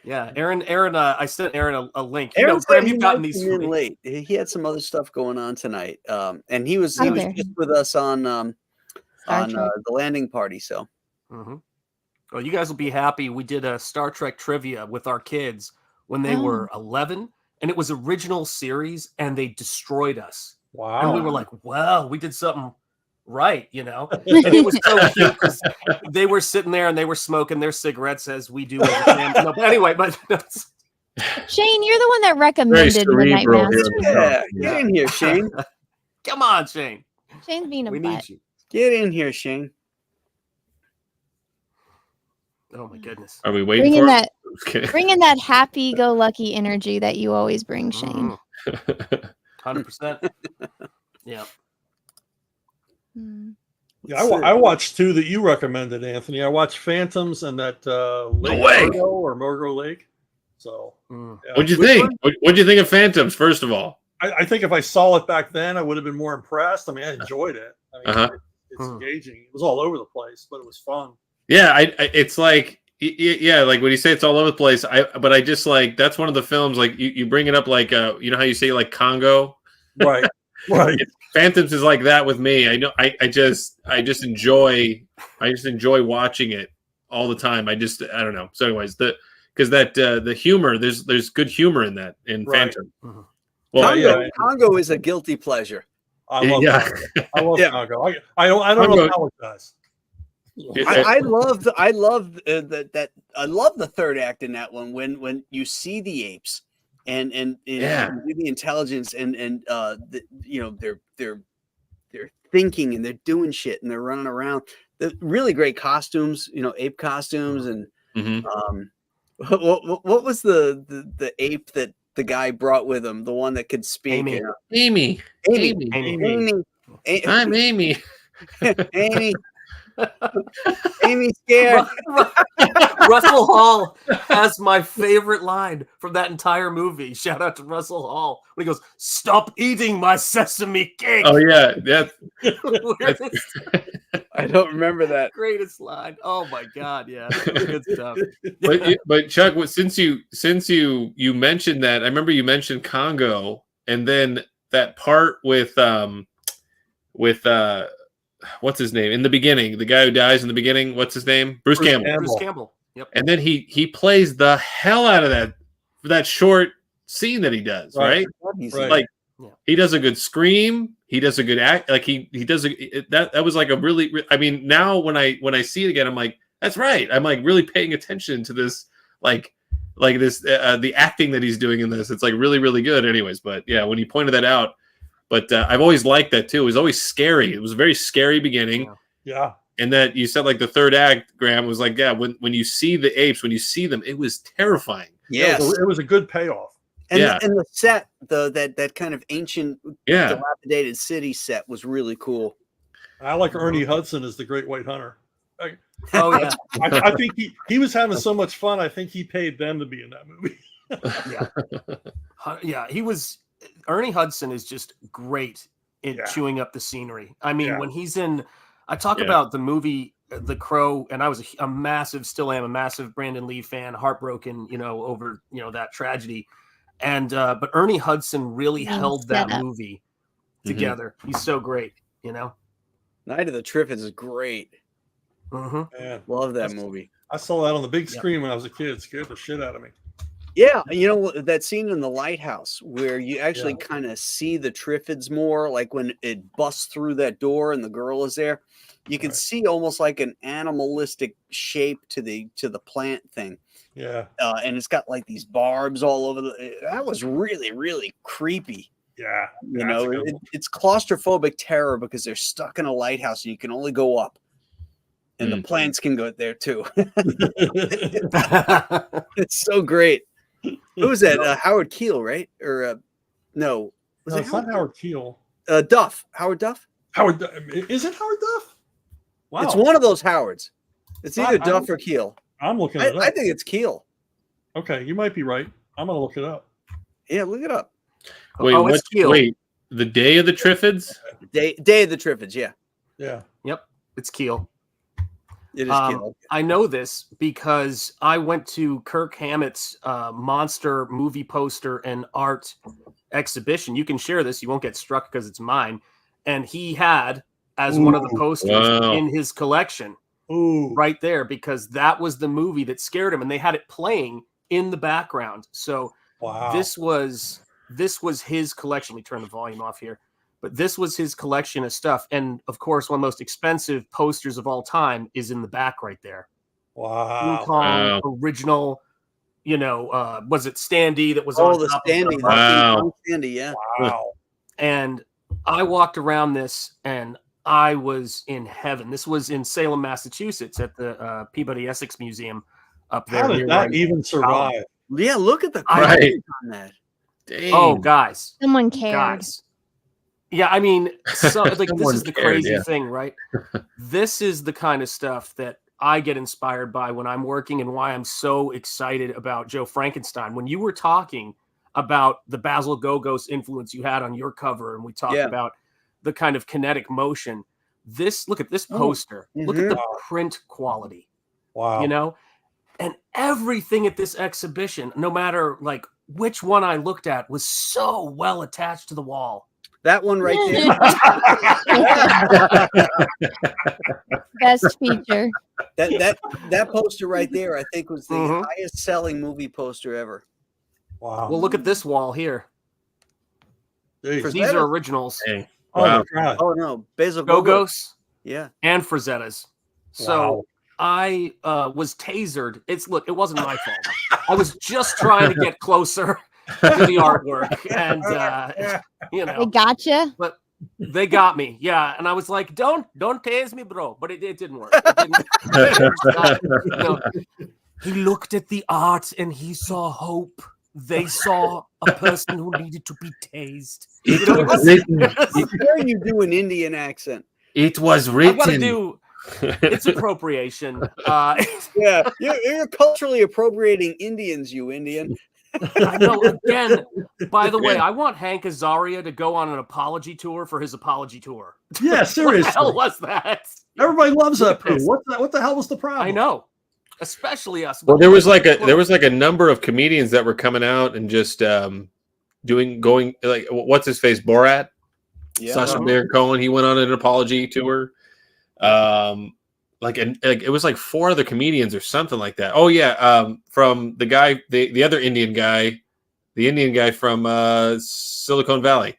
Speaker 11: Yeah, Aaron. I sent Aaron a link. Graham, you've gotten these
Speaker 1: in late. He had some other stuff going on tonight, and he was just with us on the landing party. So,
Speaker 11: Well, you guys will be happy. We did a Star Trek trivia with our kids when they were 11, and it was original series, and they destroyed us.
Speaker 2: Wow!
Speaker 11: And we were like, "Well, we did something right," And it was so cute because they were sitting there and they were smoking their cigarettes as we do. But anyway,
Speaker 9: Shane, you're the one that recommended Midnight Mass.
Speaker 1: Yeah, get in here, Shane.
Speaker 11: Come on, Shane.
Speaker 9: Shane's being a butt.
Speaker 11: Need you.
Speaker 1: Get in here, Shane.
Speaker 11: Oh my goodness.
Speaker 3: Are we waiting for
Speaker 9: bringing that happy-go-lucky energy that you always bring, Shane.
Speaker 11: 100%. Yeah.
Speaker 2: Yeah, I watched two that you recommended, Anthony. I watched Phantoms and that Lake Margot Lake. So, yeah.
Speaker 3: What'd you think? What'd you think of Phantoms? First of all,
Speaker 2: I think if I saw it back then, I would have been more impressed. I mean, I enjoyed it. I mean, it's engaging. It was all over the place, but it was fun.
Speaker 3: Yeah, it's like, yeah, like when you say it's all over the place, but I just like, that's one of the films, like you bring it up, like, how you say like Congo,
Speaker 2: right? Right.
Speaker 3: Phantoms is like that with me. I know. I just enjoy watching it all the time. I don't know. So anyways, because the humor, there's good humor in that in Phantom.
Speaker 1: Well, Congo is a guilty pleasure.
Speaker 2: I love Congo. I love Congo. I don't know how it does.
Speaker 1: I love the third act in that one when you see the apes and the intelligence and they're thinking and they're doing shit and they're running around. The really great costumes, ape costumes and what was the ape that the guy brought with him, the one that could speak?
Speaker 3: Amy.
Speaker 1: I'm Amy.
Speaker 3: Amy.
Speaker 1: Amy. Amy's scared.
Speaker 11: Russell Hall has my favorite line from that entire movie. Shout out to Russell Hall when he goes, "Stop eating my sesame cake."
Speaker 3: Oh yeah, yeah.
Speaker 1: I don't remember that.
Speaker 11: Greatest line. Oh my god, yeah, good stuff.
Speaker 3: But Chuck, since you mentioned that, I remember you mentioned Congo, and then that part with what's his name in the beginning, the guy who dies in the beginning. What's his name? Bruce Campbell.
Speaker 11: Bruce Campbell. Yep.
Speaker 3: And then he plays the hell out of that short scene that he does, right? Like he does a good scream. He does a good act. Like he does that was like a really. I mean, now when I see it again, I'm like, that's right. I'm like really paying attention to this, like this the acting that he's doing in this. It's like really really good. Anyways, but yeah, when he pointed that out, but I've always liked that too. It was always scary. It was a very scary beginning.
Speaker 2: Yeah.
Speaker 3: And that you said like the third act, Graham, was like, yeah, when you see the apes, when you see them, it was terrifying.
Speaker 1: Yes,
Speaker 2: it was a good payoff.
Speaker 1: And the set, that kind of ancient, dilapidated city set was really cool.
Speaker 2: I like Ernie Hudson as the Great White Hunter.
Speaker 11: Oh yeah,
Speaker 2: I think he was having so much fun. I think he paid them to be in that movie.
Speaker 11: Yeah, he was. Ernie Hudson is just great in chewing up the scenery. I mean, when he's in, I talk about the movie The Crow, and I was still am a massive Brandon Lee fan, heartbroken, over that tragedy. And but Ernie Hudson really held that movie together. He's so great,
Speaker 1: Night of the Triffids is great.
Speaker 2: Yeah.
Speaker 1: Love that movie.
Speaker 2: I saw that on the big screen when I was a kid. It scared the shit out of me.
Speaker 1: Yeah, that scene in the lighthouse where you actually kind of see the Triffids more, like when it busts through that door and the girl is there, you can see almost like an animalistic shape to the plant thing.
Speaker 2: Yeah,
Speaker 1: and it's got like these barbs all over that was really really creepy.
Speaker 2: Yeah,
Speaker 1: it's claustrophobic terror because they're stuck in a lighthouse and you can only go up. And the plants can go there too. It's so great. Who was that? Howard Keel, right? Or no?
Speaker 2: It's not Howard Keel.
Speaker 1: Duff. Howard Duff.
Speaker 2: Is it Howard Duff? Wow.
Speaker 1: It's one of those Howards. It's either Duff or Keel.
Speaker 2: I'm looking it up.
Speaker 1: I think it's Keel.
Speaker 2: Okay, you might be right. I'm gonna look it up.
Speaker 1: Yeah, look it up.
Speaker 3: Wait, wait, the Day of the Triffids?
Speaker 1: Day of the Triffids, yeah.
Speaker 2: Yeah.
Speaker 11: Yep. It's Keel.
Speaker 1: It is Keel.
Speaker 11: I know this because I went to Kirk Hammett's monster movie poster and art exhibition. You can share this. You won't get struck because it's mine. And he had as one of the posters in his collection right there because that was the movie that scared him. And they had it playing in the background. So this was his collection. Let me turn the volume off here. But this was his collection of stuff. And, of course, one of the most expensive posters of all time is in the back right there.
Speaker 2: Wow.
Speaker 11: King Kong, original, was it Standy that was
Speaker 1: on
Speaker 11: the
Speaker 1: Standy.
Speaker 3: Wow.
Speaker 1: Standy, yeah.
Speaker 2: Wow.
Speaker 11: And I walked around this, and I was in heaven. This was in Salem, Massachusetts at the Peabody Essex Museum up there.
Speaker 2: How did that even survive?
Speaker 1: Yeah, look at the
Speaker 3: right
Speaker 1: on that.
Speaker 3: Dang.
Speaker 11: Oh, guys.
Speaker 9: Someone cared.
Speaker 11: Guys. Yeah, I mean, so like this is the
Speaker 3: cared,
Speaker 11: crazy thing, right? This is the kind of stuff that I get inspired by when I'm working and why I'm so excited about Joe Frankenstein. When you were talking about the Basil Gogos influence you had on your cover, and we talked about the kind of kinetic motion, look at this poster. Look at the print quality.
Speaker 2: Wow.
Speaker 11: And everything at this exhibition, no matter like which one I looked at, was so well attached to the wall.
Speaker 1: That one right there.
Speaker 9: Best feature.
Speaker 1: That poster right there, I think, was the highest selling movie poster ever.
Speaker 2: Wow.
Speaker 11: Well, look at this wall here. These are originals.
Speaker 3: Dang.
Speaker 2: Oh, God.
Speaker 1: Oh no, Basil
Speaker 11: Gogos.
Speaker 1: Yeah.
Speaker 11: And Frazettas. So I was tasered. It wasn't my fault. I was just trying to get closer to the artwork, and
Speaker 9: they gotcha.
Speaker 11: But they got me, and I was like, "Don't tase me, bro." But it didn't work. He looked at the art and he saw hope. They saw a person who needed to be tased.
Speaker 1: Before you do an Indian accent,
Speaker 3: it was
Speaker 11: I
Speaker 3: written
Speaker 11: gotta do It's appropriation.
Speaker 1: Yeah, you're culturally appropriating Indians, you Indian.
Speaker 11: I know. Again, by the way, I want Hank Azaria to go on an apology tour for his apology tour.
Speaker 2: Yeah, seriously.
Speaker 11: What the hell was that?
Speaker 2: Everybody loves that poo. What the hell was the problem?
Speaker 11: I know, especially us.
Speaker 3: Well, there was like a number of comedians that were coming out and just going like what's his face Borat, Sacha Baron Cohen. He went on an apology tour. Like it was like 4 other comedians or something like that. Oh yeah, from the guy, the other Indian guy, the Indian guy from Silicon Valley.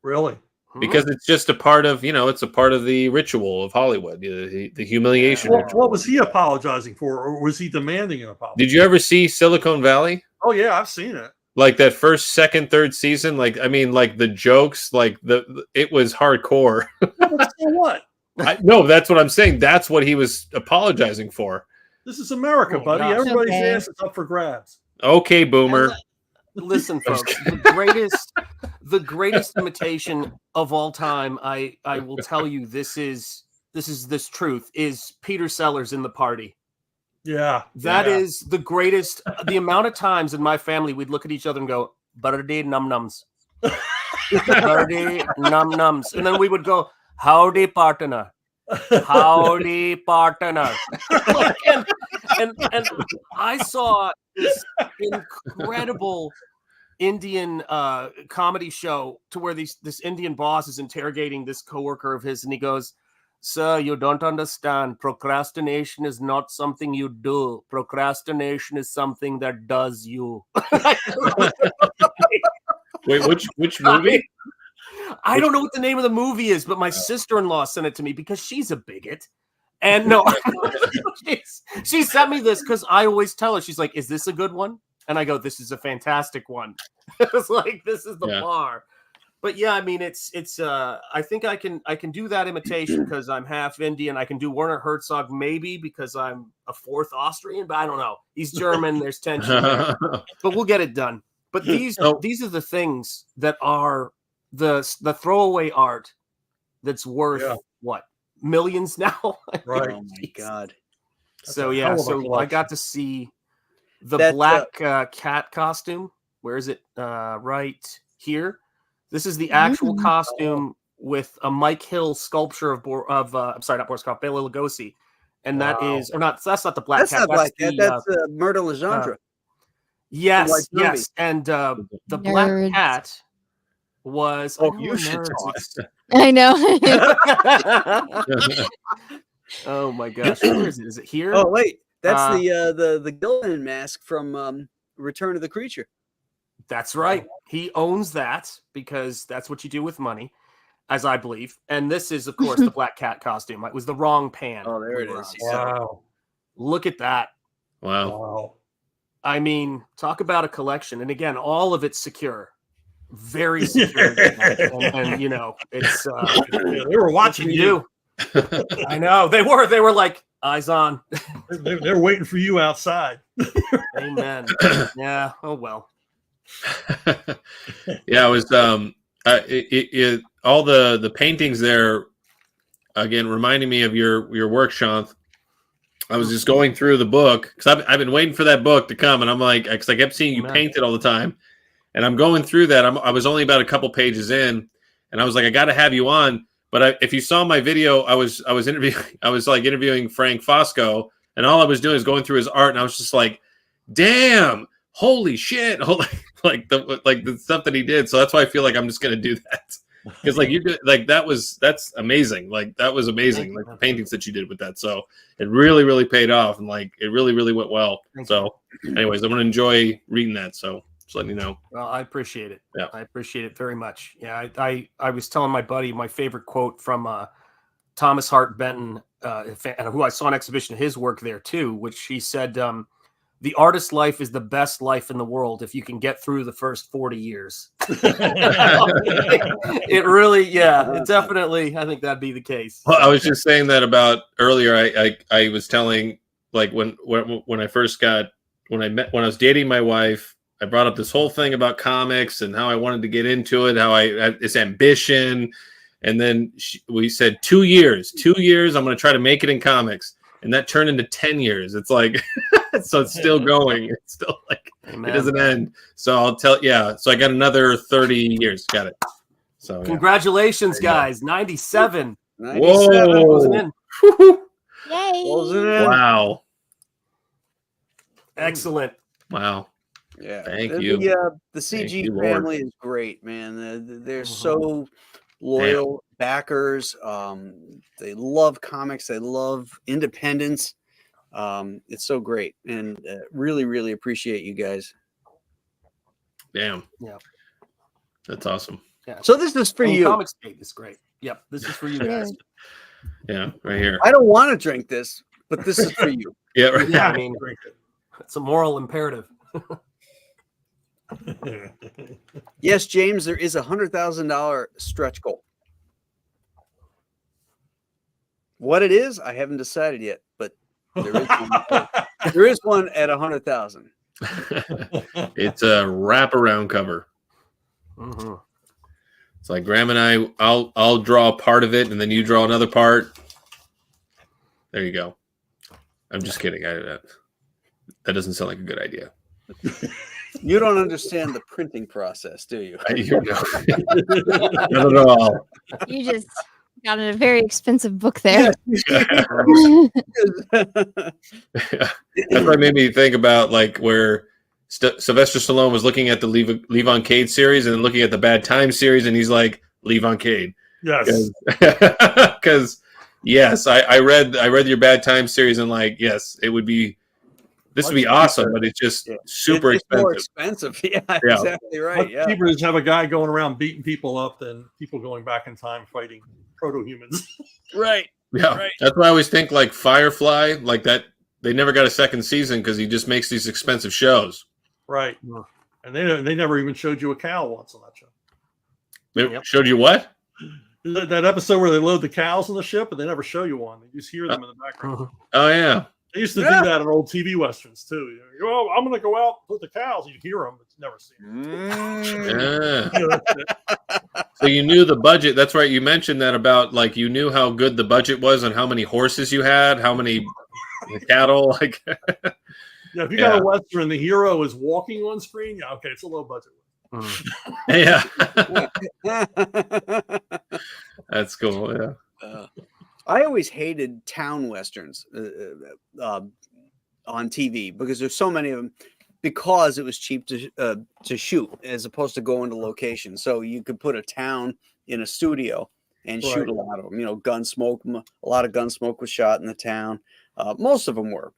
Speaker 2: Really?
Speaker 3: Because it's just a part of, it's a part of the ritual of Hollywood, the humiliation.
Speaker 2: What was he apologizing for, or was he demanding an apology?
Speaker 3: Did you ever see Silicon Valley?
Speaker 2: Oh yeah, I've seen it.
Speaker 3: Like that first, second, third season. Like I mean, like the jokes, like it was hardcore.
Speaker 2: So what?
Speaker 3: No, that's what I'm saying. That's what he was apologizing for.
Speaker 2: This is America, buddy.
Speaker 11: gosh.
Speaker 2: Everybody's ass is up for grabs.
Speaker 3: Okay, boomer.
Speaker 11: Listen, folks, the greatest imitation of all time. I will tell you, this truth is Peter Sellers in The Party.
Speaker 2: Yeah,
Speaker 11: that is the greatest. The amount of times in my family we'd look at each other and go, "Birdie num nums, birdie num nums," and then we would go, "Howdy, partner." Howdy, partner. and I saw this incredible Indian comedy show to where this Indian boss is interrogating this coworker of his, and he goes, "Sir, you don't understand. Procrastination is not something you do. Procrastination is something that does you."
Speaker 3: Wait, which movie?
Speaker 11: I don't know what the name of the movie is, but my sister-in-law sent it to me because she's a bigot. And no, she sent me this because I always tell her, she's like, "Is this a good one?" And I go, "This is a fantastic one." It's like, this is the bar. But yeah, I mean, it's I think I can do that imitation because I'm half Indian. I can do Werner Herzog maybe because I'm a 4th Austrian, but I don't know. He's German. There's tension there. But we'll get it done. But these are the things that are the throwaway art that's worth what, millions now?
Speaker 2: Right.
Speaker 1: Oh my God.
Speaker 11: So yeah, so I got to see the black cat costume. Where is it? Right here. This is the actual costume with a Mike Hill sculpture of I'm sorry, not Boris Karloff, Bela Lugosi, and that is, or not. That's not the black cat.
Speaker 1: Not black cat. That's Murder Legendre.
Speaker 11: Yes, yes, and the black cat was.
Speaker 1: Oh, you should talk.
Speaker 9: I know.
Speaker 11: Oh my gosh, where is it? Is it here?
Speaker 1: Oh wait, that's the Gilligan mask from Return of the Creature.
Speaker 11: That's right. He owns that because that's what you do with money, as I believe. And this is, of course, the black cat costume. It was the wrong pan.
Speaker 1: Oh, there it is.
Speaker 2: Wow.
Speaker 11: Look at that.
Speaker 3: Wow.
Speaker 11: I mean, talk about a collection. And again, all of it's secure. Very secure. and you know, it's
Speaker 2: they were watching you.
Speaker 11: I know. They were like, eyes on.
Speaker 2: They're waiting for you outside.
Speaker 11: Amen. Yeah. Oh well.
Speaker 3: Yeah, it was all the paintings there again reminding me of your work, Sean. I was just going through the book because I've been waiting for that book to come, and I'm like, because I kept seeing you paint it all the time, and I'm going through that. I was only about a couple pages in, and I was like, I got to have you on. But if you saw my video, I was interviewing Frank Fosco, and all I was doing is going through his art, and I was just like, damn. Holy shit! Like the stuff that he did. So that's why I feel like I'm just gonna do that because like you did, like that's amazing. Like that was amazing. Like the paintings that you did with that. So it really paid off, and like it really went well. So, anyways, I'm gonna enjoy reading that. So just letting you know.
Speaker 11: Well, I appreciate it.
Speaker 3: Yeah,
Speaker 11: I appreciate it very much. Yeah, I was telling my buddy my favorite quote from Thomas Hart Benton, who I saw an exhibition of his work there too, which he said. The artist's life is the best life in the world if you can get through the first 40 years. It really, it definitely, I think that'd be the case.
Speaker 3: Well, I was just saying that about earlier. I was telling like when I first got when I was dating my wife, I brought up this whole thing about comics and how I wanted to get into it, how I had this ambition, And then we said 2 years. 2 years. I'm going to try to make it in comics. And that turned into 10 years. It's like, so it's still going. It's still like, it doesn't end. So I'll tell, so I got another 30 years. Got it. So
Speaker 11: congratulations, guys. 97.
Speaker 3: 97.
Speaker 11: Closing in.
Speaker 9: Yay.
Speaker 1: Closing in.
Speaker 3: Wow.
Speaker 11: Excellent.
Speaker 3: Wow.
Speaker 1: Yeah.
Speaker 3: Thank you.
Speaker 1: The CG
Speaker 3: you,
Speaker 1: family is great, man. They're so loyal backers. They love comics. They love independence. It's so great, and really, really appreciate you guys.
Speaker 3: Damn.
Speaker 11: Yeah.
Speaker 3: That's awesome.
Speaker 11: Yeah.
Speaker 1: So this is for you.
Speaker 11: Comics Gate is great. Yep. This is for you guys.
Speaker 3: Yeah, right here.
Speaker 1: I don't want to drink this, but this is for you.
Speaker 3: Yeah, right.
Speaker 11: Yeah, I mean, it's a moral imperative.
Speaker 1: Yes, James, there is $100,000 stretch goal. What it is, I haven't decided yet, but there is one. There is one at 100,000.
Speaker 3: It's a wraparound cover.
Speaker 11: Mm-hmm.
Speaker 3: It's like Graham and I'll draw a part of it, and then you draw another part. There you go. I'm just kidding. That doesn't sound like a good idea.
Speaker 1: You don't understand the printing process, do you?
Speaker 3: You know. Not at all.
Speaker 9: You just got a very expensive book there.
Speaker 3: That's what made me think about like where Sylvester Stallone was looking at the Leave on Cade series and then looking at the Bad Times series, and he's like, Leave on Cade.
Speaker 2: Yes.
Speaker 3: Because yes, I read your Bad Times series and like, yes, it would be. This would be awesome, but it's just super expensive.
Speaker 1: More expensive. Yeah, exactly right.
Speaker 2: Much cheaper to have a guy going around beating people up than people going back in time fighting proto-humans.
Speaker 1: Right.
Speaker 3: Yeah,
Speaker 1: right.
Speaker 3: That's why I always think like Firefly, like that. They never got a second season because he just makes these expensive shows.
Speaker 2: Right. And they never even showed you a cow once on that show.
Speaker 3: They showed you what?
Speaker 2: That episode where they load the cows on the ship, but they never show you one. You just hear them in the background.
Speaker 3: Oh yeah.
Speaker 2: They used to do that in old TV westerns too. Oh, I'm going to go out with the cows. You hear them, but you never see them.
Speaker 3: Yeah. So you knew the budget. That's right. You mentioned that about like you knew how good the budget was and how many horses you had, how many cattle. Like,
Speaker 2: yeah, if you got a western, the hero is walking on screen. Yeah, okay, it's a low budget.
Speaker 3: Yeah. That's cool. Yeah.
Speaker 1: I always hated town westerns on TV because there's so many of them because it was cheap to shoot as opposed to going to location. So you could put a town in a studio and shoot a lot of them. You know, Gunsmoke, a lot of Gunsmoke was shot in the town. Most of them were.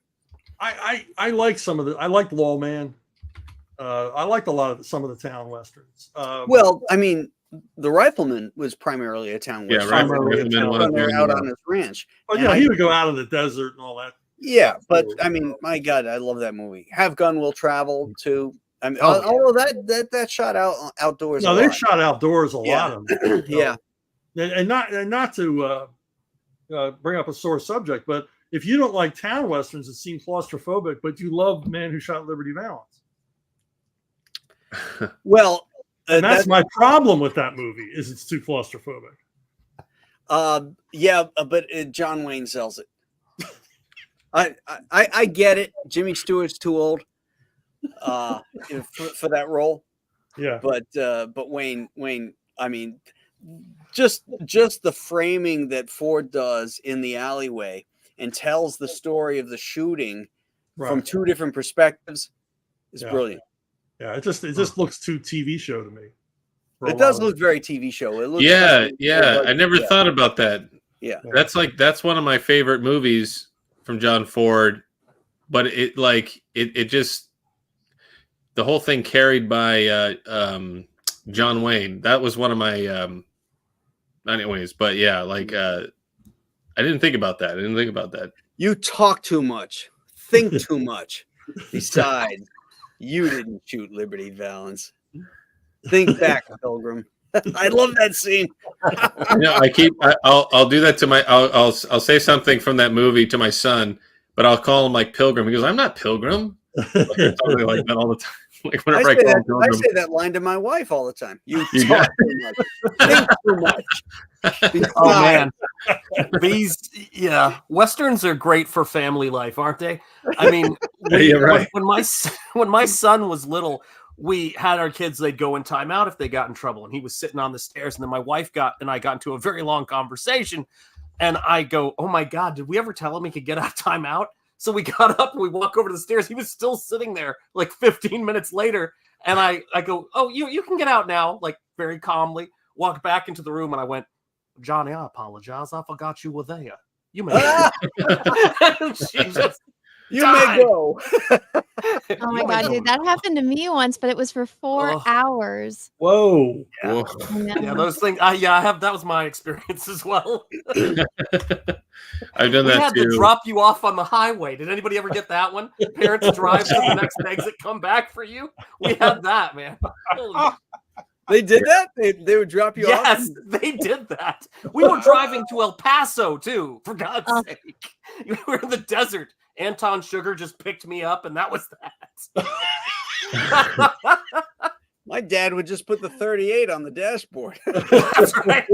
Speaker 2: I like some of the. I liked Lawman. I liked a lot of some of the town westerns.
Speaker 1: Well, I mean, the Rifleman was primarily a town western.
Speaker 3: Yeah, Rifleman
Speaker 1: out on his ranch.
Speaker 2: But yeah, he would go out in the desert and all that.
Speaker 1: Yeah, but I mean, my God, I love that movie. Have Gun Will Travel too. I mean, although that shot outdoors.
Speaker 2: No, they shot outdoors a lot of them.
Speaker 1: Yeah,
Speaker 2: and not to bring up a sore subject, but if you don't like town westerns that seem claustrophobic, but you love Man Who Shot Liberty Valance.
Speaker 1: Well,
Speaker 2: and that's my problem with that movie is it's too claustrophobic.
Speaker 1: Yeah, but John Wayne sells it. I get it. Jimmy Stewart's too old for that role.
Speaker 2: Yeah,
Speaker 1: but Wayne, I mean, just the framing that Ford does in the alleyway and tells the story of the shooting from two different perspectives is brilliant.
Speaker 2: Yeah, it just looks too TV show to me.
Speaker 1: It does look very TV show. It looks
Speaker 3: I never thought about that.
Speaker 1: Yeah,
Speaker 3: that's one of my favorite movies from John Ford, but it just the whole thing carried by John Wayne. That was one of my anyways, but yeah, like I didn't think about that.
Speaker 1: You talk too much, think too much. Besides, you didn't shoot Liberty Valance. Think back, Pilgrim. I love that scene.
Speaker 3: I'll do that to my. I'll say something from that movie to my son, but I'll call him like Pilgrim. He goes, "I'm not Pilgrim." Something like that all the time. Like whenever I call them.
Speaker 1: I say that line to my wife all the time. You
Speaker 3: You
Speaker 1: talk
Speaker 3: got-
Speaker 1: too much. Think too much.
Speaker 11: Oh man, westerns are great for family life, aren't they? I mean,
Speaker 3: Yeah, right.
Speaker 11: when my son was little, we had our kids. They'd go in timeout if they got in trouble, and he was sitting on the stairs, and then my wife and I got into a very long conversation, and I go, "Oh my God, did we ever tell him he could get out of timeout?" So we got up and we walk over to the stairs. He was still sitting there like 15 minutes later, and I go, "Oh, you can get out now," like very calmly. Walked back into the room, and I went, "Johnny, I apologize. I forgot you were there. You may
Speaker 1: You may go."
Speaker 9: Oh my God, dude, that happened to me once, but it was for 4 hours.
Speaker 2: Whoa.
Speaker 3: Whoa.
Speaker 11: Yeah, those things. I have. That was my experience as well.
Speaker 3: I've done
Speaker 11: We
Speaker 3: that
Speaker 11: had
Speaker 3: too.
Speaker 11: to drop you off on the highway. Did anybody ever get that one? Parents drive to the next exit, come back for you. We had that, man. Holy
Speaker 1: They did that? They would drop you off?
Speaker 11: Yes, they did that. We were driving to El Paso too, for God's sake. We were in the desert. Anton Sugar just picked me up, and that was that.
Speaker 1: My dad would just put the 38 on the dashboard.
Speaker 11: That's right.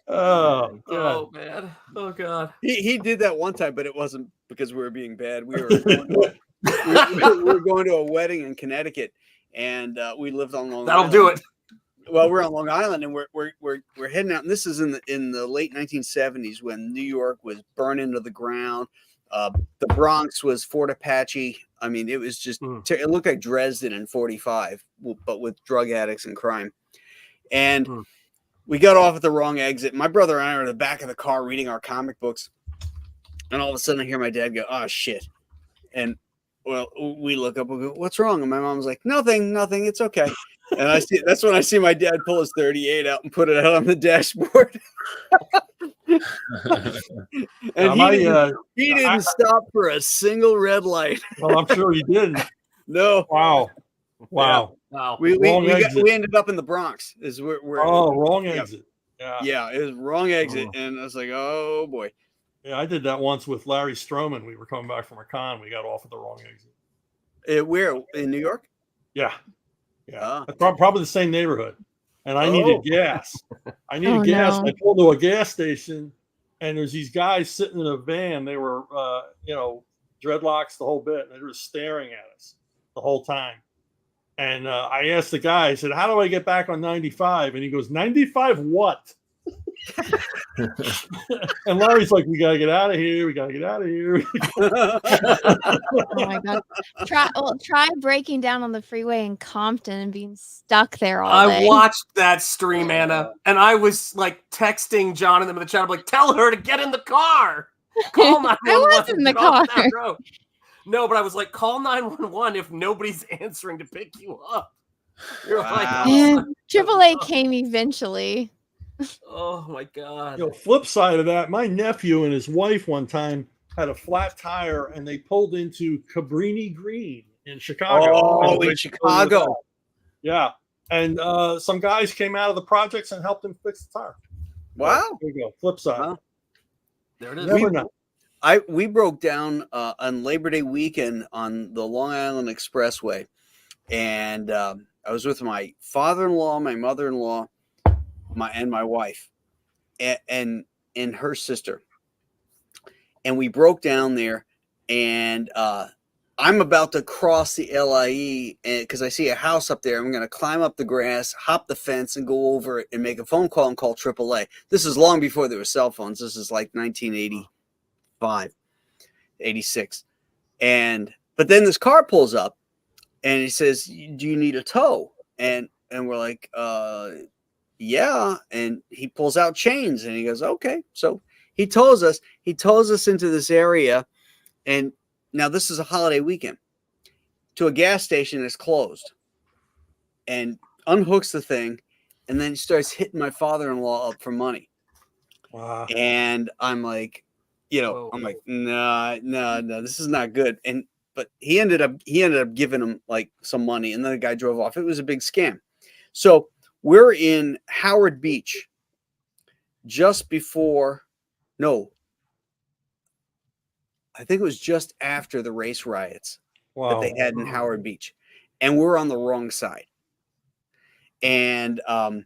Speaker 2: Oh, God.
Speaker 11: Oh man. Oh God.
Speaker 1: He did that one time, but it wasn't because we were being bad. We were going to a wedding in Connecticut, and we lived on Long
Speaker 11: That'll
Speaker 1: Island.
Speaker 11: do it.
Speaker 1: Well, we're on Long Island, and we're heading out. And this is in the late 1970s when New York was burned into the ground. The Bronx was Fort Apache. I mean, it was just it looked like Dresden in '45, but with drug addicts and crime. And we got off at the wrong exit. My brother and I are in the back of the car reading our comic books, and all of a sudden I hear my dad go, "Oh shit!" And well, we look up and go, "What's wrong?" And my mom's like, "Nothing, it's okay." And that's when I see my dad pull his 38 out and put it out on the dashboard. And he didn't stop for a single red light.
Speaker 2: Well, I'm sure he didn't.
Speaker 1: No.
Speaker 2: Wow.
Speaker 11: Wow.
Speaker 1: We ended up in the Bronx. Is where
Speaker 2: wrong exit.
Speaker 1: Yeah, it was wrong exit. And I was like, oh boy.
Speaker 2: Yeah, I did that once with Larry Stroman. We were coming back from a con. We got off at the wrong exit.
Speaker 1: Where? In New York?
Speaker 2: Yeah. Yeah. Probably the same neighborhood. And I needed gas. I needed gas.
Speaker 9: No.
Speaker 2: I pulled to a gas station, and there's these guys sitting in a van. They were, dreadlocks, the whole bit. And they were staring at us the whole time. And I asked the guy, I said, "How do I get back on 95? And he goes, "95 what?" And Larry's like, "We got to get out of here. We got to get out of here."
Speaker 9: Oh my God. Try breaking down on the freeway in Compton and being stuck there all day.
Speaker 11: I watched that stream, Anna, and I was like texting John and them in the chat. I'm like, "Tell her to get in the car. Call 911."
Speaker 9: I was in the car.
Speaker 11: No, but I was like, "Call 911 if nobody's answering to pick you up." You're like,
Speaker 9: And AAA came eventually.
Speaker 11: oh my God.
Speaker 2: Flip side of that, my nephew and his wife one time had a flat tire, and they pulled into Cabrini Green in Chicago.
Speaker 1: Oh, in Chicago.
Speaker 2: Yeah. And some guys came out of the projects and helped him fix the tire.
Speaker 1: Wow.
Speaker 2: There you go. Flip side.
Speaker 1: Wow.
Speaker 11: There it is.
Speaker 2: Never know.
Speaker 1: We broke down on Labor Day weekend on the Long Island Expressway, and I was with my father-in-law, my mother-in-law, and my wife, and her sister, and we broke down there, and I'm about to cross the LIE, and because I see a house up there, I'm going to climb up the grass, hop the fence, and go over it and make a phone call and call AAA. This is long before there were cell phones. This is like 1985, 86, but then this car pulls up, and he says, "Do you need a tow?" And we're like, yeah. And he pulls out chains, and he goes, "Okay." So he tows us into this area, and now this is a holiday weekend, to a gas station that's closed, and unhooks the thing, and then starts hitting my father-in-law up for money.
Speaker 2: Wow.
Speaker 1: And I'm like, no, this is not good. But he ended up giving him like some money, and then the guy drove off. It was a big scam. So we're in Howard Beach just before, no, I think it was just after the race riots that
Speaker 2: Wow.
Speaker 1: they had in Howard Beach, and we're on the wrong side. And I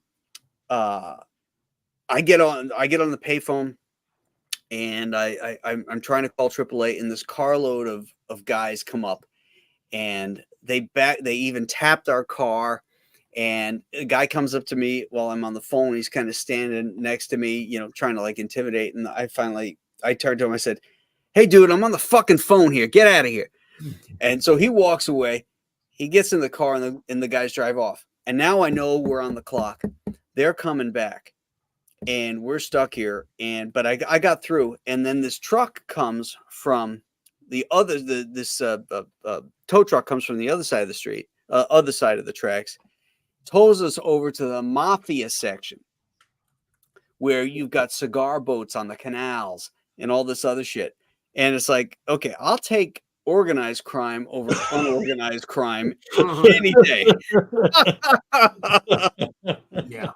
Speaker 1: get on the payphone, and I'm trying to call AAA, and this carload of guys come up, and they even tapped our car. And a guy comes up to me while I'm on the phone. He's kind of standing next to me, you know, trying to like intimidate. And I turned to him. I said, "Hey, dude, I'm on the fucking phone here. Get out of here." And so he walks away. He gets in the car, and the guys drive off. And now I know we're on the clock. They're coming back, and we're stuck here. But I got through. And then this truck comes from the other. This tow truck comes from the other side of the street, other side of the tracks. Tows us over to the mafia section, where you've got cigar boats on the canals and all this other shit. And it's like, okay, I'll take organized crime over unorganized crime any day.
Speaker 11: Yeah.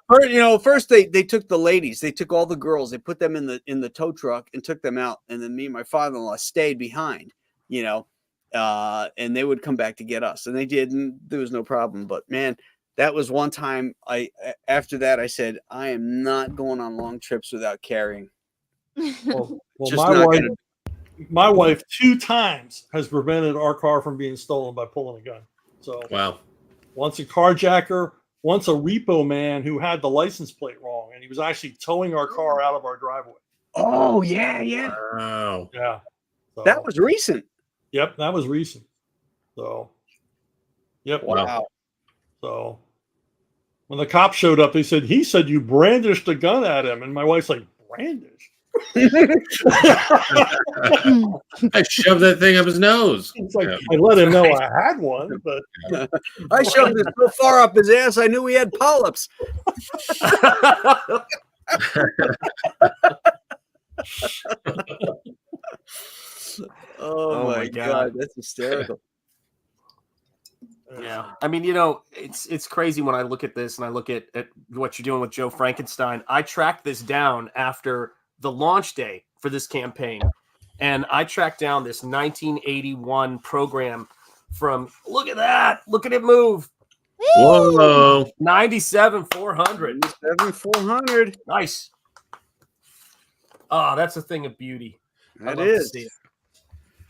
Speaker 1: First they took the ladies, they took all the girls, they put them in the tow truck and took them out. And then me and my father-in-law stayed behind, and they would come back to get us. And they did, and there was no problem. But man, that was one time after that I said, I am not going on long trips without carrying.
Speaker 2: Well,
Speaker 1: Just
Speaker 2: my wife 2 times has prevented our car from being stolen by pulling a gun. So
Speaker 3: Wow.
Speaker 2: once a carjacker, once a repo man who had the license plate wrong, and he was actually towing our car out of our driveway.
Speaker 1: Oh yeah.
Speaker 3: Wow.
Speaker 2: Yeah. So,
Speaker 1: That was recent.
Speaker 2: Yep, that was recent. So, yep.
Speaker 1: Wow.
Speaker 2: So when the cops showed up, he said you brandished a gun at him, and my wife's like, brandish?
Speaker 3: I shoved that thing up his nose.
Speaker 2: It's like, I let him know I had one, but
Speaker 1: I shoved it so far up his ass I knew he had polyps. Oh my God, that's hysterical.
Speaker 11: Yeah. I mean, it's crazy when I look at this and I look at what you're doing with Joe Frankenstein. I tracked this down after the launch day for this campaign. And I tracked down this 1981 program from, look at that. Look at it move.
Speaker 3: Whoa.
Speaker 11: 97,400.
Speaker 1: 97,400.
Speaker 11: Nice. Oh, that's a thing of beauty.
Speaker 1: That is.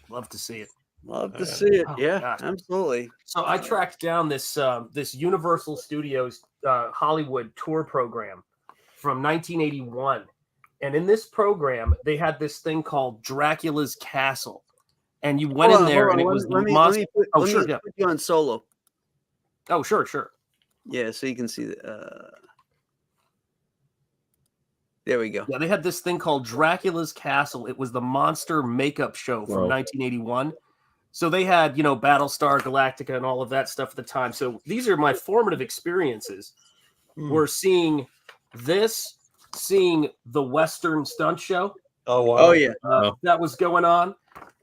Speaker 11: Love to see it.
Speaker 1: Love to see it.
Speaker 11: Oh,
Speaker 1: Yeah,
Speaker 11: gosh.
Speaker 1: absolutely.
Speaker 11: So I tracked down this Universal Studios Hollywood tour program from 1981. And in this program, they had this thing called Dracula's Castle. And you went in there and it was
Speaker 1: let me put you on solo.
Speaker 11: Oh, sure.
Speaker 1: Yeah, so you can see the there we go.
Speaker 11: Yeah, they had this thing called Dracula's Castle. It was the monster makeup show from 1981. So they had, Battlestar Galactica and all of that stuff at the time. So these are my formative experiences. We're seeing the Western stunt show.
Speaker 2: Oh, wow.
Speaker 1: Oh, yeah.
Speaker 11: That was going on.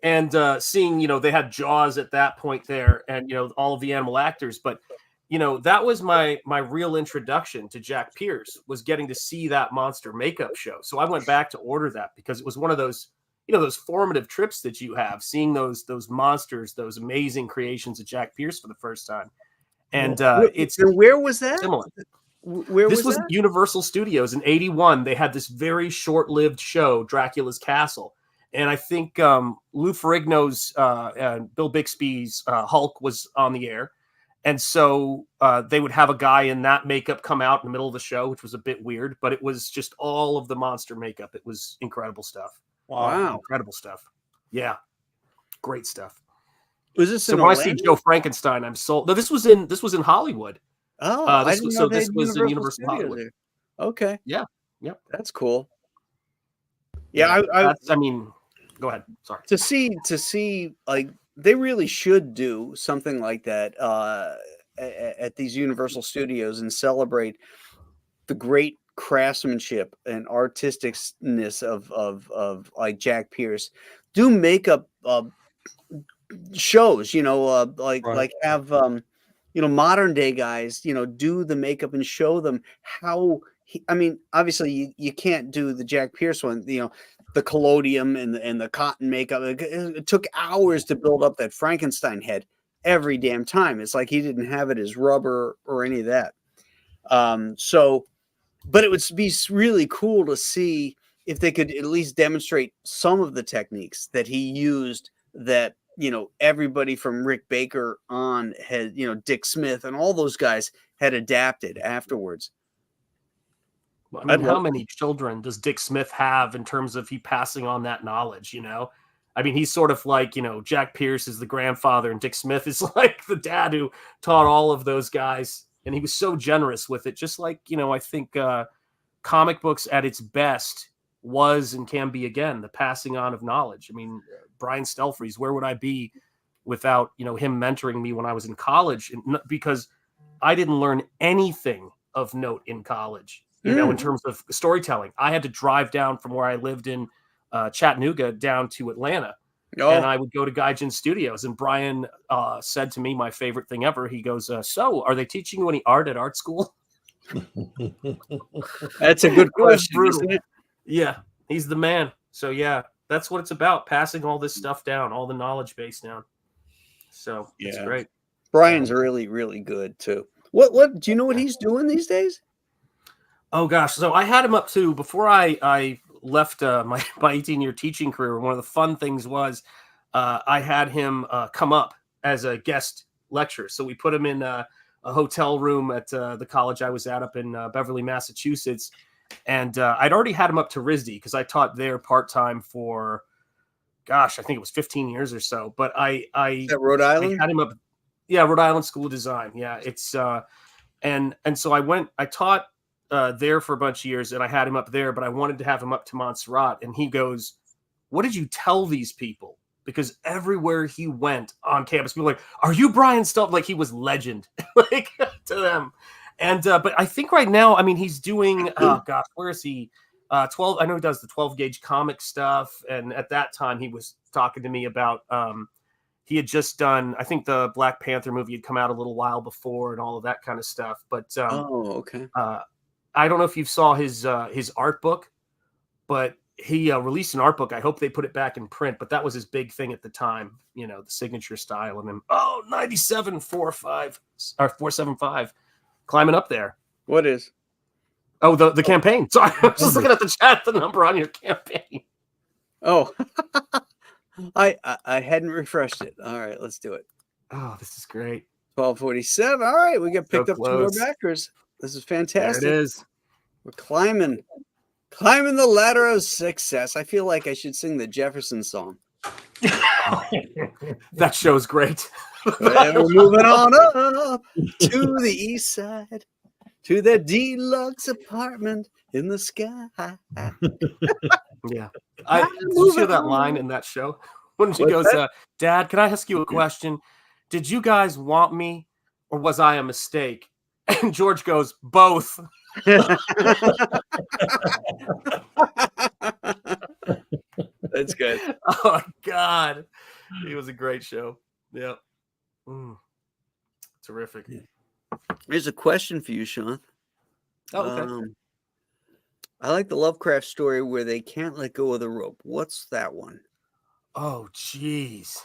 Speaker 11: And seeing, they had Jaws at that point there and, all of the animal actors. But, that was my real introduction to Jack Pierce, was getting to see that monster makeup show. So I went back to order that because it was one of those, those formative trips that you have, seeing those monsters, those amazing creations of Jack Pierce for the first time. And
Speaker 1: where was that?
Speaker 11: Similar.
Speaker 1: This
Speaker 11: was Universal Studios in 81. They had this very short-lived show, Dracula's Castle. And I think Lou Ferrigno's and Bill Bixby's Hulk was on the air. And so they would have a guy in that makeup come out in the middle of the show, which was a bit weird, but it was just all of the monster makeup. It was incredible stuff.
Speaker 1: Wow.
Speaker 11: Incredible stuff. Yeah. Great stuff.
Speaker 1: Was this
Speaker 11: so when I see Joe Frankenstein, I'm sold. No, this was in Hollywood.
Speaker 1: Oh,
Speaker 11: this was in Universal Hollywood.
Speaker 1: There. Okay.
Speaker 11: Yeah. Yep.
Speaker 1: That's cool. Yeah,
Speaker 11: I mean, go ahead. Sorry.
Speaker 1: To see like they really should do something like that at these Universal Studios and celebrate the great craftsmanship and artisticness of like Jack Pierce. Do makeup shows, like have modern day guys, do the makeup and show them how I mean, obviously you can't do the Jack Pierce one, you know, the collodium and the cotton makeup. It took hours to build up that Frankenstein head every damn time. It's like he didn't have it as rubber or any of that. But it would be really cool to see if they could at least demonstrate some of the techniques that he used that, you know, everybody from Rick Baker on had, you know, Dick Smith and all those guys had adapted afterwards.
Speaker 11: I mean, how many children does Dick Smith have in terms of he passing on that knowledge, you know? I mean, he's sort of like, you know, Jack Pierce is the grandfather and Dick Smith is like the dad who taught all of those guys. And he was so generous with it. Just like, you know, I think comic books at its best was and can be, again, the passing on of knowledge. I mean, Brian Stelfreeze, where would I be without, you know, him mentoring me when I was in college? Because I didn't learn anything of note in college. You know, in terms of storytelling, I had to drive down from where I lived in Chattanooga down to Atlanta. Oh. And I would go to Gaijin Studios. And Brian said to me, my favorite thing ever, he goes, so are they teaching you any art at art school?
Speaker 1: That's a good question, isn't it?
Speaker 11: Yeah, he's the man. So, yeah, that's what it's about, passing all this stuff down, all the knowledge base down. So it's great.
Speaker 1: Brian's really, really good, too. What do you know what he's doing these days?
Speaker 11: Oh, gosh. So I had him up to, before I left my 18-year teaching career, one of the fun things was I had him come up as a guest lecturer. So we put him in a hotel room at the college I was at up in Beverly, Massachusetts. And I'd already had him up to RISD because I taught there part-time for, gosh, I think it was 15 years or so. But I
Speaker 1: at Rhode Island?
Speaker 11: I had him up. Yeah, Rhode Island School of Design. Yeah, it's and so I taught there for a bunch of years, and I had him up there, but I wanted to have him up to Montserrat. And he goes, what did you tell these people? Because everywhere he went on campus, people were like, are you Brian Stelf? Like, he was legend like to them. And but I think right now, I mean, he's doing, oh gosh, where is he? 12. I know he does the 12 gauge comic stuff. And at that time, he was talking to me about he had just done, I think the Black Panther movie had come out a little while before and all of that kind of stuff. But
Speaker 1: okay.
Speaker 11: I don't know if you saw his art book, but he released an art book. I hope they put it back in print, but that was his big thing at the time, you know, the signature style. And then, 9745 or 475 climbing up there.
Speaker 1: What is?
Speaker 11: Oh, the campaign. Sorry, I was just looking at the chat, the number on your campaign.
Speaker 1: Oh, I hadn't refreshed it. All right, let's do it.
Speaker 11: Oh, this is great.
Speaker 1: 1247. All right, we got picked up 2 more backers. This is fantastic.
Speaker 11: There it is.
Speaker 1: We're climbing the ladder of success. I feel like I should sing the Jefferson song.
Speaker 11: That show's great.
Speaker 1: And we're moving on up to the east side, to the deluxe apartment in the sky.
Speaker 11: Yeah. Did you hear that line in that show? When she goes, Dad, can I ask you a question? Did you guys want me or was I a mistake? And George goes, both.
Speaker 1: That's good.
Speaker 11: Oh, God. It was a great show. Yeah. Terrific.
Speaker 1: Here's a question for you, Sean.
Speaker 11: Oh, okay.
Speaker 1: I like the Lovecraft story where they can't let go of the rope. What's that one?
Speaker 11: Oh, jeez.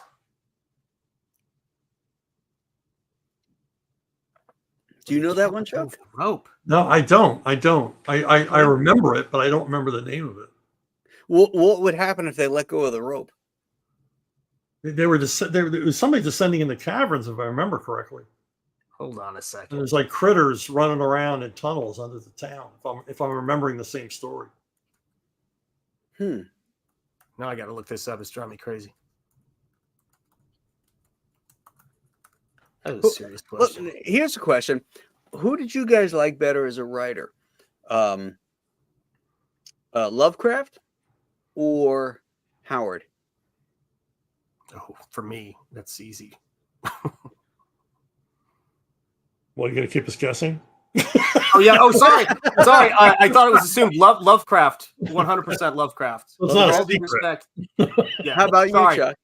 Speaker 1: Do you know that one, Chuck?
Speaker 11: Rope.
Speaker 2: No, I don't. I remember it, but I don't remember the name of it.
Speaker 1: What would happen if they let go of the rope?
Speaker 2: There was somebody descending in the caverns, if I remember correctly.
Speaker 11: Hold on a second.
Speaker 2: And there's like critters running around in tunnels under the town. If I'm remembering the same story.
Speaker 11: Now I got to look this up. It's driving me crazy. That is a serious question.
Speaker 1: Look, here's a question: who did you guys like better as a writer, Lovecraft or Howard?
Speaker 11: Oh, for me, that's easy.
Speaker 2: Well, you gonna keep us guessing?
Speaker 11: Oh yeah. Oh, sorry. I thought it was assumed. Lovecraft. 100% Lovecraft.
Speaker 2: Well, it's not a secret.
Speaker 11: Yeah.
Speaker 1: How about you, Chuck?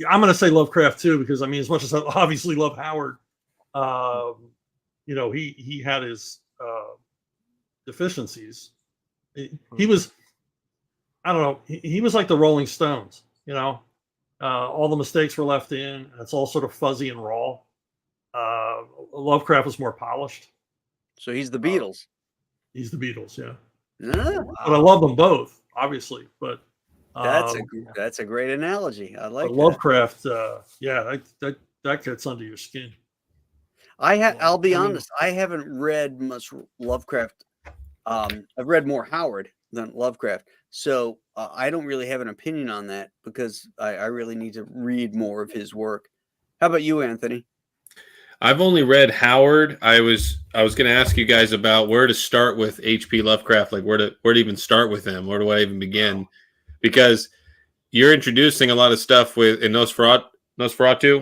Speaker 2: I'm going to say Lovecraft too, because I mean, as much as I obviously love Howard, he had his deficiencies. He was, I don't know, he was like the Rolling Stones, all the mistakes were left in, and it's all sort of fuzzy and raw. Lovecraft was more polished.
Speaker 1: So he's the Beatles.
Speaker 2: He's the Beatles, yeah.
Speaker 1: Ah,
Speaker 2: But I love them both, obviously. But
Speaker 1: that's a great analogy. I like
Speaker 2: but
Speaker 1: that.
Speaker 2: Lovecraft. That gets under your skin.
Speaker 1: I'll be honest. I haven't read much Lovecraft. I've read more Howard than Lovecraft, so I don't really have an opinion on that because I really need to read more of his work. How about you, Anthony?
Speaker 3: I've only read Howard. I was going to ask you guys about where to start with H.P. Lovecraft, like where to even start with him. Where do I even begin? Because you're introducing a lot of stuff in Nosferatu.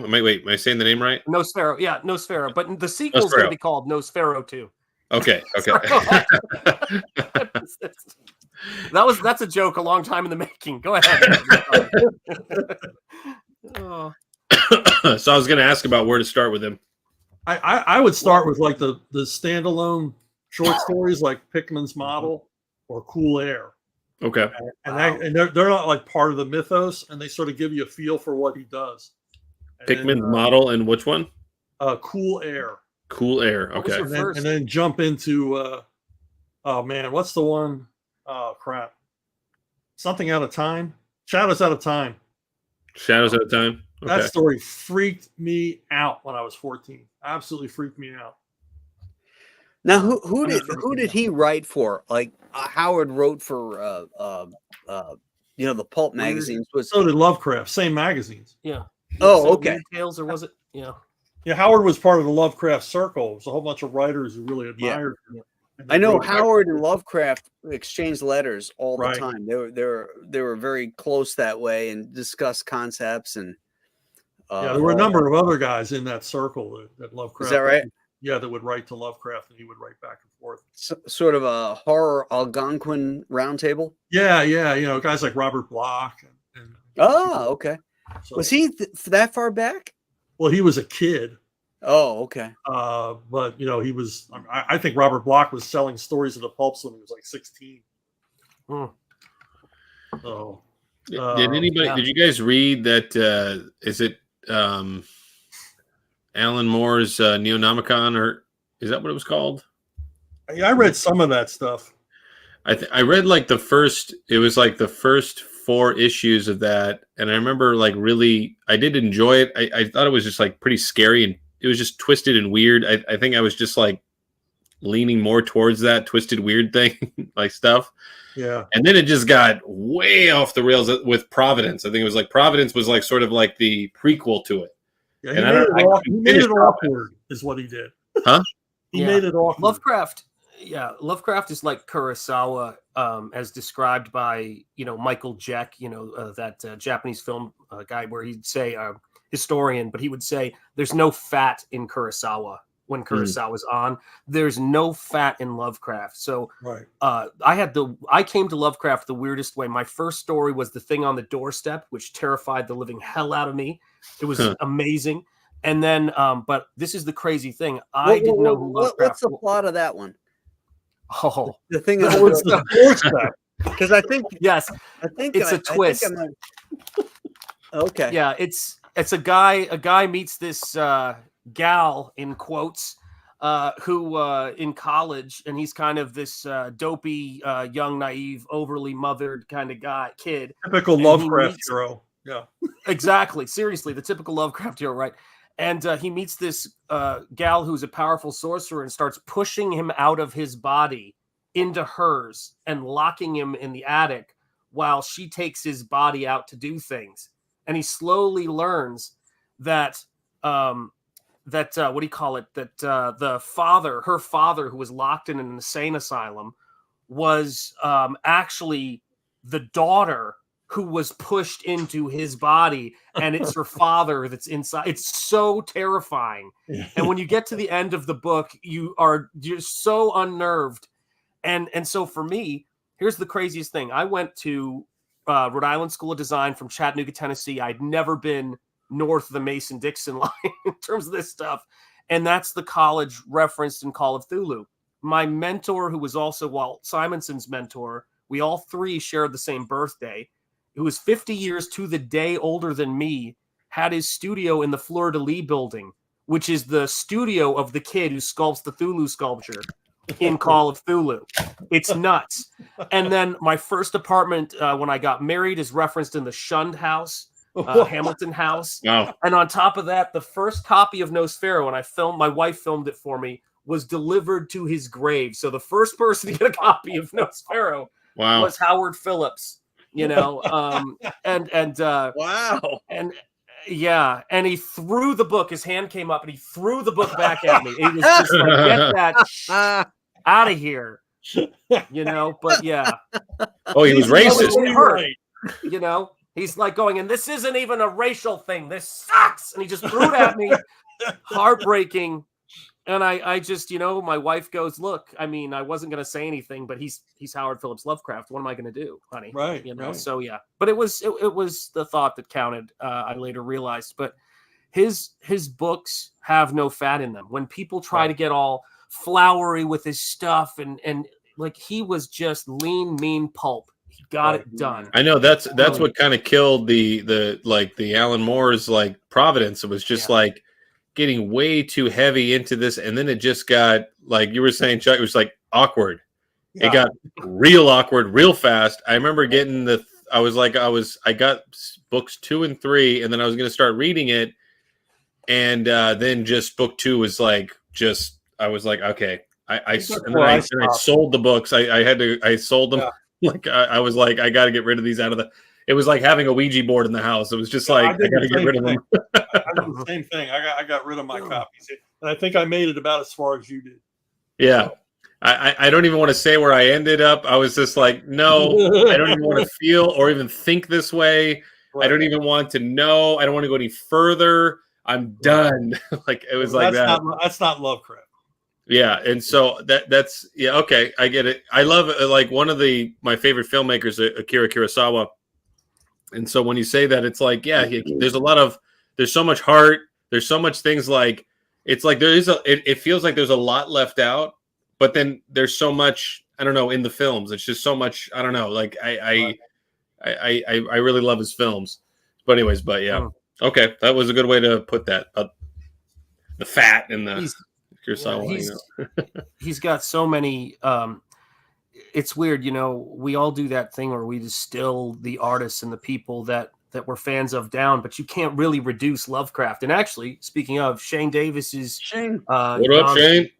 Speaker 3: Am I saying the name right?
Speaker 11: Nosferatu, yeah, Nosferatu. But the sequel is going to be called Nosferatu 2.
Speaker 3: Okay.
Speaker 11: That's a joke a long time in the making. Go ahead.
Speaker 3: So I was going to ask about where to start with him.
Speaker 2: I would start with like the standalone short stories like Pickman's Model or Cool Air.
Speaker 3: Okay.
Speaker 2: And they're not like part of the mythos, and they sort of give you a feel for what he does.
Speaker 3: Pickman's Model and which one?
Speaker 2: Cool Air.
Speaker 3: Cool Air. Okay.
Speaker 2: And then jump into oh man, what's the one? Oh crap. Something Out of Time. Shadows Out of Time.
Speaker 3: Shadows Out of Time. Okay.
Speaker 2: That story freaked me out when I was 14. Absolutely freaked me out.
Speaker 1: Now, who did he write for? Like Howard wrote for the pulp magazines.
Speaker 2: So did Lovecraft. Same magazines.
Speaker 11: Yeah.
Speaker 1: Oh, okay.
Speaker 11: Tales, or was it? Yeah.
Speaker 2: Yeah, Howard was part of the Lovecraft circle. It was a whole bunch of writers who really admired him.
Speaker 1: I know Howard and Lovecraft exchanged letters all the time. They were very close that way and discussed concepts and.
Speaker 2: There were a number of other guys in that circle that Lovecraft.
Speaker 1: Is that right?
Speaker 2: Yeah, that would write to Lovecraft, and he would write back and forth.
Speaker 1: Sort of a horror Algonquin roundtable.
Speaker 2: Yeah, guys like Robert Bloch.
Speaker 1: Okay. So, was he that far back?
Speaker 2: Well, he was a kid.
Speaker 1: Oh, okay.
Speaker 2: But he was. I think Robert Bloch was selling stories at the pulps when he was like 16. So,
Speaker 3: did anybody? Yeah. Did you guys read that? Is it Alan Moore's Neonomicon, or is that what it was called?
Speaker 2: Yeah, I read some of that stuff.
Speaker 3: I read like the first 4 issues of that, and I remember like really I did enjoy it. I thought it was just like pretty scary, and it was just twisted and weird. I think I was just like leaning more towards that twisted weird thing like stuff.
Speaker 2: Yeah.
Speaker 3: And then it just got way off the rails with Providence. I think it was like Providence was like sort of like the prequel to it.
Speaker 2: Yeah, he made it awkward is what he did.
Speaker 3: Huh?
Speaker 2: He made it awkward.
Speaker 11: Lovecraft is like Kurosawa, as described by Michael Jack, that Japanese film guy, where he'd say historian, but he would say there's no fat in Kurosawa. When Kurosawa's on, there's no fat in Lovecraft. So I came to Lovecraft the weirdest way. My first story was The Thing on the Doorstep, which terrified the living hell out of me. It was amazing. And then, but this is the crazy thing. I didn't know who Lovecraft was.
Speaker 1: What's the plot of that one?
Speaker 11: Oh,
Speaker 1: The Thing on the Doorstep. Because I think
Speaker 11: it's a twist.
Speaker 1: Okay.
Speaker 11: Yeah, it's a guy. A guy meets this gal in quotes who in college, and he's kind of this dopey young, naive, overly mothered kind of kid.
Speaker 2: Typical Lovecraft hero. Yeah,
Speaker 11: exactly. Seriously, the typical Lovecraft hero, right? And he meets this gal who's a powerful sorcerer and starts pushing him out of his body into hers and locking him in the attic while she takes his body out to do things. And he slowly learns that what do you call it? That her father, who was locked in an insane asylum, was actually the daughter who was pushed into his body, and it's her father that's inside. It's so terrifying. And when you get to the end of the book, you're so unnerved. And so for me, here's the craziest thing. I went to Rhode Island School of Design from Chattanooga, Tennessee. I'd never been north of the Mason-Dixon line in terms of this stuff. And that's the college referenced in Call of Cthulhu. My mentor, who was also Walt Simonson's mentor, we all three shared the same birthday, who was 50 years to the day older than me, had his studio in the Fleur de Lis building, which is the studio of the kid who sculpts the Cthulhu sculpture in Call of Cthulhu. It's nuts. And then my first apartment when I got married is referenced in the Shunned House, Hamilton House.
Speaker 3: Wow.
Speaker 11: And on top of that, the first copy of Nosferatu, and my wife filmed it for me, was delivered to his grave. So the first person to get a copy of Nosferatu was Howard Phillips, you know.
Speaker 1: Wow.
Speaker 11: And yeah, and he threw the book. His hand came up and he threw the book back at me. He was just like, get that out of here, you know. But yeah.
Speaker 3: Oh, he was racist.
Speaker 11: You know, he's like going, and this isn't even a racial thing. This sucks. And he just threw it at me. Heartbreaking. And I just, you know, my wife goes, look, I mean, I wasn't going to say anything, but he's Howard Phillips Lovecraft. What am I going to do, honey?
Speaker 2: Right.
Speaker 11: You know,
Speaker 2: right.
Speaker 11: So yeah, but it was the thought that counted. I later realized, but his books have no fat in them. When people try to get all flowery with his stuff and like, he was just lean, mean pulp. He got it done.
Speaker 3: I know that's what kind of killed the Alan Moore's like Providence. It was just like getting way too heavy into this, and then it just got, like you were saying, Chuck, it was like awkward. Yeah. It got real awkward real fast. I remember getting I got books 2 and 3, and then I was going to start reading it, and then just book 2 was like, just I was like, okay, I sold the books. I sold them. Yeah. Like I was like, I got to get rid of these out of the. It was like having a Ouija board in the house. It was just like, I got to get rid of them.
Speaker 2: I did the same thing. I got rid of my copies, and I think I made it about as far as you did.
Speaker 3: Yeah. I don't even want to say where I ended up. I was just like, no, I don't even want to feel or even think this way. Right. I don't even want to know. I don't want to go any further. I'm done. Like, it was like that.
Speaker 2: That's not Lovecraft.
Speaker 3: Yeah, and so that's okay, I get it. I love it. Like, one of my favorite filmmakers, Akira Kurosawa. And so when you say that, it's like, yeah, there's so much heart. There's so much things, like, it's like it feels like there's a lot left out, but then there's so much, I don't know, in the films. It's just so much, I don't know. Like, I really love his films. But anyways, yeah. Okay, that was a good way to put that. The fat and the Kurosawa.
Speaker 11: He's got so many. It's weird, you know. We all do that thing where we distill the artists and the people that we're fans of down, but you can't really reduce Lovecraft. And actually, speaking of, Shane Davis is
Speaker 3: Shane. What up, Shane?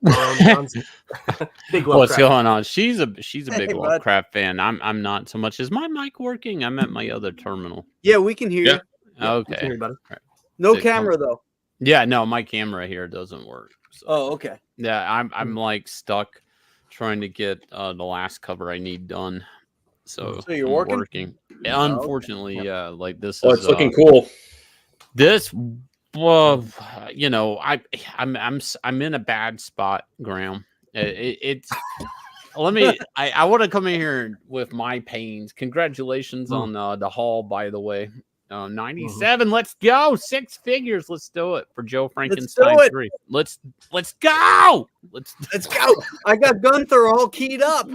Speaker 11: Big Lovecraft.
Speaker 10: What's going on? She's a big Lovecraft fan. I'm not so much. Is my mic working? I'm at my other terminal.
Speaker 1: Yeah, we can hear you.
Speaker 10: Okay.
Speaker 11: Hear you, buddy.
Speaker 10: Right.
Speaker 1: No camera though.
Speaker 10: Yeah, no, my camera here doesn't work. So.
Speaker 1: Oh, okay.
Speaker 10: Yeah, I'm like stuck trying to get the last cover I need done. So
Speaker 1: you're working?
Speaker 10: Yeah, unfortunately, yeah. Like, this
Speaker 3: is. It's looking cool.
Speaker 10: This, well, you know, I'm in a bad spot, Graham. It's. I want to come in here with my pains. Congratulations on the haul, by the way. 97. Let's go. 6 figures. Let's do it for Joe Frankenstein 3. Let's go. Let's go.
Speaker 1: I got Gunther all keyed up.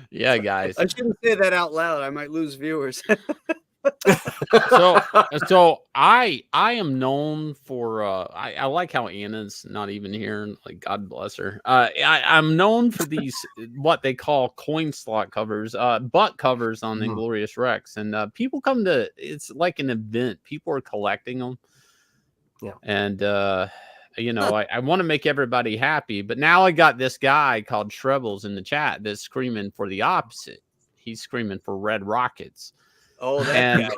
Speaker 10: Yeah, guys.
Speaker 1: I shouldn't say that out loud. I might lose viewers.
Speaker 10: So I am known for I like how Anna's not even here. Like, God bless her. I'm known for these what they call coin slot covers, butt covers on Inglorious Rex, and people come to, it's like an event. People are collecting them. Yeah, and you know, I want to make everybody happy, but now I got this guy called Trebles in the chat that's screaming for the opposite. He's screaming for Red Rockets.
Speaker 1: Oh,
Speaker 10: and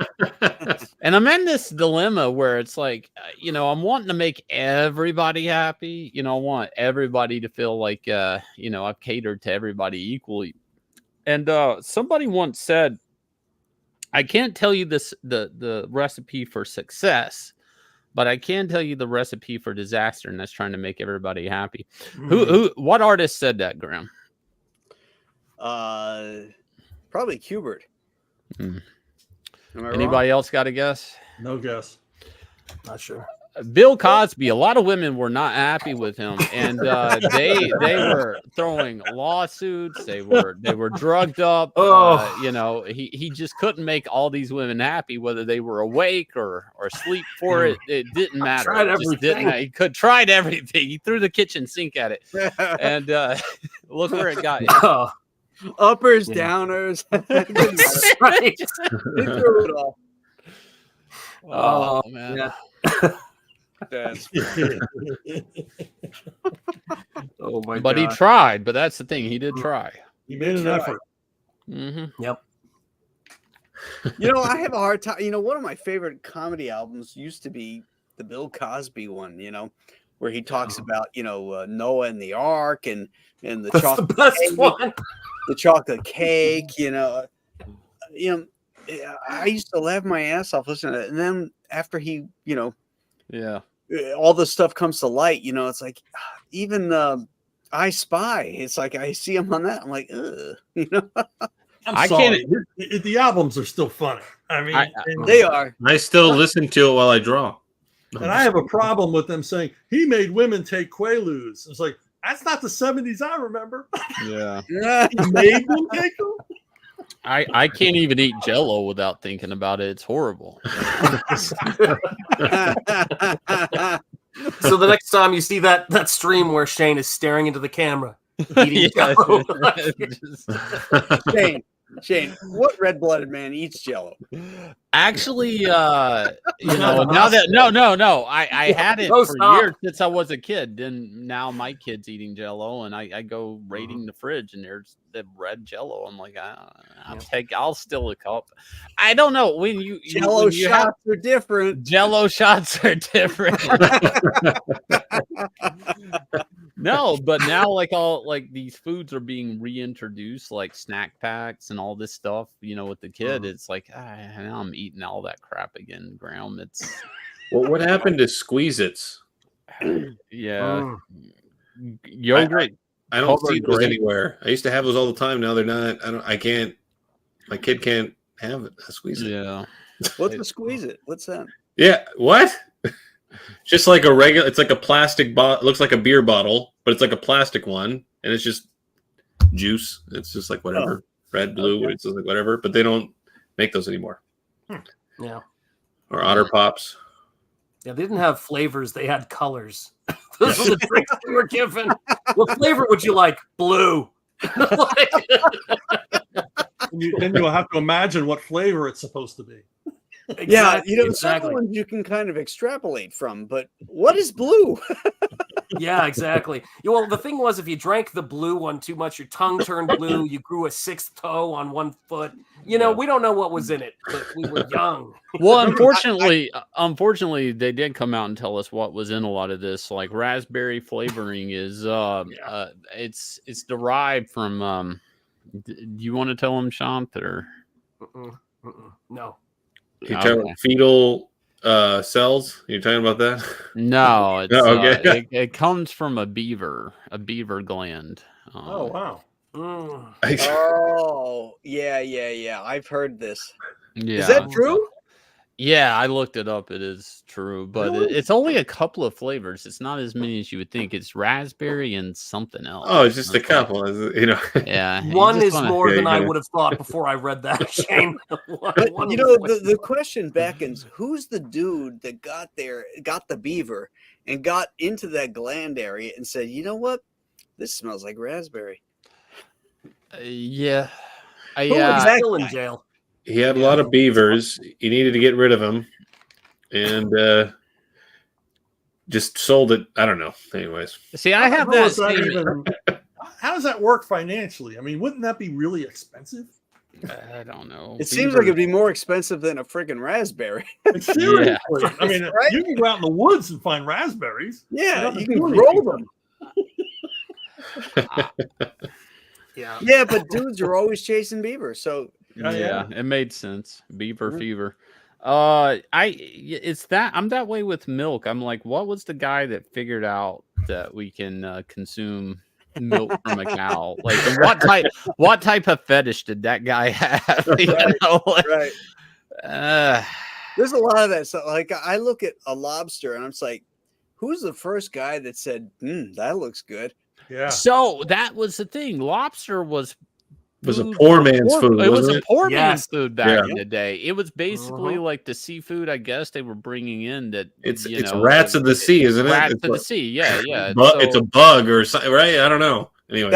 Speaker 10: I'm in this dilemma where it's like, you know, I'm wanting to make everybody happy. You know, I want everybody to feel like, you know, I've catered to everybody equally. And somebody once said, I can't tell you the recipe for success, but I can tell you the recipe for disaster, and that's trying to make everybody happy. What artist said that, Graham?
Speaker 1: Probably Kubert.
Speaker 10: Anybody else got a guess?
Speaker 2: No guess.
Speaker 11: Not sure.
Speaker 10: Bill Cosby, a lot of women were not happy with him, and they were throwing lawsuits. They were drugged up. You know, he just couldn't make all these women happy, whether they were awake or asleep for it. It didn't matter.
Speaker 11: Tried
Speaker 10: It just didn't. He tried everything. He threw the kitchen sink at it, and look where it got him.
Speaker 1: Uppers, downers. That's right. He threw it all.
Speaker 10: Oh man.
Speaker 11: Yeah.
Speaker 1: That's
Speaker 11: Oh my
Speaker 10: But he
Speaker 11: God.
Speaker 10: tried. But that's the thing. He did try.
Speaker 2: He made an effort.
Speaker 10: Mm-hmm.
Speaker 11: Yep.
Speaker 1: You know, I have a hard time. You know, one of my favorite comedy albums used to be the Bill Cosby one, you know, where he talks about, you know, Noah and the Ark and the
Speaker 11: That's
Speaker 1: chocolate
Speaker 11: the best
Speaker 1: cake,
Speaker 11: one.
Speaker 1: the chocolate cake, you know. I used to laugh my ass off listening to it. And then after he, you know,
Speaker 10: Yeah.
Speaker 1: all this stuff comes to light, you know, it's like even I Spy. It's like I see him on that. I'm like, ugh, you know.
Speaker 2: I'm sorry. The albums are still funny. I mean,
Speaker 1: they are.
Speaker 3: I still listen to it while I draw.
Speaker 2: And I have a problem with them saying he made women take Quaaludes. It's like, that's not the 70s I remember.
Speaker 10: Yeah.
Speaker 2: He made them take them.
Speaker 10: I can't even eat Jello without thinking about it. It's horrible.
Speaker 11: So the next time you see that stream where Shane is staring into the camera, eating Jello.
Speaker 1: Shane, what red-blooded man eats Jello?
Speaker 10: Actually, you know, now that no, I had it for years since I was a kid. Then now my kid's eating Jello, and I go raiding the fridge, and there's the red Jello. I'm like, I'll steal a cup. I don't know when you
Speaker 1: Jello shots are different.
Speaker 10: Jello shots are different. No, but now like these foods are being reintroduced, like snack packs and all this stuff. You know, with the kid, it's like now I'm eating all that crap again, Graham. It's
Speaker 3: Well, what happened to Squeeze-Its?
Speaker 10: Yeah, yogurt.
Speaker 3: I don't see those anywhere. I used to have those all the time. Now they're not. I can't. My kid can't have it. Squeeze-It.
Speaker 10: Yeah.
Speaker 1: What's a Squeeze-It? What's that?
Speaker 3: Yeah. What? Just like a regular. It's like a plastic bottle. Looks like a beer bottle, but it's like a plastic one, and it's just juice. It's just like whatever, red, blue. It's just like whatever. But they don't make those anymore.
Speaker 11: Yeah.
Speaker 3: Or Otter Pops.
Speaker 11: Yeah, they didn't have flavors. They had colors. Those were the drinks they were given. What flavor would you like? Blue.
Speaker 2: Then you'll have to imagine what flavor it's supposed to be.
Speaker 1: Yeah, you know, some ones you can kind of extrapolate from, but what is blue?
Speaker 11: Yeah, exactly. Well, the thing was, if you drank the blue one too much, your tongue turned blue. You grew a sixth toe on one foot. You know, we don't know what was in it, but we were young.
Speaker 10: Well, unfortunately, they did come out and tell us what was in a lot of this. Like raspberry flavoring is, it's derived from. Do you want to tell them, Shant, or
Speaker 11: no?
Speaker 3: You're talking about fetal cells? You're talking about that?
Speaker 10: No, it's
Speaker 3: okay.
Speaker 10: It comes from a beaver gland.
Speaker 2: Oh wow!
Speaker 1: Oh yeah. I've heard this.
Speaker 10: Yeah,
Speaker 1: is that true?
Speaker 10: Yeah, I looked it up. It is true, but
Speaker 1: Really?
Speaker 10: it's only a couple of flavors. It's not as many as you would think. It's raspberry and something else.
Speaker 3: Oh, it's just a couple, you know.
Speaker 10: Yeah,
Speaker 11: one is more than I would have thought before I read that, Shane.
Speaker 1: But you know, the question beckons: who's the dude that got the beaver, and got into that gland area and said, "You know what? This smells like raspberry."
Speaker 10: Yeah,
Speaker 11: still in jail.
Speaker 3: He had a lot of beavers. He needed to get rid of them, and just sold it. I don't know. Anyways,
Speaker 10: see, I have that.
Speaker 2: How does that work financially? I mean, wouldn't that be really expensive?
Speaker 10: I don't know.
Speaker 1: It seems like it'd be more expensive than a freaking raspberry.
Speaker 2: Seriously,
Speaker 10: Yeah.
Speaker 2: I mean,
Speaker 1: Right?
Speaker 2: you can go out in the woods and find raspberries.
Speaker 1: Yeah, you can
Speaker 2: do
Speaker 1: grow
Speaker 2: anything.
Speaker 1: them.
Speaker 11: Yeah.
Speaker 1: Yeah, but dudes are always chasing beavers, so
Speaker 10: Yeah, it made sense. Beaver
Speaker 1: Mhm.
Speaker 10: fever. I'm that way with milk. I'm like, what was the guy that figured out that we can consume milk from a cow? Like, and what type of fetish did that guy have? You know, like,
Speaker 1: right. There's a lot of that stuff. Like I look at a lobster and I'm just like, who's the first guy that said, that looks good?
Speaker 2: Yeah.
Speaker 10: So that was the thing. Lobster was
Speaker 3: a poor man's food.
Speaker 10: It was
Speaker 3: wasn't
Speaker 10: a poor man's food back
Speaker 3: Yeah.
Speaker 10: in the day. It was basically like the seafood, I guess, they were bringing in that
Speaker 3: It's
Speaker 10: you know,
Speaker 3: rats of the sea, isn't it?
Speaker 10: Rats
Speaker 3: It's
Speaker 10: of the
Speaker 3: like-
Speaker 10: sea. Yeah, yeah.
Speaker 3: It's a bug or something, right? I don't know. Anyways,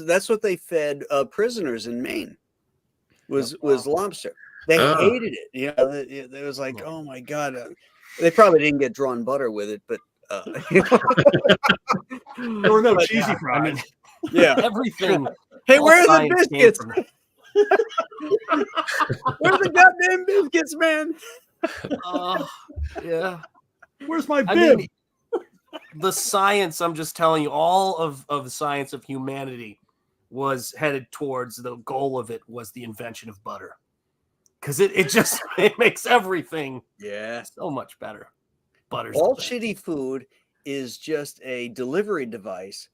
Speaker 1: That's what they fed prisoners in Maine. Was lobster. They hated it. You know, it was like, oh my god. They probably didn't get drawn butter with it, but
Speaker 2: there were no cheesy fries.
Speaker 11: I mean,
Speaker 1: yeah,
Speaker 11: everything.
Speaker 1: Hey,
Speaker 11: all
Speaker 1: where are the
Speaker 11: science came
Speaker 1: biscuits?
Speaker 11: from-
Speaker 1: Where are the goddamn biscuits, man?
Speaker 11: Yeah.
Speaker 2: Where's my
Speaker 11: I
Speaker 2: bib?
Speaker 11: mean, the science, I'm just telling you, all of the science of humanity was headed towards the goal of it was the invention of butter. Because it just it makes everything so much better. Butter's
Speaker 1: All
Speaker 11: the best.
Speaker 1: shitty food is just a delivery device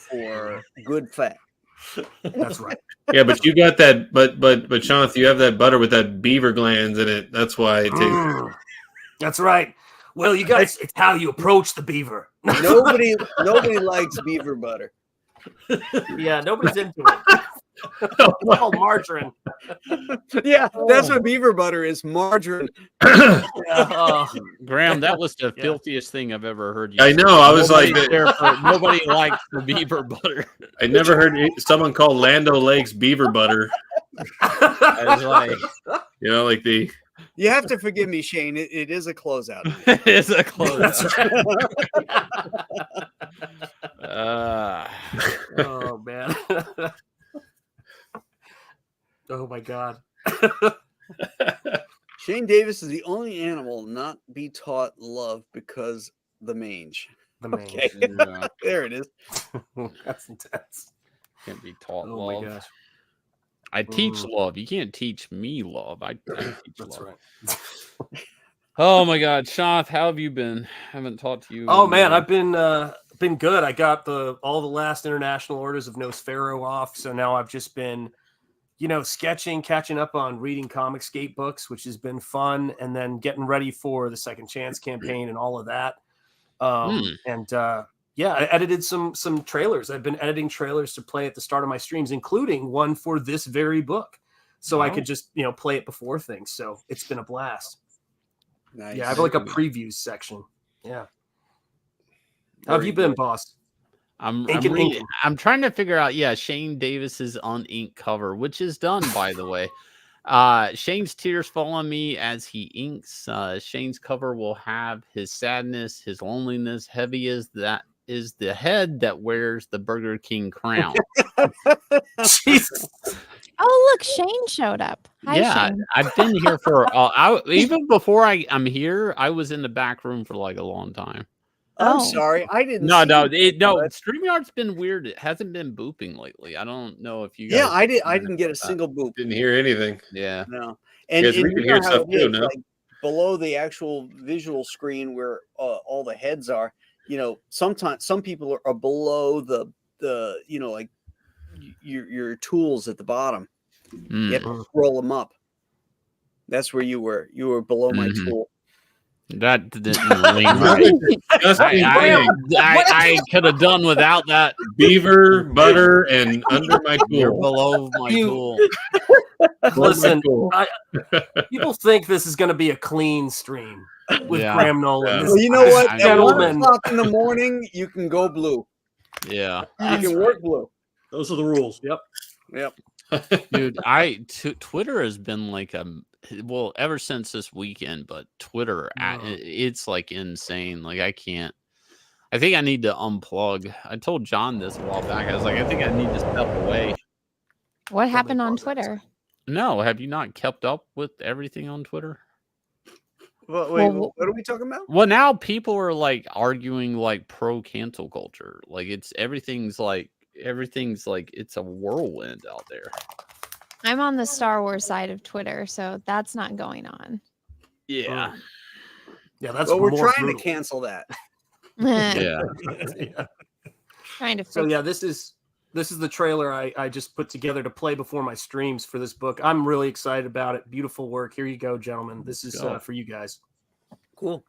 Speaker 1: for good fat.
Speaker 11: That's right.
Speaker 3: yeah, but you got that. But Jonathan, you have that butter with that beaver glands in it. That's why it tastes.
Speaker 11: That's right. Well, you guys, it's how you approach the beaver.
Speaker 1: Nobody likes beaver butter.
Speaker 11: Yeah, nobody's into it. It's called margarine.
Speaker 1: Yeah, that's what beaver butter is, margarine.
Speaker 10: Graham, that was the filthiest thing I've ever heard you
Speaker 3: I
Speaker 10: say.
Speaker 3: know. I was like,
Speaker 10: nobody likes the beaver butter.
Speaker 3: I never heard someone call Lando Lakes beaver butter.
Speaker 10: I was like,
Speaker 3: you know, like the.
Speaker 1: You have to forgive me, Shane. It is a closeout.
Speaker 10: It is a closeout.
Speaker 11: Oh man. Oh my god.
Speaker 1: Shane Davis is the only animal not be taught love because the mange.
Speaker 11: The mange.
Speaker 1: Okay.
Speaker 10: Yeah.
Speaker 1: There it is.
Speaker 11: That's intense.
Speaker 10: Can't be taught
Speaker 11: Oh my
Speaker 10: love.
Speaker 11: gosh.
Speaker 10: I teach love. You can't teach me love. I teach
Speaker 11: That's
Speaker 10: love.
Speaker 11: right.
Speaker 10: Oh my God, Shath, how have you been? Haven't talked to you.
Speaker 11: Oh
Speaker 10: in,
Speaker 11: man, I've been good. I got all the last international orders of Nosferatu off, so now I've just been, sketching, catching up on reading Comicsgate books, which has been fun, and then getting ready for the Second Chance campaign and all of that. Yeah, I edited some trailers. I've been editing trailers to play at the start of my streams, including one for this very book, so I could just play it before things. So it's been a blast.
Speaker 1: Nice.
Speaker 11: Yeah, I have like a previews section. Yeah. How have you been, boss?
Speaker 10: I'm
Speaker 11: Ink and
Speaker 10: reading-
Speaker 11: ink.
Speaker 10: I'm trying to figure out, Shane Davis's uninked cover, which is done, by the way. Shane's tears fall on me as he inks. Shane's cover will have his sadness, his loneliness. Heavy as that is the head that wears the Burger King crown.
Speaker 11: Jesus.
Speaker 9: Oh, look, Shane showed up. Hi, Shane.
Speaker 10: I've been here for even before I'm here. I was in the back room for like a long time.
Speaker 1: I'm sorry, I didn't.
Speaker 10: No,
Speaker 1: see
Speaker 10: StreamYard's been weird. It hasn't been booping lately. I don't know if you guys.
Speaker 1: Yeah, I didn't get a single boop.
Speaker 3: Didn't hear anything.
Speaker 10: Yeah.
Speaker 1: No, and
Speaker 3: Yes, we
Speaker 1: you
Speaker 3: can
Speaker 1: know
Speaker 3: hear
Speaker 1: how
Speaker 3: stuff
Speaker 1: it is,
Speaker 3: too, no?
Speaker 1: like below the actual visual screen where all the heads are. Sometimes some people are below the like your tools at the bottom. You have to scroll them up. That's where you were. You were below my tool.
Speaker 10: That didn't ring right. I could have done without that.
Speaker 3: Beaver, butter, and under my
Speaker 10: You're
Speaker 3: tool.
Speaker 10: below my tool.
Speaker 11: Listen, people think this is going to be a clean stream with Graham Nolan.
Speaker 1: Well, you know what? At 1
Speaker 11: Gentlemen.
Speaker 1: o'clock in the morning, you can go blue.
Speaker 10: Yeah.
Speaker 1: You can work blue.
Speaker 2: Those are the rules.
Speaker 1: Yep.
Speaker 10: Dude, Twitter has been like ever since this weekend, but Twitter, it's like insane. Like I think I need to unplug. I told John this a while back. I was like, I think I need to step away.
Speaker 9: What happened on Twitter?
Speaker 10: No, have you not kept up with everything on Twitter?
Speaker 1: Wait, what are we talking about?
Speaker 10: Well, now people are like arguing like pro cancel culture. Like everything's like it's a whirlwind out there.
Speaker 9: I'm on the Star Wars side of Twitter, so that's not going on.
Speaker 10: Yeah.
Speaker 11: Yeah, that's
Speaker 1: Well, we're
Speaker 11: more
Speaker 1: trying
Speaker 11: brutal.
Speaker 1: to cancel that.
Speaker 10: Yeah.
Speaker 9: Trying to fix
Speaker 11: So yeah, this is This is the trailer I just put together to play before my streams for this book. I'm really excited about it. Beautiful work. Here you go, gentlemen. This is for you guys.
Speaker 1: Cool.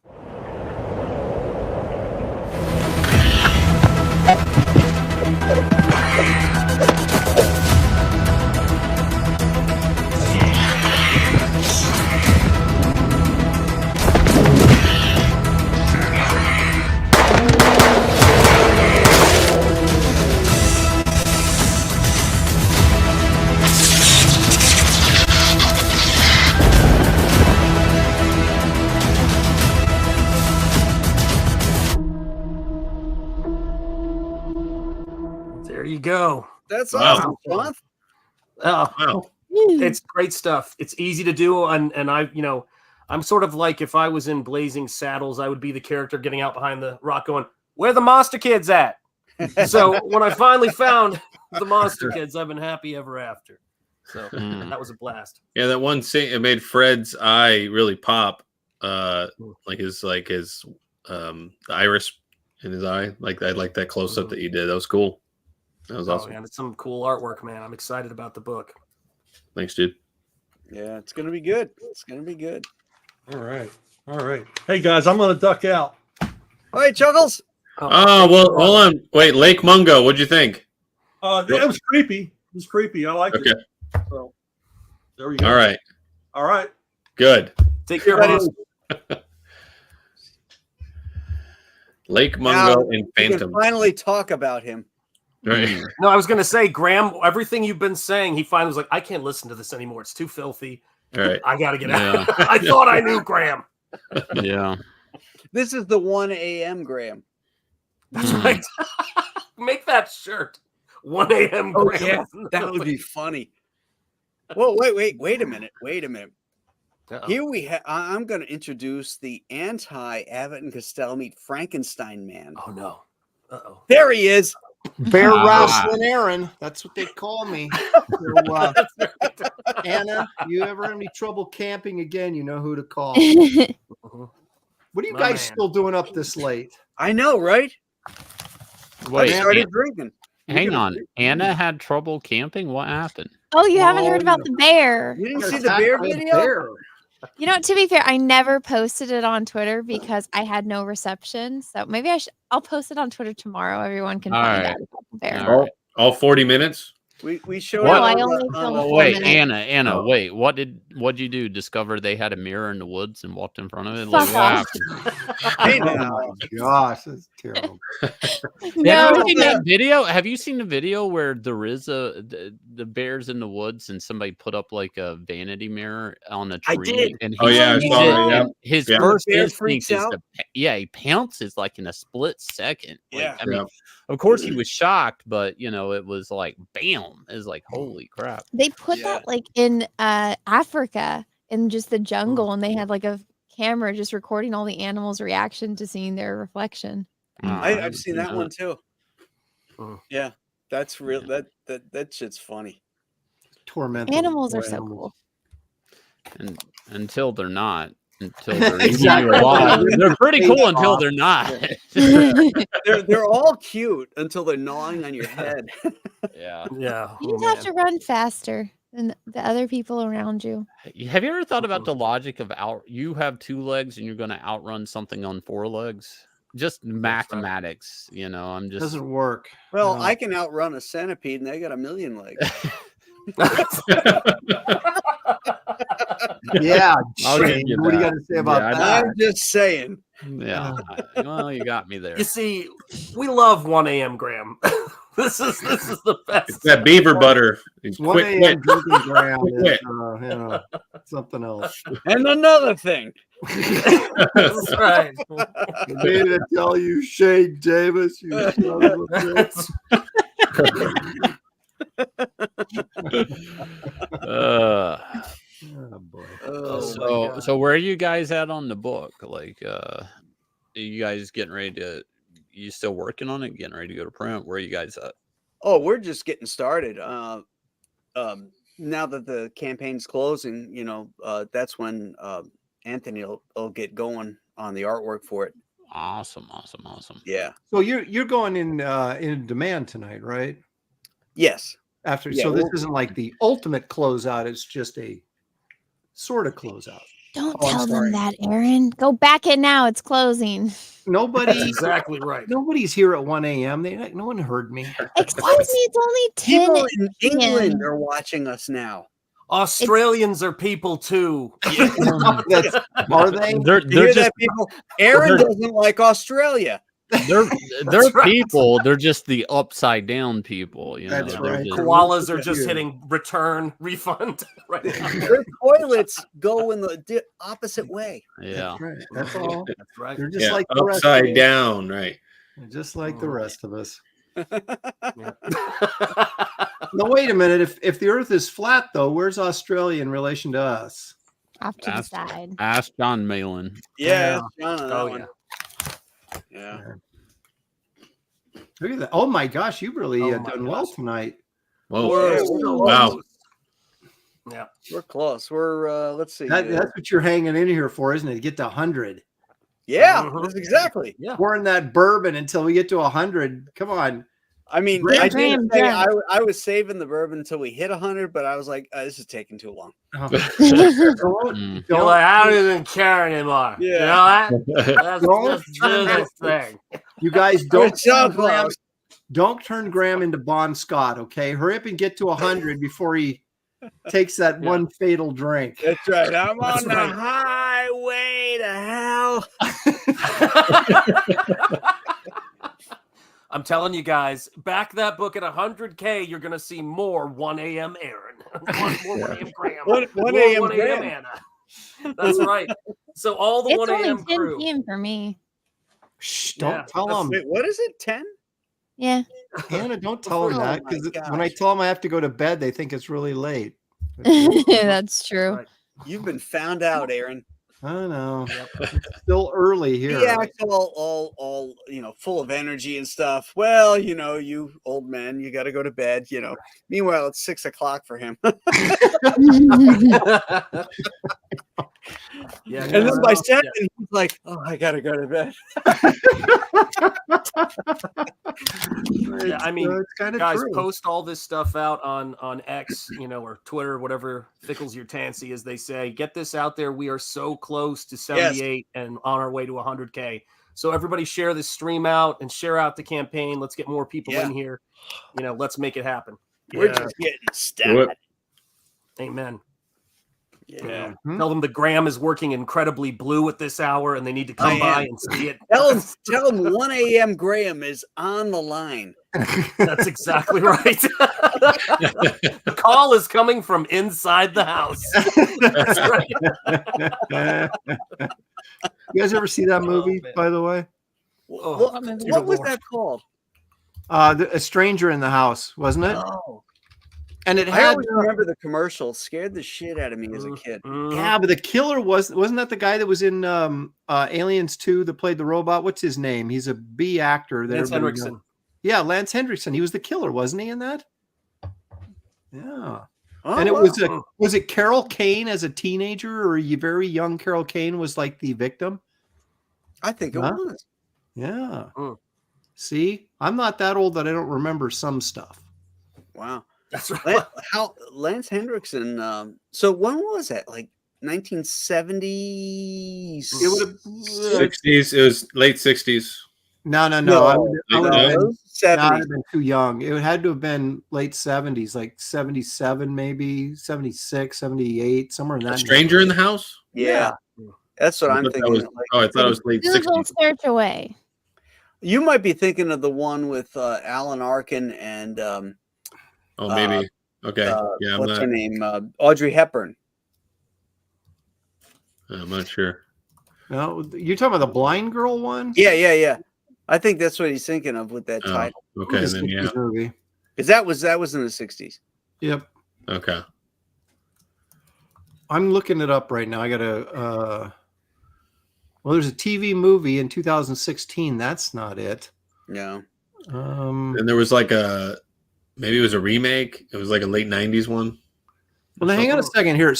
Speaker 11: There you go.
Speaker 1: That's
Speaker 3: Wow.
Speaker 1: awesome, Sean.
Speaker 11: Oh,
Speaker 3: Wow.
Speaker 11: it's great stuff. It's easy to do, and I'm sort of like if I was in Blazing Saddles, I would be the character getting out behind the rock, going, "Where the monster kids at?" So when I finally found the monster kids, I've been happy ever after. So that was a blast.
Speaker 3: Yeah, that one scene, it made Fred's eye really pop. Like his the iris in his eye. Like I like that close up that you did. That was cool. That was awesome.
Speaker 11: Man, it's some cool artwork, man. I'm excited about the book.
Speaker 3: Thanks, dude.
Speaker 1: Yeah, it's gonna be good. It's gonna be good.
Speaker 2: All right. All right. Hey guys, I'm gonna duck out.
Speaker 1: All right, Chuckles.
Speaker 3: Oh, well, hold on. Wait, Lake Mungo, what'd you think?
Speaker 2: It was creepy. It was creepy. I liked
Speaker 3: Okay.
Speaker 2: it. So there we go.
Speaker 3: All right.
Speaker 2: All right.
Speaker 3: Good.
Speaker 11: Take care, boss.
Speaker 3: Lake
Speaker 1: Now,
Speaker 3: Mungo and
Speaker 1: we can
Speaker 3: Phantom.
Speaker 1: finally talk about him.
Speaker 3: Right.
Speaker 11: No, I was going to say, Graham, everything you've been saying, he finally was like, I can't listen to this anymore. It's too filthy.
Speaker 3: All right.
Speaker 11: I got to get out. I thought I knew Graham.
Speaker 10: Yeah.
Speaker 1: This is the 1 a.m. Graham.
Speaker 11: That's right. Make that shirt. 1 a.m.
Speaker 1: Oh,
Speaker 11: Graham.
Speaker 1: yeah, that would be funny. Well, wait a minute.
Speaker 11: Uh-oh.
Speaker 1: Here we have. I'm going to introduce the anti-Abbott and Costello meet Frankenstein man.
Speaker 11: Oh no! Uh-oh.
Speaker 1: There he is.
Speaker 12: Bear wrestling Aaron. That's what they call me. So, Anna, you ever have any trouble camping again? You know who to call. What are you
Speaker 11: My
Speaker 12: guys
Speaker 11: man.
Speaker 12: still doing up this late?
Speaker 1: I know, right?
Speaker 10: Wait,
Speaker 1: I started drinking.
Speaker 10: hang on. Anna had trouble camping. What happened?
Speaker 9: Oh, you haven't heard about the bear.
Speaker 1: You didn't see the bear video?
Speaker 9: You know, to be fair, I never posted it on Twitter because I had no reception. So maybe I'll post it on Twitter tomorrow. Everyone can
Speaker 3: All
Speaker 9: find
Speaker 3: right.
Speaker 9: out about the bear.
Speaker 10: All right.
Speaker 3: All 40 minutes?
Speaker 1: We showed
Speaker 9: No,
Speaker 1: it
Speaker 9: I
Speaker 1: on
Speaker 9: only
Speaker 1: the-
Speaker 9: filmed
Speaker 1: on-
Speaker 9: 4
Speaker 10: Wait,
Speaker 9: minutes.
Speaker 10: Anna, wait. What'd you do? Discover they had a mirror in the woods and walked in front of it?
Speaker 9: Fuck
Speaker 10: Like, what
Speaker 9: off.
Speaker 10: happened?
Speaker 1: Hey,
Speaker 12: Oh
Speaker 1: now.
Speaker 12: my gosh, that's terrible.
Speaker 9: No,
Speaker 10: Have you seen that video? Have you seen the video where there is the bears in the woods and somebody put up like a vanity mirror on a tree?
Speaker 1: I did.
Speaker 10: And
Speaker 3: Oh, yeah, I saw that, yeah.
Speaker 10: His
Speaker 3: Yeah.
Speaker 10: first
Speaker 1: The bear
Speaker 10: instinct
Speaker 1: freaks
Speaker 10: is
Speaker 1: out.
Speaker 10: he pounces like in a split second. Like,
Speaker 1: Yeah.
Speaker 10: I mean, of course he was shocked, but it was like bam. It was like holy crap.
Speaker 9: they put that like in Africa in just the jungle, and they had like a camera just recording all the animals' reaction to seeing their reflection.
Speaker 1: I've seen that one too.
Speaker 11: Oh.
Speaker 1: Yeah, that's real. That shit's funny.
Speaker 12: Tormented.
Speaker 9: Animals are
Speaker 12: Poor
Speaker 9: so
Speaker 12: animals.
Speaker 9: cool.
Speaker 10: And until they're not. Until they're
Speaker 1: Exactly.
Speaker 10: eating you alive. They're pretty
Speaker 12: They
Speaker 10: cool until
Speaker 12: are.
Speaker 10: they're not.
Speaker 1: They're all cute until they're gnawing on your head.
Speaker 10: Yeah.
Speaker 11: Yeah.
Speaker 9: You just have to run faster than the other people around you.
Speaker 10: Have you ever thought about the logic of you have 2 legs and you're going to outrun something on 4 legs? Just mathematics, I'm just
Speaker 12: Doesn't work.
Speaker 1: Well,
Speaker 12: No.
Speaker 1: I can outrun a centipede, and they got 1,000,000 legs.
Speaker 12: Yeah,
Speaker 10: I'll give
Speaker 12: Shane,
Speaker 10: you
Speaker 12: what do you
Speaker 10: that.
Speaker 12: got to say about
Speaker 10: Yeah, I
Speaker 12: that?
Speaker 1: I'm just saying.
Speaker 10: Yeah. Well, you got me there.
Speaker 11: You see, we love 1 a.m. Graham. This is the best.
Speaker 3: It's that beaver butter. It's
Speaker 12: 1
Speaker 3: quick,
Speaker 12: a.m.
Speaker 3: quick.
Speaker 12: drinking ground
Speaker 3: Quit.
Speaker 12: is something else.
Speaker 1: And another thing.
Speaker 11: That's right.
Speaker 12: I need to tell you, Shane Davis, you son of a bitch. Oh boy.
Speaker 1: Oh,
Speaker 10: So where are you guys at on the book? Like, are you guys getting ready to? You still working on it? Getting ready to go to print? Where are you guys at?
Speaker 1: Oh, we're just getting started. Now that the campaign's closing, that's when Anthony will get going on the artwork for it.
Speaker 10: Awesome.
Speaker 1: Yeah.
Speaker 12: So you're going in demand tonight, right?
Speaker 1: Yes.
Speaker 12: After,
Speaker 1: Yeah,
Speaker 12: so this
Speaker 1: we'll-
Speaker 12: isn't like the ultimate closeout. It's just a sort of closeout.
Speaker 9: Don't
Speaker 12: Oh, I'm
Speaker 9: tell
Speaker 12: sorry.
Speaker 9: them that, Aaron. Go back it now. It's closing.
Speaker 12: Nobody,
Speaker 11: That's exactly right.
Speaker 12: nobody's here at 1 a.m. No one heard me.
Speaker 9: Excuse me, it's only 10
Speaker 1: People in England
Speaker 9: p.m.
Speaker 1: are watching us now.
Speaker 11: Australians are people too.
Speaker 12: That's, are they?
Speaker 10: They're
Speaker 1: You hear
Speaker 10: just
Speaker 1: that, people? Aaron
Speaker 10: they're-
Speaker 1: doesn't like Australia.
Speaker 10: they're
Speaker 11: right.
Speaker 10: people. They're just the upside down people. You know,
Speaker 12: That's
Speaker 10: they're
Speaker 12: right.
Speaker 10: just-
Speaker 11: Koalas are just
Speaker 12: You.
Speaker 11: hitting return refund right now.
Speaker 1: Their toilets go in the opposite way.
Speaker 10: yeah.
Speaker 12: That's right. That's all.
Speaker 11: That's right.
Speaker 12: They're just
Speaker 3: Yeah,
Speaker 12: like the rest of
Speaker 3: upside
Speaker 12: us.
Speaker 3: down, right?
Speaker 12: They're just like the rest of us.
Speaker 11: Yeah.
Speaker 12: No, wait a minute. If the Earth is flat, though, where's Australia in relation to us?
Speaker 9: Off to the
Speaker 10: Ask-
Speaker 9: side.
Speaker 10: Ask John Malin.
Speaker 1: Yeah. John on that
Speaker 11: Oh
Speaker 1: one.
Speaker 11: yeah.
Speaker 1: Yeah.
Speaker 12: Look at that. Oh my gosh, you've really
Speaker 11: Oh my
Speaker 12: done well
Speaker 11: gosh.
Speaker 12: tonight.
Speaker 3: Whoa!
Speaker 1: Yeah,
Speaker 3: Wow.
Speaker 11: Yeah.
Speaker 1: We're close. We're let's see.
Speaker 12: That's what you're hanging in here for, isn't it? To get to 100.
Speaker 1: Yeah,
Speaker 11: Mhm.
Speaker 1: that's exactly.
Speaker 11: Yeah.
Speaker 12: Pouring that bourbon until we get to 100. Come on.
Speaker 1: I mean,
Speaker 12: Graham,
Speaker 1: I did say
Speaker 9: Graham.
Speaker 1: I was saving the bourbon until we hit 100, but I was like, this is taking too long.
Speaker 12: Don't,
Speaker 10: Mm.
Speaker 11: You're
Speaker 12: don't,
Speaker 11: like, I don't even care anymore. You
Speaker 1: Yeah.
Speaker 11: know that? Let's
Speaker 12: Don't
Speaker 11: just do this thing.
Speaker 12: you guys
Speaker 1: We're
Speaker 12: don't
Speaker 1: so
Speaker 12: turn Graham,
Speaker 1: close.
Speaker 12: don't turn Graham into Bon Scott, okay? Hurry up and get to 100 before he takes that one fatal drink.
Speaker 1: That's right. I'm
Speaker 11: That's
Speaker 1: on the
Speaker 11: right.
Speaker 1: highway to hell.
Speaker 11: I'm telling you guys, back that book at 100K, you're going to see more 1 a.m. Aaron. More 1 a.m. Graham.
Speaker 1: 1
Speaker 11: more
Speaker 1: a.m.
Speaker 11: 1 a.m.
Speaker 1: Graham.
Speaker 11: Anna. That's right. So all the
Speaker 9: It's
Speaker 11: 1
Speaker 9: only
Speaker 11: a.m.
Speaker 9: 10
Speaker 11: crew.
Speaker 9: p.m. for me.
Speaker 12: Shh, don't
Speaker 11: Yeah,
Speaker 12: tell him.
Speaker 1: Wait, what is it? 10?
Speaker 9: Yeah.
Speaker 12: Anna, don't tell him
Speaker 1: Oh
Speaker 12: that
Speaker 1: my
Speaker 12: because when I
Speaker 1: gosh.
Speaker 12: tell them I have to go to bed, they think it's really late.
Speaker 9: That's true.
Speaker 11: Right.
Speaker 1: You've been found out, Aaron.
Speaker 12: I don't know. It's still early here.
Speaker 1: He acts all full of energy and stuff. Well, you old man, you got to go to bed. Meanwhile, it's 6 o'clock for him.
Speaker 11: Yeah,
Speaker 1: And then by
Speaker 11: yeah.
Speaker 1: 7, he's like, "Oh, I gotta go to bed."
Speaker 11: Yeah, I mean,
Speaker 12: it's kind of
Speaker 11: guys,
Speaker 12: true.
Speaker 11: post all this stuff out on X, or Twitter, whatever tickles your fancy, as they say. Get this out there. We are so close to 78 and on our way to 100K. So everybody share this stream out and share out the campaign. Let's get more people in here. Let's make it happen.
Speaker 1: We're just getting
Speaker 3: Do
Speaker 1: stabbed.
Speaker 3: it.
Speaker 11: Amen.
Speaker 1: Yeah.
Speaker 11: Tell them the Graham is working incredibly blue at this hour and they need to come
Speaker 1: I
Speaker 11: by
Speaker 1: am.
Speaker 11: and see it.
Speaker 1: Tell him 1 a.m. Graham is on the line.
Speaker 11: That's exactly right. The call is coming from inside the house. That's right.
Speaker 12: You guys ever see that movie,
Speaker 11: man.
Speaker 12: by the way?
Speaker 1: What was that called?
Speaker 12: A Stranger in the House, wasn't it?
Speaker 1: Oh,
Speaker 12: And it
Speaker 1: I
Speaker 12: had
Speaker 1: always remember the commercial. Scared the shit out of me as a kid.
Speaker 12: yeah, but the killer wasn't that the guy that was in Aliens 2 that played the robot? What's his name? He's a B actor. that
Speaker 11: Lance
Speaker 12: everybody
Speaker 11: Henriksen.
Speaker 12: knows. Yeah, Lance Hendrickson. He was the killer, wasn't he, in that? Yeah.
Speaker 1: Oh,
Speaker 12: And it
Speaker 1: wow.
Speaker 12: was it Carol Kane as a teenager, or a very young Carol Kane was like the victim?
Speaker 1: I think it
Speaker 12: Huh?
Speaker 1: was.
Speaker 12: Yeah.
Speaker 11: Mm.
Speaker 12: See, I'm not that old that I don't remember some stuff.
Speaker 1: Wow.
Speaker 11: That's right.
Speaker 1: Lance Hendrickson. So when was that? Like 1970s?
Speaker 12: It would have
Speaker 3: 60s. It was late 60s.
Speaker 12: no. I
Speaker 1: No,
Speaker 12: would have been,
Speaker 1: those
Speaker 12: no, I'd
Speaker 1: 70s.
Speaker 12: have been too young. It had to have been late 70s, like 77, maybe 76, 78, somewhere in
Speaker 3: A
Speaker 12: that.
Speaker 3: stranger in the house?
Speaker 1: Yeah. That's what
Speaker 3: I
Speaker 1: I'm
Speaker 3: thought that
Speaker 1: thinking.
Speaker 3: was-
Speaker 1: of, like,
Speaker 3: oh, I thought it was late
Speaker 9: Google
Speaker 3: 60s.
Speaker 9: search away.
Speaker 1: you might be thinking of the one with Alan Arkin and
Speaker 3: Oh, maybe. Okay. Yeah, I'm
Speaker 1: what's her
Speaker 3: not,
Speaker 1: name? Audrey Hepburn.
Speaker 3: I'm not sure.
Speaker 12: No, you're talking about the blind girl one?
Speaker 1: Yeah. I think that's what he's thinking of with that
Speaker 3: Oh,
Speaker 1: title.
Speaker 3: okay,
Speaker 12: It's a
Speaker 3: then yeah.
Speaker 12: 60s movie.
Speaker 1: Because that was in the 60s.
Speaker 12: Yep.
Speaker 3: Okay.
Speaker 12: I'm looking it up right now. I got to. Well, there's a TV movie in 2016. That's not it.
Speaker 1: No.
Speaker 3: And there was like maybe it was a remake. It was like a late 90s one.
Speaker 12: Well, now, hang on a second here.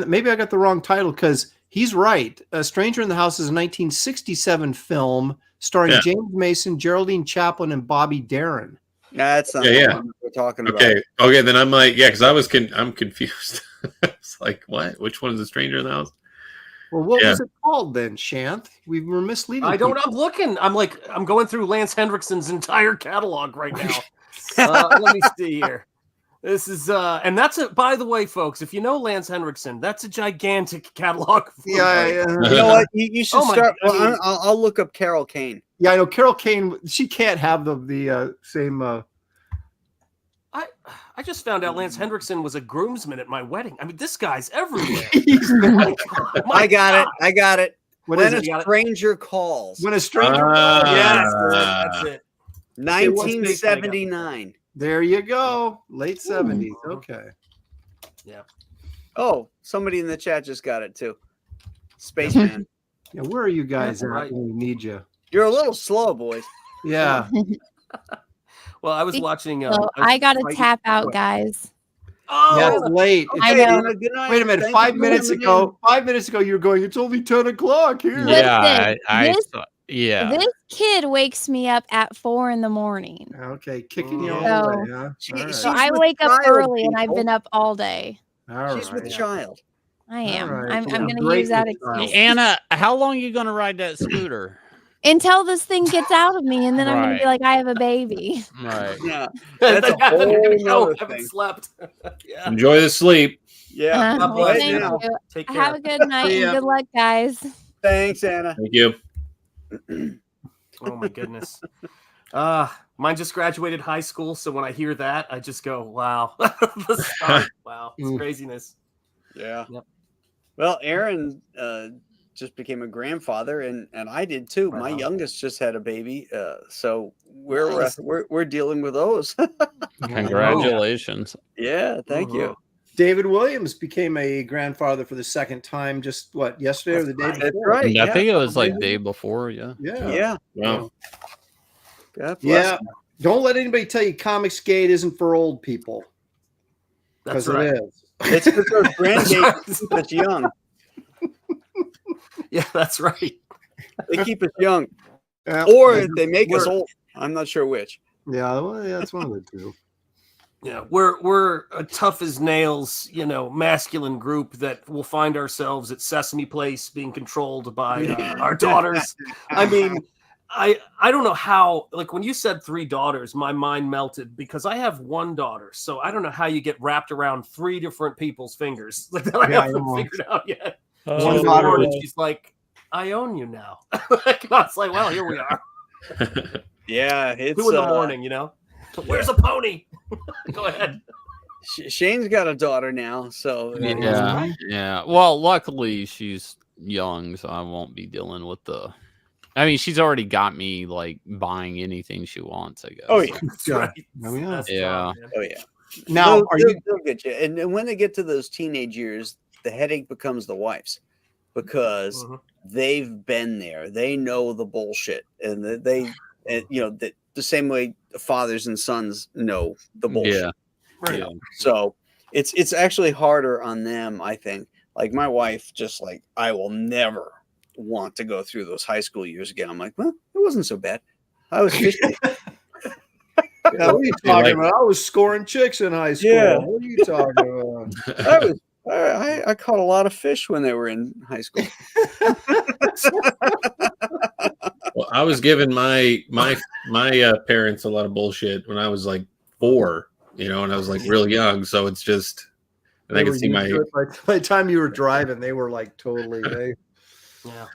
Speaker 12: Maybe I got the wrong title because he's right. Stranger in the House is a 1967 film starring
Speaker 3: Yeah.
Speaker 12: James Mason, Geraldine Chaplin, and Bobby Darin.
Speaker 1: That's not
Speaker 3: Yeah,
Speaker 1: the
Speaker 3: yeah.
Speaker 1: one we're talking about.
Speaker 3: Okay. Then I'm like, yeah, because I'm confused. It's like, what? Which one is the stranger in the house?
Speaker 12: Well, what was it called then, Shanth? We were misleading.
Speaker 11: I don't.
Speaker 12: people.
Speaker 11: I'm looking. I'm going through Lance Hendrickson's entire catalog right now. Let me see here. This is and that's it. By the way, folks, if you know Lance Hendrickson, that's a gigantic catalog.
Speaker 12: Yeah.
Speaker 1: You know what? You should
Speaker 11: Oh my
Speaker 1: start.
Speaker 11: God.
Speaker 1: Well, I'll look up Carol Kane.
Speaker 12: Yeah, I know Carol Kane. She can't have the same.
Speaker 11: I just found out Lance Hendrickson was a groomsman at my wedding. I mean, this guy's everywhere.
Speaker 1: I got it.
Speaker 12: What
Speaker 1: When
Speaker 12: is
Speaker 1: a
Speaker 12: it?
Speaker 1: stranger calls.
Speaker 12: When a stranger calls.
Speaker 11: Yes, that's it.
Speaker 1: 1979.
Speaker 12: There you go. Late 70s. Okay.
Speaker 11: Yeah.
Speaker 1: Oh, somebody in the chat just got it too. Spaceman.
Speaker 12: Yeah, where are you guys at
Speaker 11: Right.
Speaker 12: when we need you?
Speaker 1: You're a little slow, boys.
Speaker 12: Yeah.
Speaker 11: Well, I was watching.
Speaker 9: So I got to tap out, guys.
Speaker 11: Oh,
Speaker 12: Yeah, it's late.
Speaker 9: I
Speaker 12: It's-
Speaker 9: know.
Speaker 1: Good night.
Speaker 12: Wait a minute.
Speaker 1: Thank
Speaker 12: 5
Speaker 1: you for
Speaker 12: minutes
Speaker 1: coming
Speaker 12: ago, 5 minutes ago, you were going, it's only 10 o'clock here.
Speaker 9: Listen,
Speaker 10: Yeah.
Speaker 9: This kid wakes me up at 4 a.m.
Speaker 12: Okay, kicking you
Speaker 9: So-
Speaker 12: all the way, huh?
Speaker 1: She-
Speaker 12: All right.
Speaker 9: So
Speaker 1: She's
Speaker 9: I
Speaker 1: with
Speaker 9: wake up
Speaker 1: child,
Speaker 9: early and I've
Speaker 1: people.
Speaker 9: been up all day.
Speaker 12: All
Speaker 1: She's with
Speaker 12: right.
Speaker 1: child.
Speaker 9: I am.
Speaker 12: right.
Speaker 9: I'm
Speaker 12: Yeah,
Speaker 9: going to
Speaker 12: great
Speaker 9: use that
Speaker 12: with child.
Speaker 9: excuse
Speaker 10: Anna, how long are you going to ride that scooter?
Speaker 9: until this thing gets out of me, and then I'm going to be
Speaker 10: Right.
Speaker 9: like, I have a baby.
Speaker 10: Right.
Speaker 1: Yeah.
Speaker 11: That's
Speaker 1: That's a whole nother
Speaker 11: haven't
Speaker 1: thing.
Speaker 11: slept. Yeah.
Speaker 3: Enjoy the sleep.
Speaker 1: Yeah.
Speaker 11: God bless
Speaker 1: Right
Speaker 11: you.
Speaker 1: now.
Speaker 11: Take care.
Speaker 9: Have a good night
Speaker 12: See
Speaker 9: and
Speaker 12: ya.
Speaker 9: good luck, guys.
Speaker 1: Thanks, Anna.
Speaker 3: Thank you.
Speaker 11: Oh my goodness. Mine just graduated high school, so when I hear that, I just go, "Wow, the start. Wow, it's craziness."
Speaker 1: Yeah.
Speaker 11: Yep.
Speaker 1: Well, Aaron just became a grandfather, and I did too. My youngest just had a baby, so we're dealing with those.
Speaker 10: Congratulations.
Speaker 1: Yeah, thank you.
Speaker 12: David Williams became a grandfather for the second time just yesterday or the day
Speaker 1: That's
Speaker 12: before?
Speaker 1: right.
Speaker 10: I think
Speaker 1: yeah.
Speaker 10: it was like day before. Yeah.
Speaker 12: Yeah.
Speaker 1: Yeah.
Speaker 3: Wow.
Speaker 1: God bless
Speaker 12: Yeah.
Speaker 1: him.
Speaker 12: Don't let anybody tell you Comicsgate isn't for old people.
Speaker 11: That's
Speaker 12: Because
Speaker 11: right.
Speaker 12: it is.
Speaker 1: It's because those grandkids keep us young.
Speaker 11: Yeah, that's right.
Speaker 1: They keep us young,
Speaker 12: Yeah.
Speaker 1: or they make us
Speaker 11: We're-
Speaker 1: old. I'm not sure which.
Speaker 12: Yeah, well, yeah, it's one of the two.
Speaker 11: Yeah, we're a tough as nails, masculine group that will find ourselves at Sesame Place being controlled by our daughters. I mean, I don't know how. Like when you said 3 daughters, my mind melted because I have 1 daughter, so I don't know how you get wrapped around 3 different people's fingers. Like that I
Speaker 12: Yeah, I
Speaker 11: haven't
Speaker 12: know.
Speaker 11: figured out yet.
Speaker 12: One
Speaker 11: She's
Speaker 12: daughter
Speaker 11: born
Speaker 12: is-
Speaker 11: and she's like, "I own you now." Like, I was like, "Well, here we are."
Speaker 1: Yeah, it's
Speaker 11: 2 in the morning, Where's a pony? Go ahead.
Speaker 1: Shane's got a daughter now, so
Speaker 10: Yeah. Yeah. Well, luckily she's young, so I won't be dealing with the. I mean, she's already got me like buying anything she wants, I guess.
Speaker 1: Oh yeah,
Speaker 11: That's
Speaker 12: Yeah.
Speaker 11: right.
Speaker 12: Oh, yeah.
Speaker 11: That's
Speaker 10: Yeah.
Speaker 11: job, man.
Speaker 1: oh yeah.
Speaker 12: Now, are you
Speaker 1: They'll get you, and when they get to those teenage years, the headache becomes the wife's because
Speaker 11: Mhm.
Speaker 1: they've been there. They know the bullshit, and the same way fathers and sons know the bullshit.
Speaker 10: Yeah.
Speaker 11: Right.
Speaker 10: Yeah.
Speaker 1: So it's actually harder on them, I think. Like my wife, just like I will never want to go through those high school years again. I'm like, well, it wasn't so bad. I was 50.
Speaker 12: what are you talking about? I was scoring chicks in high school.
Speaker 1: Yeah.
Speaker 12: What are you talking about?
Speaker 1: I caught a lot of fish when they were in high school.
Speaker 3: Well, I was giving my parents a lot of bullshit when I was like 4, and I was like real young. So it's just, and I can see my.
Speaker 12: By the time you were driving, they were like totally.
Speaker 11: Yeah.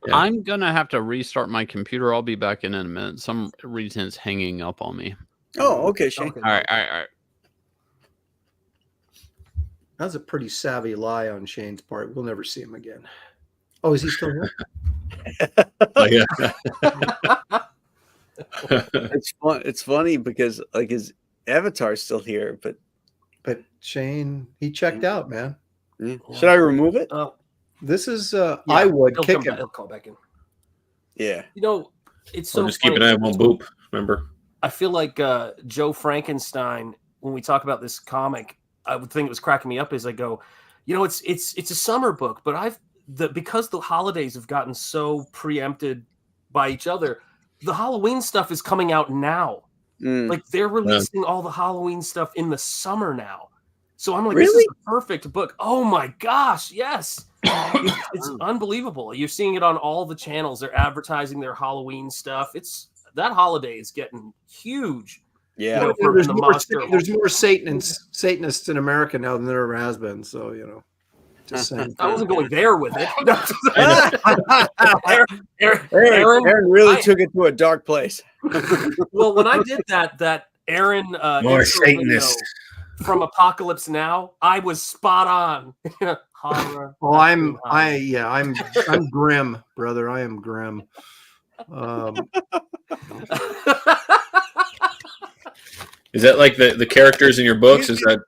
Speaker 3: Yeah.
Speaker 10: I'm gonna have to restart my computer. I'll be back in a minute. Some reason it's hanging up on me.
Speaker 1: Oh, okay, Shane.
Speaker 11: Okay.
Speaker 10: All right.
Speaker 12: That's a pretty savvy lie on Shane's part. We'll never see him again. Oh, is he still here?
Speaker 3: Oh, yeah.
Speaker 1: It's fun. It's funny because like his avatar's still here, but
Speaker 12: But Shane, he checked out, man.
Speaker 1: should I remove it?
Speaker 11: Oh,
Speaker 12: This is
Speaker 11: yeah,
Speaker 12: I would
Speaker 11: he'll
Speaker 12: kick
Speaker 11: come
Speaker 12: him.
Speaker 11: back- He'll call back in.
Speaker 1: Yeah.
Speaker 11: It's so
Speaker 3: Or just keep an
Speaker 11: funny.
Speaker 3: eye on one boop. Remember?
Speaker 11: I feel like Joe Frankenstein, when we talk about this comic, I would think it was cracking me up as I go, it's a summer book, but because the holidays have gotten so preempted by each other, the Halloween stuff is coming out now. Like they're releasing all the Halloween stuff in the summer now. So I'm like,
Speaker 1: Really?
Speaker 11: this is the perfect book. Oh my gosh, yes. It's unbelievable. You're seeing it on all the channels. They're advertising their Halloween stuff. That holiday is getting huge.
Speaker 1: Yeah.
Speaker 11: You know,
Speaker 12: There's
Speaker 11: in the
Speaker 12: more,
Speaker 11: monster.
Speaker 12: there's more Satanists in America now than there ever has been. So, you know, just saying.
Speaker 11: I wasn't going there with it.
Speaker 1: Aaron really took it to a dark place.
Speaker 11: Well, when I did that Aaron
Speaker 3: More
Speaker 11: intro video
Speaker 3: Satanists.
Speaker 11: from Apocalypse Now, I was spot on. Horror.
Speaker 12: Well, I'm grim, brother. I am grim.
Speaker 3: Is that like the characters in your books? Is that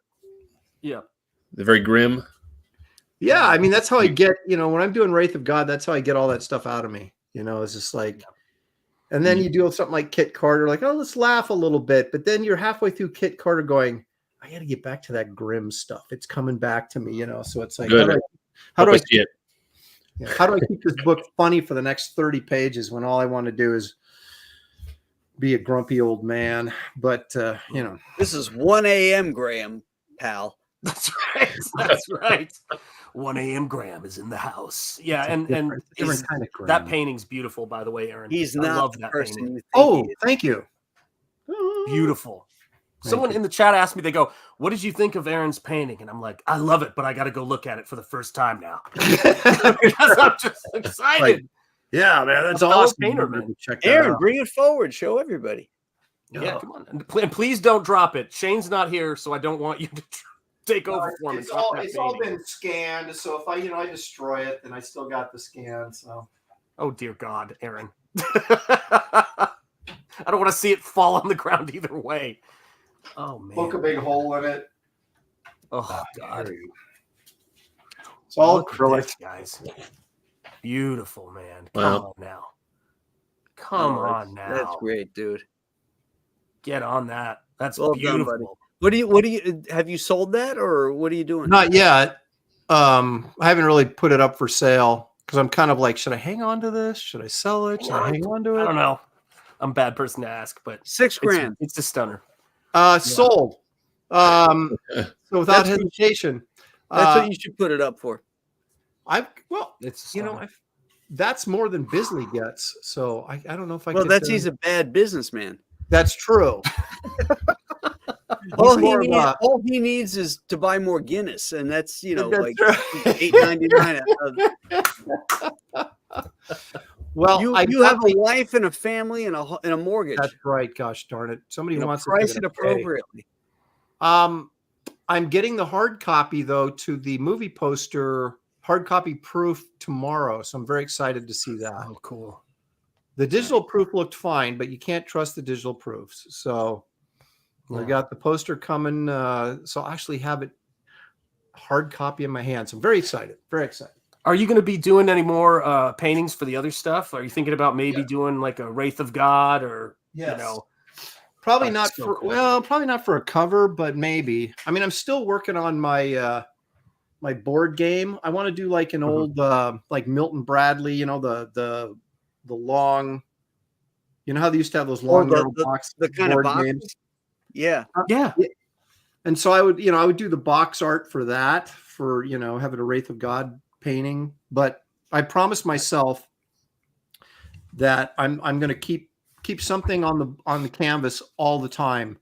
Speaker 11: yeah,
Speaker 3: the very grim?
Speaker 12: Yeah, I mean, that's how I get, you know, when I'm doing Wraith of God, that's how I get all that stuff out of me. You know, it's just like, and then you do something like Kit Carter, like, oh, let's laugh a little bit. But then you're halfway through Kit Carter going, I got to get back to that grim stuff. It's coming back to me, you know? So it's like, how do I keep this book funny for the next 30 pages when all I want to do is be a grumpy old man? But, you know,
Speaker 1: this is 1 a.m. Graham, pal.
Speaker 11: That's right. That's right. 1 a.m. Graham is in the house. Yeah, and
Speaker 12: different kind of
Speaker 11: that painting's beautiful, by the way, Aaron.
Speaker 1: He's
Speaker 11: I
Speaker 1: not
Speaker 11: love
Speaker 1: the
Speaker 11: that
Speaker 1: person
Speaker 11: painting.
Speaker 1: you think
Speaker 12: Oh,
Speaker 1: he is.
Speaker 12: thank you.
Speaker 11: Beautiful.
Speaker 12: Thank
Speaker 11: Someone
Speaker 12: you.
Speaker 11: in the chat asked me, they go, what did you think of Aaron's painting? And I'm like, I love it, but I got to go look at it for the first time now. Because I'm just excited.
Speaker 12: Like, yeah, man, that's
Speaker 11: I'm a fellow
Speaker 12: awesome.
Speaker 11: painter, man.
Speaker 12: Check that
Speaker 1: Aaron,
Speaker 12: out.
Speaker 1: bring it forward. Show everybody.
Speaker 11: Yeah, come on. And please don't drop it. Shane's not here, so I don't want you to take over for him.
Speaker 12: It's all been scanned. So if I destroy it, then I still got the scan. So.
Speaker 11: Oh dear God, Aaron. I don't want to see it fall on the ground either way. Oh man.
Speaker 12: Poke a big hole in it.
Speaker 11: Oh God.
Speaker 12: It's all
Speaker 11: Look at
Speaker 12: acrylic.
Speaker 11: this, guys. Beautiful, man. Come
Speaker 3: Wow.
Speaker 11: on now. Come
Speaker 1: Oh,
Speaker 11: on now.
Speaker 1: That's great, dude.
Speaker 11: Get on that. That's
Speaker 1: Well done,
Speaker 11: beautiful.
Speaker 1: buddy. What do you have you sold that, or what are you doing?
Speaker 12: Not yet. I haven't really put it up for sale because I'm kind of like, should I hang on to this? Should I sell it? Should I hang on to
Speaker 11: I
Speaker 12: it?
Speaker 11: don't know. I'm a bad person to ask, but
Speaker 1: $6 grand.
Speaker 11: It's a stunner.
Speaker 12: Sold. So without
Speaker 1: That's-
Speaker 12: hesitation.
Speaker 1: That's what you should put it up for.
Speaker 11: It's
Speaker 12: you know, that's more than Bisley gets. So I don't know if I
Speaker 1: Well,
Speaker 12: could,
Speaker 1: that's he's a bad businessman.
Speaker 12: That's true.
Speaker 1: All
Speaker 12: more of a-
Speaker 1: all he needs is to buy more Guinness, and that's
Speaker 12: That's
Speaker 1: like
Speaker 12: right.
Speaker 1: $8.99.
Speaker 12: Well,
Speaker 1: you
Speaker 12: I
Speaker 1: have
Speaker 12: got
Speaker 1: a wife and a family and a mortgage.
Speaker 12: That's right. Gosh darn it. Somebody
Speaker 1: You know,
Speaker 12: wants
Speaker 1: price
Speaker 12: to
Speaker 1: it appropriately.
Speaker 12: I'm getting the hard copy though to the movie poster hard copy proof tomorrow. So I'm very excited to see that.
Speaker 11: Oh, cool.
Speaker 12: The digital proof looked fine, but you can't trust the digital proofs. So I got the poster coming. So I actually have it hard copy in my hand. So I'm very excited. Very excited.
Speaker 11: Are you going to be doing any more paintings for the other stuff? Are you thinking about maybe doing like a Wraith of God or, you know?
Speaker 12: Probably not probably not for a cover, but maybe. I mean, I'm still working on my my board game. I want to do like an old like Milton Bradley, you know, the long, you know how they used to have those long narrow box
Speaker 1: the kind of
Speaker 12: board
Speaker 1: boxes?
Speaker 12: games.
Speaker 1: Yeah.
Speaker 11: Yeah.
Speaker 12: And so I would do the box art for that, for, you know, having a Wraith of God painting. But I promised myself that I'm going to keep something on the canvas all the time,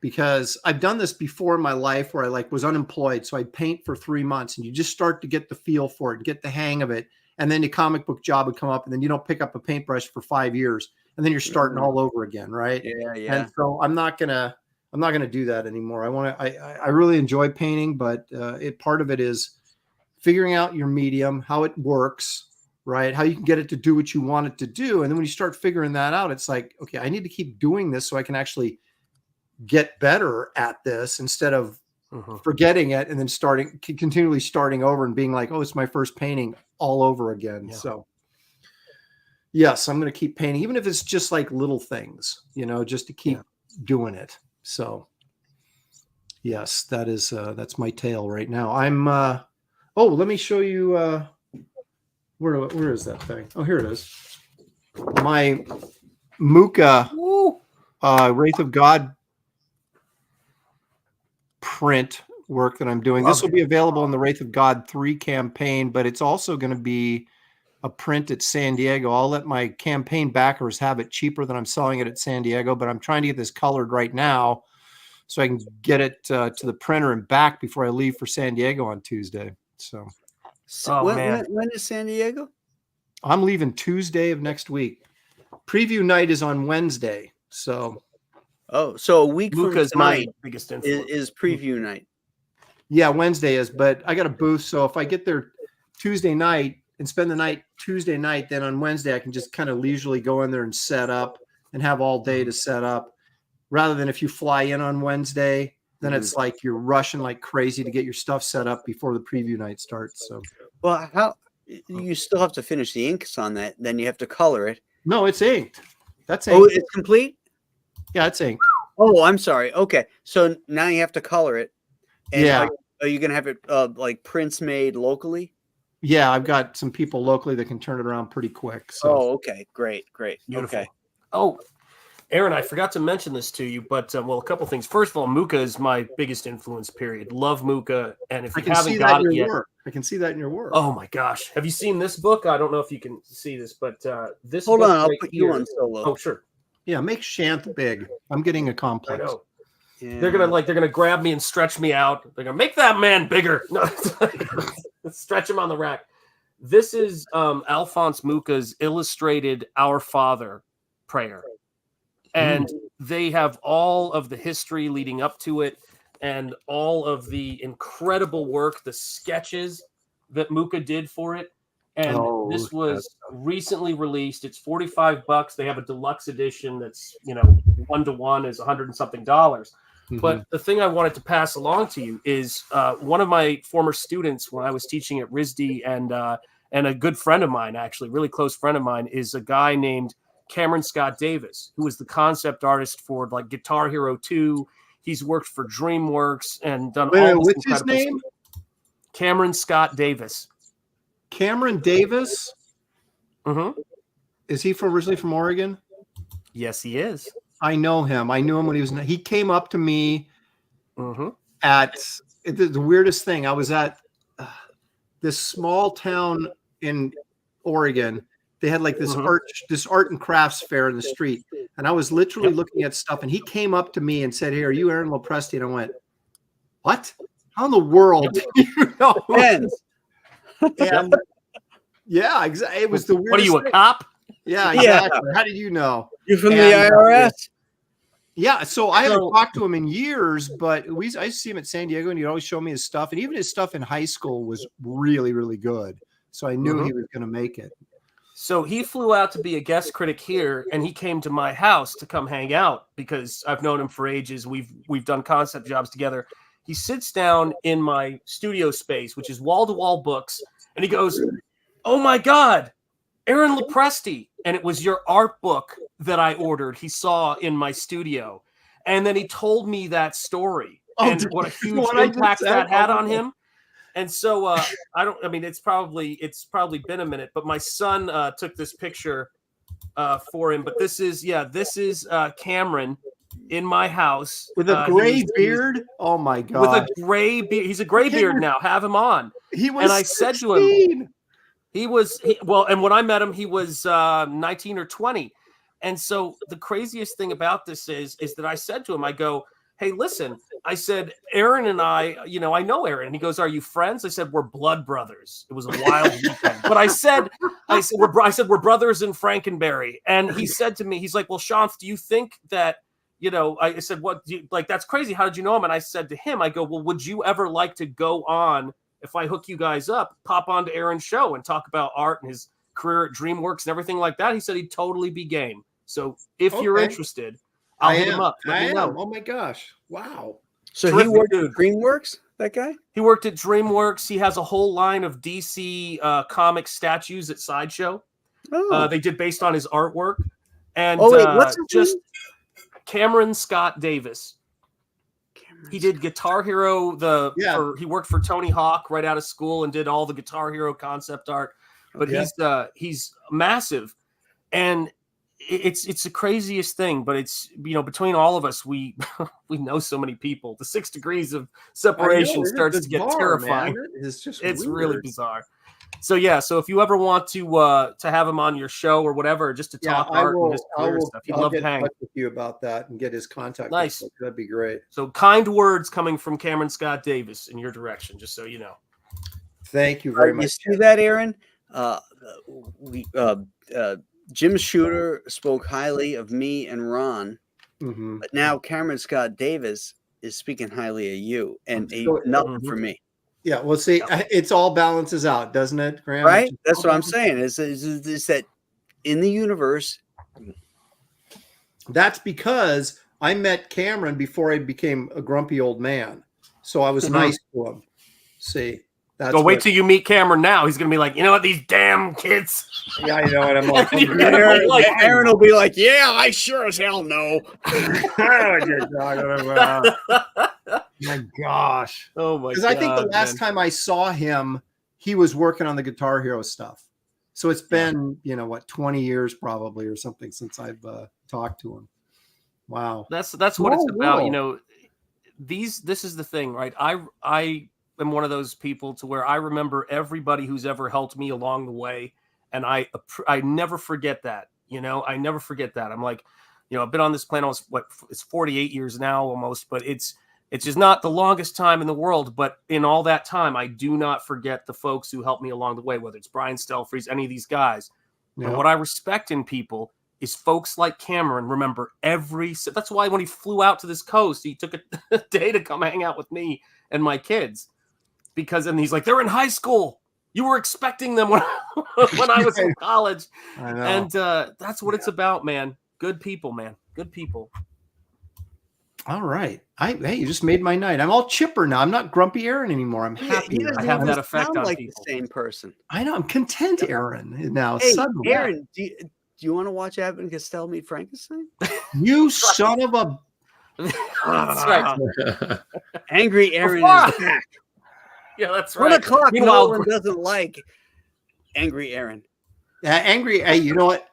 Speaker 12: because I've done this before in my life where I was unemployed. So I'd paint for 3 months and you just start to get the feel for it, get the hang of it. And then the comic book job would come up and then you don't pick up a paintbrush for 5 years and then you're starting all over again. Right.
Speaker 1: Yeah. Yeah.
Speaker 12: And so I'm not going to do that anymore. I really enjoy painting, but part of it is figuring out your medium, how it works, right? How you can get it to do what you want it to do. And then when you start figuring that out, it's like, okay, I need to keep doing this so I can actually get better at this instead of forgetting it and then continually starting over and being like, oh, it's my first painting all over again. Yeah. So yes, I'm going to keep painting, even if it's just like little things, you know, just to keep doing it. So yes, that's my tale right now. I'm, let me show you, where is that thing? Oh, here it is. My Muka Wraith of God print work that I'm doing. This will be available in the Wraith of God 3 campaign, but it's also going to be a print at San Diego. I'll let my campaign backers have it cheaper than I'm selling it at San Diego, but I'm trying to get this colored right now so I can get it to the printer and back before I leave for San Diego on Tuesday. So,
Speaker 1: when is San Diego?
Speaker 12: I'm leaving Tuesday of next week. Preview night is on Wednesday. So,
Speaker 1: so a week
Speaker 11: Luca's
Speaker 1: from
Speaker 11: my
Speaker 1: tonight
Speaker 11: biggest influence.
Speaker 1: is preview night.
Speaker 12: Yeah, Wednesday is, but I got a booth. So if I get there Tuesday night and spend the night Tuesday night, then on Wednesday I can just kind of leisurely go in there and set up and have all day to set up. Rather than if you fly in on Wednesday, then it's like you're rushing like crazy to get your stuff set up before the preview night starts. So,
Speaker 1: well, how you still have to finish the inks on that? Then you have to color it.
Speaker 12: No, it's inked. That's inked.
Speaker 1: Oh, it's complete.
Speaker 12: Yeah, it's inked.
Speaker 1: Oh, I'm sorry. Okay, so now you have to color it. And
Speaker 12: yeah.
Speaker 1: Are you gonna have it like prints made locally?
Speaker 12: Yeah, I've got some people locally that can turn it around pretty quick. So.
Speaker 1: Oh, okay, great.
Speaker 11: Beautiful.
Speaker 1: Okay.
Speaker 11: Oh, Aaron, I forgot to mention this to you, but a couple things. First of all, Muka is my biggest influence. Period. Love Muka, and if you haven't got it yet,
Speaker 12: I can see that in your work.
Speaker 11: Oh my gosh, have you seen this book? I don't know if you can see this, but this.
Speaker 1: Hold
Speaker 11: book
Speaker 1: on, I'll
Speaker 11: right
Speaker 1: put
Speaker 11: here,
Speaker 1: you on solo.
Speaker 11: Oh, sure.
Speaker 12: Yeah, make Shanth big. I'm getting a complex.
Speaker 11: I know.
Speaker 1: Yeah.
Speaker 11: They're gonna grab me and stretch me out. They're gonna make that man bigger. No, stretch him on the rack. This is Alphonse Muka's illustrated Our Father prayer, and they have all of the history leading up to it, and all of the incredible work, the sketches that Muka did for it. And this was recently released. It's $45. They have a deluxe edition that's 1-to-1 is $100 and something. But the thing I wanted to pass along to you is one of my former students when I was teaching at RISD, and a good friend of mine, actually, really close friend of mine, is a guy named Cameron Scott Davis, who was the concept artist for like Guitar Hero 2. He's worked for DreamWorks and done all this.
Speaker 12: What's his name?
Speaker 11: Cameron Scott Davis.
Speaker 12: Cameron Davis?
Speaker 11: Mm-hmm.
Speaker 12: Is he originally from Oregon?
Speaker 11: Yes, he is.
Speaker 12: I know him. I knew him when he came up to me at the weirdest thing. I was at this small town in Oregon. They had like this art and crafts fair in the street. And I was literally looking at stuff, and he came up to me and said, "Hey, are you Aaron Lopresti?" And I went, "What? How in the world do you know?" Yeah, exactly. It was the weirdest.
Speaker 11: What are you, a cop?
Speaker 12: Yeah, exactly. How did you know?
Speaker 1: You from the IRS?
Speaker 12: Yeah, so I haven't talked to him in years, but I used to see him at San Diego, and he'd always show me his stuff. And even his stuff in high school was really, really good. So I knew he was going to make it.
Speaker 11: So he flew out to be a guest critic here, and he came to my house to come hang out because I've known him for ages. We've done concept jobs together. He sits down in my studio space, which is wall-to-wall books, and he goes, "Oh my God, Aaron Lopresti." And it was your art book that I ordered. He saw in my studio. And then he told me that story and what a huge impact that had on him. And so it's probably been a minute, but my son took this picture for him. But this is Cameron in my house
Speaker 12: with a gray beard. Oh my God.
Speaker 11: With a gray beard. He's a gray beard now. Have him on.
Speaker 12: He was
Speaker 11: and I
Speaker 12: 16.
Speaker 11: said to him, and when I met him, he was 19 or 20. And so the craziest thing about this is that I said to him, I go, "Hey, listen," I said, "Aaron and I know Aaron." And he goes, "Are you friends?" I said, "We're blood brothers." It was a wild weekend. But I said, we're brothers in Frankenberry. And he said to me, he's like, "Well, Shanth, do you think that, I said, "What do you, like, that's crazy. How did you know him?" And I said to him, I go, "Well, would you ever like to go on, if I hook you guys up, pop onto Aaron's show and talk about art and his career at DreamWorks and everything like that?" He said he'd totally be game. So if you're interested, I'll hit him up. Let me know.
Speaker 12: Oh my gosh. Wow.
Speaker 1: So he worked at DreamWorks, that guy?
Speaker 11: He worked at DreamWorks. He has a whole line of DC comic statues at Sideshow. They did based on his artwork. And
Speaker 1: what's his name?
Speaker 11: Cameron Scott Davis. He did Guitar Hero. He worked for Tony Hawk right out of school and did all the Guitar Hero concept art. But he's massive, and it's the craziest thing, but it's, you know, between all of us, we we know so many people. The 6 degrees of separation starts to get terrifying. It's really bizarre. So yeah, so if you ever want to have him on your show or whatever, just to talk art and his career stuff, he'd love to hang.
Speaker 12: I'll get in touch with you about that and get his contact.
Speaker 11: Nice.
Speaker 12: That'd be great.
Speaker 11: So kind words coming from Cameron Scott Davis in your direction, just so you know.
Speaker 12: Thank you very much.
Speaker 1: You see that, Aaron? Jim Shooter spoke highly of me and Ron, but now Cameron Scott Davis is speaking highly of you, and nothing for me.
Speaker 12: Yeah, well, see, it's all balances out, doesn't it, Graham?
Speaker 1: Right? That's what I'm saying. Is that in the universe?
Speaker 12: That's because I met Cameron before I became a grumpy old man, so I was nice to him. See, that's
Speaker 11: wait till you meet Cameron now. He's gonna be like, you know what, these damn kids.
Speaker 12: Yeah, I know, and I'm like,
Speaker 1: Aaron will be like, yeah, I sure as hell know.
Speaker 12: My gosh.
Speaker 11: Oh my god.
Speaker 12: Because I think the last time I saw him, he was working on the Guitar Hero stuff. So it's been, 20 years probably or something since I've talked to him. Wow.
Speaker 11: That's what it's about. This is the thing, right? I am one of those people to where I remember everybody who's ever helped me along the way. And I never forget that, I never forget that. I'm like, I've been on this planet almost, it's 48 years now almost, but it's just not the longest time in the world. But in all that time, I do not forget the folks who helped me along the way, whether it's Brian Stelfreeze, any of these guys. Yeah. And what I respect in people is folks like Cameron remember that's why when he flew out to this coast, he took a day to come hang out with me and my kids. And he's like, they're in high school. You were expecting them when I was in college.
Speaker 12: I know.
Speaker 11: And that's what it's about, man. Good people, man. Good people.
Speaker 12: All right. Hey, you just made my night. I'm all chipper now. I'm not grumpy Aaron anymore. I'm happy.
Speaker 11: I have that effect on
Speaker 1: like
Speaker 11: people.
Speaker 1: The same person.
Speaker 12: I know. I'm content, Aaron. Now,
Speaker 1: hey,
Speaker 12: suddenly.
Speaker 1: Aaron, do you want to watch Abbott and Costello meet Frankenstein?
Speaker 12: You son of a.
Speaker 11: That's right.
Speaker 1: Angry Aaron is back.
Speaker 11: Yeah, that's right.
Speaker 1: 1 o'clock.
Speaker 11: Meanwhile,
Speaker 1: no one doesn't like Angry Aaron.
Speaker 12: Angry. Hey, you know what?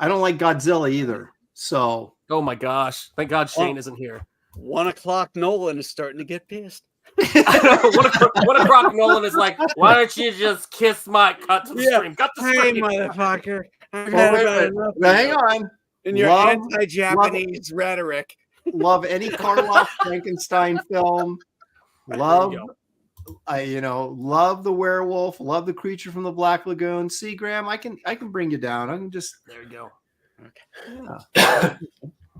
Speaker 12: I don't like Godzilla either. So.
Speaker 11: Oh my gosh! Thank God Shane isn't here.
Speaker 1: 1 o'clock. Nolan is starting to get pissed.
Speaker 11: 1 o'clock. Nolan is like, why don't you just kiss my cut to the stream? Cut the stream,
Speaker 1: motherfucker.
Speaker 12: Hang on.
Speaker 1: In your anti-Japanese rhetoric.
Speaker 12: Love any Karloff Frankenstein film. Love. Love the werewolf. Love the creature from the Black Lagoon. See, Graham, I can bring you down. I can just.
Speaker 11: There you go.
Speaker 12: Okay.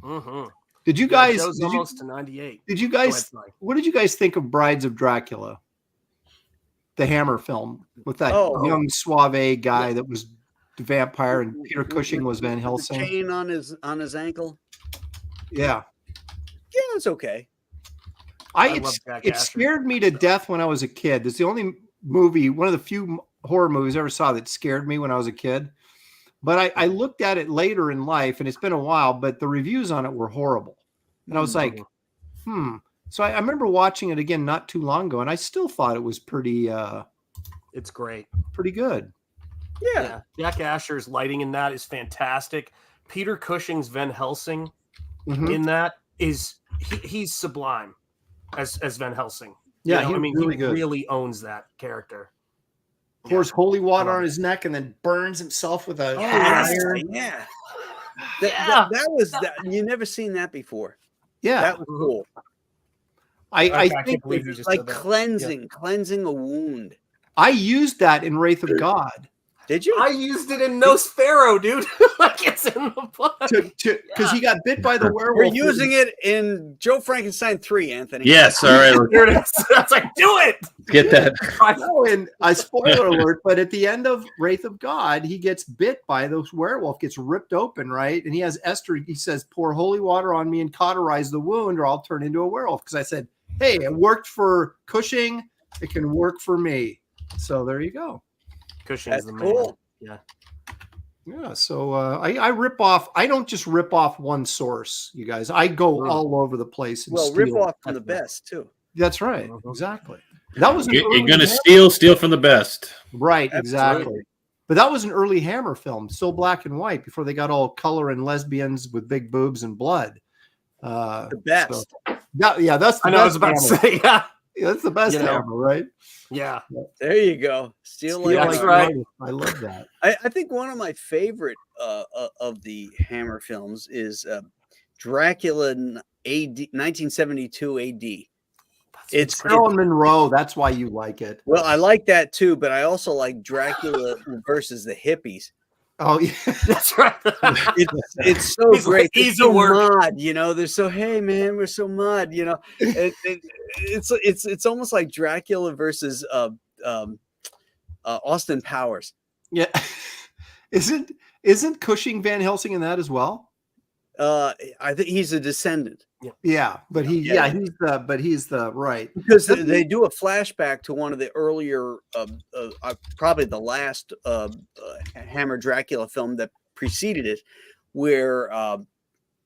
Speaker 12: Yeah. Did you guys?
Speaker 11: Almost to 98.
Speaker 12: Did you guys? What did you guys think of Brides of Dracula? The Hammer film with that young suave guy that was the vampire, and Peter Cushing was Van Helsing.
Speaker 1: The chain on his ankle.
Speaker 12: Yeah.
Speaker 1: Yeah, it's okay.
Speaker 12: It scared me to death when I was a kid. It's the only movie, one of the few horror movies I ever saw that scared me when I was a kid. But I looked at it later in life, and it's been a while, but the reviews on it were horrible. And I was like, So I remember watching it again not too long ago, and I still thought it was pretty
Speaker 11: it's great.
Speaker 12: Pretty good.
Speaker 11: Yeah. Jack Asher's lighting in that is fantastic. Peter Cushing's Van Helsing in that is he's sublime as Van Helsing.
Speaker 12: Yeah,
Speaker 11: he
Speaker 12: really good.
Speaker 11: Really owns that character.
Speaker 12: Pours holy water on his neck and then burns himself with a
Speaker 1: iron. Yeah. That was that. You never seen that before.
Speaker 12: Yeah.
Speaker 1: That was cool.
Speaker 12: I think
Speaker 1: it's like cleansing a wound.
Speaker 12: I used that in Wraith of God.
Speaker 1: Did you?
Speaker 11: I used it in Nosferatu, dude. Like it's in the book.
Speaker 12: Because he got bit by the werewolf.
Speaker 1: We're using it in Joe Frankenstein 3, Anthony.
Speaker 3: Yes, all right.
Speaker 11: Here it is. That's like, do it.
Speaker 3: Get that.
Speaker 12: I know, and a spoiler alert, but at the end of Wraith of God, he gets bit by the werewolf, gets ripped open, right? And he has Esther, he says, pour holy water on me and cauterize the wound, or I'll turn into a werewolf. Because I said, hey, it worked for Cushing, it can work for me. So there you go.
Speaker 11: Cushing's
Speaker 1: the man. Cool.
Speaker 12: Yeah. So I rip off. I don't just rip off one source, you guys. I go all over the place. And steal.
Speaker 1: Rip off from the best too.
Speaker 12: That's right. Exactly. That was
Speaker 3: you're going to steal from the best.
Speaker 12: Right. Exactly. But that was an early Hammer film, still black and white, before they got all color and lesbians with big boobs and blood.
Speaker 1: The best.
Speaker 12: So, yeah, that's the
Speaker 11: I know. I was
Speaker 12: best
Speaker 11: about
Speaker 12: Hammer.
Speaker 11: to say, yeah,
Speaker 12: Yeah, that's the best Hammer, right?
Speaker 11: yeah.
Speaker 1: There you go. Steel
Speaker 12: Steel
Speaker 1: like
Speaker 11: That's
Speaker 12: like
Speaker 11: right.
Speaker 12: life. I love that.
Speaker 1: I think one of my favorite of the Hammer films is Dracula in AD 1972 AD. It's
Speaker 12: Marilyn Monroe. That's why you like it.
Speaker 1: well, I like that too, but I also like Dracula versus the hippies.
Speaker 12: Oh yeah,
Speaker 11: That's right.
Speaker 1: It's so
Speaker 11: He's
Speaker 1: great.
Speaker 11: like,
Speaker 1: They're
Speaker 11: he's
Speaker 1: so
Speaker 11: a word.
Speaker 1: mod, you know. They're so, hey man, we're so mod, you know. It's almost like Dracula versus Austin Powers.
Speaker 12: yeah. Isn't Cushing Van Helsing in that as well?
Speaker 1: I think he's a descendant.
Speaker 12: Yeah, but he's the right,
Speaker 1: because they do a flashback to one of the earlier, probably the last Hammer Dracula film that preceded it, where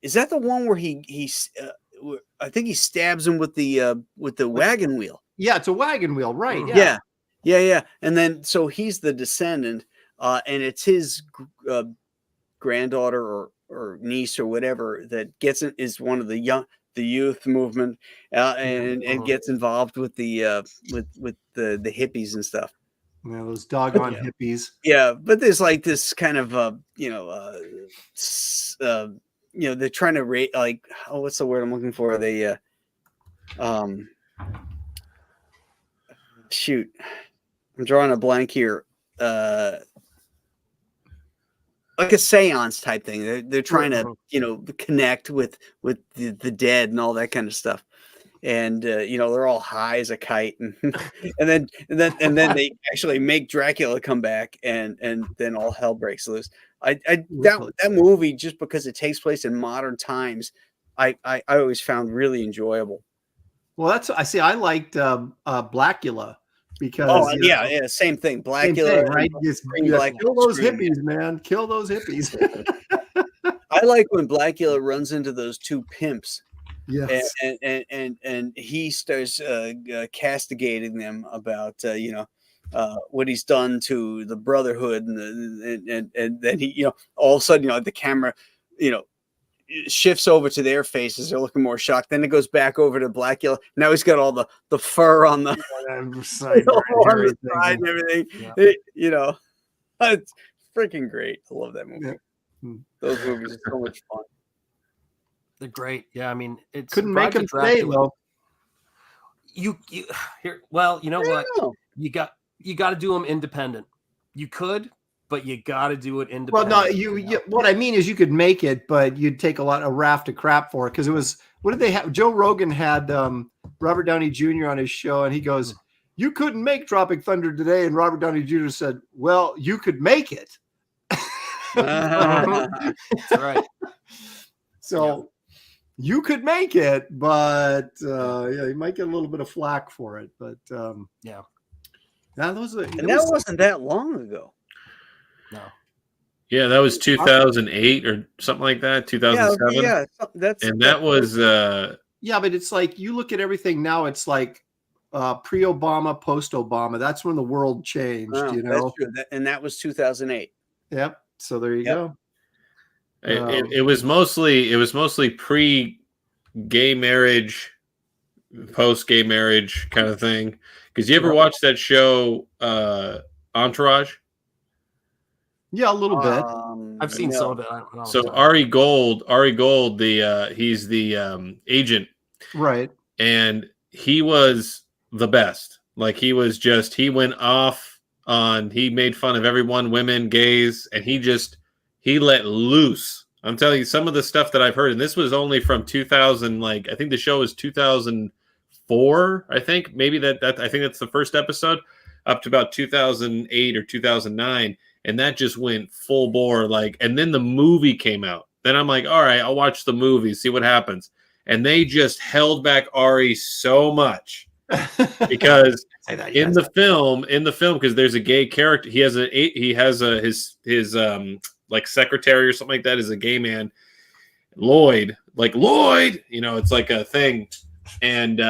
Speaker 1: is that the one where I think he stabs him with the wagon wheel.
Speaker 12: Yeah, it's a wagon wheel, right?
Speaker 1: Yeah. And then so he's the descendant, and it's his granddaughter or niece or whatever that is one of the youth movement, and gets involved with the hippies and stuff.
Speaker 12: Yeah, those doggone hippies.
Speaker 1: Yeah, but there's like this kind of they're trying to rate, like, what's the word I'm looking for? They shoot, I'm drawing a blank here. Like a seance type thing. They're trying to, connect with the dead and all that kind of stuff. And they're all high as a kite, and and then they actually make Dracula come back, and then all hell breaks loose. That movie, just because it takes place in modern times, I always found really enjoyable.
Speaker 12: Well, I liked Blackula. Because
Speaker 1: same thing. Blackula,
Speaker 12: same thing, right? Kill those
Speaker 1: screen,
Speaker 12: hippies, man. Kill those hippies.
Speaker 1: I like when Blackula runs into those two pimps.
Speaker 12: Yes.
Speaker 1: And he starts castigating them about what he's done to the Brotherhood, and then he, all of a sudden, the camera shifts over to their faces. They're looking more shocked. Then it goes back over to Blackula. Now he's got all the fur on the side and everything.
Speaker 12: Yeah.
Speaker 1: It's freaking great. I love that movie.
Speaker 12: Yeah.
Speaker 1: Those movies are so much fun.
Speaker 11: They're great. Yeah, I mean, it's
Speaker 12: couldn't make them today though.
Speaker 11: You here? Well, you know what? You got to do them independent. You could, but you got to do it independent.
Speaker 12: Well, no, you what I mean is you could make it, but you'd take a raft of crap for it, because it was, what did they have? Joe Rogan had Robert Downey Jr. on his show, and he goes, "You couldn't make Tropic Thunder today," and Robert Downey Jr. said, "Well, you could make it."
Speaker 11: That's right.
Speaker 12: So you could make it, but you might get a little bit of flack for it. But
Speaker 11: yeah,
Speaker 1: that wasn't that long ago.
Speaker 11: No.
Speaker 3: Yeah, that was 2008 or something like that. 2007.
Speaker 1: Yeah,
Speaker 3: that was.
Speaker 12: Yeah, but it's like, you look at everything now. It's like pre-Obama, post-Obama. That's when the world changed.
Speaker 1: That's true. And that was 2008.
Speaker 12: Yep. So there you go.
Speaker 3: It was mostly pre-gay marriage, post-gay marriage kind of thing. Because you ever watch that show Entourage?
Speaker 12: Yeah, a little bit.
Speaker 11: I've seen some of it.
Speaker 3: So Ari Gold, he's the agent,
Speaker 12: right?
Speaker 3: And he was the best. Like, he went off on, he made fun of everyone, women, gays, and he let loose. I'm telling you, some of the stuff that I've heard, and this was only from 2000. Like, I think the show was 2004. I think maybe I think that's the first episode, up to about 2008 or 2009. And that just went full bore, like, and then the movie came out. Then I'm like, all right, I'll watch the movie, see what happens. And they just held back Ari so much because in the film, because there's a gay character, he has his like secretary or something like that is a gay man, Lloyd, it's like a thing, and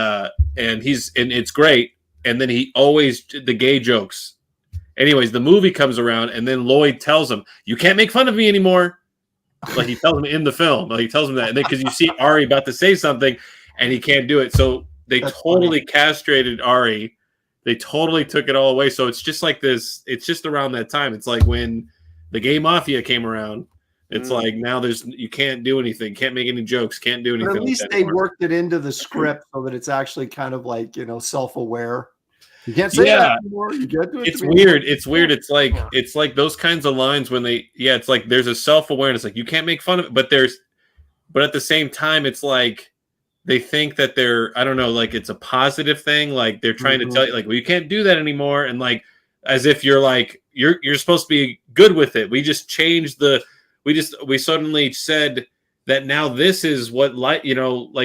Speaker 3: it's great. And then he always, the gay jokes. Anyways, the movie comes around, and then Lloyd tells him, "You can't make fun of me anymore." Like he tells him in the film, like he tells him that, and then because you see Ari about to say something, and he can't do it, so they totally castrated Ari. They totally took it all away. So it's just like this. It's just around that time. It's like when the Gay Mafia came around. It's like now you can't do anything, can't make any jokes, can't do anything.
Speaker 12: But at least they worked it into the script so that it's actually kind of like, self-aware. You can't say that anymore. You can't do it.
Speaker 3: It's weird. It's weird. It's like those kinds of lines when it's like there's a self-awareness, like you can't make fun of it, but at the same time, it's like they think that they're, I don't know, like it's a positive thing. Like they're trying to tell you, like, well, you can't do that anymore. And like, as if you're like, you're supposed to be good with it. We just changed we suddenly said that now this is what, like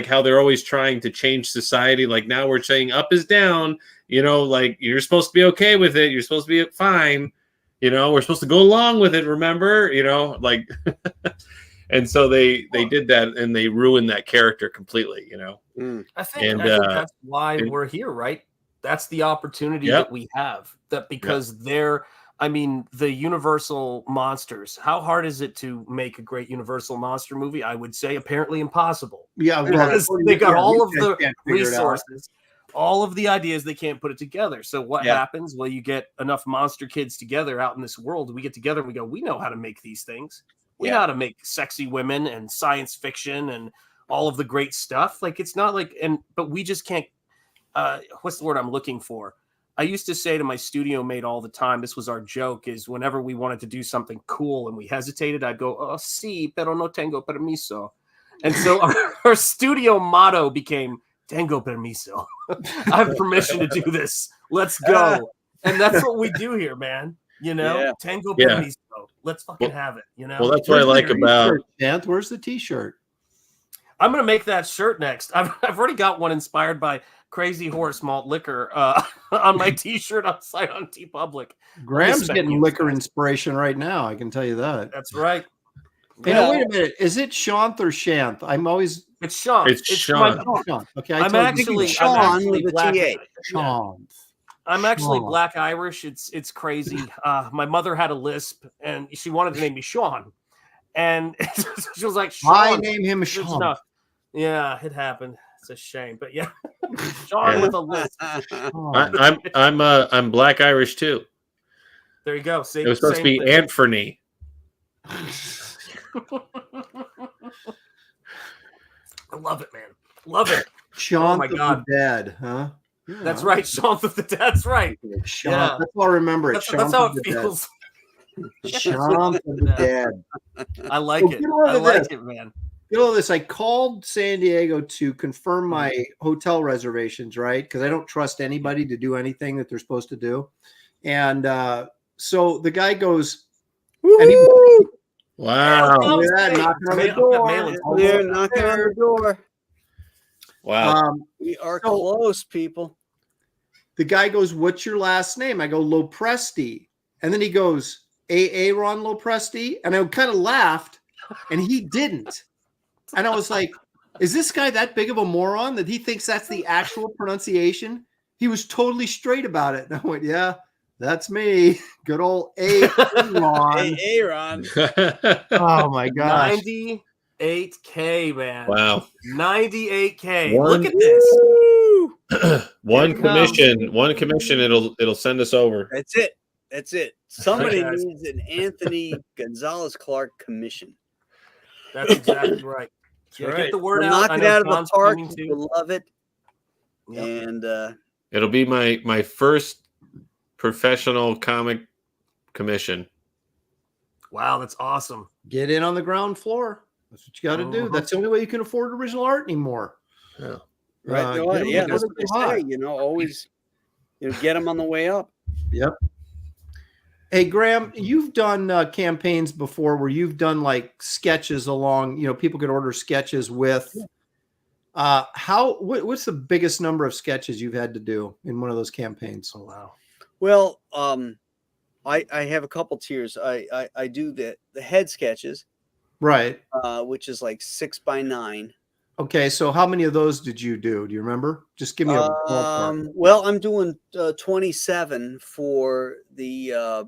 Speaker 3: how they're always trying to change society. Like now we're saying up is down, like you're supposed to be okay with it. You're supposed to be fine. We're supposed to go along with it. Remember, like, and so they did that and they ruined that character completely,
Speaker 11: I think that's why we're here, right? That's the opportunity that we have, because the Universal monsters, how hard is it to make a great Universal monster movie? I would say apparently impossible.
Speaker 12: Yeah,
Speaker 11: because they got all of the resources, all of the ideas, they can't put it together. So what happens? Well, you get enough monster kids together out in this world. We get together and we go, we know how to make these things. We know how to make sexy women and science fiction and all of the great stuff. Like, it's not like, but we just can't, what's the word I'm looking for? I used to say to my studio mate all the time, this was our joke, is whenever we wanted to do something cool and we hesitated, I'd go, "Oh, sí, pero no tengo permiso." And so our studio motto became, "Tengo permiso." I have permission to do this. Let's go. And that's what we do here, man. Tengo permiso. Let's fucking have it.
Speaker 3: Well, that's what I like about.
Speaker 12: Where's the T-shirt?
Speaker 11: I'm gonna make that shirt next. I've already got one inspired by Crazy Horse Malt Liquor on my T-shirt on site on TeePublic.
Speaker 12: Graham's getting liquor inspiration right now. I can tell you that.
Speaker 11: That's right.
Speaker 12: Wait a minute. Is it Shanth or Shanth?
Speaker 11: It's Shanth.
Speaker 3: It's Shanth.
Speaker 12: Okay,
Speaker 11: I'm actually
Speaker 12: Black.
Speaker 11: Shanth. I'm actually Black Irish. It's crazy. My mother had a lisp, and she wanted to name me Sean, and she was like, "Sean."
Speaker 12: I name him Sean.
Speaker 11: Yeah, it happened. It's a shame, but yeah, Sean with a lisp.
Speaker 3: I'm Black Irish too.
Speaker 11: There you go.
Speaker 3: It was supposed to be Anthony.
Speaker 11: I love it, man. Love it.
Speaker 12: Sean,
Speaker 11: oh my God,
Speaker 12: Dad, huh?
Speaker 11: Yeah. That's right, Sean of the Dad. That's right.
Speaker 12: Sean. Yeah. That's all I remember.
Speaker 11: That's how it feels.
Speaker 12: Sean of the Dad.
Speaker 11: I like it. I like it, man.
Speaker 12: I called San Diego to confirm my hotel reservations, right? Because I don't trust anybody to do anything that they're supposed to do. And so the guy goes,
Speaker 3: wow.
Speaker 1: Knocking on the door.
Speaker 3: Wow.
Speaker 1: We are close, people.
Speaker 12: The guy goes, "What's your last name?" I go, "Lopresti." And then he goes, Aaron Lopresti. And I kind of laughed, and he didn't. And I was like, is this guy that big of a moron that he thinks that's the actual pronunciation? He was totally straight about it. And I went, yeah, that's me. Good old Aaron.
Speaker 1: Aaron.
Speaker 12: Oh, my gosh.
Speaker 11: 98K, man.
Speaker 3: Wow.
Speaker 11: 98K. Look at this.
Speaker 3: One commission, it'll send us over.
Speaker 1: That's it. Somebody needs an Anthony Gonzalez Clark commission.
Speaker 11: That's exactly right. Get the word out.
Speaker 1: Knock it out of the park. We'll love it. Yep. And
Speaker 3: it'll be my first professional comic commission.
Speaker 11: Wow, that's awesome.
Speaker 12: Get in on the ground floor. That's what you got to do. That's the only way you can afford original art anymore.
Speaker 3: Yeah.
Speaker 1: Right. That's what they say. Always get them on the way up.
Speaker 12: Yep. Hey, Graham, you've done campaigns before where you've done like sketches along, people could order sketches with. What's the biggest number of sketches you've had to do in one of those campaigns?
Speaker 11: Oh, wow.
Speaker 1: Well, I have a couple tiers. I do the head sketches.
Speaker 12: Right.
Speaker 1: Which is like 6 by 9.
Speaker 12: Okay, so how many of those did you do? Do you remember? Just give me a ballpark.
Speaker 1: Well, I'm doing 27 for the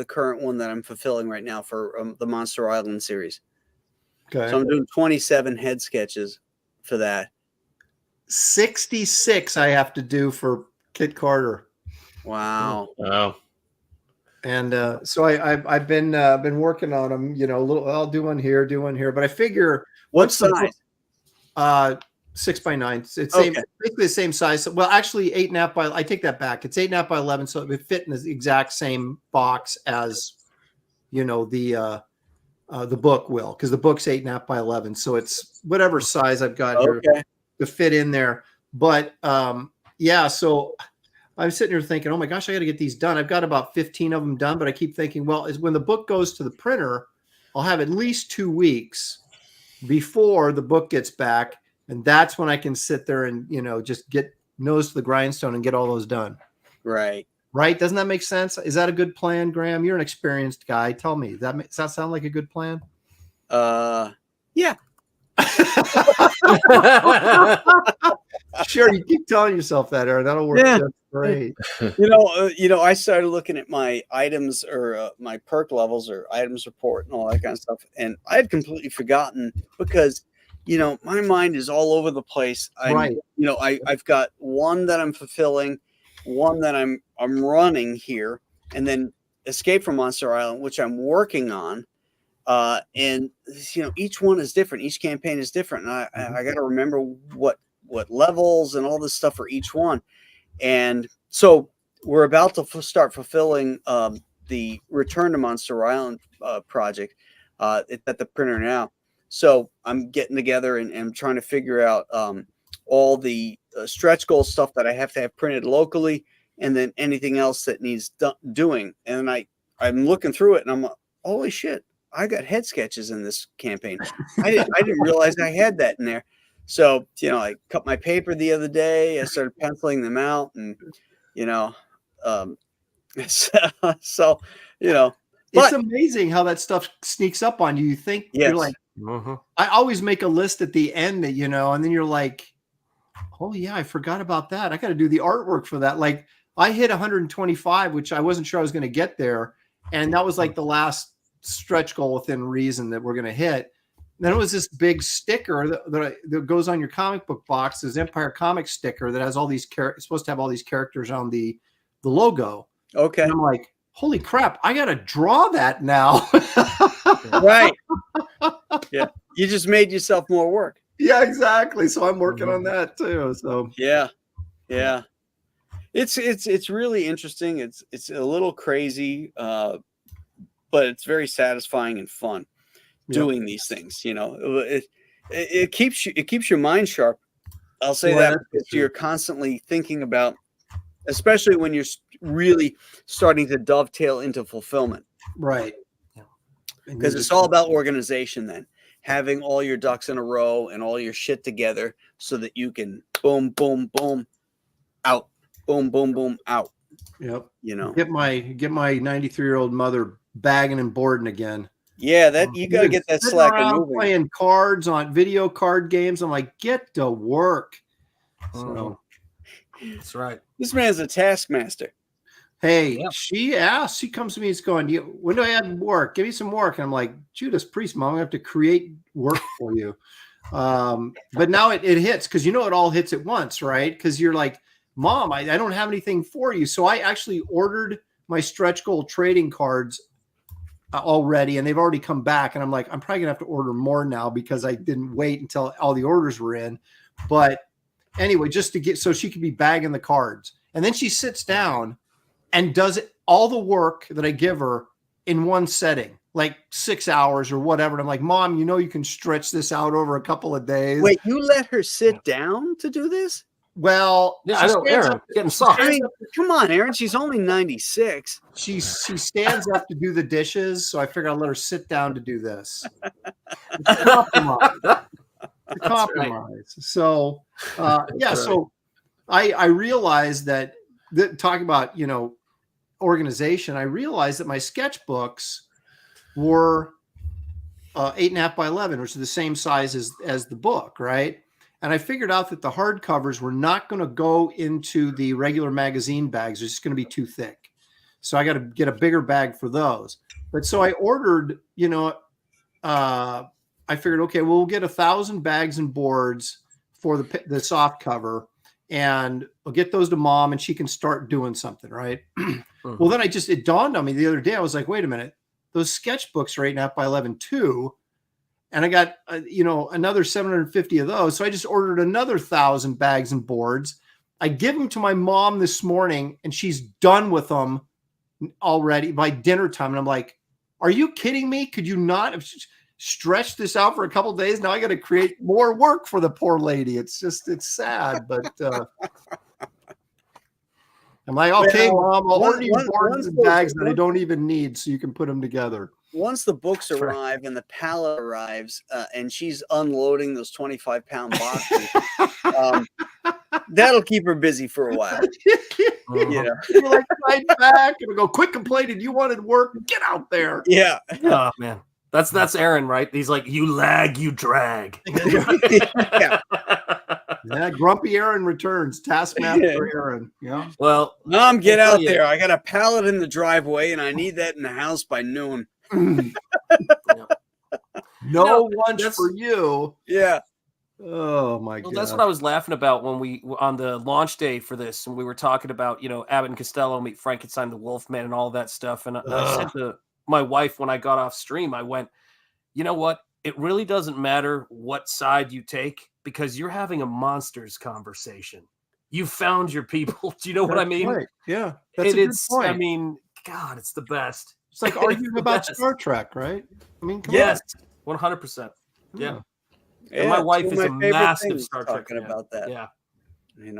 Speaker 1: current one that I'm fulfilling right now for the Monster Island series.
Speaker 12: Okay.
Speaker 1: So I'm doing 27 head sketches for that.
Speaker 12: 66 I have to do for Kit Carter.
Speaker 1: Wow.
Speaker 3: Wow.
Speaker 12: And so I've been working on them, you know, a little. I'll do one here, but I figure
Speaker 1: What
Speaker 12: once the book-
Speaker 1: size?
Speaker 12: 6x9. It's
Speaker 1: Okay.
Speaker 12: basically the same size. Well, actually 8.5 by. I take that back. It's 8.5 by 11, so it would fit in the exact same box as, you know, the book will, because the book's 8.5 by 11, so it's whatever size I've got here to fit in there. But yeah, so I'm sitting here thinking, oh my gosh, I got to get these done. I've got about 15 of them done, but I keep thinking, well, is when the book goes to the printer, I'll have at least 2 weeks before the book gets back. And that's when I can sit there and, you know, just get nose to the grindstone and get all those done.
Speaker 1: Right.
Speaker 12: Right. Doesn't that make sense? Is that a good plan, Graham? You're an experienced guy. Tell me, does that sound like a good plan?
Speaker 1: Yeah.
Speaker 12: Sure. You keep telling yourself that, Aaron. That'll work.
Speaker 1: Yeah.
Speaker 12: That's great.
Speaker 1: You know, I started looking at my items or my perk levels or items report and all that kind of stuff. And I had completely forgotten because, you know, my mind is all over the place.
Speaker 12: Right.
Speaker 1: You know, I've got one that I'm fulfilling, one that I'm running here, and then Escape from Monster Island, which I'm working on. And you know, each one is different. Each campaign is different. And I got to remember what levels and all this stuff for each one. And so we're about to start fulfilling the Return to Monster Island project at the printer now. So I'm getting together and I'm trying to figure out all the stretch goal stuff that I have to have printed locally, and then anything else that needs doing. And I'm looking through it and I'm like, holy shit, I got head sketches in this campaign. I didn't realize I had that in there. So, you know, I cut my paper the other day. I started penciling them out, and, you know, so, you know,
Speaker 12: it's amazing how that stuff sneaks up on you. You think you're like, I always make a list at the end that, you know, and then you're like, oh yeah, I forgot about that. I got to do the artwork for that. Like I hit 125, which I wasn't sure I was going to get there. And that was like the last stretch goal within reason that we're going to hit. And then it was this big sticker that goes on your comic book box, this Empire Comics sticker that has all these it's supposed to have all these characters on the logo.
Speaker 1: Okay.
Speaker 12: And I'm like, holy crap, I got to draw that now.
Speaker 1: Right. Yeah. You just made yourself more work.
Speaker 12: Yeah, exactly. So I'm working on that too. So
Speaker 1: yeah. It's really interesting. It's a little crazy, but it's very satisfying and fun doing these things. You know, it keeps your mind sharp. I'll say that because you're constantly thinking about, especially when you're really starting to dovetail into fulfillment.
Speaker 12: Right.
Speaker 1: Because it's all about organization then. Having all your ducks in a row and all your shit together so that you can boom, boom, boom, out. Boom, boom, boom, out.
Speaker 12: Yep.
Speaker 1: You know,
Speaker 12: get my 93-year-old mother bagging and boarding again.
Speaker 1: Yeah, that you got to get that slacker moving.
Speaker 12: Playing cards on video card games. I'm like, get to work. So
Speaker 11: that's right.
Speaker 1: This man's a taskmaster.
Speaker 12: Hey, she comes to me, it's going, when do I have work? Give me some work. And I'm like, Judas Priest, Mom, I have to create work for you. But now it hits, because you know it all hits at once, right? Because you're like, Mom, I don't have anything for you. So I actually ordered my stretch goal trading cards already, and they've already come back. And I'm like, I'm probably gonna have to order more now because I didn't wait until all the orders were in. But anyway, just to get, so she could be bagging the cards. And then she sits down and does all the work that I give her in one setting, like 6 hours or whatever. And I'm like, Mom, you know, you can stretch this out over a couple of days.
Speaker 1: Wait, you let her sit down to do this?
Speaker 12: Well,
Speaker 11: yeah, I know, Aaron, getting soft.
Speaker 1: I mean, come on, Aaron. She's only 96.
Speaker 12: She stands up to do the dishes, so I figured I'd let her sit down to do this. It's a compromise. It's a compromise. Right. So, yeah. Right. So, I realized that talking about, you know, organization, I realized that my sketchbooks were 8.5 by 11, which is the same size as the book, right? And I figured out that the hardcovers were not going to go into the regular magazine bags. It's just going to be too thick. So I got to get a bigger bag for those. But so I ordered, I figured, okay, well, we'll get 1,000 bags and boards for the soft cover, and I'll get those to Mom, and she can start doing something, right? Well, then it dawned on me the other day. I was like, wait a minute, those sketchbooks are 8.5 by 11 too. And I got, another 750 of those. So I just ordered another 1,000 bags and boards. I give them to my mom this morning, and she's done with them already by dinner time. And I'm like, are you kidding me? Could you not have stretched this out for a couple of days? Now I got to create more work for the poor lady. It's sad, but I'm like, okay, Mom, I'll order you boards and bags that I don't even need so you can put them together.
Speaker 1: Once the books arrive and the pallet arrives, and she's unloading those 25-pound boxes, that'll keep her busy for a while.
Speaker 12: You're like right back and go, quit complaining. You wanted work, get out there.
Speaker 1: Yeah.
Speaker 11: Oh man, that's Aaron, right? He's like, you lag, you drag.
Speaker 1: Yeah.
Speaker 12: Yeah, grumpy Aaron returns. Taskmaster Aaron. Yeah.
Speaker 11: Well,
Speaker 1: Mom, get out there. I got a pallet in the driveway, and I need that in the house by noon.
Speaker 12: No lunch for you.
Speaker 1: Yeah.
Speaker 12: Oh my god.
Speaker 11: That's what I was laughing about when we on the launch day for this, and we were talking about Abbott and Costello meet Frankenstein the Wolfman and all that stuff. And I said to my wife when I got off stream, I went, you know what? It really doesn't matter what side you take because you're having a monsters conversation. You found your people. Do you know what I mean?
Speaker 12: Right. Yeah. That's a good point.
Speaker 11: I mean, God, it's the best.
Speaker 12: It's like arguing about Star Trek, right? I mean, come
Speaker 11: yes, 100%. Yeah. And my wife is a massive Star Trek fan.
Speaker 1: About that.
Speaker 11: Yeah.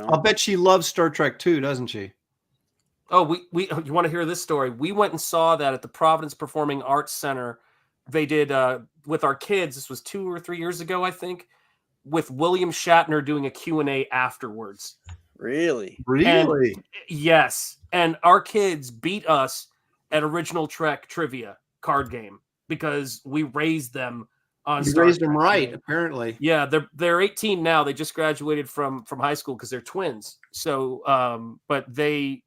Speaker 12: I'll bet she loves Star Trek too, doesn't she?
Speaker 11: Oh, you want to hear this story? We went and saw that at the Providence Performing Arts Center. They did with our kids. This was 2 or 3 years ago, I think, with William Shatner doing a Q&A afterwards.
Speaker 1: Really?
Speaker 12: Really?
Speaker 11: Yes. And our kids beat us at Original Trek Trivia card game because we raised them on
Speaker 12: Star Trek. You raised them right, apparently.
Speaker 11: Yeah, they're 18 now. They just graduated from high school because they're twins. So, but they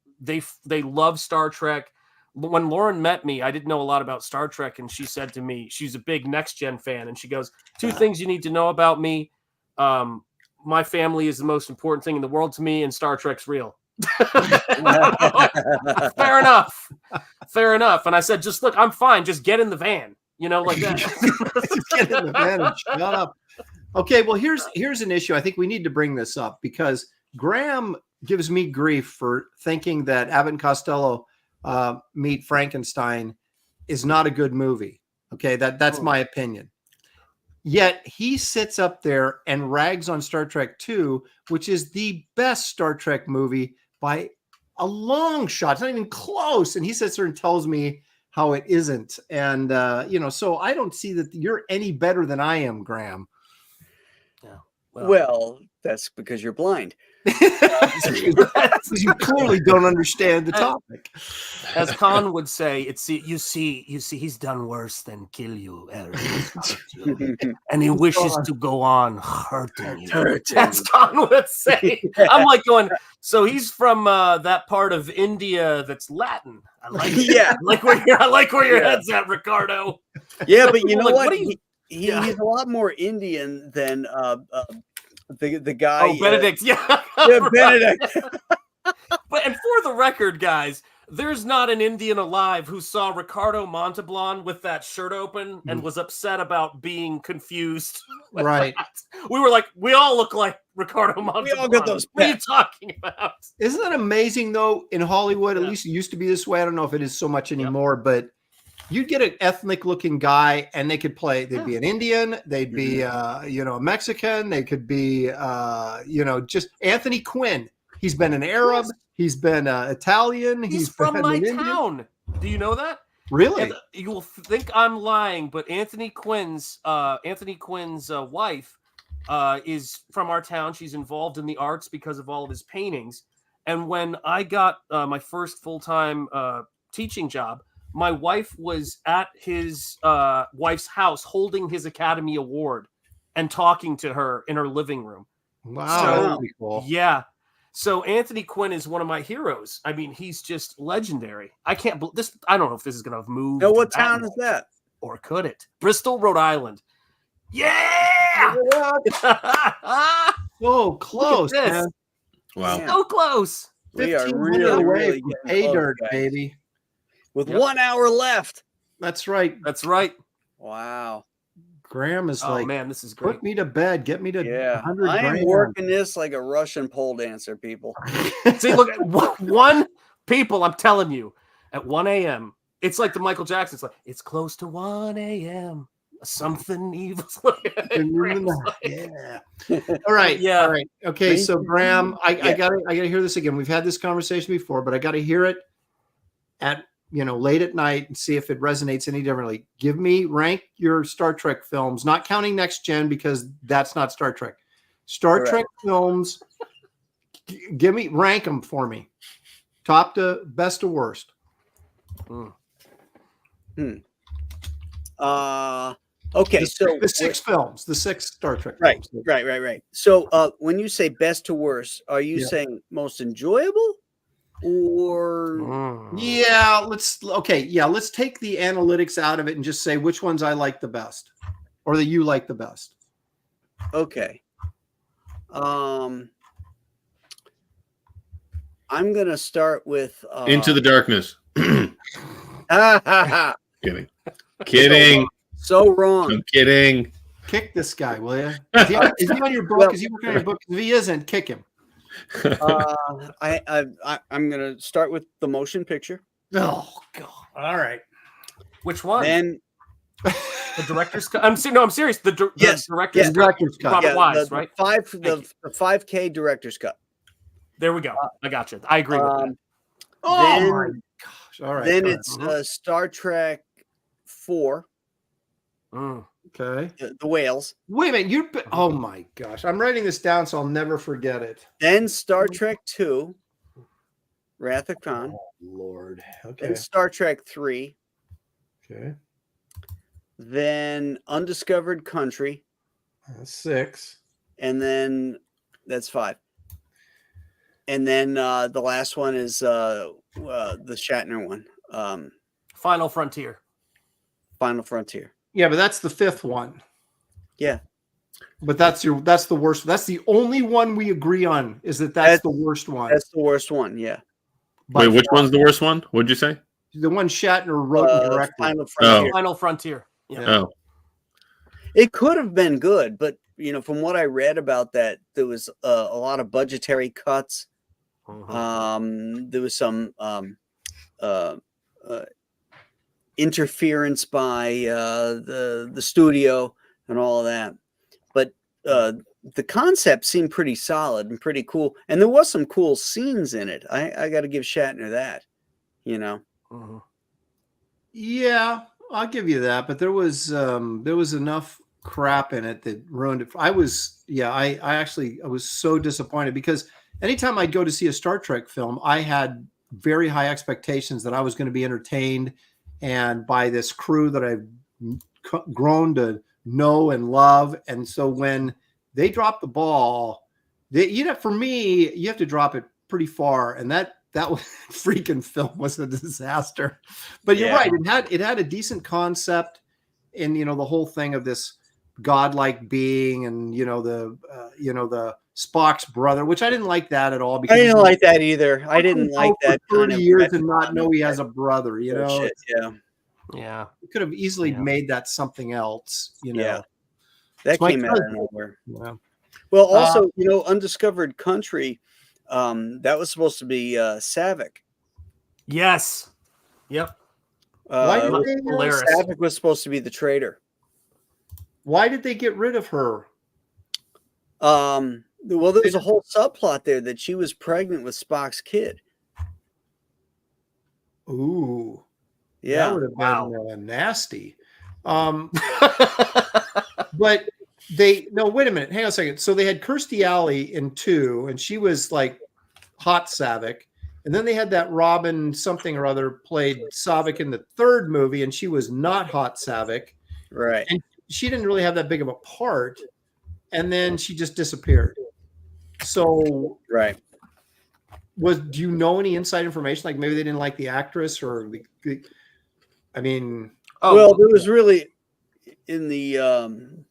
Speaker 11: love Star Trek. When Lauren met me, I didn't know a lot about Star Trek, and she said to me, she's a big Next Gen fan, and she goes, 2 things you need to know about me. My family is the most important thing in the world to me, and Star Trek's real. Fair enough. And I said, just look, I'm fine. Just get in the van, like that.
Speaker 12: Just get in the van and shut up. Okay, well, here's an issue. I think we need to bring this up because Graham gives me grief for thinking that Abbott and Costello Meet Frankenstein is not a good movie. Okay, that's my opinion. Yet he sits up there and rags on Star Trek 2, which is the best Star Trek movie by a long shot. It's not even close. And he sits there and tells me how it isn't. And, so I don't see that you're any better than I am, Graham.
Speaker 11: Yeah.
Speaker 1: Well, that's because you're blind.
Speaker 12: You clearly don't understand the topic.
Speaker 11: As Khan would say, you see, he's done worse than kill you, Eric. And he wishes to go on hurting you. As Khan would say. I'm like going, so he's from that part of India that's Latin. I like it. Yeah. I like where your head's at, Ricardo.
Speaker 1: Yeah, but you know what? He's a lot more Indian than the guy.
Speaker 11: Oh, Benedict.
Speaker 1: Yeah, Benedict.
Speaker 11: And for the record, guys, there's not an Indian alive who saw Ricardo Montalban with that shirt open and was upset about being confused.
Speaker 12: Right.
Speaker 11: We were like, we all look like Ricardo Montalban.
Speaker 1: We all got those.
Speaker 11: What are you talking about?
Speaker 12: Isn't that amazing, though? In Hollywood, at least it used to be this way. I don't know if it is so much anymore, but you'd get an ethnic-looking guy, and they could play. They'd be an Indian. They'd be, a Mexican. They could be, just Anthony Quinn. He's been an Arab. He's been Italian.
Speaker 11: He's from my town. Do you know that?
Speaker 12: Really?
Speaker 11: You will think I'm lying, but Anthony Quinn's wife is from our town. She's involved in the arts because of all of his paintings. And when I got my first full-time teaching job, my wife was at his wife's house holding his Academy Award and talking to her in her living room.
Speaker 12: Wow,
Speaker 11: So,
Speaker 12: that's pretty cool.
Speaker 11: Yeah. So Anthony Quinn is one of my heroes. I mean, he's just legendary. I can't believe this. I don't know if this is going to move.
Speaker 1: Now, what town is that?
Speaker 11: Or could it? Bristol, Rhode Island. Yeah.
Speaker 12: So close,
Speaker 11: this.
Speaker 12: man.
Speaker 3: Wow.
Speaker 11: So close.
Speaker 1: We are
Speaker 12: 15
Speaker 1: really,
Speaker 12: minutes away
Speaker 1: really
Speaker 12: from
Speaker 1: getting
Speaker 12: pay
Speaker 1: close,
Speaker 12: dirt,
Speaker 1: guys.
Speaker 12: baby.
Speaker 1: With
Speaker 11: Yep.
Speaker 1: 1 hour left.
Speaker 12: That's right.
Speaker 11: That's right.
Speaker 1: Wow.
Speaker 12: Graham is
Speaker 11: Oh
Speaker 12: like,
Speaker 11: man, this is great.
Speaker 12: put me to bed. Get me to
Speaker 1: Yeah.
Speaker 12: 100
Speaker 1: I am
Speaker 12: grand.
Speaker 1: working this like a Russian pole dancer, people.
Speaker 11: See, look at one people. I'm telling you, at 1 a.m. It's like the Michael Jackson. It's like it's close to 1 a.m. Something evil's
Speaker 12: Yeah. All right.
Speaker 11: Yeah.
Speaker 12: All right. Okay. So Graham, I gotta hear this again. We've had this conversation before, but I gotta hear it at late at night and see if it resonates any differently. Rank your Star Trek films, not counting Next Gen because that's not Star Trek. Star Trek films. Rank them for me, top to best to worst.
Speaker 1: Okay,
Speaker 12: the six films, the 6 Star Trek
Speaker 1: right,
Speaker 12: films.
Speaker 1: right. So when you say best to worst, are you saying most enjoyable or
Speaker 12: Yeah, let's take the analytics out of it and just say which ones I like the best or that you like the best.
Speaker 1: Okay. I'm gonna start with
Speaker 3: Into the Darkness. Kidding.
Speaker 1: So wrong.
Speaker 3: I'm kidding.
Speaker 12: Kick this guy, will you? Is he on your book? Is he working on your book? If he isn't, kick him.
Speaker 1: I'm gonna start with the motion picture.
Speaker 12: Oh God! All right.
Speaker 11: Which one?
Speaker 1: Then
Speaker 11: the director's cut. I'm serious. The director's cut. Robert Wise, right?
Speaker 1: The 5K director's cut.
Speaker 11: There we go. I got you. I agree with that.
Speaker 12: Oh my gosh! All right.
Speaker 1: Then it's Star Trek 4.
Speaker 12: Okay.
Speaker 1: The whales.
Speaker 12: Wait a minute. Oh my gosh! I'm writing this down so I'll never forget it.
Speaker 1: Then Star Trek 2. Wrath of Khan.
Speaker 12: Oh, Lord. Okay.
Speaker 1: Then Star Trek 3.
Speaker 12: Okay.
Speaker 1: Then Undiscovered Country.
Speaker 12: 6.
Speaker 1: And then that's 5. And then the last one is the Shatner one.
Speaker 11: Final Frontier.
Speaker 1: Final Frontier.
Speaker 12: Yeah, but that's the 5th one.
Speaker 1: Yeah.
Speaker 12: But that's the worst. That's the only one we agree on is that's the worst one.
Speaker 1: That's the worst one, yeah.
Speaker 3: Wait, which one's the worst one? What'd you say?
Speaker 12: The one Shatner wrote and directed.
Speaker 1: Final Frontier.
Speaker 11: Final Frontier. Yeah.
Speaker 3: Oh.
Speaker 1: It could have been good, but from what I read about that, there was a lot of budgetary cuts. There was some interference by the studio and all of that, but the concept seemed pretty solid and pretty cool, and there was some cool scenes in it. I got to give Shatner that.
Speaker 12: Yeah, I'll give you that, but there was enough crap in it that ruined it. I was so disappointed because anytime I'd go to see a Star Trek film, I had very high expectations that I was going to be entertained and by this crew that I've grown to know and love. And so when they dropped the ball, for me, you have to drop it pretty far. And that freaking film was a disaster. But you're right. It had a decent concept in, the whole thing of this godlike being and, the Spock's brother, which I didn't like that at all. Because
Speaker 1: I didn't like that either. I didn't like that.
Speaker 12: 30 years and not know he has a brother,
Speaker 1: Bullshit,
Speaker 11: yeah.
Speaker 12: You could have easily made that something else,
Speaker 1: Yeah. That came out of nowhere.
Speaker 12: Yeah.
Speaker 1: Well, also, Undiscovered Country, that was supposed to be Savick.
Speaker 11: Yes. Yep.
Speaker 1: Savick was supposed to be the traitor.
Speaker 12: Why did they get rid of her?
Speaker 1: Well, there was a whole subplot there that she was pregnant with Spock's kid.
Speaker 12: Ooh.
Speaker 1: Yeah.
Speaker 12: That would have been nasty. But wait a minute. Hang on a second. So they had Kirstie Alley in 2, and she was like hot Savick. And then they had that Robin something or other played Saavik in the third movie, and she was not hot Saavik.
Speaker 1: Right.
Speaker 12: And she didn't really have that big of a part. And then she just disappeared. So,
Speaker 1: right.
Speaker 12: Do you know any inside information? Like maybe they didn't like the actress, or I mean,
Speaker 1: well, there was really in the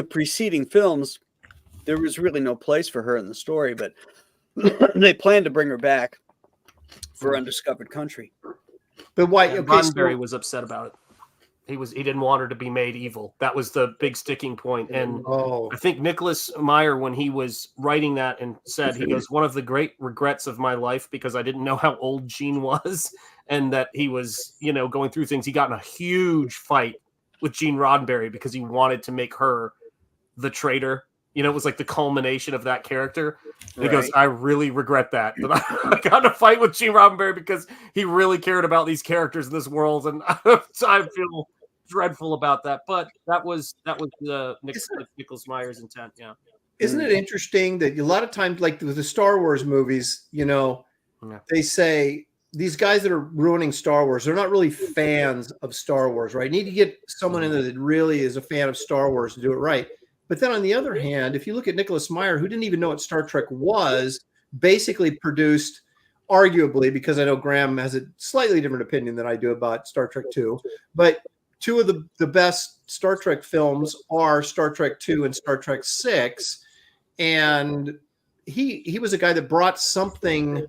Speaker 1: preceding films, there was really no place for her in the story, but they planned to bring her back for Undiscovered Country.
Speaker 12: But why?
Speaker 11: Yeah,
Speaker 12: okay,
Speaker 11: Roddenberry was upset about it. He didn't want her to be made evil. That was the big sticking point. And I think Nicholas Meyer, when he was writing that and said, he goes, one of the great regrets of my life, because I didn't know how old Gene was and that he was, going through things. He got in a huge fight with Gene Roddenberry because he wanted to make her the traitor. It was like the culmination of that character. And he goes, I really regret that I got in a fight with Gene Roddenberry because he really cared about these characters in this world. And I feel dreadful about that. But that was Nicholas Meyer's intent. Yeah.
Speaker 12: Isn't it interesting that a lot of times, like with the Star Wars movies, they say these guys that are ruining Star Wars, they're not really fans of Star Wars, right? You need to get someone in there that really is a fan of Star Wars to do it right. But then on the other hand, if you look at Nicholas Meyer, who didn't even know what Star Trek was, basically produced, arguably, because I know Graham has a slightly different opinion than I do about Star Trek 2, but two of the best Star Trek films are Star Trek 2 and Star Trek 6. And he was a guy that brought something,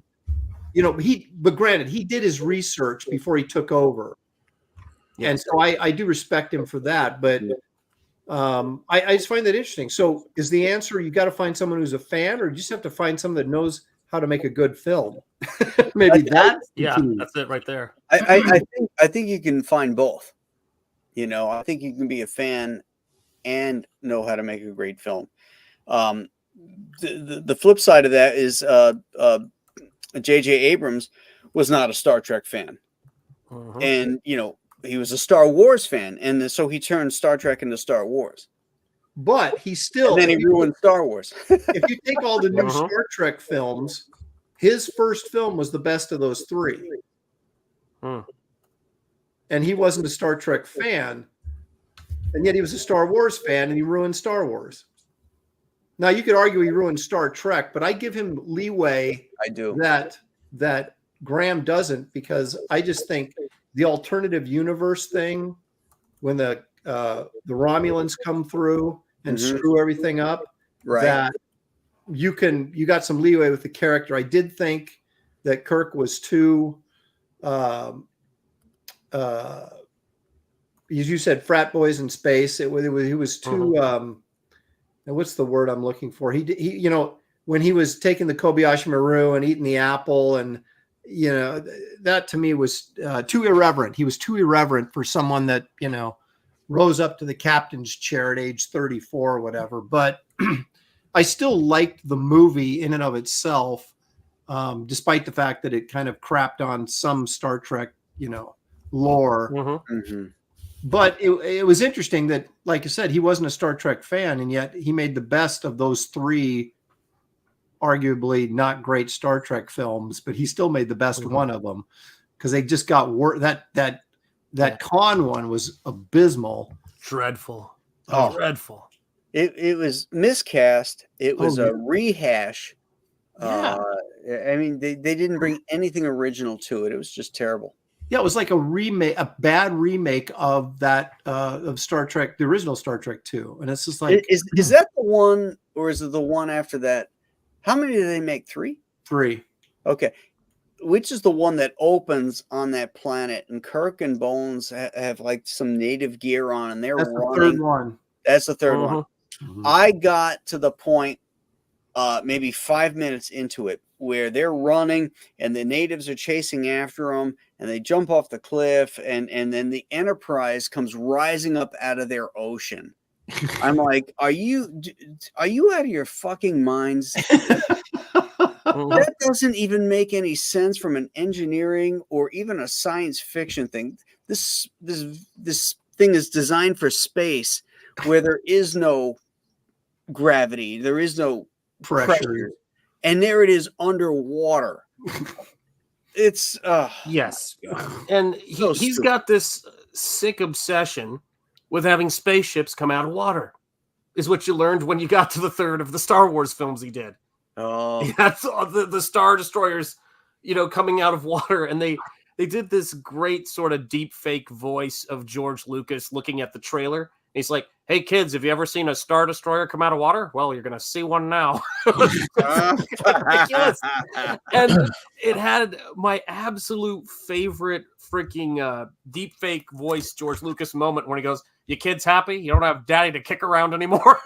Speaker 12: but granted, he did his research before he took over. Yeah. And so I do respect him for that, but I just find that interesting. So is the answer you got to find someone who's a fan, or you just have to find someone that knows how to make a good film? Maybe that's
Speaker 11: that's it right there.
Speaker 1: I think you can find both. I think you can be a fan and know how to make a great film. The flip side of that is J.J. Abrams was not a Star Trek fan, and he was a Star Wars fan, and so he turned Star Trek into Star Wars.
Speaker 12: But he still,
Speaker 1: and then he ruined Star Wars.
Speaker 12: If you take all the new Star Trek films, his first film was the best of those three. And he wasn't a Star Trek fan, and yet he was a Star Wars fan, and he ruined Star Wars. Now you could argue he ruined Star Trek, but I give him leeway.
Speaker 1: I do
Speaker 12: that Graham doesn't, because I just think the alternative universe thing, when the Romulans come through and screw everything up, that you got some leeway with the character. I did think that Kirk was too, as you said, frat boys in space. He was too. What's the word I'm looking for? He when he was taking the Kobayashi Maru and eating the apple, and that to me was too irreverent. He was too irreverent for someone that rose up to the captain's chair at age 34 or whatever. But I still liked the movie in and of itself, despite the fact that it kind of crapped on some Star Trek, lore. But it was interesting that, like I said, he wasn't a Star Trek fan, and yet he made the best of those three arguably not great Star Trek films, but he still made the best one of them, because they just got that Khan one was abysmal.
Speaker 11: Dreadful. Dreadful.
Speaker 1: It was miscast. It was a rehash. I mean, they didn't bring anything original to it. It was just terrible.
Speaker 12: Yeah, it was like a bad remake of that of Star Trek, the original Star Trek 2. And it's just like,
Speaker 1: is that the one, or is it the one after that? How many did they make? 3?
Speaker 12: 3.
Speaker 1: Okay. Which is the one that opens on that planet, and Kirk and Bones have like some native gear on, and they're running.
Speaker 12: The third one.
Speaker 1: That's the third one. I got to the point, maybe 5 minutes into it, where they're running and the natives are chasing after them, and they jump off the cliff, and then the Enterprise comes rising up out of their ocean. I'm like, are you out of your fucking minds? That doesn't even make any sense from an engineering or even a science fiction thing. This thing is designed for space, where there is no gravity, there is no pressure. and there it is underwater. It's
Speaker 11: yes, and he's got this sick obsession with having spaceships come out of water. Is what you learned when you got to the third of the Star Wars films he did.
Speaker 1: Oh,
Speaker 11: that's the Star Destroyers, coming out of water, and they did this great sort of deep fake voice of George Lucas looking at the trailer. He's like, "Hey kids, have you ever seen a Star Destroyer come out of water? Well, you're gonna see one now." Ridiculous. And it had my absolute favorite freaking deep fake voice George Lucas moment when he goes, "You kids happy? You don't have daddy to kick around anymore."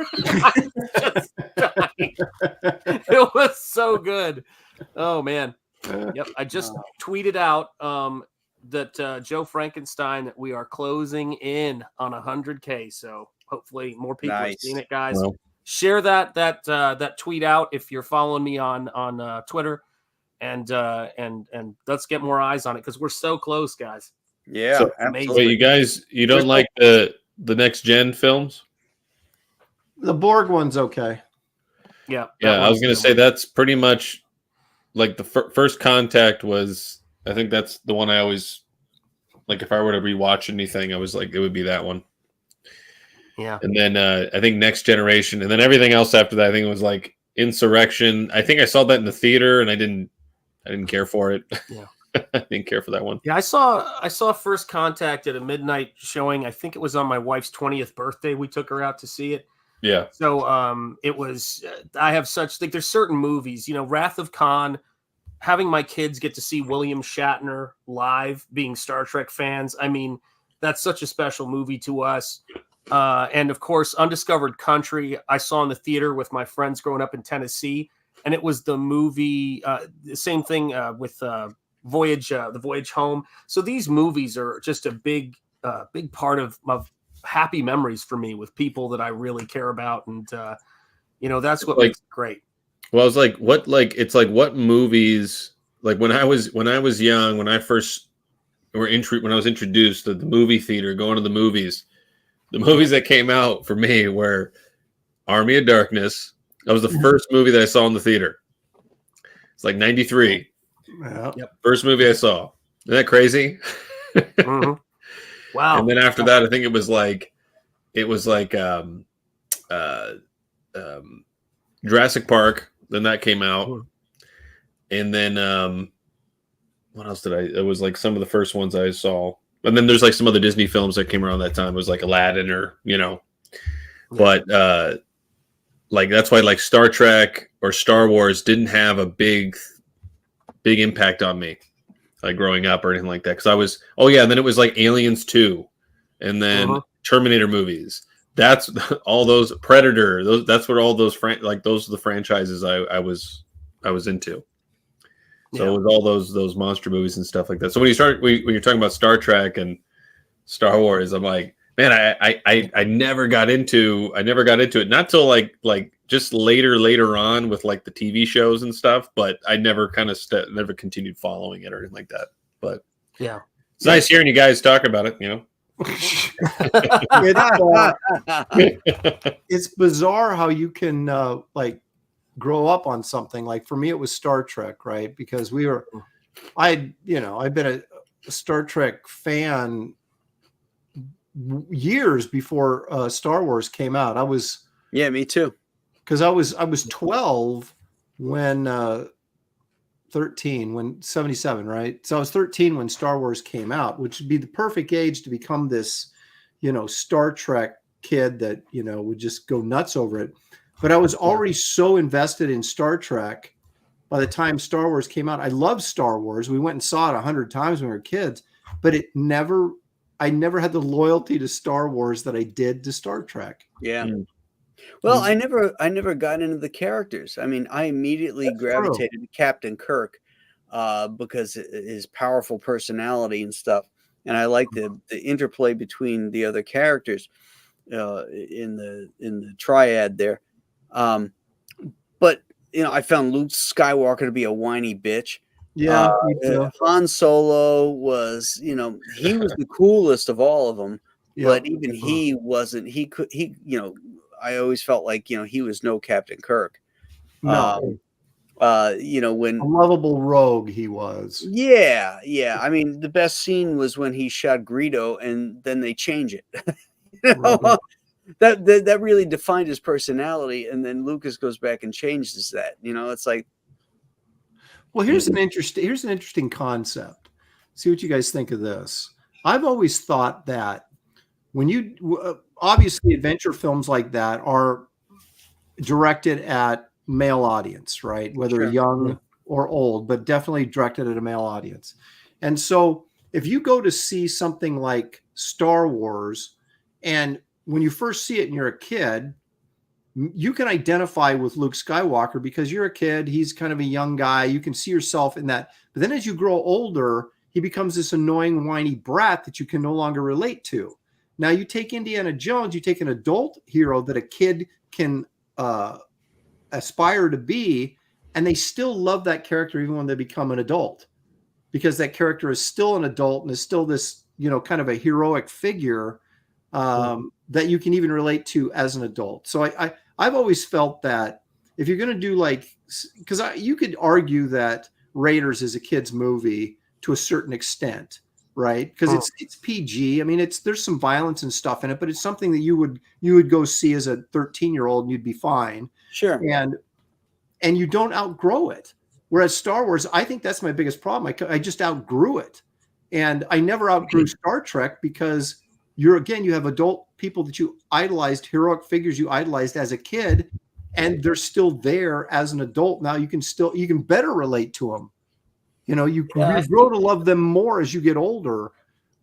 Speaker 11: It was so good. Oh man. Yep. I just tweeted out that Joe Frankenstein, that we are closing in on 100K. So hopefully more people have seen it, guys. Well, share that tweet out if you're following me on Twitter, and let's get more eyes on it because we're so close, guys.
Speaker 1: Yeah,
Speaker 3: so, absolutely. Wait, you don't like the next gen films?
Speaker 12: The Borg one's okay.
Speaker 11: Yeah.
Speaker 3: I was gonna say that's pretty much like the First Contact was. I think that's the one I always like. If I were to rewatch anything, I was like, it would be that one.
Speaker 11: Yeah.
Speaker 3: And then I think Next Generation, and then everything else after that, I think it was like Insurrection. I think I saw that in the theater, and I didn't care for it.
Speaker 11: Yeah.
Speaker 3: I didn't care for that one.
Speaker 11: Yeah, I saw First Contact at a midnight showing. I think it was on my wife's 20th birthday. We took her out to see it.
Speaker 3: Yeah.
Speaker 11: So it was. I have such like there's certain movies, Wrath of Khan. Having my kids get to see William Shatner live, being Star Trek fans. I mean, that's such a special movie to us. And of course, Undiscovered Country, I saw in the theater with my friends growing up in Tennessee. And it was the movie, the same thing with the Voyage Home. So these movies are just a big part of happy memories for me with people that I really care about. And, that's what makes it great.
Speaker 3: Well, it's like what movies, like when I was young, when I was introduced to the movie theater, going to the movies that came out for me were Army of Darkness. That was the first movie that I saw in the theater. It's like 93.
Speaker 12: Yeah.
Speaker 11: Yep.
Speaker 3: First movie I saw. Isn't that crazy?
Speaker 11: Mm-hmm. Wow.
Speaker 3: And then after that, I think it was like Jurassic Park. Then that came out. And then what else it was like some of the first ones I saw. And then there's like some other Disney films that came around that time. It was like Aladdin or, but like that's why like Star Trek or Star Wars didn't have a big impact on me like growing up or anything like that. Cause I was, and then it was like Aliens 2 and then Terminator movies. That's all those Predator. That's what all those those are the franchises I was into. So it was all those monster movies and stuff like that. So when you're talking about Star Trek and Star Wars, I'm like, man, I never got into it. Not till like just later on with like the TV shows and stuff. But I never never continued following it or anything like that. But
Speaker 11: yeah,
Speaker 3: it's nice hearing you guys talk about it.
Speaker 12: It's bizarre how you can like grow up on something. Like for me, it was Star Trek, right? Because I've been a Star Trek fan years before Star Wars came out.
Speaker 1: me too.
Speaker 12: Because I was 12 when 13 when 77, right? So I was 13 when Star Wars came out, which would be the perfect age to become this, Star Trek kid that, would just go nuts over it. But I was already so invested in Star Trek by the time Star Wars came out. I loved Star Wars. We went and saw it 100 times when we were kids, but I never had the loyalty to Star Wars that I did to Star Trek.
Speaker 1: Yeah. Well, I never got into the characters. I mean, I immediately gravitated to Captain Kirk because his powerful personality and stuff, and I like the interplay between the other characters in the triad there. But I found Luke Skywalker to be a whiny bitch.
Speaker 12: Yeah, me too.
Speaker 1: Han Solo was, he was the coolest of all of them, but even he wasn't. I always felt like he was no Captain Kirk.
Speaker 12: No.
Speaker 1: You know, when
Speaker 12: A lovable rogue he was.
Speaker 1: yeah, yeah. I mean, the best scene was when he shot Greedo, and then they change it. You know,
Speaker 12: Right.
Speaker 1: that really defined his personality, and then Lucas goes back and changes that. You know, it's like,
Speaker 12: Well, here's an interesting concept. See what you guys think of this. I've always thought that when obviously adventure films like that are directed at male audience, right? Whether
Speaker 1: Sure.
Speaker 12: young or old, but definitely directed at a male audience. And so if you go to see something like Star Wars, and when you first see it and you're a kid, you can identify with Luke Skywalker because you're a kid. He's kind of a young guy. You can see yourself in that. But then as you grow older, he becomes this annoying, whiny brat that you can no longer relate to. Now you take Indiana Jones, you take an adult hero that a kid can aspire to be, and they still love that character even when they become an adult, because that character is still an adult and is still this, kind of a heroic figure that you can even relate to as an adult. So I've always felt that if you're going to do because you could argue that Raiders is a kid's movie to a certain extent, right? Because it's PG. I mean, there's some violence and stuff in it, but it's something that you would go see as a 13-year-old and you'd be fine.
Speaker 1: sure.
Speaker 12: And you don't outgrow it. Whereas Star Wars, I think that's my biggest problem. I just outgrew it. And I never outgrew Star Trek because you have adult people that you idolized, heroic figures you idolized as a kid, and they're still there as an adult. Now you can better relate to them. You grow to love them more as you get older.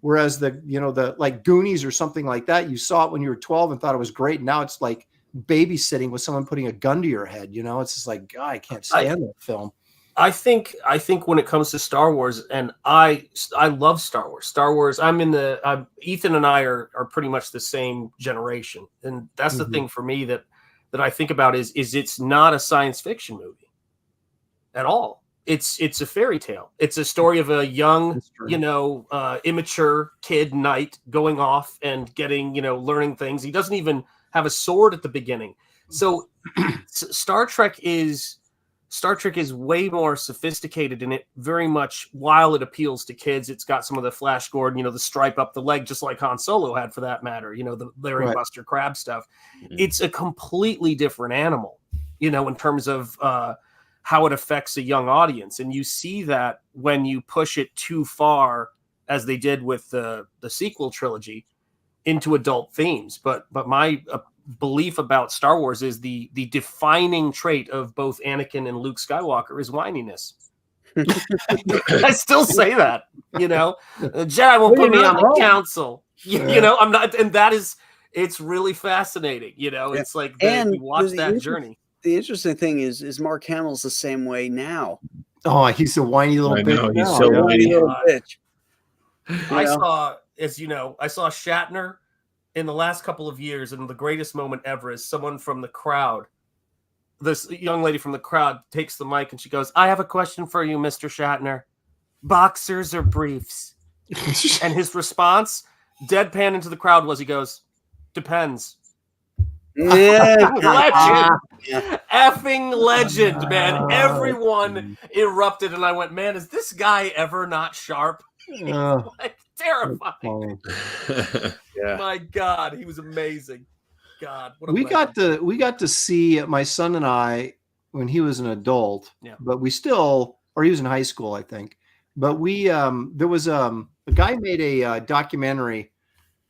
Speaker 12: Whereas the like Goonies or something like that, you saw it when you were 12 and thought it was great. Now it's like babysitting with someone putting a gun to your head. It's just like, God, I can't stand that film.
Speaker 11: I think when it comes to Star Wars, and I love Star Wars. Star Wars. Ethan and I are pretty much the same generation, and that's the thing for me that I think about is it's not a science fiction movie at all. It's a fairy tale. It's a story of a young, immature kid knight going off and getting, learning things. He doesn't even have a sword at the beginning. So Star Trek is way more sophisticated in it, very much. While it appeals to kids, it's got some of the Flash Gordon, the stripe up the leg, just like Han Solo had for that matter, the Larry Buster Crab stuff. It's a completely different animal, in terms of how it affects a young audience. And you see that when you push it too far, as they did with the sequel trilogy, into adult themes. But my belief about Star Wars is the defining trait of both Anakin and Luke Skywalker is whininess. I still say that, Jedi won't put me on the council. I'm not, and it's really fascinating. It's like you watch that journey.
Speaker 1: The interesting thing is Mark Hamill's the same way now.
Speaker 12: Oh, he's a whiny little bitch.
Speaker 3: He's so whiny.
Speaker 1: Little bitch.
Speaker 11: I saw Shatner in the last couple of years, and the greatest moment ever is someone from the crowd. This young lady from the crowd takes the mic and she goes, "I have a question for you, Mr. Shatner. Boxers or briefs?" And his response, deadpan into the crowd, he goes, "Depends."
Speaker 1: Yeah.
Speaker 11: Legend. Effing legend, man. Everyone erupted, and I went, man, is this guy ever not sharp? Terrifying. My God, he was amazing. God, what a legend.
Speaker 12: We got to see my son and I when he was an adult, but he was in high school, I think. But there was a guy made a documentary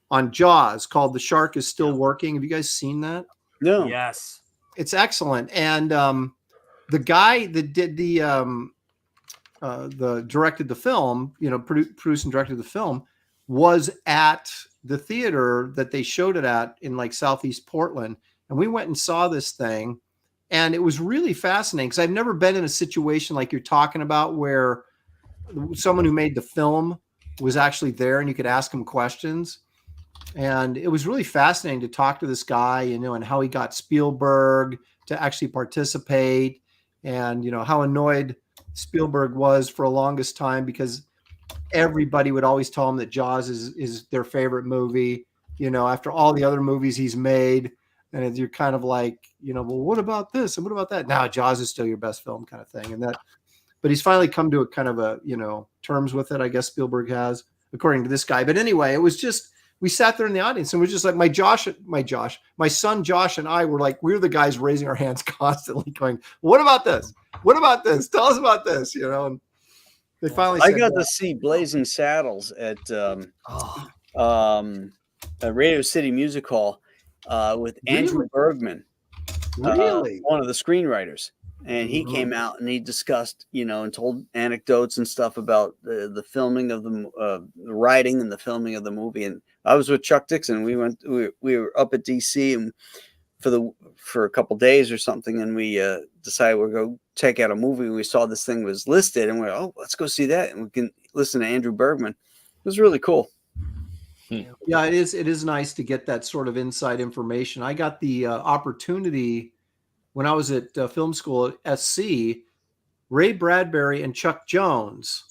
Speaker 12: on Jaws called "The Shark Is Still Working." Have you guys seen that?
Speaker 1: No.
Speaker 11: Yes.
Speaker 12: It's excellent. And the guy that did the directed the film, produced and directed the film, was at the theater that they showed it at in like Southeast Portland. And we went and saw this thing, and it was really fascinating because I've never been in a situation like you're talking about where someone who made the film was actually there and you could ask him questions. And it was really fascinating to talk to this guy, and how he got Spielberg to actually participate, and, how annoyed Spielberg was for the longest time because everybody would always tell him that Jaws is their favorite movie, after all the other movies he's made. And you're kind of like, well, what about this and what about that? Now Jaws is still your best film, kind of thing. But he's finally come to a kind of a terms with it. I guess Spielberg has, according to this guy. But anyway, it was just, we sat there in the audience and we're just like my son Josh and I were like, we were the guys raising our hands constantly, going, "What about this? What about this? Tell us about this." And they finally.
Speaker 1: I got to see Blazing Saddles at Radio City Music Hall with Andrew Bergman,
Speaker 12: really
Speaker 1: one of the screenwriters. And he came out and he discussed, and told anecdotes and stuff about the filming of the writing and the filming of the movie. And I was with Chuck Dixon. We were up at DC and for a couple days or something, and we decided we'd go check out a movie. We saw this thing was listed, and we're let's go see that, and we can listen to Andrew Bergman. It was really cool.
Speaker 12: Yeah, it is. It is nice to get that sort of inside information. I got the opportunity. When I was at film school at SC, Ray Bradbury and Chuck Jones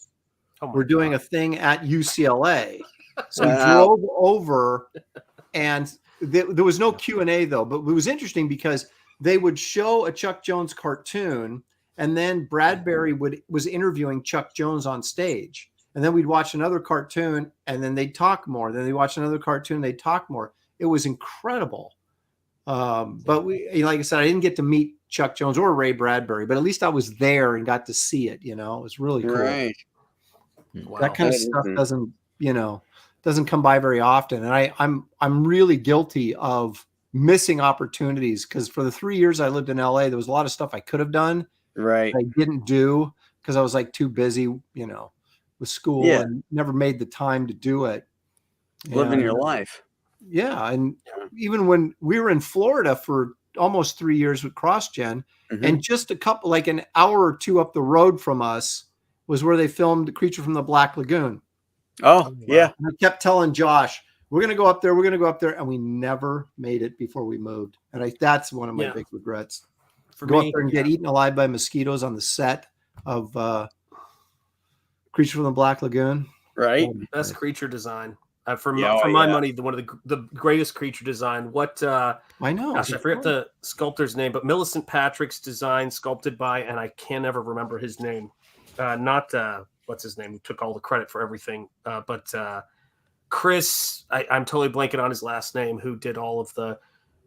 Speaker 12: were doing a thing at UCLA. So we drove over, and there was no Q&A though, but it was interesting because they would show a Chuck Jones cartoon, and then Bradbury was interviewing Chuck Jones on stage. And then we'd watch another cartoon, and then they'd talk more. Then they'd watch another cartoon, they'd talk more. It was incredible. But like I said, I didn't get to meet Chuck Jones or Ray Bradbury, but at least I was there and got to see it. It was really cool.
Speaker 1: Right.
Speaker 12: Wow. That kind of stuff doesn't come by very often. And I'm really guilty of missing opportunities, because for the 3 years I lived in LA, there was a lot of stuff I could have done.
Speaker 1: Right.
Speaker 12: I didn't do because I was like too busy, with school, and never made the time to do it.
Speaker 1: Living your life.
Speaker 12: Yeah. And even when we were in Florida for almost 3 years with CrossGen, and just a couple, like an hour or two up the road from us was where they filmed Creature from the Black Lagoon.
Speaker 1: Oh, yeah.
Speaker 12: And I kept telling Josh, we're going to go up there. We're going to go up there. And we never made it before we moved. And that's one of my big regrets. Go up there and get eaten alive by mosquitoes on the set of Creature from the Black Lagoon.
Speaker 1: Right.
Speaker 11: Best creature design. For my money, one of the greatest creature design. What
Speaker 12: I know.
Speaker 11: Gosh, I forget the sculptor's name, but Millicent Patrick's design, sculpted by, and I can never remember his name. Not what's his name? Who took all the credit for everything? But Chris, I'm totally blanking on his last name. Who did all of the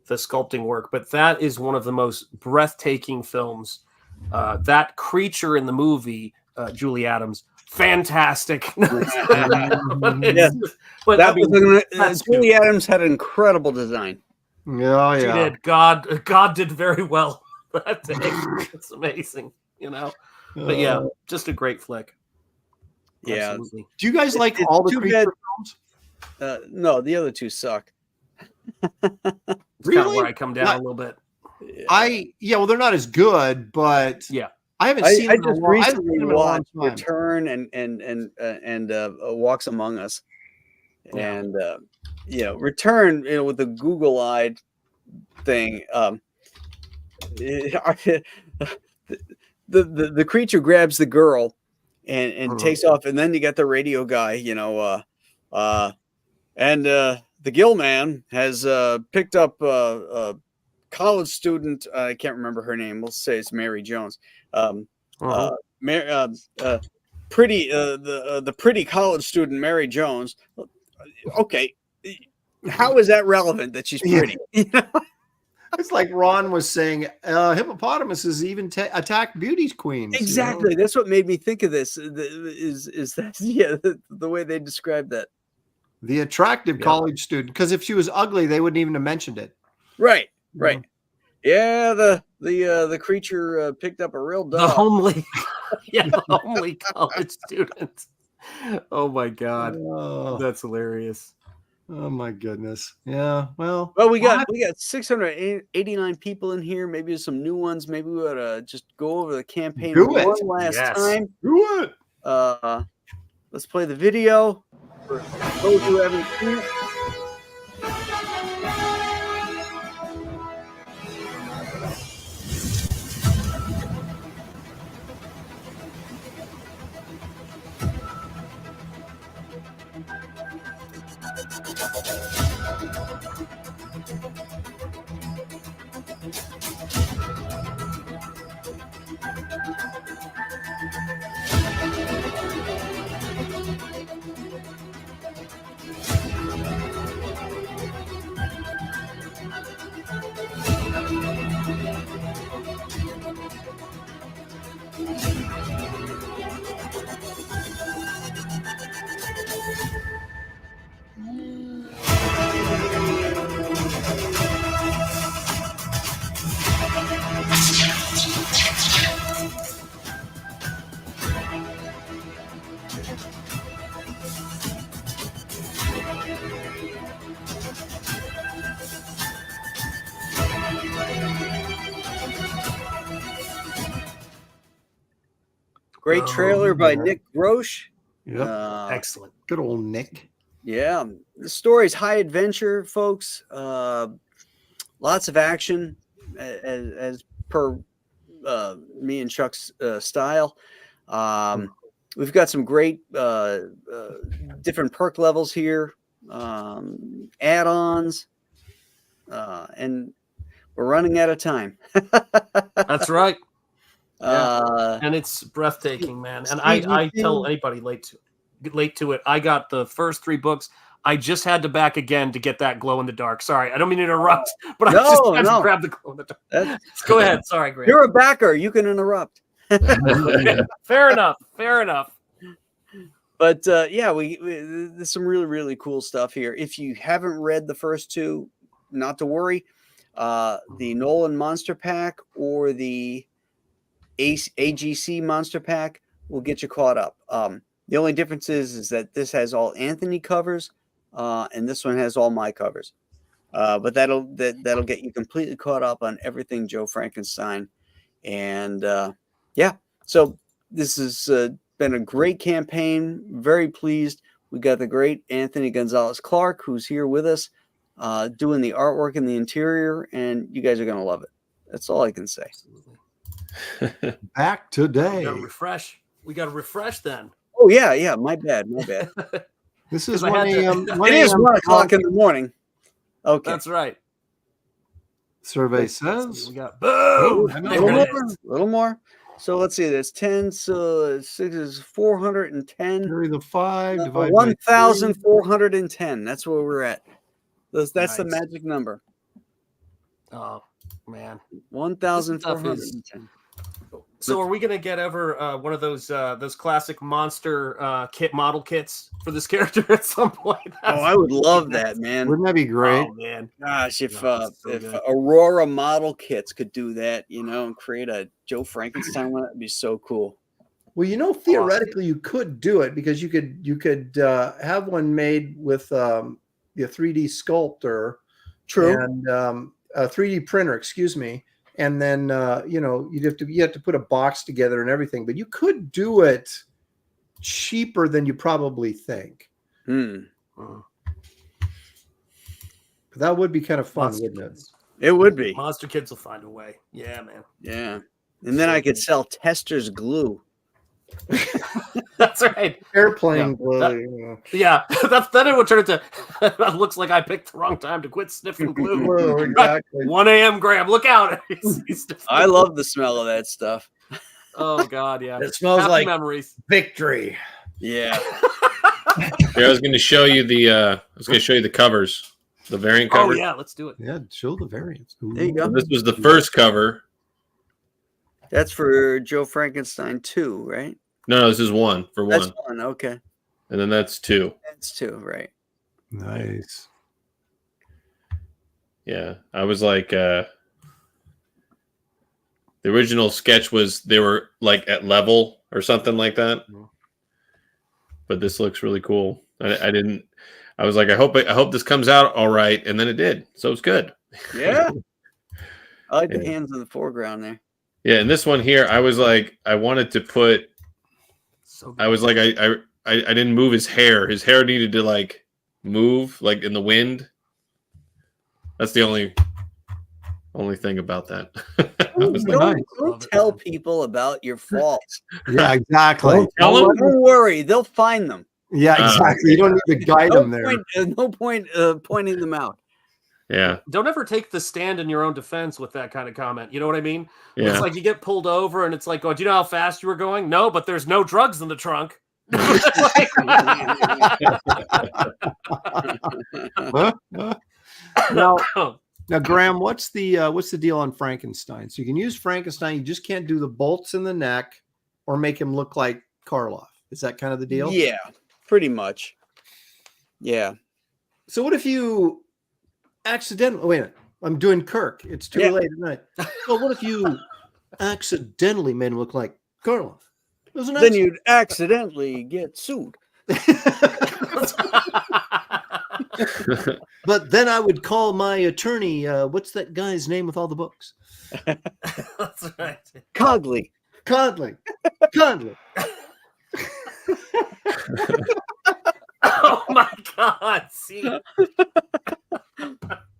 Speaker 11: sculpting work? But that is one of the most breathtaking films. That creature in the movie, Julie Adams. Fantastic.
Speaker 1: Julie Adams had an incredible design.
Speaker 12: Yeah,
Speaker 11: she did. God did very well that day. It's amazing, But yeah, just a great flick.
Speaker 1: Yeah.
Speaker 11: Absolutely.
Speaker 12: Do you guys like all the creature films?
Speaker 1: No, the other two suck.
Speaker 11: It's kind of where I come down a little bit.
Speaker 12: Well, they're not as good, but I haven't seen.
Speaker 1: I just recently watched Return and Walks Among Us, and Return. With the Google-eyed thing, the creature grabs the girl and takes off, and then you got the radio guy, and the Gill man has picked up a college student. I can't remember her name. We'll say it's Mary Jones. The pretty college student Mary Jones. Okay, how is that relevant that she's pretty?
Speaker 12: It's like Ron was saying, hippopotamuses even attack beauty queens.
Speaker 1: Exactly. That's what made me think of this. Is that the way they described that?
Speaker 12: The attractive college student, because if she was ugly, they wouldn't even have mentioned it.
Speaker 1: Right. Right. Yeah, the creature picked up a real dog.
Speaker 11: The homely college student. Oh my God, that's hilarious.
Speaker 12: Oh my goodness. Yeah. Well,
Speaker 1: we got 689 people in here. Maybe some new ones. Maybe we ought to just go over the campaign one last time.
Speaker 12: Do it.
Speaker 1: Let's play the video for those who haven't seen it. Great trailer by Nick Grosh.
Speaker 12: Yep.
Speaker 11: Excellent.
Speaker 12: Good old Nick.
Speaker 1: Yeah, the story's high adventure, folks. Lots of action, as per me and Chuck's style. We've got some great different perk levels here, add-ons, and we're running out of time.
Speaker 11: That's right.
Speaker 1: Yeah.
Speaker 11: And it's breathtaking, man. And I tell anybody late to it. I got the first 3 books. I just had to back again to get that glow in the dark. Sorry, I don't mean to interrupt, but I just had to grab the glow in the dark. Go ahead. Sorry, Graham.
Speaker 1: You're a backer. You can interrupt.
Speaker 11: Fair enough. Fair enough.
Speaker 1: But yeah, there's some really, really cool stuff here. If you haven't read the first 2, not to worry. The Nolan Monster Pack or the AGC Monster Pack will get you caught up. The only difference is that this has all Anthony covers, and this one has all my covers. But that'll get you completely caught up on everything Joe Frankenstein. And yeah, so this has been a great campaign. Very pleased. We got the great Anthony Gonzalez Clark, who's here with us, doing the artwork in the interior, and you guys are going to love it. That's all I can say.
Speaker 12: Back today.
Speaker 11: We got to refresh. We got to refresh then.
Speaker 1: Oh yeah. My bad.
Speaker 12: This is
Speaker 1: it is 1 o'clock in the morning. Okay,
Speaker 11: that's right.
Speaker 12: Survey says
Speaker 11: we got boom.
Speaker 1: A little more. So let's see. That's 10. So 6 is 410.
Speaker 12: Carry the 5. Divide
Speaker 1: 1,410. That's where we're at. That's
Speaker 11: Nice.
Speaker 1: the magic number.
Speaker 11: Oh man,
Speaker 1: 1,410.
Speaker 11: So are we gonna get ever one of those classic monster model kits for this character at some point?
Speaker 1: Oh, I would love that, man.
Speaker 12: Wouldn't that be great?
Speaker 11: Oh man,
Speaker 1: gosh, if
Speaker 11: good.
Speaker 1: Aurora model kits could do that, and create a Joe Frankenstein one, that'd be so cool.
Speaker 12: Well, theoretically, you could do it because you could have one made with the 3D sculptor,
Speaker 1: True,
Speaker 12: and a 3D printer, excuse me. And then you have to put a box together and everything, but you could do it cheaper than you probably think. But that would be kind of fun, wouldn't it?
Speaker 1: It would be.
Speaker 11: Monster Kids will find a way. Yeah, man.
Speaker 1: Yeah, and then I could sell Tester's glue.
Speaker 11: That's right.
Speaker 12: Airplane glue.
Speaker 11: Then it would turn into. That looks like I picked the wrong time to quit sniffing glue.
Speaker 12: Exactly.
Speaker 11: 1 a.m. Graham, look out!
Speaker 1: I love the smell of that stuff.
Speaker 11: Oh God, yeah.
Speaker 5: It smells
Speaker 11: Happy
Speaker 5: like
Speaker 11: memories.
Speaker 5: victory.
Speaker 1: Yeah.
Speaker 3: Here, I was going to show you the covers, the variant cover.
Speaker 11: Oh yeah, let's do it.
Speaker 12: Yeah, show the variants. Ooh.
Speaker 1: There you go.
Speaker 3: So this was the first cover.
Speaker 1: That's for Joe Frankenstein 2, right?
Speaker 3: No, this is 1 for 1.
Speaker 1: That's 1. Okay.
Speaker 3: And then that's 2.
Speaker 1: That's 2, right?
Speaker 12: Nice.
Speaker 3: Yeah, I was like, the original sketch was they were like at level or something like that. But this looks really cool. I was like, I hope this comes out all right, and then it did. So it's good.
Speaker 1: Yeah. I like the hands in the foreground there.
Speaker 3: Yeah, and this one here, I was like, I wanted to put. I was like, I didn't move his hair. His hair needed to like move like in the wind. That's the only thing about that.
Speaker 1: Don't tell people about your faults.
Speaker 12: Yeah, exactly.
Speaker 1: Don't worry, they'll find them.
Speaker 12: Yeah, exactly. You don't need to guide them there.
Speaker 1: No point pointing them out.
Speaker 3: Yeah.
Speaker 11: Don't ever take the stand in your own defense with that kind of comment. You know what I mean?
Speaker 3: Yeah.
Speaker 11: It's like you get pulled over and it's like, oh, do you know how fast you were going? No, but there's no drugs in the trunk.
Speaker 12: Now, Graham, what's the deal on Frankenstein? So you can use Frankenstein. You just can't do the bolts in the neck or make him look like Karloff. Is that kind of the deal?
Speaker 1: Yeah, pretty much. Yeah.
Speaker 12: So what if you accidentally? Wait a minute. I'm doing Kirk. It's too late at night. Well, what if you accidentally made him look like Karloff?
Speaker 1: Then you'd accidentally get sued.
Speaker 12: But then I would call my attorney. What's that guy's name with all the books?
Speaker 11: That's right.
Speaker 1: Cogley.
Speaker 12: Conley. Conley.
Speaker 11: Oh my God! See,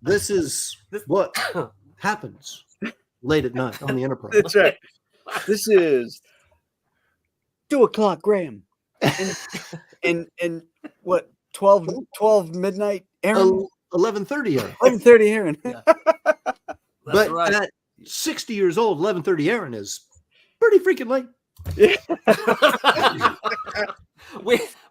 Speaker 12: This is what happens late at night on the Enterprise.
Speaker 1: That's right. This is 2:00 Graham. And what 12 midnight Aaron?
Speaker 12: 11:30.
Speaker 1: 11:30 Aaron.
Speaker 12: But
Speaker 11: right.
Speaker 12: at 60 years old, 11:30 Aaron is pretty freaking late.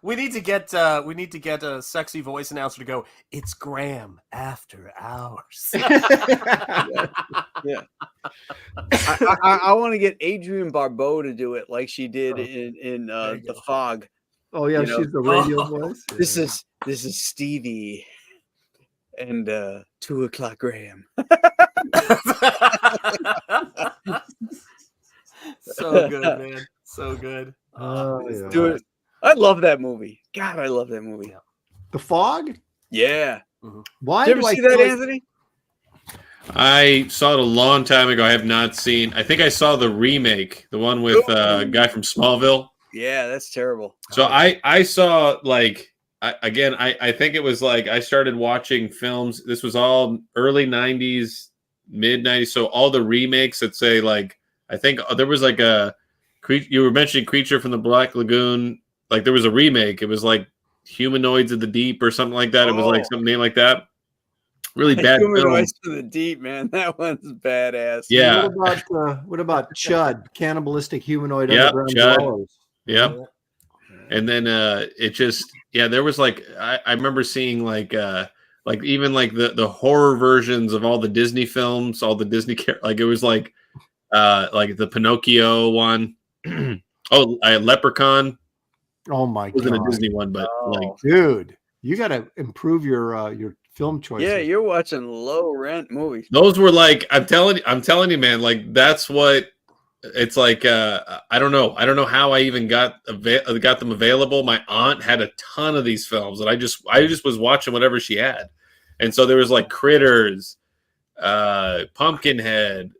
Speaker 11: we need to get a sexy voice announcer to go. It's Graham after hours.
Speaker 1: Yeah. I want to get Adrienne Barbeau to do it like she did in The Fog.
Speaker 12: Oh yeah,
Speaker 1: You know?
Speaker 12: she's the radio voice.
Speaker 1: This is Stevie and 2:00 Graham.
Speaker 11: So good, man. So good.
Speaker 12: Yeah.
Speaker 1: Do it. I love that movie. God, I love that movie.
Speaker 12: The Fog?
Speaker 1: Yeah.
Speaker 12: Why
Speaker 1: Did you
Speaker 12: do
Speaker 1: ever
Speaker 12: I
Speaker 1: see that,
Speaker 12: feel like-
Speaker 1: Anthony?
Speaker 3: I saw it a long time ago. I have not seen. I think I saw the remake, the one with a guy from Smallville.
Speaker 1: Yeah, that's terrible.
Speaker 3: So I saw like I think it was like I started watching films. This was all early 90s, mid 90s. So all the remakes that say like I think there was like you were mentioning Creature from the Black Lagoon. Like there was a remake. It was like Humanoids of the Deep or something like that. It was like something named like that. Really bad film.
Speaker 1: Humanoids to the Deep, man. That one's badass.
Speaker 3: Yeah.
Speaker 12: What about Chud? Cannibalistic humanoid
Speaker 3: Yep,
Speaker 12: underground
Speaker 3: Chud.
Speaker 12: dwellers.
Speaker 3: Yep. And then it just there was like I remember seeing like even like the horror versions of all the Disney films, all the Disney like it was like the Pinocchio one. Leprechaun.
Speaker 12: Oh my god.
Speaker 3: It wasn't a Disney one, but like
Speaker 12: dude, you got to improve your film choices.
Speaker 1: Yeah, you're watching low rent movies.
Speaker 3: those were like I'm telling you, man, like that's what it's like. I don't know how I even got them available. My aunt had a ton of these films, and I just was watching whatever she had, and so there was like Critters, Pumpkinhead.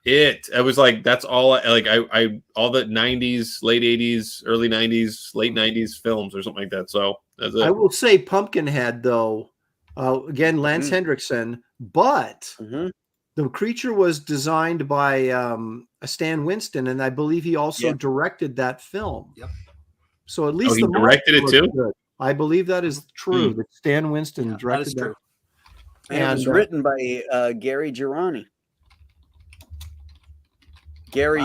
Speaker 3: It was like that's all like I all the 90s, late 80s, early 90s, late 90s films or something like that. So that's it.
Speaker 12: I will say Pumpkinhead though. Again, Lance Hendrickson, but the creature was designed by Stan Winston, and I believe he also directed that film.
Speaker 11: Yep.
Speaker 12: So at least
Speaker 3: he directed it too.
Speaker 12: Good. I believe that is true. That Stan Winston directed that.
Speaker 1: And it was written by Gary Girani. Gary,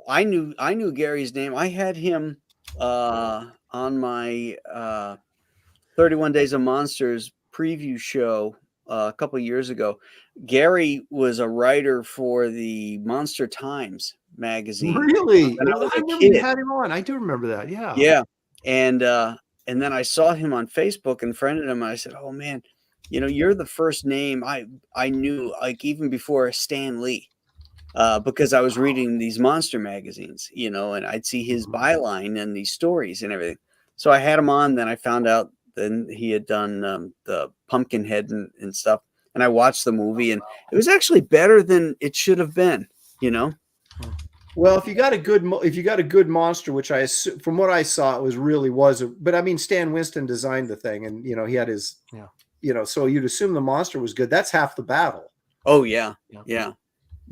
Speaker 1: I knew Gary's name. I had him on my 31 Days of Monsters preview show a couple of years ago. Gary was a writer for the Monster Times magazine.
Speaker 12: Really?
Speaker 1: When I was
Speaker 12: I
Speaker 1: a
Speaker 12: remember
Speaker 1: kid.
Speaker 12: you had him on. I do remember that. Yeah.
Speaker 1: Yeah. And then I saw him on Facebook and friended him. And I said, "Oh man, you're the first name I knew, like even before Stan Lee, because I was reading these monster magazines, and I'd see his byline and these stories and everything. So I had him on. Then I found out then he had done the Pumpkinhead and stuff. And I watched the movie, and it was actually better than it should have been.
Speaker 12: Well, if you got a good monster, which I assume, from what I saw, it was. But I mean, Stan Winston designed the thing, and he had his, so you'd assume the monster was good. That's half the battle.
Speaker 1: Oh yeah.
Speaker 12: If you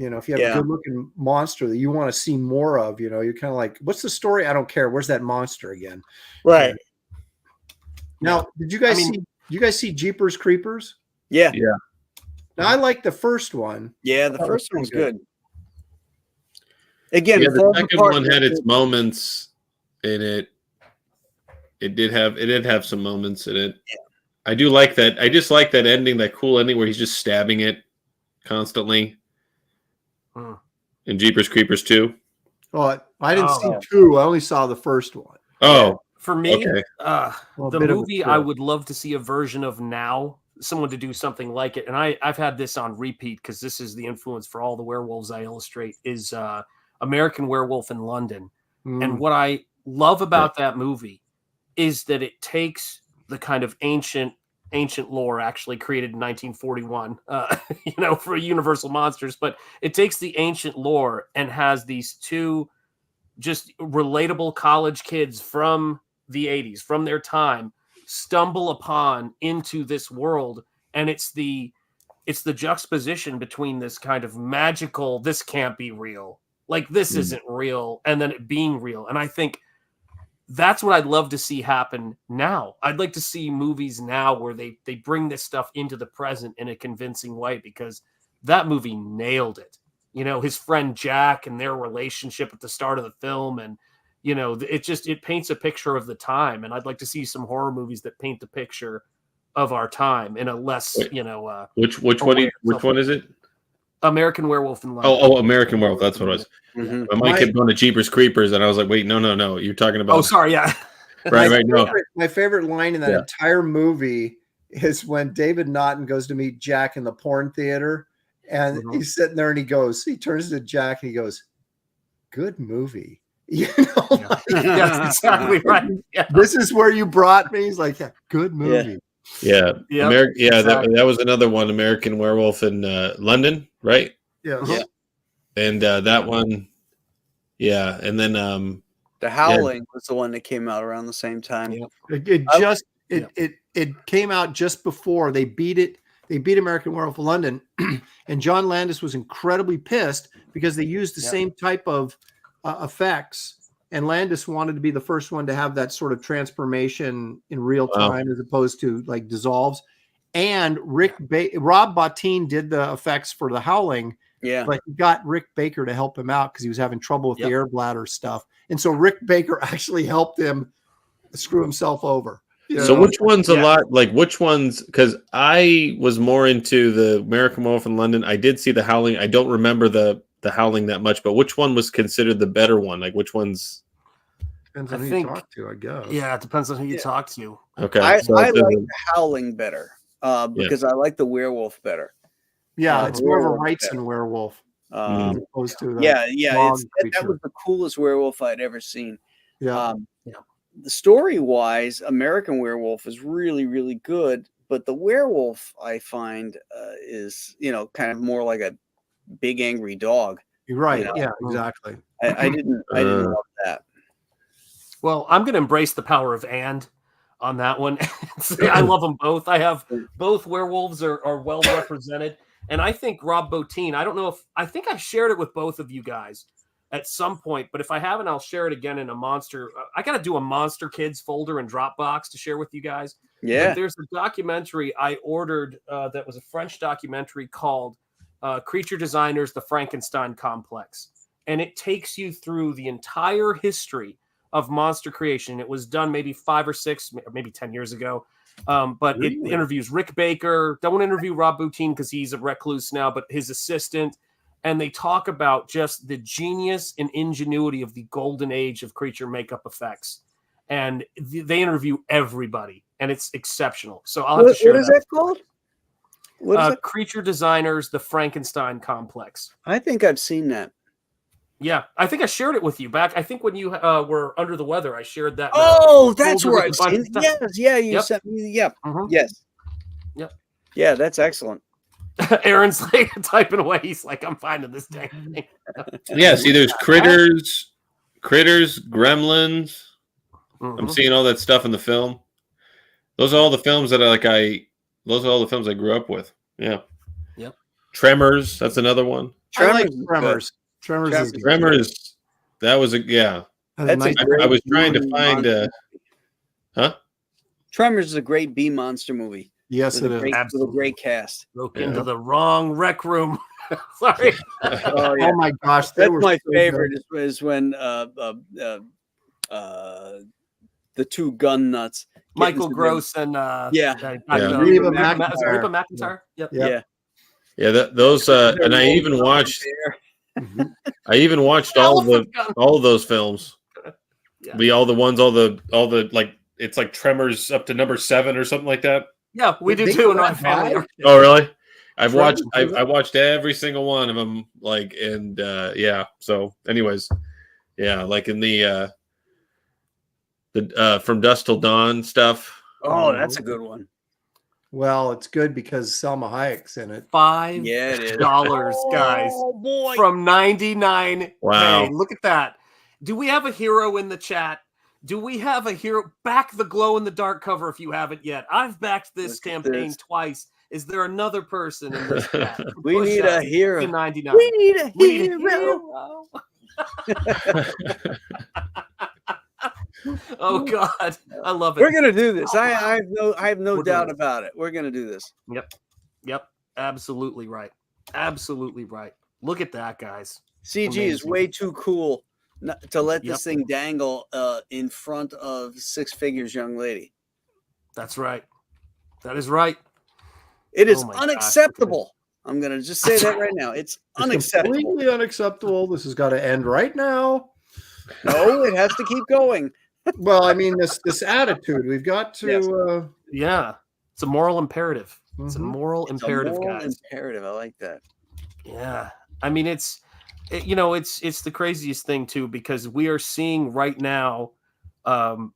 Speaker 12: have a good looking monster that you want to see more of, you're kind of like, what's the story? I don't care. Where's that monster again?
Speaker 1: Right.
Speaker 12: Now, did you guys see Jeepers Creepers?
Speaker 1: Yeah.
Speaker 3: Yeah.
Speaker 12: Now I like the first one.
Speaker 1: Yeah, the first one's good. Again,
Speaker 3: the second one had its moments in it. It did have some moments in it.
Speaker 1: Yeah.
Speaker 3: I do like that. I just like that ending, that cool ending where he's just stabbing it constantly. In Jeepers Creepers 2.
Speaker 12: Oh, I didn't see 2. I only saw the first one.
Speaker 3: Oh,
Speaker 11: for me,
Speaker 3: okay.
Speaker 11: The movie I would love to see a version of now, someone to do something like it. And I've had this on repeat because this is the influence for all the werewolves I illustrate is American Werewolf in London. And what I love about that movie is that it takes the kind of ancient lore actually created in 1941, for Universal Monsters, but it takes the ancient lore and has these two just relatable college kids from the 80s, from their time, stumble upon into this world. And it's the juxtaposition between this kind of magical, this can't be real, like this isn't real, and then it being real. And I think that's what I'd love to see happen now. I'd like to see movies now where they bring this stuff into the present in a convincing way, because that movie nailed it. You know, his friend Jack and their relationship at the start of the film, and you know, it paints a picture of the time. And I'd like to see some horror movies that paint the picture of our time in a less,
Speaker 3: which one is it?
Speaker 11: American Werewolf in London.
Speaker 3: Oh, American Werewolf. That's what it was. Mm-hmm. My kid going to Jeepers Creepers, and I was like, wait, no. You're talking about.
Speaker 11: Oh, sorry, yeah.
Speaker 3: right. No.
Speaker 12: My favorite line in that entire movie is when David Naughton goes to meet Jack in the porn theater, and he's sitting there, and he turns to Jack, and he goes, "Good movie." You know,
Speaker 11: that's exactly right. Yeah.
Speaker 12: This is where you brought me. He's like, good movie.
Speaker 3: Yeah.
Speaker 11: Exactly.
Speaker 3: That was another one, American Werewolf in London, right?
Speaker 12: Yeah.
Speaker 3: And that one, and then
Speaker 1: The Howling was the one that came out around the same time.
Speaker 12: It came out just before they beat it. They beat American Werewolf in London, and John Landis was incredibly pissed because they used the same type of effects, and Landis wanted to be the first one to have that sort of transformation in real time as opposed to like dissolves. And Rob Bottin did the effects for The Howling, but he got Rick Baker to help him out because he was having trouble with the air bladder stuff, and so Rick Baker actually helped him screw himself over.
Speaker 3: So which one's a lot like which ones? Because I was more into the American Werewolf in London. I did see The Howling. I don't remember the Howling that much, but which one was considered the better one? Like which one's?
Speaker 12: Depends on who you talk to, I guess.
Speaker 11: Yeah, it depends on who you talk to.
Speaker 3: Okay,
Speaker 1: I like The Howling better because I like the werewolf better.
Speaker 12: Yeah, it's more of a Wrightson werewolf as opposed to
Speaker 1: that was the coolest werewolf I'd ever seen. The story wise, American Werewolf is really, really good, but the werewolf I find is kind of more like a big angry dog.
Speaker 12: You're right. Yeah, exactly.
Speaker 1: I didn't love that.
Speaker 11: Well, I'm going to embrace the power of and on that one. I love them both. I have both werewolves are well represented. And I think Rob Bottin, I think I shared it with both of you guys at some point, but if I haven't, I'll share it again in a monster. I got to do a Monster Kids folder and Dropbox to share with you guys.
Speaker 1: Yeah.
Speaker 11: But there's a documentary I ordered that was a French documentary called Creature Designers, The Frankenstein Complex. And it takes you through the entire history of monster creation. It was done maybe 5 or 6, maybe 10 years ago. But it interviews Rick Baker. Don't interview Rob Bottin because he's a recluse now, but his assistant. And they talk about just the genius and ingenuity of the golden age of creature makeup effects. And they interview everybody, and it's exceptional. So I'll have to share
Speaker 1: what is that called? What is it?
Speaker 11: Creature Designers, The Frankenstein Complex.
Speaker 1: I think I've seen that.
Speaker 11: Yeah, I think I shared it with you back. I think when you were under the weather, I shared that.
Speaker 1: Oh, that's where I've seen it. Yes, you sent me. Yep. Yes.
Speaker 11: Yep.
Speaker 1: Yeah, that's excellent.
Speaker 11: Aaron's like typing away. He's like, I'm finding this dang thing.
Speaker 3: Yeah, see, there's critters, gremlins. I'm seeing all that stuff in the film. Those are all the films that those are all the films I grew up with. Yeah.
Speaker 11: Yep.
Speaker 3: Tremors, that's another one.
Speaker 12: I like Tremors.
Speaker 3: Tremors. That was I was trying to find
Speaker 1: Tremors is a great B monster movie.
Speaker 12: Yes, it is.
Speaker 1: With a great cast.
Speaker 11: Broke into the wrong rec room. Sorry.
Speaker 12: Oh my gosh,
Speaker 1: that's my favorite. Is when the two gun nuts,
Speaker 11: Michael Gross and
Speaker 12: Reba
Speaker 11: McEntire. Yep.
Speaker 3: Yeah. Those and I even watched. I even watched all of those films. All the like it's like Tremors up to number 7 or something like that.
Speaker 11: Yeah, we do too in my family.
Speaker 3: Oh, really? I watched every single one of them. Like, and So, anyways, like in the From Dusk Till Dawn stuff.
Speaker 1: Oh, that's a good one.
Speaker 12: Well, it's good because Selma Hayek's in it.
Speaker 11: $5, guys.
Speaker 1: Oh boy!
Speaker 11: From 99.
Speaker 3: Wow!
Speaker 11: Hey, look at that. Do we have a hero in the chat? Do we have a hero? Back the glow in the dark cover if you haven't yet. I've backed this campaign twice. Is there another person in this chat?
Speaker 1: We need a hero.
Speaker 11: 99.
Speaker 1: We need a
Speaker 11: We need a
Speaker 1: hero.
Speaker 11: Oh God, I love it.
Speaker 1: We're gonna do this. I have no
Speaker 11: We're
Speaker 1: doubt
Speaker 11: doing it.
Speaker 1: about it. We're gonna do this.
Speaker 11: Yep. Absolutely right. Absolutely right. Look at that, guys.
Speaker 1: CG is
Speaker 11: Amazing.
Speaker 1: way too cool to let
Speaker 11: Yep.
Speaker 1: this thing dangle in front of Six Figures young lady.
Speaker 11: That's right. That is right.
Speaker 1: It is
Speaker 11: Oh my gosh.
Speaker 1: unacceptable. I'm gonna just say that right now. It's unacceptable.
Speaker 12: Completely unacceptable. This has got to end right now.
Speaker 1: No, it has to keep going.
Speaker 12: Well, I mean, this attitude. We've got to.
Speaker 1: Yes.
Speaker 11: Yeah. It's a moral imperative. It's a
Speaker 12: Mhm.
Speaker 11: moral
Speaker 1: It's a
Speaker 11: imperative,
Speaker 1: moral
Speaker 11: guys.
Speaker 1: imperative. I like that.
Speaker 11: Yeah. I mean, it's the craziest thing too, because we are seeing right now,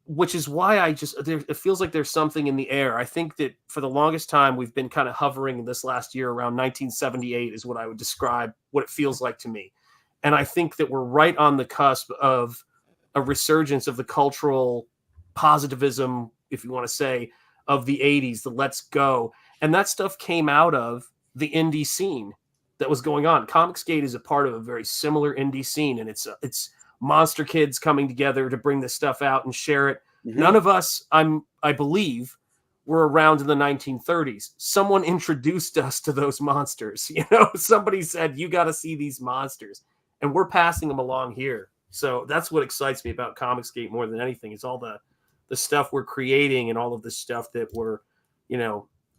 Speaker 11: which is why it feels like there's something in the air. I think that for the longest time, we've been kind of hovering this last year around 1978 is what I would describe what it feels like to me. And I think that we're right on the cusp of a resurgence of the cultural positivism, if you want to say, of the 80s, the let's go. And that stuff came out of the indie scene that was going on. Comicsgate is a part of a very similar indie scene, and it's monster kids coming together to bring this stuff out and share it.
Speaker 1: Mhm.
Speaker 11: None of us, I believe, were around in the 1930s. Someone introduced us to those monsters. Somebody said, you got to see these monsters. And we're passing them along here. So that's what excites me about Comicsgate more than anything. Is all the stuff we're creating and all of the stuff that we're,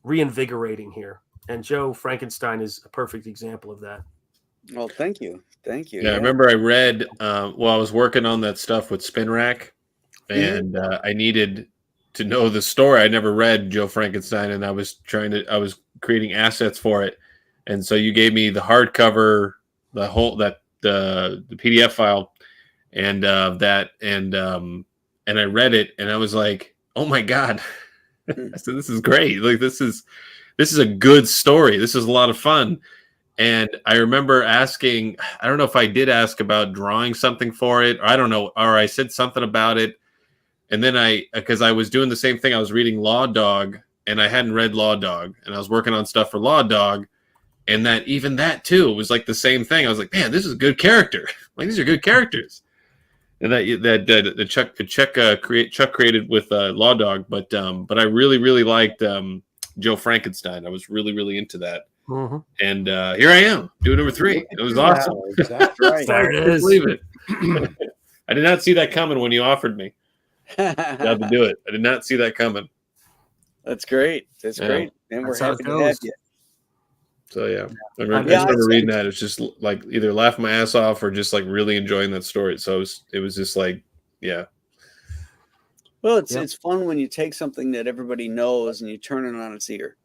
Speaker 11: reinvigorating here. And Joe Frankenstein is a perfect example of that.
Speaker 1: Well, thank you. Thank you.
Speaker 3: Yeah, I remember I read while I was working on that stuff with Spin Rack, and I needed to know the story. I never read Joe Frankenstein, and I was creating assets for it. And so you gave me the hardcover, the PDF file, and and I read it, and I was like, oh my God. I said, this is great. Like, this is a good story. This is a lot of fun. And I remember asking, I don't know if I did ask about drawing something for it, or I don't know, or I said something about it. And then because I was doing the same thing, I was reading Law Dog, and I hadn't read Law Dog, and I was working on stuff for Law Dog. And that too was like the same thing. I was like, man, this is a good character. Like, these are good characters. And that Chuck created with Law Dog, but I really, really liked Joe Frankenstein. I was really, really into that.
Speaker 11: Mm-hmm.
Speaker 3: And here I am doing number 3. It was awesome.
Speaker 1: Exactly right.
Speaker 11: There it is.
Speaker 3: Believe it. I did not see that coming when you offered me. Got to do it. I did not see that coming.
Speaker 1: That's great. That's great. And
Speaker 11: That's
Speaker 1: we're
Speaker 11: how it
Speaker 1: happy to have
Speaker 11: goes.
Speaker 1: you.
Speaker 3: So yeah, I remember reading that. It's just like either laughing my ass off or just like really enjoying that story. So it was just like, yeah.
Speaker 1: Well, it's fun when you take something that everybody knows and you turn it on its ear.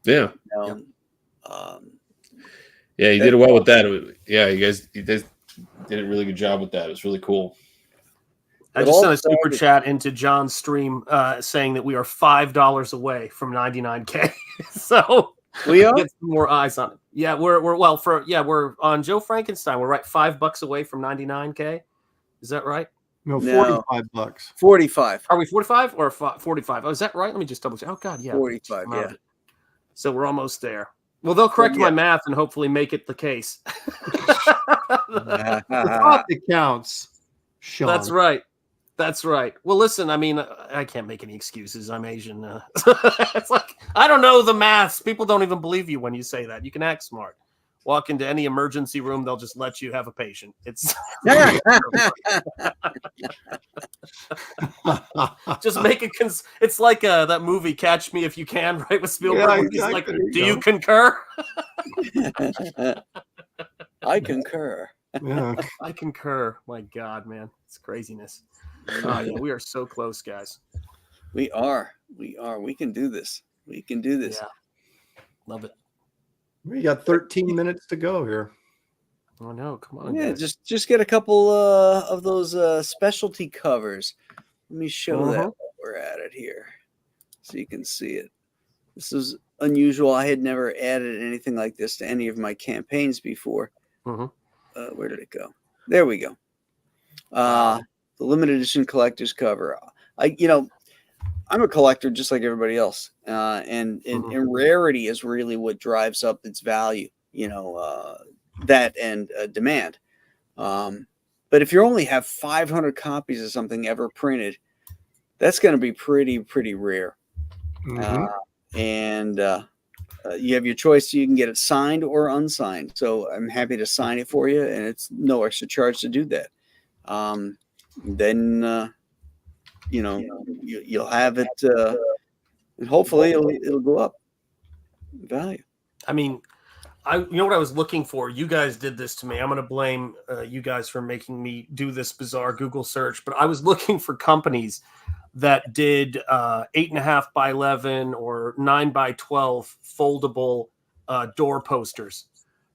Speaker 3: Yeah.
Speaker 1: Yeah,
Speaker 3: you did it well with that. You guys did a really good job with that. It was really cool.
Speaker 11: I just sent a super chat into John's stream saying that we are $5 away from 99K. So
Speaker 1: we are
Speaker 11: get some more eyes on it. Yeah, we're on Joe Frankenstein. We're right $5 away from 99K. Is that right?
Speaker 12: No, $45.
Speaker 1: 45.
Speaker 11: Are we 45 or 45? Oh, is that right? Let me just double check. Oh God, yeah.
Speaker 1: 45. Yeah.
Speaker 11: So we're almost there. Well, they'll correct my math and hopefully make it the case.
Speaker 12: The thought that counts, Sean.
Speaker 11: That's right. That's right. Well, listen, I mean, I can't make any excuses. I'm Asian. It's like, I don't know the maths. People don't even believe you when you say that. You can act smart. Walk into any emergency room, they'll just let you have a patient. It's just make it. It's like that movie Catch Me If You Can, right? With Spielberg.
Speaker 12: Yeah,
Speaker 11: He's like,
Speaker 12: exactly.
Speaker 11: do you concur?
Speaker 1: I concur.
Speaker 12: Yeah.
Speaker 11: I concur. My God, man. It's craziness. Yeah, we are so close, guys.
Speaker 1: We are. We can do this. We can do this.
Speaker 11: Yeah. Love it.
Speaker 12: We got 13 minutes to go here.
Speaker 11: Oh no, come on.
Speaker 1: Yeah,
Speaker 11: guys.
Speaker 1: just get a couple of those specialty covers. Let me show that while we're at it here, so you can see it. This is unusual. I had never added anything like this to any of my campaigns before. Where did it go? There we go. The limited edition collector's cover. I'm a collector just like everybody else, and rarity is really what drives up its value. That and demand. But if you only have 500 copies of something ever printed, that's going to be pretty rare. And you have your choice. You can get it signed or unsigned. So I'm happy to sign it for you, and it's no extra charge to do that. Then you'll have it, and hopefully it'll go up in value.
Speaker 11: I mean, you know what I was looking for? You guys did this to me. I'm going to blame you guys for making me do this bizarre Google search, but I was looking for companies that did 8.5 by 11 or 9 by 12 foldable door posters.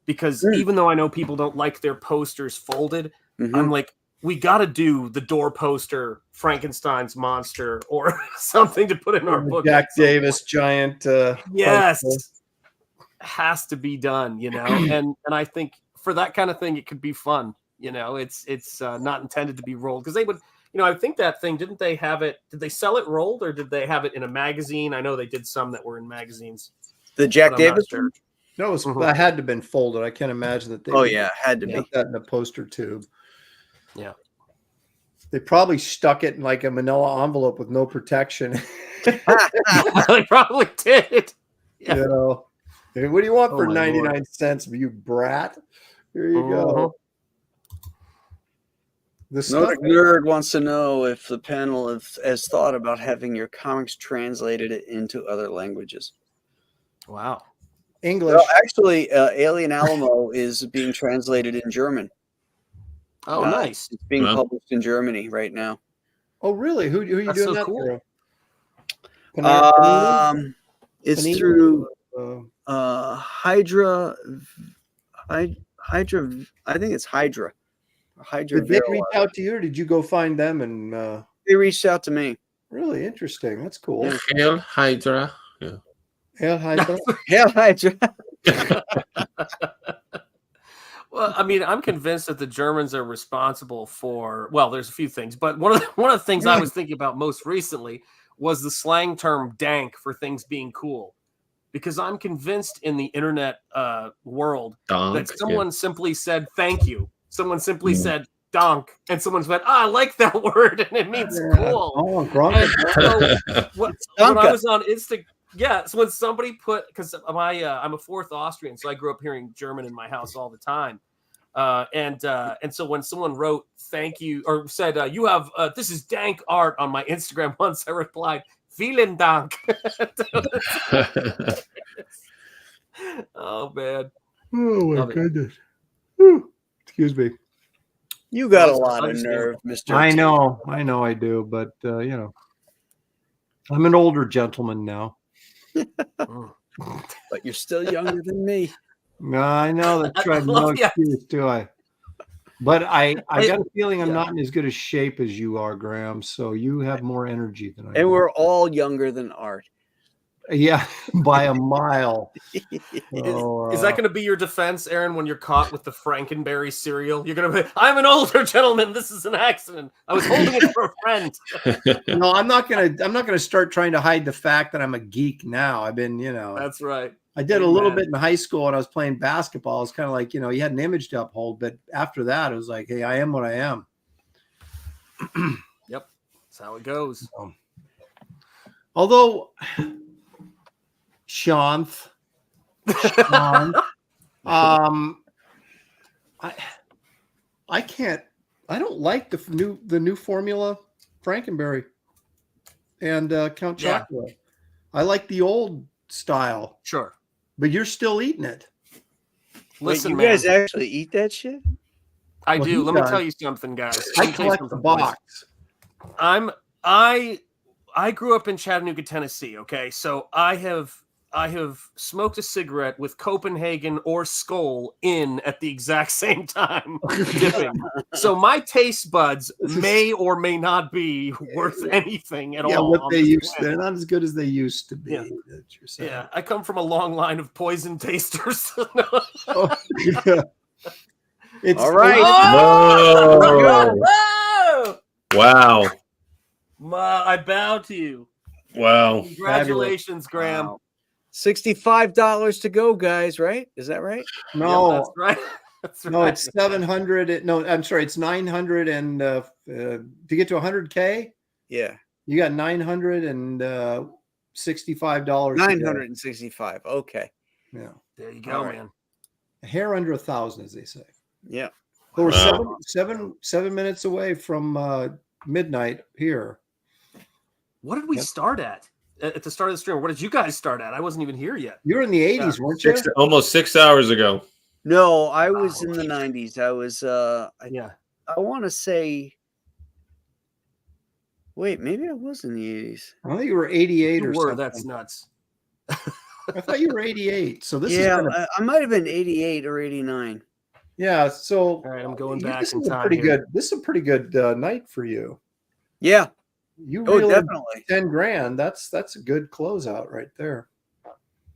Speaker 11: Because even though I know people don't like their posters folded, I'm like, we got to do the door poster, Frankenstein's monster, or something to put in our book.
Speaker 12: Jack Davis giant.
Speaker 11: Yes. Poster. Has to be done, and I think for that kind of thing, it could be fun. It's not intended to be rolled, because they would, I think that thing, didn't they have it? Did they sell it rolled, or did they have it in a magazine? I know they did some that were in magazines.
Speaker 1: The Jack Davis?
Speaker 11: Sure.
Speaker 12: No, that had to have been folded. I can't imagine that they.
Speaker 1: Oh yeah, had to be
Speaker 12: that in a poster tube.
Speaker 11: Yeah,
Speaker 12: they probably stuck it in like a manila envelope with no protection.
Speaker 11: They probably did.
Speaker 12: Yeah. What do you want for 99 cents, you brat? Here you go.
Speaker 1: Another nerd wants to know if the panel has thought about having your comics translated into other languages.
Speaker 11: Wow.
Speaker 12: English.
Speaker 1: Well, actually, Alien Alamo is being translated in German.
Speaker 11: Oh, nice.
Speaker 1: It's being published in Germany right now.
Speaker 12: Oh, really? Who are you doing that
Speaker 11: cool.
Speaker 12: through?
Speaker 1: It's through Hydra. I think it's Hydra.
Speaker 12: Did they reach out to you, or did you go find them? And
Speaker 1: they reached out to me.
Speaker 12: Really interesting. That's cool.
Speaker 3: Hail Hydra. Yeah.
Speaker 12: Hail Hydra.
Speaker 1: Hail Hydra.
Speaker 11: Well, I mean, I'm convinced that the Germans are responsible for. Well, there's a few things, but one of the things I was thinking about most recently was the slang term "dank" for things being cool. Because I'm convinced in the internet world that someone simply said thank you. Someone simply said donk, and someone said, I like that word, and it means cool.
Speaker 12: Oh,
Speaker 11: so when I was on Instagram, so when somebody put, because I'm a fourth Austrian, so I grew up hearing German in my house all the time. And so when someone wrote thank you, or said, you have, this is dank art on my Instagram once, I replied, vielen Dank. Oh, man.
Speaker 12: Oh, my goodness. Whew. Excuse me.
Speaker 1: You got a lot of nerve, Mr.
Speaker 12: I know I do, but I'm an older gentleman now.
Speaker 1: But you're still younger than me.
Speaker 12: I know that's right. No excuse, do I? But I got a feeling I'm not in as good a shape as you are, Graham. So you have more energy than I do.
Speaker 1: And we're all younger than Art.
Speaker 12: Yeah, by a mile.
Speaker 11: Is that going to be your defense, Aaron, when you're caught with the Frankenberry cereal? You're going to be, I'm an older gentleman. This is an accident. I was holding it for a friend.
Speaker 12: No, I'm not gonna start trying to hide the fact that I'm a geek now. I've been,
Speaker 11: That's right.
Speaker 12: I did a little bit in high school when I was playing basketball. It's kind of like, you had an image to uphold, but after that, it was like, hey, I am what I am.
Speaker 11: Yep, that's how it goes.
Speaker 12: Although, Sean, I don't like the new formula Frankenberry and Count Chocula. I like the old style.
Speaker 11: Sure.
Speaker 12: But you're still eating it.
Speaker 11: Listen,
Speaker 1: you guys actually eat that shit?
Speaker 11: I do. Let me tell you something, guys.
Speaker 12: I collect the box.
Speaker 11: I grew up in Chattanooga, Tennessee. Okay, so I have smoked a cigarette with Copenhagen or Skoal in at the exact same time, dipping. So my taste buds may or may not be worth anything at all.
Speaker 12: What they're not as good as they used to be.
Speaker 11: Yeah, I come from a long line of poison tasters.
Speaker 12: It's
Speaker 1: all right.
Speaker 3: Whoa. Wow.
Speaker 11: I bow to you.
Speaker 3: Wow.
Speaker 11: Congratulations, Graham.
Speaker 1: Wow. $65 to go, guys, right? Is that right?
Speaker 12: No,
Speaker 11: Yep, that's right. That's
Speaker 12: no,
Speaker 11: right.
Speaker 12: it's 700. No, I'm sorry, it's 900 and to get to 100K,
Speaker 1: Yeah.
Speaker 12: you got $965.
Speaker 1: 965. Okay.
Speaker 12: Yeah.
Speaker 11: There you go,
Speaker 1: All right.
Speaker 11: man.
Speaker 12: A hair under 1,000, as they say.
Speaker 1: Yeah.
Speaker 12: But we're
Speaker 3: Wow.
Speaker 12: seven minutes away from midnight here.
Speaker 11: What did we start at the start of the stream? What did you guys start at? I wasn't even here yet.
Speaker 12: You were in the 80s, weren't you?
Speaker 3: Almost 6 hours ago.
Speaker 1: No, I was in the 90s. I was I want to say wait, maybe I was in the 80s.
Speaker 12: I think you were 88
Speaker 11: You
Speaker 12: or
Speaker 11: were.
Speaker 12: something.
Speaker 11: That's nuts.
Speaker 12: I thought you were 88. So this is
Speaker 1: Yeah,
Speaker 12: kind of,
Speaker 1: I might have been 88 or 89.
Speaker 12: yeah. So
Speaker 11: All right, I'm going back
Speaker 12: this
Speaker 11: in
Speaker 12: is a
Speaker 11: time
Speaker 12: pretty
Speaker 11: here.
Speaker 12: good. This is a pretty good night for you.
Speaker 1: Yeah.
Speaker 12: You
Speaker 1: Oh,
Speaker 12: really
Speaker 1: definitely.
Speaker 12: 10 grand. That's a good closeout right there.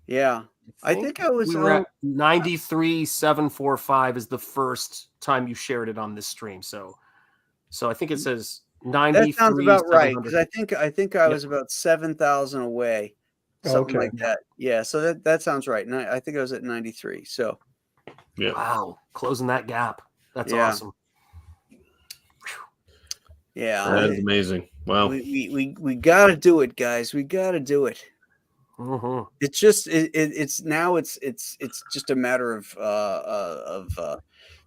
Speaker 1: Yeah. I think I was
Speaker 11: we were at 93,745 is the first time you shared it on this stream. So I think it says 93.
Speaker 1: that sounds about right because
Speaker 11: 700.
Speaker 1: I think I was about 7,000 away, something
Speaker 12: Okay.
Speaker 1: like that. Yeah, so that sounds right. I think I was at 93. So
Speaker 3: Yeah.
Speaker 11: Wow, closing that gap. That's
Speaker 1: Yeah.
Speaker 11: awesome.
Speaker 1: yeah,
Speaker 3: That is amazing. Wow.
Speaker 1: we got to do it, guys. We got to do it.
Speaker 11: Mhm.
Speaker 1: It's just it's now it's just a matter of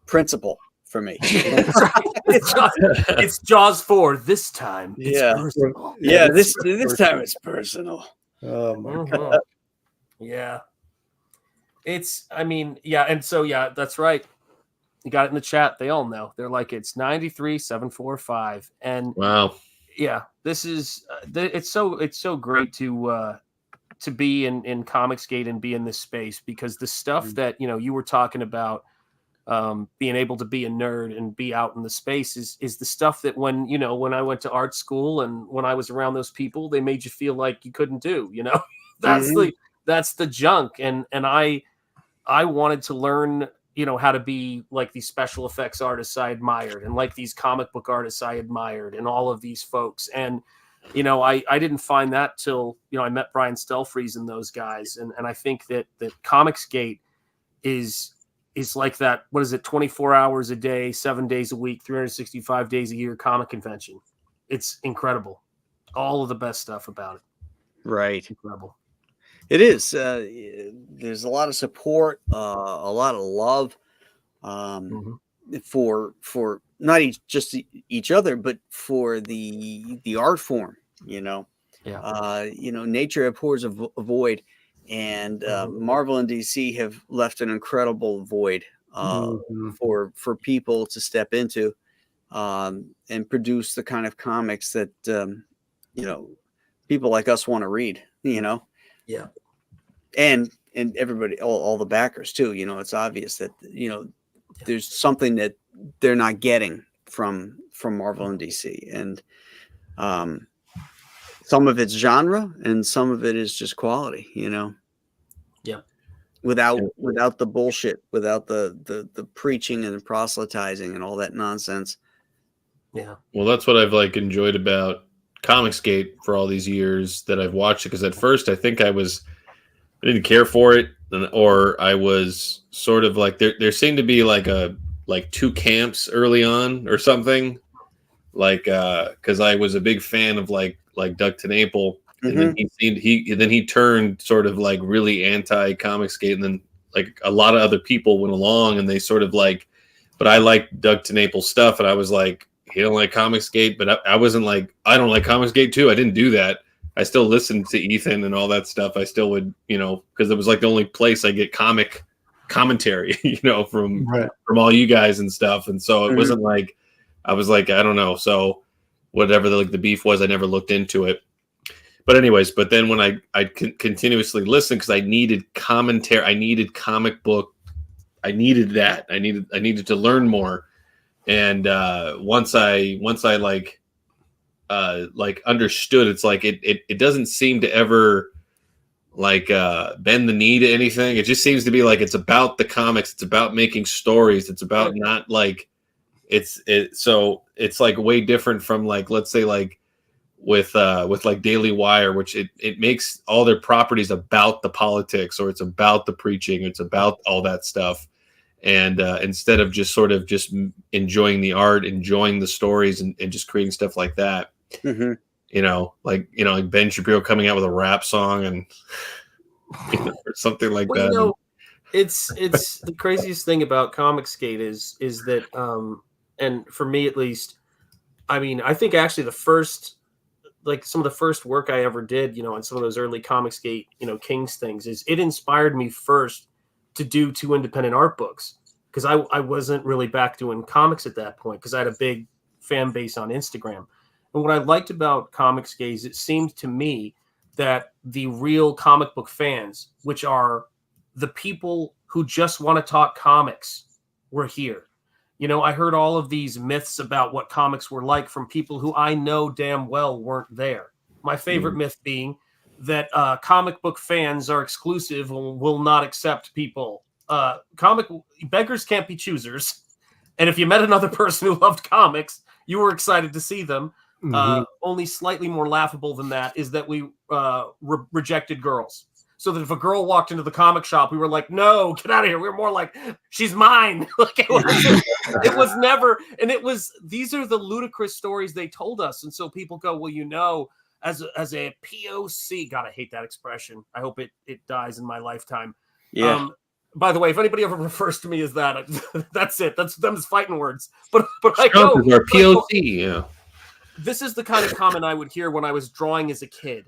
Speaker 1: principle for me.
Speaker 11: It's Jaws 4 this time. It's
Speaker 1: Yeah.
Speaker 11: personal.
Speaker 1: Yeah, this time it's personal.
Speaker 12: Oh my
Speaker 11: Mhm.
Speaker 12: god.
Speaker 11: Yeah. And so that's right. You got it in the chat. They all know. They're like, it's 93,745. And
Speaker 3: Wow.
Speaker 11: yeah, this is it's so great to be in Comicsgate and be in this space, because the stuff that you were talking about, being able to be a nerd and be out in the space is the stuff that when I went to art school and when I was around those people, they made you feel like you couldn't do. That's the junk. And I wanted to learn how to be like these special effects artists I admired, and like these comic book artists I admired, and all of these folks. And I didn't find that till I met Brian Stelfreeze and those guys. And I think that Comicsgate is like that. What is it? 24 hours a day, 7 days a week, 365 days a year comic convention. It's incredible. All of the best stuff about it.
Speaker 1: Right.
Speaker 11: Incredible.
Speaker 1: It is. There's a lot of support, a lot of love for not just each other, but for the art form.
Speaker 11: Yeah.
Speaker 1: Nature abhors a void, and Marvel and DC have left an incredible void for people to step into and produce the kind of comics that people like us want to read.
Speaker 11: Yeah.
Speaker 1: And everybody, all the backers too. It's obvious that there's something that they're not getting from Marvel and DC, and some of it's genre and some of it is just quality.
Speaker 11: Yeah.
Speaker 1: Without the bullshit, without the preaching and the proselytizing and all that nonsense.
Speaker 11: Yeah.
Speaker 3: Well, that's what I've enjoyed about Comicsgate for all these years that I've watched it. Because at first I think I didn't care for it, or I was sort of like there seemed to be like two camps early on or something, because I was a big fan of like Doug TenNapel, and then he turned sort of like really anti Comicsgate, and then like a lot of other people went along and they sort of but I liked Doug TenNapel's stuff, and I was like, he don't like Comicsgate, but I wasn't like, I don't like Comicsgate too. I didn't do that. I still listened to Ethan and all that stuff. I still would, because it was like the only place I get comic commentary, from all you guys and stuff. And so it wasn't like, I was like, I don't know. So whatever the beef was, I never looked into it. But anyways, then when I continuously listened, because I needed commentary, I needed comic book, I needed that. I needed to learn more. And once I understood, it's like it doesn't seem to ever bend the knee to anything. It just seems to be like it's about the comics, it's about making stories, it's about not so it's like way different from like, let's say like with like Daily Wire, which it makes all their properties about the politics, or it's about the preaching, it's about all that stuff. And instead of just sort of just enjoying the art, enjoying the stories, and just creating stuff like that, like Ben Shapiro coming out with a rap song and or something like that.
Speaker 11: It's the craziest thing about Comicsgate is that and for me at least, I mean, I think actually some of the first work I ever did, on some of those early Comicsgate, Kings things, is it inspired me first to do 2 independent art books, because I wasn't really back doing comics at that point, because I had a big fan base on Instagram. And what I liked about Comicsgate is it seemed to me that the real comic book fans, which are the people who just want to talk comics, were here. I heard all of these myths about what comics were like from people who I know damn well weren't there. My favorite myth being that comic book fans are exclusive and will not accept people. Comic beggars can't be choosers. And if you met another person who loved comics, you were excited to see them. Only slightly more laughable than that is that we rejected girls. So that if a girl walked into the comic shop, we were like, no, get out of here. We were more like, she's mine. It was never, and these are the ludicrous stories they told us. And so people go, well, as a POC, God, I hate that expression. I hope it dies in my lifetime.
Speaker 1: Yeah.
Speaker 11: By the way, if anybody ever refers to me as that, that's it. That's them's fighting words. But I go,
Speaker 3: our POC, yeah.
Speaker 11: This is the kind of comment I would hear when I was drawing as a kid.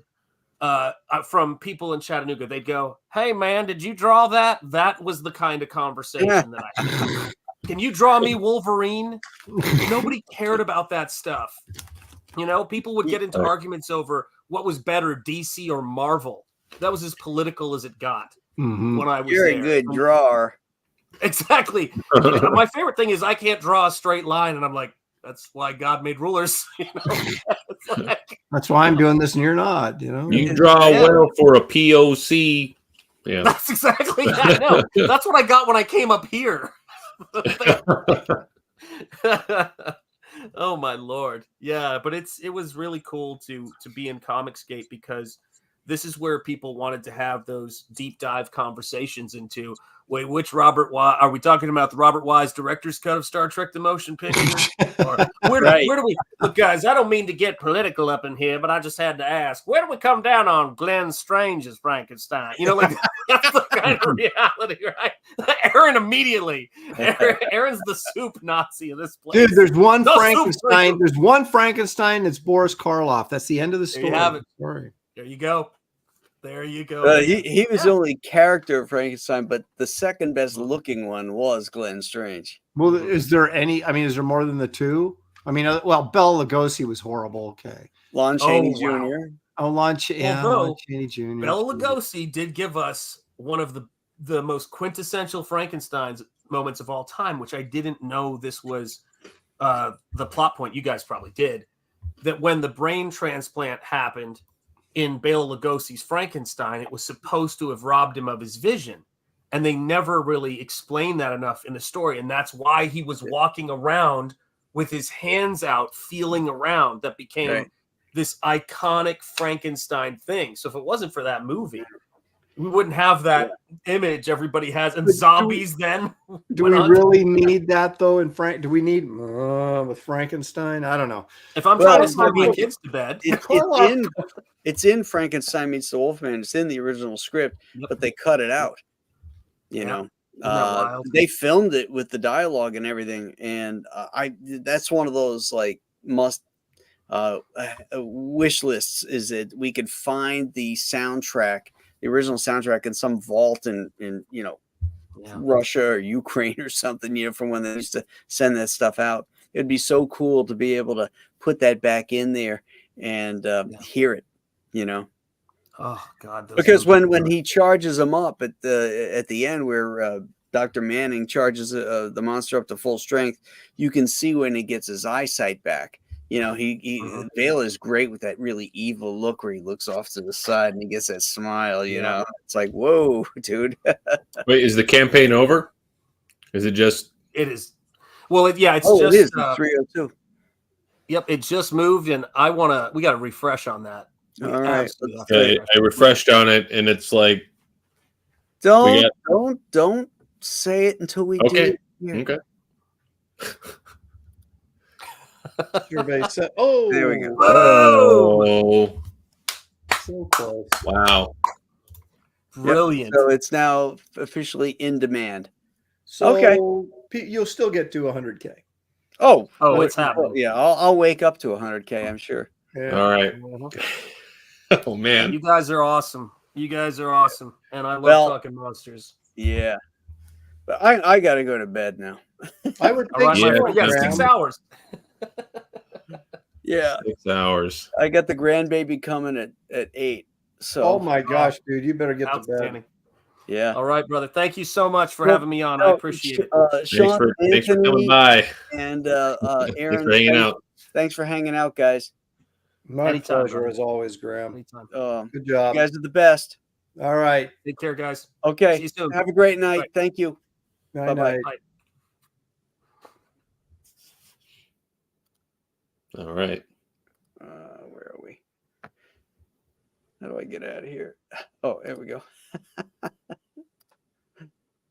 Speaker 11: From people in Chattanooga. They'd go, hey man, did you draw that? That was the kind of conversation that I had. Can you draw me Wolverine? Nobody cared about that stuff. People would get into arguments over what was better, DC or Marvel. That was as political as it got when I was
Speaker 1: You're
Speaker 11: there.
Speaker 1: a good drawer.
Speaker 11: Exactly. My favorite thing is I can't draw a straight line, and I'm like, that's why God made rulers.
Speaker 12: That's why I'm doing this and you're not.
Speaker 3: You draw well for a POC. Yeah,
Speaker 11: that's exactly. Yeah, no, that's what I got when I came up here. Oh my Lord. Yeah, but it was really cool to be in Comicsgate, because this is where people wanted to have those deep dive conversations into, wait, which Robert Wise are we talking about? The Robert Wise director's cut of Star Trek: The Motion Picture? Or where do we look, guys? I don't mean to get political up in here, but I just had to ask, where do we come down on Glenn Strange's Frankenstein? That's the kind of reality, right? Aaron immediately. Aaron's the soup Nazi of this place.
Speaker 12: Dude, there's one Frankenstein. There's one Frankenstein. It's Boris Karloff. That's the end of the story.
Speaker 11: There you have it.
Speaker 12: Story.
Speaker 11: There you go. There you go.
Speaker 1: He was the only character of Frankenstein, but the second best looking one was Glenn Strange.
Speaker 12: Well, is there more than the two? I mean, Bela Lugosi was horrible. Okay.
Speaker 1: Lon Chaney Jr.
Speaker 12: Oh, Lon Chaney Jr.
Speaker 11: Bela Lugosi did give us one of the most quintessential Frankenstein's moments of all time, which I didn't know this was the plot point. You guys probably did. That when the brain transplant happened in Bela Lugosi's Frankenstein, it was supposed to have robbed him of his vision. And they never really explained that enough in the story. And that's why he was walking around with his hands out, feeling around. That became this iconic Frankenstein thing. So if it wasn't for that movie, we wouldn't have that image everybody has. And zombies then.
Speaker 12: Do we really need that, though? Do we need with Frankenstein? I don't know.
Speaker 11: If I'm trying to send my kids to bed.
Speaker 1: It's in Frankenstein Meets the Wolfman. It's in the original script, but they cut it out. They filmed it with the dialogue and everything, and that's one of those like must wish lists, is that we could find the soundtrack, the original soundtrack, in some vault in Russia or Ukraine or something, from when they used to send that stuff out. It'd be so cool to be able to put that back in there and hear it,
Speaker 11: Oh God!
Speaker 1: Because when he charges him up at the end, where Dr. Manning charges the monster up to full strength, you can see when he gets his eyesight back. Bela is great with that really evil look where he looks off to the side and he gets that smile. It's like, whoa, dude.
Speaker 3: Wait, is the campaign over? Is it just?
Speaker 11: It is. Well, yeah, it's
Speaker 1: Oh,
Speaker 11: just
Speaker 1: it is. It's 302.
Speaker 11: Yep, it just moved, and we got to refresh on that. We
Speaker 1: All right.
Speaker 11: absolutely have to
Speaker 3: Yeah,
Speaker 11: refresh.
Speaker 3: I refreshed on it, and it's like
Speaker 1: Don't
Speaker 3: got-
Speaker 1: don't say it until we do
Speaker 3: okay,
Speaker 1: it. Here.
Speaker 3: okay.
Speaker 12: Survey set. Oh,
Speaker 1: There we go.
Speaker 3: Oh,
Speaker 12: so close.
Speaker 3: wow.
Speaker 11: Brilliant.
Speaker 1: So it's now officially in demand.
Speaker 12: So
Speaker 1: Okay.
Speaker 12: you'll still get to 100K.
Speaker 1: Oh,
Speaker 11: it's happening.
Speaker 1: Yeah, I'll wake up to 100K. I'm sure.
Speaker 12: Yeah.
Speaker 3: All right. Oh
Speaker 11: You
Speaker 3: man.
Speaker 11: guys are awesome. You guys are awesome, and I love
Speaker 1: Well,
Speaker 11: talking monsters.
Speaker 1: Yeah, but I got to go to bed now.
Speaker 12: I would
Speaker 11: All
Speaker 12: think
Speaker 11: right, my
Speaker 3: Yeah,
Speaker 11: friend. Yeah, 6
Speaker 12: Graham.
Speaker 11: hours.
Speaker 1: Yeah,
Speaker 3: 6 hours.
Speaker 1: I got the grandbaby coming at 8. So
Speaker 12: Oh my gosh, dude, you better get to bed.
Speaker 11: Outstanding.
Speaker 1: yeah.
Speaker 11: All right, brother. Thank you so much for
Speaker 1: Well,
Speaker 11: having me on. I appreciate it.
Speaker 1: Sean,
Speaker 3: Thanks for coming
Speaker 1: Anthony,
Speaker 3: by.
Speaker 1: and
Speaker 3: Thanks
Speaker 1: Aaron.
Speaker 3: for hanging out.
Speaker 1: Thanks for hanging out, guys.
Speaker 12: My
Speaker 11: Anytime,
Speaker 12: pleasure
Speaker 11: brother.
Speaker 12: as always, Graham.
Speaker 11: Anytime.
Speaker 12: Good
Speaker 1: You
Speaker 12: job.
Speaker 1: guys are the best.
Speaker 12: All right.
Speaker 11: Take care, guys.
Speaker 1: Okay.
Speaker 11: See you soon.
Speaker 1: Have a great night.
Speaker 11: Bye.
Speaker 1: Thank you.
Speaker 12: Night,
Speaker 1: Bye-bye.
Speaker 12: night.
Speaker 11: Bye.
Speaker 3: All right.
Speaker 1: Where are we? How do I get out of here? Oh, there we go.